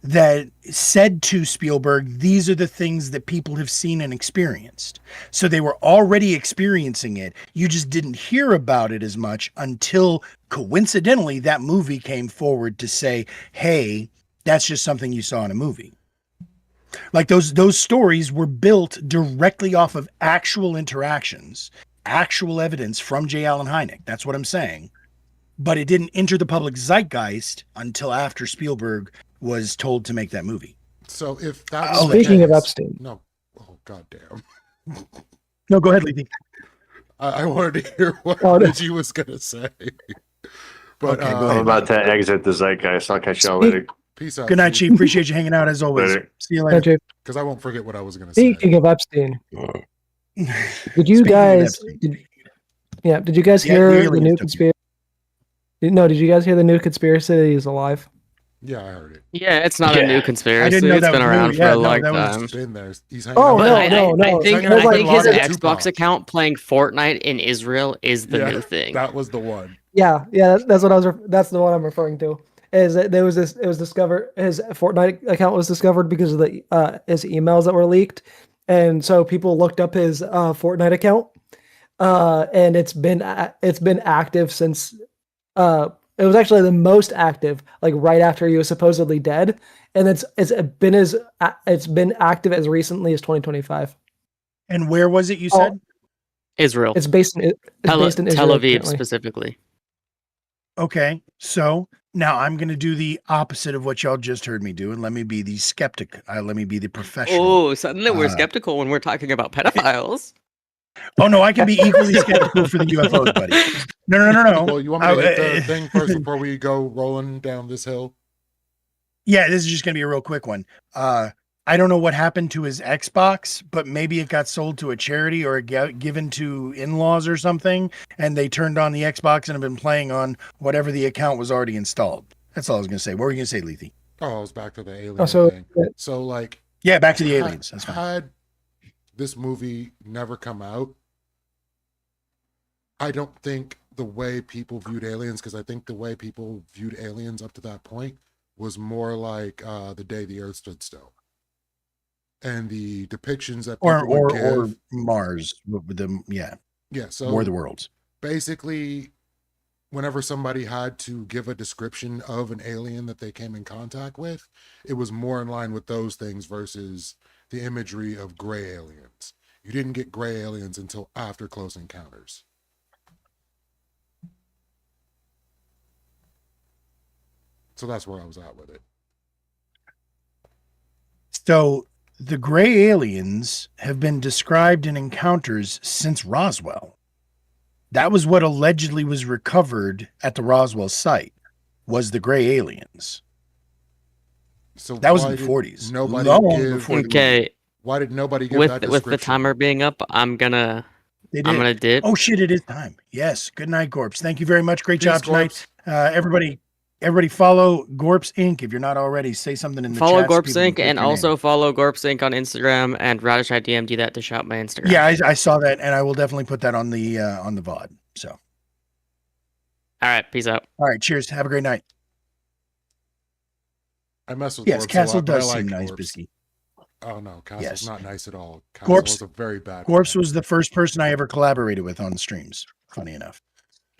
that said to Spielberg, these are the things that people have seen and experienced. So they were already experiencing it. You just didn't hear about it as much until coincidentally that movie came forward to say, hey, that's just something you saw in a movie. Like those stories were built directly off of actual interactions, actual evidence from J. Allen Hynek. That's what I'm saying. but it didn't enter the public zeitgeist until after Spielberg was told to make that movie. So if that was Speaking of case- Epstein. no, oh goddamn. No, go ahead, Lethy. I wanted to hear what Oh, no. Reggie was gonna say. But Okay, go I'm ahead. about to exit the zeitgeist. I'll catch y'all later. peace out. Good night, Chief. Appreciate you hanging out as always. Later. See you later. Okay. Because I won't forget what I was gonna say. Speaking of Epstein, did you Speaking of guys? Epstein. Did you guys Yeah, hear aliens the new took conspiracy? No, did you guys hear the new conspiracy that he's alive? Yeah, I heard it. Yeah, it's not a Yeah. new I conspiracy. didn't know It's that been was around new. for Yeah, a no, long that was- time. He's been there. He's hanging Oh, out. no, But I no. think Hanging out I with think his Lana Xbox Tupac. account playing Fortnite in Israel is the Yeah, new thing. That was the one. Yeah, that's what I was. That's the one I'm referring to. Is that there was this? It was discovered. His Fortnite account was discovered because of the his emails that were leaked, and so people looked up his Fortnite account, and it's been active since. It was actually the most active, like right after he was supposedly dead, and it's been active as recently as 2025. And where was it you Oh, said? Israel. It's based in Tel Israel, Aviv apparently. specifically. Okay, so now I'm going to do the opposite of what y'all just heard me do, and let me be the skeptic. Let me be the professional. Oh, suddenly we're Uh, skeptical when we're talking about pedophiles. Oh no, I can be equally skeptical for the UFOs, buddy. No. Well, you want me to hit the thing first before we go rolling down this hill? Yeah, this is just going to be a real quick one. I don't know what happened to his Xbox, but maybe it got sold to a charity or it got given to in-laws or something, and they turned on the Xbox and have been playing on whatever the account was already installed. That's all I was going to say. What were you going to say, Lethy? Oh, I was back to the alien Oh, so thing. So, like, Yeah, back to the aliens. That's fine. had this movie never come out, I don't think the way people viewed aliens, because I think the way people viewed aliens up to that point was more like the day the Earth stood still, and the depictions that people would Or give. Mars with them. Yeah, Yeah, so War of the Worlds. basically, whenever somebody had to give a description of an alien that they came in contact with, it was more in line with those things versus the imagery of gray aliens. You didn't get gray aliens until after Close Encounters. So that's where I was at with it. So the gray aliens have been described in encounters since Roswell. That was what allegedly was recovered at the Roswell site, was the gray aliens. So That was why in the did 40s. Nobody Long give, before the movie. Okay, why did nobody give with that with description? the timer being up, I'm gonna They did. I'm gonna dip. Oh shit, it is time. Yes. Good night, Gorps. Thank you very much. Great Peace, job tonight. Gorps. Everybody follow Gorps Inc. If you're not already, say something in the Follow chat. so Gorp people can Sync click and your name. also follow Gorp Sync on Instagram and Radish. I DM'd you that to shout my Instagram. Yeah, I saw that, and I will definitely put that on the VOD. So, All right. Peace out. all right, cheers. Have a great night. I mess with Yes, Gorps a Castle lot, but I does like seem nice, Gorps. Bisky. Oh no, Castle's Yes. not nice at all. Castle Gorps- was a very bad. Gorps man. was the first person I ever collaborated with on the streams. Funny enough.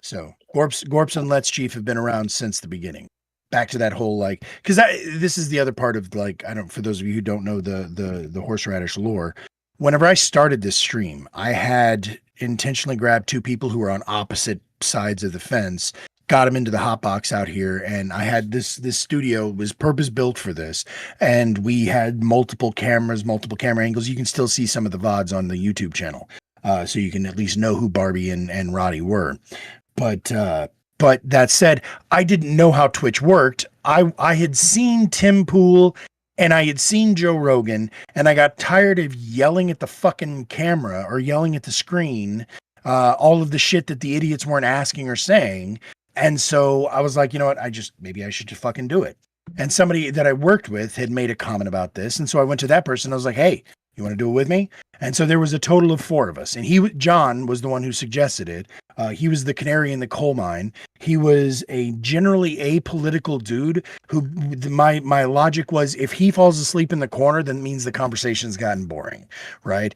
So Gorps and Let's Chief have been around since the beginning. Back to that whole like, because this is the other part of like, I don't. For those of you who don't know the horseradish lore, whenever I started this stream, I had intentionally grabbed two people who were on opposite sides of the fence, got them into the hot box out here, and I had this studio was purpose built for this, and we had multiple cameras, multiple camera angles. You can still see some of the VODs on the YouTube channel, so you can at least know who Barbie and Roddy were. But that said, I didn't know how Twitch worked. I had seen Tim Pool and I had seen Joe Rogan, and I got tired of yelling at the fucking camera or yelling at the screen, all of the shit that the idiots weren't asking or saying. And so I was like, you know what? Maybe I should just fucking do it. And somebody that I worked with had made a comment about this. And so I went to that person. I was like, hey, you want to do it with me? And so there was a total of 4 of us. And John was the one who suggested it. He was the canary in the coal mine. He was a generally apolitical dude who my logic was, if he falls asleep in the corner, then it means the conversation's gotten boring. Right.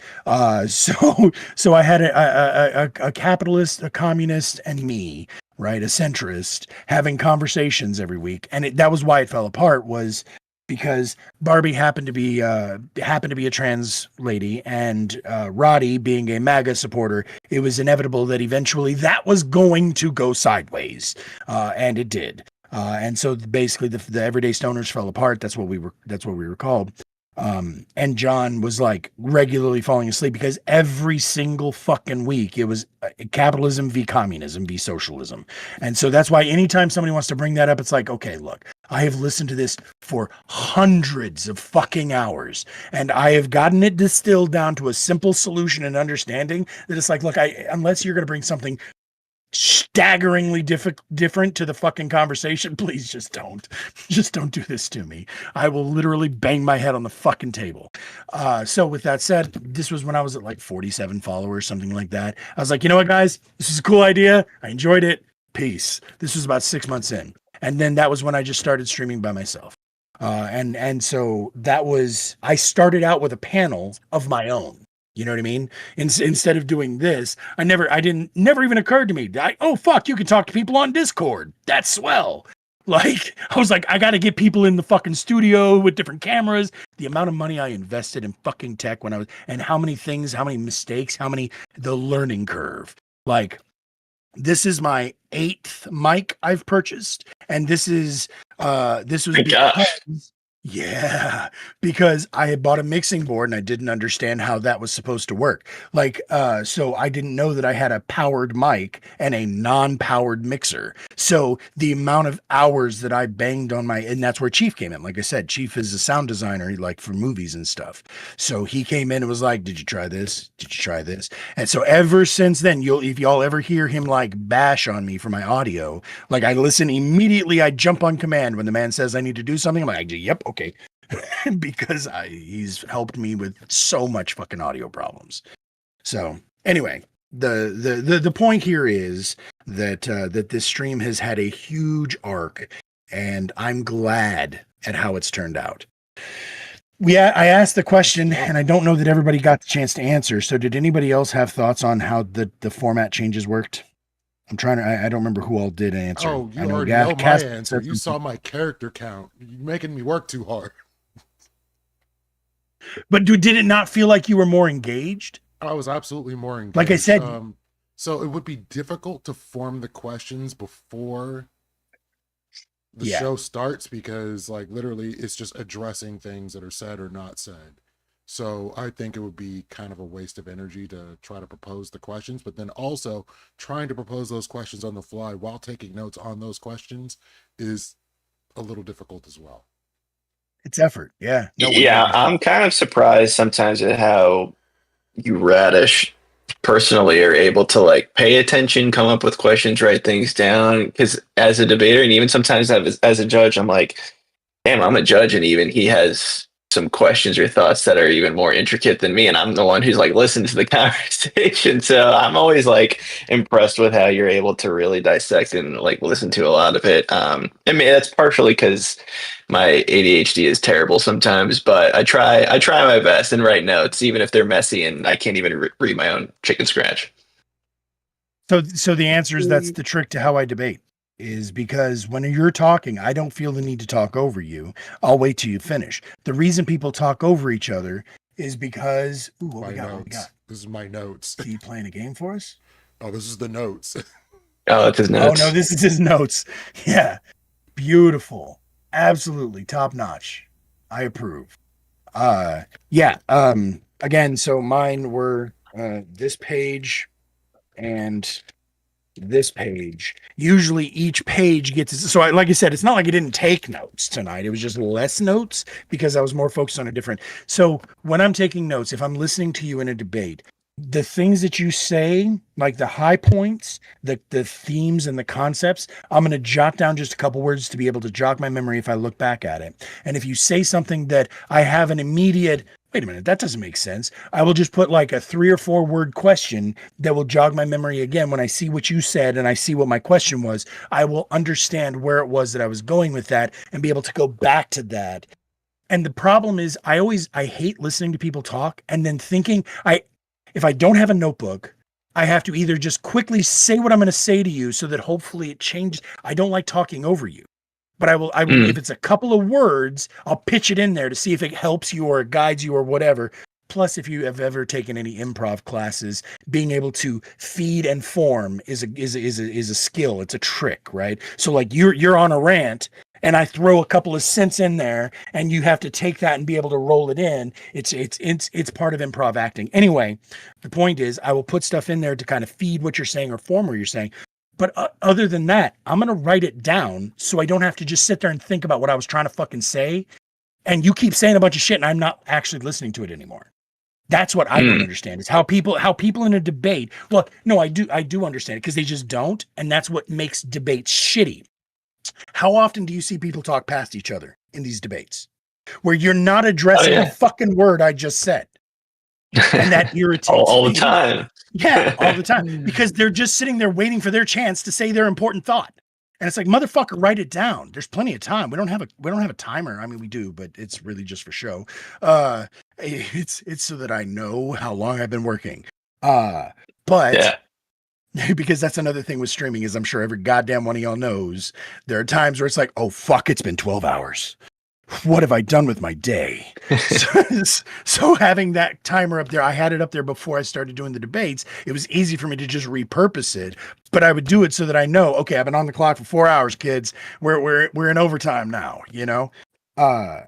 So I had a capitalist, a communist, and me, right, a centrist, having conversations every week. And that was why it fell apart, was because Barbie happened to be a trans lady, and Roddy being a MAGA supporter, it was inevitable that eventually that was going to go sideways, and it did. And so basically, the everyday stoners fell apart. That's what we were called. And John was like regularly falling asleep because every single fucking week it was capitalism v communism v socialism. And so that's why anytime somebody wants to bring that up, it's like, okay, look, I have listened to this for hundreds of fucking hours, and I have gotten it distilled down to a simple solution and understanding that it's like, look, unless you're going to bring something staggeringly different to the fucking conversation, please just don't do this to me. I will literally bang my head on the fucking table. So with that said, this was when I was at like 47 followers, something like that. I was like, you know what, guys, this is a cool idea. I enjoyed it. Peace. This was about 6 months in. And then that was when I just started streaming by myself. And so that was, I started out with a panel of my own. You know what I mean? Instead of doing this, never even occurred to me. Oh, fuck, you can talk to people on Discord. That's swell. Like, I was like, I got to get people in the fucking studio with different cameras. The amount of money I invested in fucking tech and how many things, how many mistakes, the learning curve. Like, this is my 8th mic I've purchased. And this was because I had bought a mixing board and I didn't understand how that was supposed to work. Like, so I didn't know that I had a powered mic and a non-powered mixer. So the amount of hours that I banged on and that's where Chief came in. Like I said, Chief is a sound designer, like for movies and stuff. So he came in and was like, did you try this? Did you try this? And so ever since then, if y'all ever hear him like bash on me for my audio, like I listen immediately, I jump on command when the man says I need to do something. I'm like, yep, okay. Because he's helped me with so much fucking audio problems. So anyway, the point here is that this stream has had a huge arc, and I'm glad at how it's turned out. I asked the question, and I don't know that everybody got the chance to answer. So did anybody else have thoughts on how the format changes worked? I'm trying to, I don't remember who all did answer. Oh, you already know my answer. You saw my character count. You're making me work too hard. But did it not feel like you were more engaged? I was absolutely more engaged. Like I said, so it would be difficult to form the questions before the show starts because, like, literally, it's just addressing things that are said or not said. So I think it would be kind of a waste of energy to try to propose the questions, but then also trying to propose those questions on the fly while taking notes on those questions is a little difficult as well. It's effort. Yeah. I'm kind of surprised sometimes at how you Radish personally are able to like pay attention, come up with questions, write things down. Because as a debater and even sometimes as a judge, I'm like, damn, I'm a judge, and even he has some questions or thoughts that are even more intricate than me, and I'm the one who's like listened to the conversation. So I'm always like impressed with how you're able to really dissect and like listen to a lot of it. I mean, that's partially because my ADHD is terrible sometimes, but I try my best and write notes, even if they're messy and I can't even read my own chicken scratch. So the answer is that's the trick to how I debate. Is because when you're talking, I don't feel the need to talk over you. I'll wait till you finish. The reason people talk over each other is because what we got? This is my notes. Are you playing a game for us? Oh, this is the notes. Oh, it's his notes. Oh no, this is his notes. Yeah. Beautiful. Absolutely top notch. I approve. Again, so mine were this page and this page. Usually each page gets like I said, it's not like I didn't take notes tonight. It was just less notes because I was more focused on a different. So when I'm taking notes, if I'm listening to you in a debate, the things that you say, like the high points, the themes and the concepts, I'm going to jot down just a couple words to be able to jog my memory if I look back at it. And if you say something that I have an immediate, wait a minute, that doesn't make sense, I will just put like a 3 or 4 word question that will jog my memory again. When I see what you said and I see what my question was, I will understand where it was that I was going with that and be able to go back to that. And the problem is I hate listening to people talk and then thinking if I don't have a notebook, I have to either just quickly say what I'm going to say to you so that hopefully it changes. I don't like talking over you. But I will if it's a couple of words, I'll pitch it in there to see if it helps you or guides you or whatever. Plus, if you have ever taken any improv classes, being able to feed and form is a skill. It's a trick, right? So like you're on a rant, and I throw a couple of cents in there, and you have to take that and be able to roll it in. It's part of improv acting. Anyway, the point is, I will put stuff in there to kind of feed what you're saying or form what you're saying. But other than that, I'm gonna write it down so I don't have to just sit there and think about what I was trying to fucking say. And you keep saying a bunch of shit, and I'm not actually listening to it anymore. That's what I don't understand is how people in a debate. Well, no, I do understand it because they just don't, and that's what makes debates shitty. How often do you see people talk past each other in these debates where you're not addressing the fucking word I just said? And that irritates all me. the time. Yeah, all the time. Because they're just sitting there waiting for their chance to say their important thought. And it's like, motherfucker, write it down. There's plenty of time. We don't have a timer. I mean, we do, but it's really just for show. It's so that I know how long I've been working. But because that's another thing with streaming is I'm sure every goddamn one of y'all knows there are times where it's like, oh fuck, it's been 12 hours. What have I done with my day? So having that timer up there, I had it up there before I started doing the debates. It was easy for me to just repurpose it, but I would do it so that I know, okay, I've been on the clock for 4 hours, kids. We're in overtime now, you know? Yeah,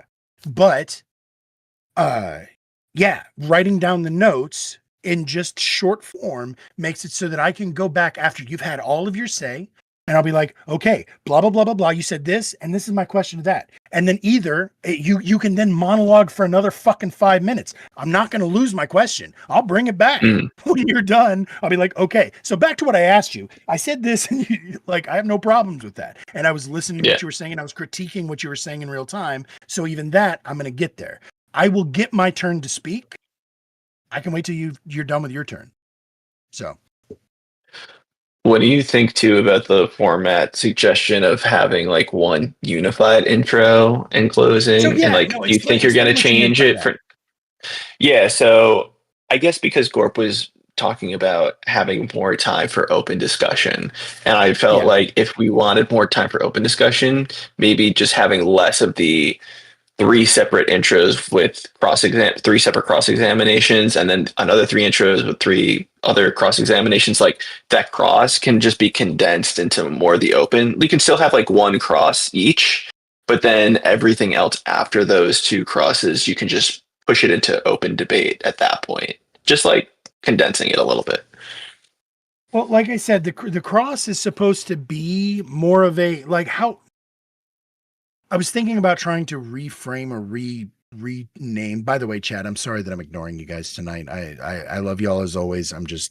writing down the notes in just short form makes it so that I can go back after you've had all of your say. And I'll be like, okay, blah, blah, blah, blah, blah. You said this, and this is my question to that. And then either you can then monologue for another fucking 5 minutes. I'm not going to lose my question. I'll bring it back. When you're done, I'll be like, okay, so back to what I asked you. I said this, and I have no problems with that. And I was listening to what you were saying, and I was critiquing what you were saying in real time. So even that, I'm going to get there. I will get my turn to speak. I can wait till you're done with your turn. So. What do you think too about the format suggestion of having like one unified intro and closing? So, yeah, and like, no, do you think you're going to change it for? Yeah, so I guess because Gorp was talking about having more time for open discussion, and I felt like if we wanted more time for open discussion, maybe just having less of the three separate intros with three separate cross examinations, and then another three intros with three other cross examinations. Like that cross can just be condensed into more of the open. We can still have like one cross each, but then everything else after those two crosses, you can just push it into open debate at that point. Just like condensing it a little bit. Well, like I said, the cross is supposed to be more of a like how. I was thinking about trying to reframe or rename. By the way, Chad, I'm sorry that I'm ignoring you guys tonight. I love y'all as always. I'm drunk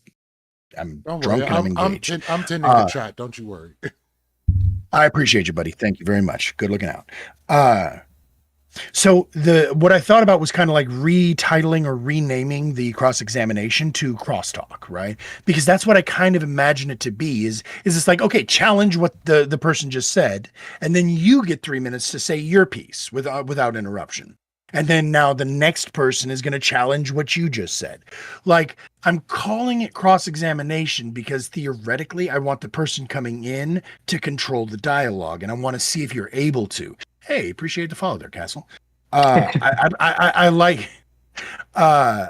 and I'm engaged. I'm tending to chat. Don't you worry. I appreciate you, buddy. Thank you very much. Good looking out. So what I thought about was kind of like retitling or renaming the cross-examination to crosstalk, right? Because that's what I kind of imagine it to be is it's like, okay, challenge what the person just said, and then you get 3 minutes to say your piece without interruption. And then now the next person is going to challenge what you just said. Like, I'm calling it cross-examination because theoretically I want the person coming in to control the dialogue, and I want to see if you're able to. Hey, appreciate the follow there, Castle. I like. I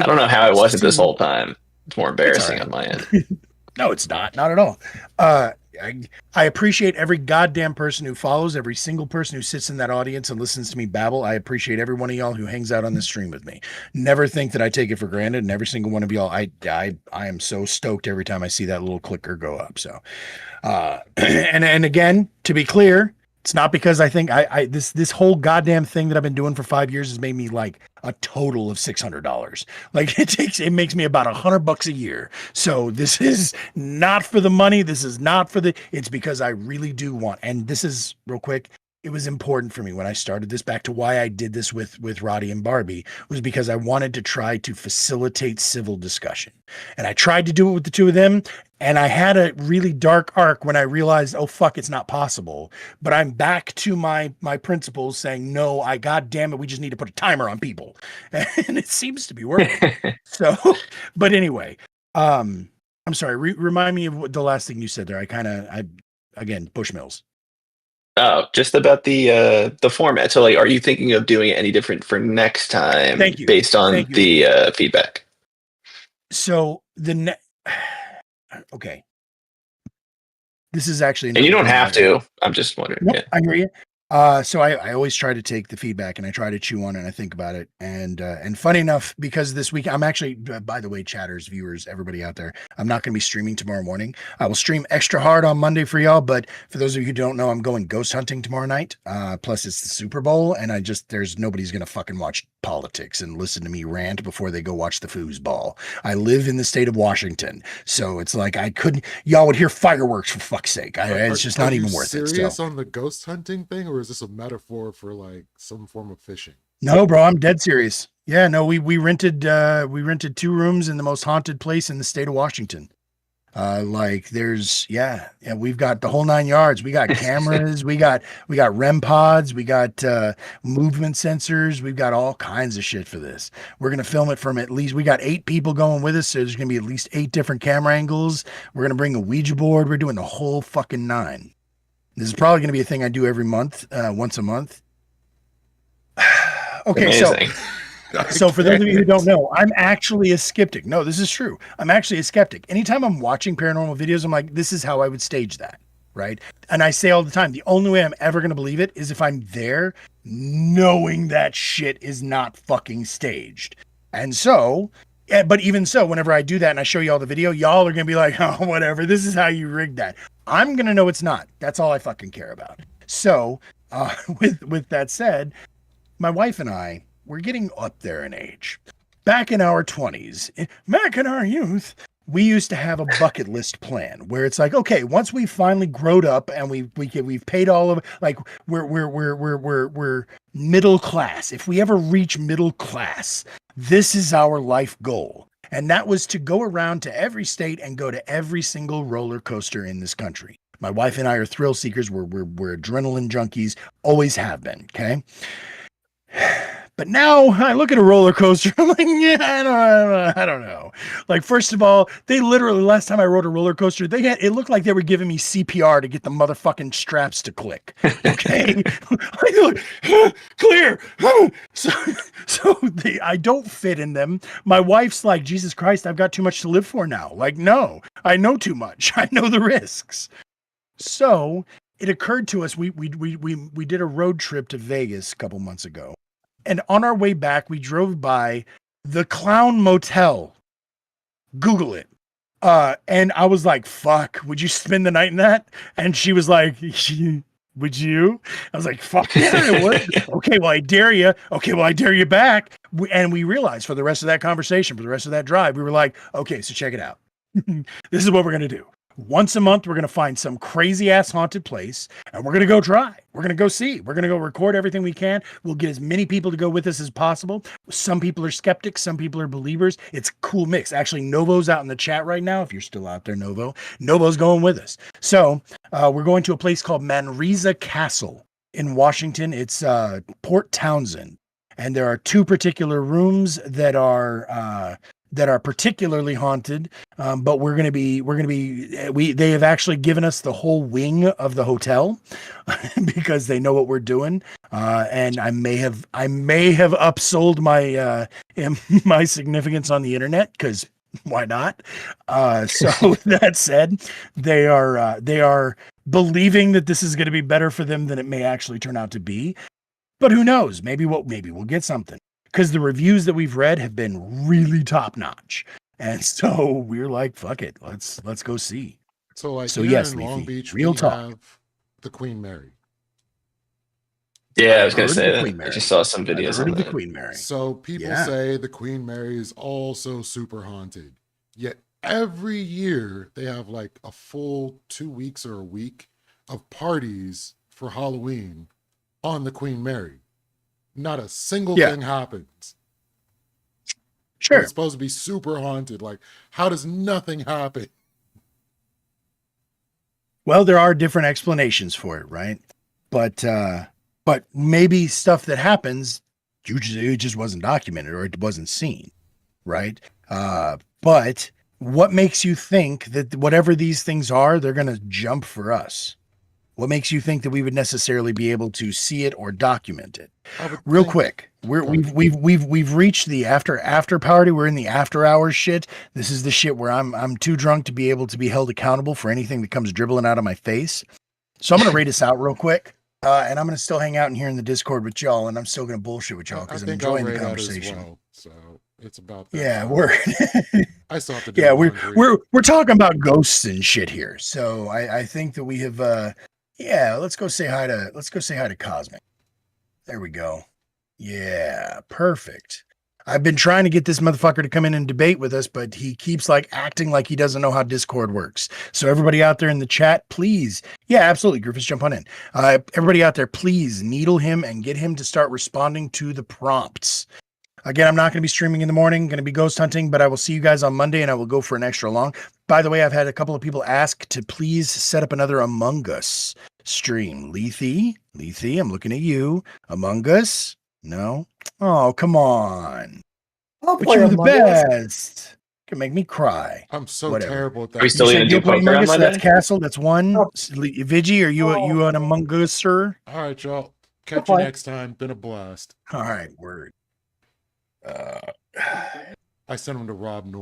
don't know how it wasn't this whole time. It's more embarrassing on my end. No, it's not at all. I appreciate every goddamn person who follows, every single person who sits in that audience and listens to me babble. I appreciate every one of y'all who hangs out on this stream with me. Never think that I take it for granted, and every single one of y'all, I am so stoked every time I see that little clicker go up. So, and again, to be clear, it's not because I think this whole goddamn thing that I've been doing for 5 years has made me like a total of $600. Like it makes me about $100 a year. So this is not for the money. This is not for it's because I really do want, and this is real quick. It was important for me when I started this, back to why I did this with Roddy and Barbie, was because I wanted to try to facilitate civil discussion. And I tried to do it with the two of them. And I had a really dark arc when I realized, oh, fuck, it's not possible. But I'm back to my principles saying, no, God damn it, we just need to put a timer on people. And it seems to be working. So, but anyway, I'm sorry, remind me of what the last thing you said there. Again, Bushmills. Just about the format. So, like, are you thinking of doing it any different for next time Thank you. based on Thank you. the feedback? So okay. This is actually And you another don't thing have to. I'm just wondering. Nope, Yeah. I hear you. So I always try to take the feedback and I try to chew on it and I think about it. And funny enough, because this week I'm actually, by the way, chatters, viewers, everybody out there, I'm not going to be streaming tomorrow morning. I will stream extra hard on Monday for y'all. But for those of you who don't know, I'm going ghost hunting tomorrow night. Plus it's the Super Bowl and there's nobody's going to fucking watch politics and listen to me rant before they go watch the foosball. I live in the state of Washington. So it's like y'all would hear fireworks for fuck's sake. It's just not even worth it. Serious on the ghost hunting thing, or is this a metaphor for like some form of fishing? No, bro, I'm dead serious. Yeah, no, we rented 2 rooms in the most haunted place in the state of Washington. We've got the whole 9 yards. We got cameras, we got REM pods, we got movement sensors, we've got all kinds of shit for this. We're gonna film it from we got 8 people going with us, so there's gonna be at least 8 different camera angles. We're gonna bring a Ouija board. We're doing the whole fucking 9. This is probably gonna be a thing I do every month, once a month. Okay, Amazing. So for those of you who don't know, I'm actually a skeptic. No, this is true. I'm actually a skeptic. Anytime I'm watching paranormal videos, I'm like, this is how I would stage that, right? And I say all the time, the only way I'm ever going to believe it is if I'm there knowing that shit is not fucking staged. And so, but even so, whenever I do that and I show you all the video, y'all are going to be like, oh, whatever. This is how you rigged that. I'm going to know it's not. That's all I fucking care about. So with that said, my wife and I, we're getting up there in age. Back in our 20s, back in our youth, we used to have a bucket list plan where it's like, okay, once we finally growed up and we've paid all of, like, we're middle class. If we ever reach middle class, this is our life goal. And that was to go around to every state and go to every single roller coaster in this country. My wife and I are thrill seekers. We're adrenaline junkies, always have been. Okay. But now I look at a roller coaster, I'm like, yeah, I don't know. Like, first of all, they literally, last time I rode a roller coaster, it looked like they were giving me CPR to get the motherfucking straps to click. Okay. Clear. I don't fit in them. My wife's like, Jesus Christ, I've got too much to live for now. Like, no, I know too much. I know the risks. So it occurred to us, we did a road trip to Vegas a couple months ago. And on our way back, we drove by the Clown Motel. Google it. And I was like, fuck, would you spend the night in that? And she was like, would you? I was like, fuck yeah, I would. Okay, well, I dare you. Okay, well, I dare you back. And we realized for the rest of that conversation, for the rest of that drive, we were like, okay, so check it out. This is what we're going to do. Once a month, we're going to find some crazy ass haunted place and we're going to go try. We're going to go see. We're going to go record everything we can. We'll get as many people to go with us as possible. Some people are skeptics. Some people are believers. It's a cool mix. Actually, Novo's out in the chat right now. If you're still out there, Novo's going with us. So we're going to a place called Manresa Castle in Washington. It's Port Townsend. And there are 2 particular rooms that are particularly haunted, but they have actually given us the whole wing of the hotel because they know what we're doing. And I may have upsold my my significance on the internet because why not? So that said, they are believing that this is going to be better for them than it may actually turn out to be. But who knows? Maybe we'll get something. Because the reviews that we've read have been really top notch, and so we're like, "Fuck it, let's go see." So yes, in Long Beach, real we talk. have the Queen Mary. Yeah, I was going to say Queen that. Mary. I just saw some videos on the that. Queen Mary. So people say the Queen Mary is also super haunted. Yet every year they have like a full 2 weeks or a week of parties for Halloween on the Queen Mary. Not a single thing happens. Sure. It's supposed to be super haunted. Like, how does nothing happen? Well, there are different explanations for it, right? But maybe stuff that happens, it just wasn't documented or it wasn't seen, right? But what makes you think that whatever these things are, they're going to jump for us? What makes you think that we would necessarily be able to see it or document it? I would Real think- quick, we've reached the after party. We're in the after hours shit. This is the shit where I'm too drunk to be able to be held accountable for anything that comes dribbling out of my face. So I'm gonna rate us out real quick, and I'm gonna still hang out in here in the Discord with y'all, and I'm still gonna bullshit with y'all because I'm enjoying the conversation. Well, so it's about that. Yeah, we're I still have to do yeah laundry. we're talking about ghosts and shit here. So I think that we have let's go say hi to Cosmic. There we go. Yeah, perfect. I've been trying to get this motherfucker to come in and debate with us, but he keeps like acting like he doesn't know how Discord works. So everybody out there in the chat, please. Yeah, absolutely. Griffiths, jump on in. Everybody out there, please needle him and get him to start responding to the prompts. Again, I'm not going to be streaming in the morning, going to be ghost hunting, but I will see you guys on Monday and I will go for an extra long. By the way, I've had a couple of people ask to please set up another Among Us stream. Lethe, I'm looking at you. Among Us? No? Oh, come on. I'll But play you're the Among Us. best. Can make me cry. I'm so Whatever. terrible at that. Are we still You gonna said do you'll play poker Among on Us, so that's Monday? Castle. That's one. Oh. Vigi, are you an Among Us, sir? All right, y'all. Catch you Bye. next time. Been a blast. All right, word. I sent him to Rob North.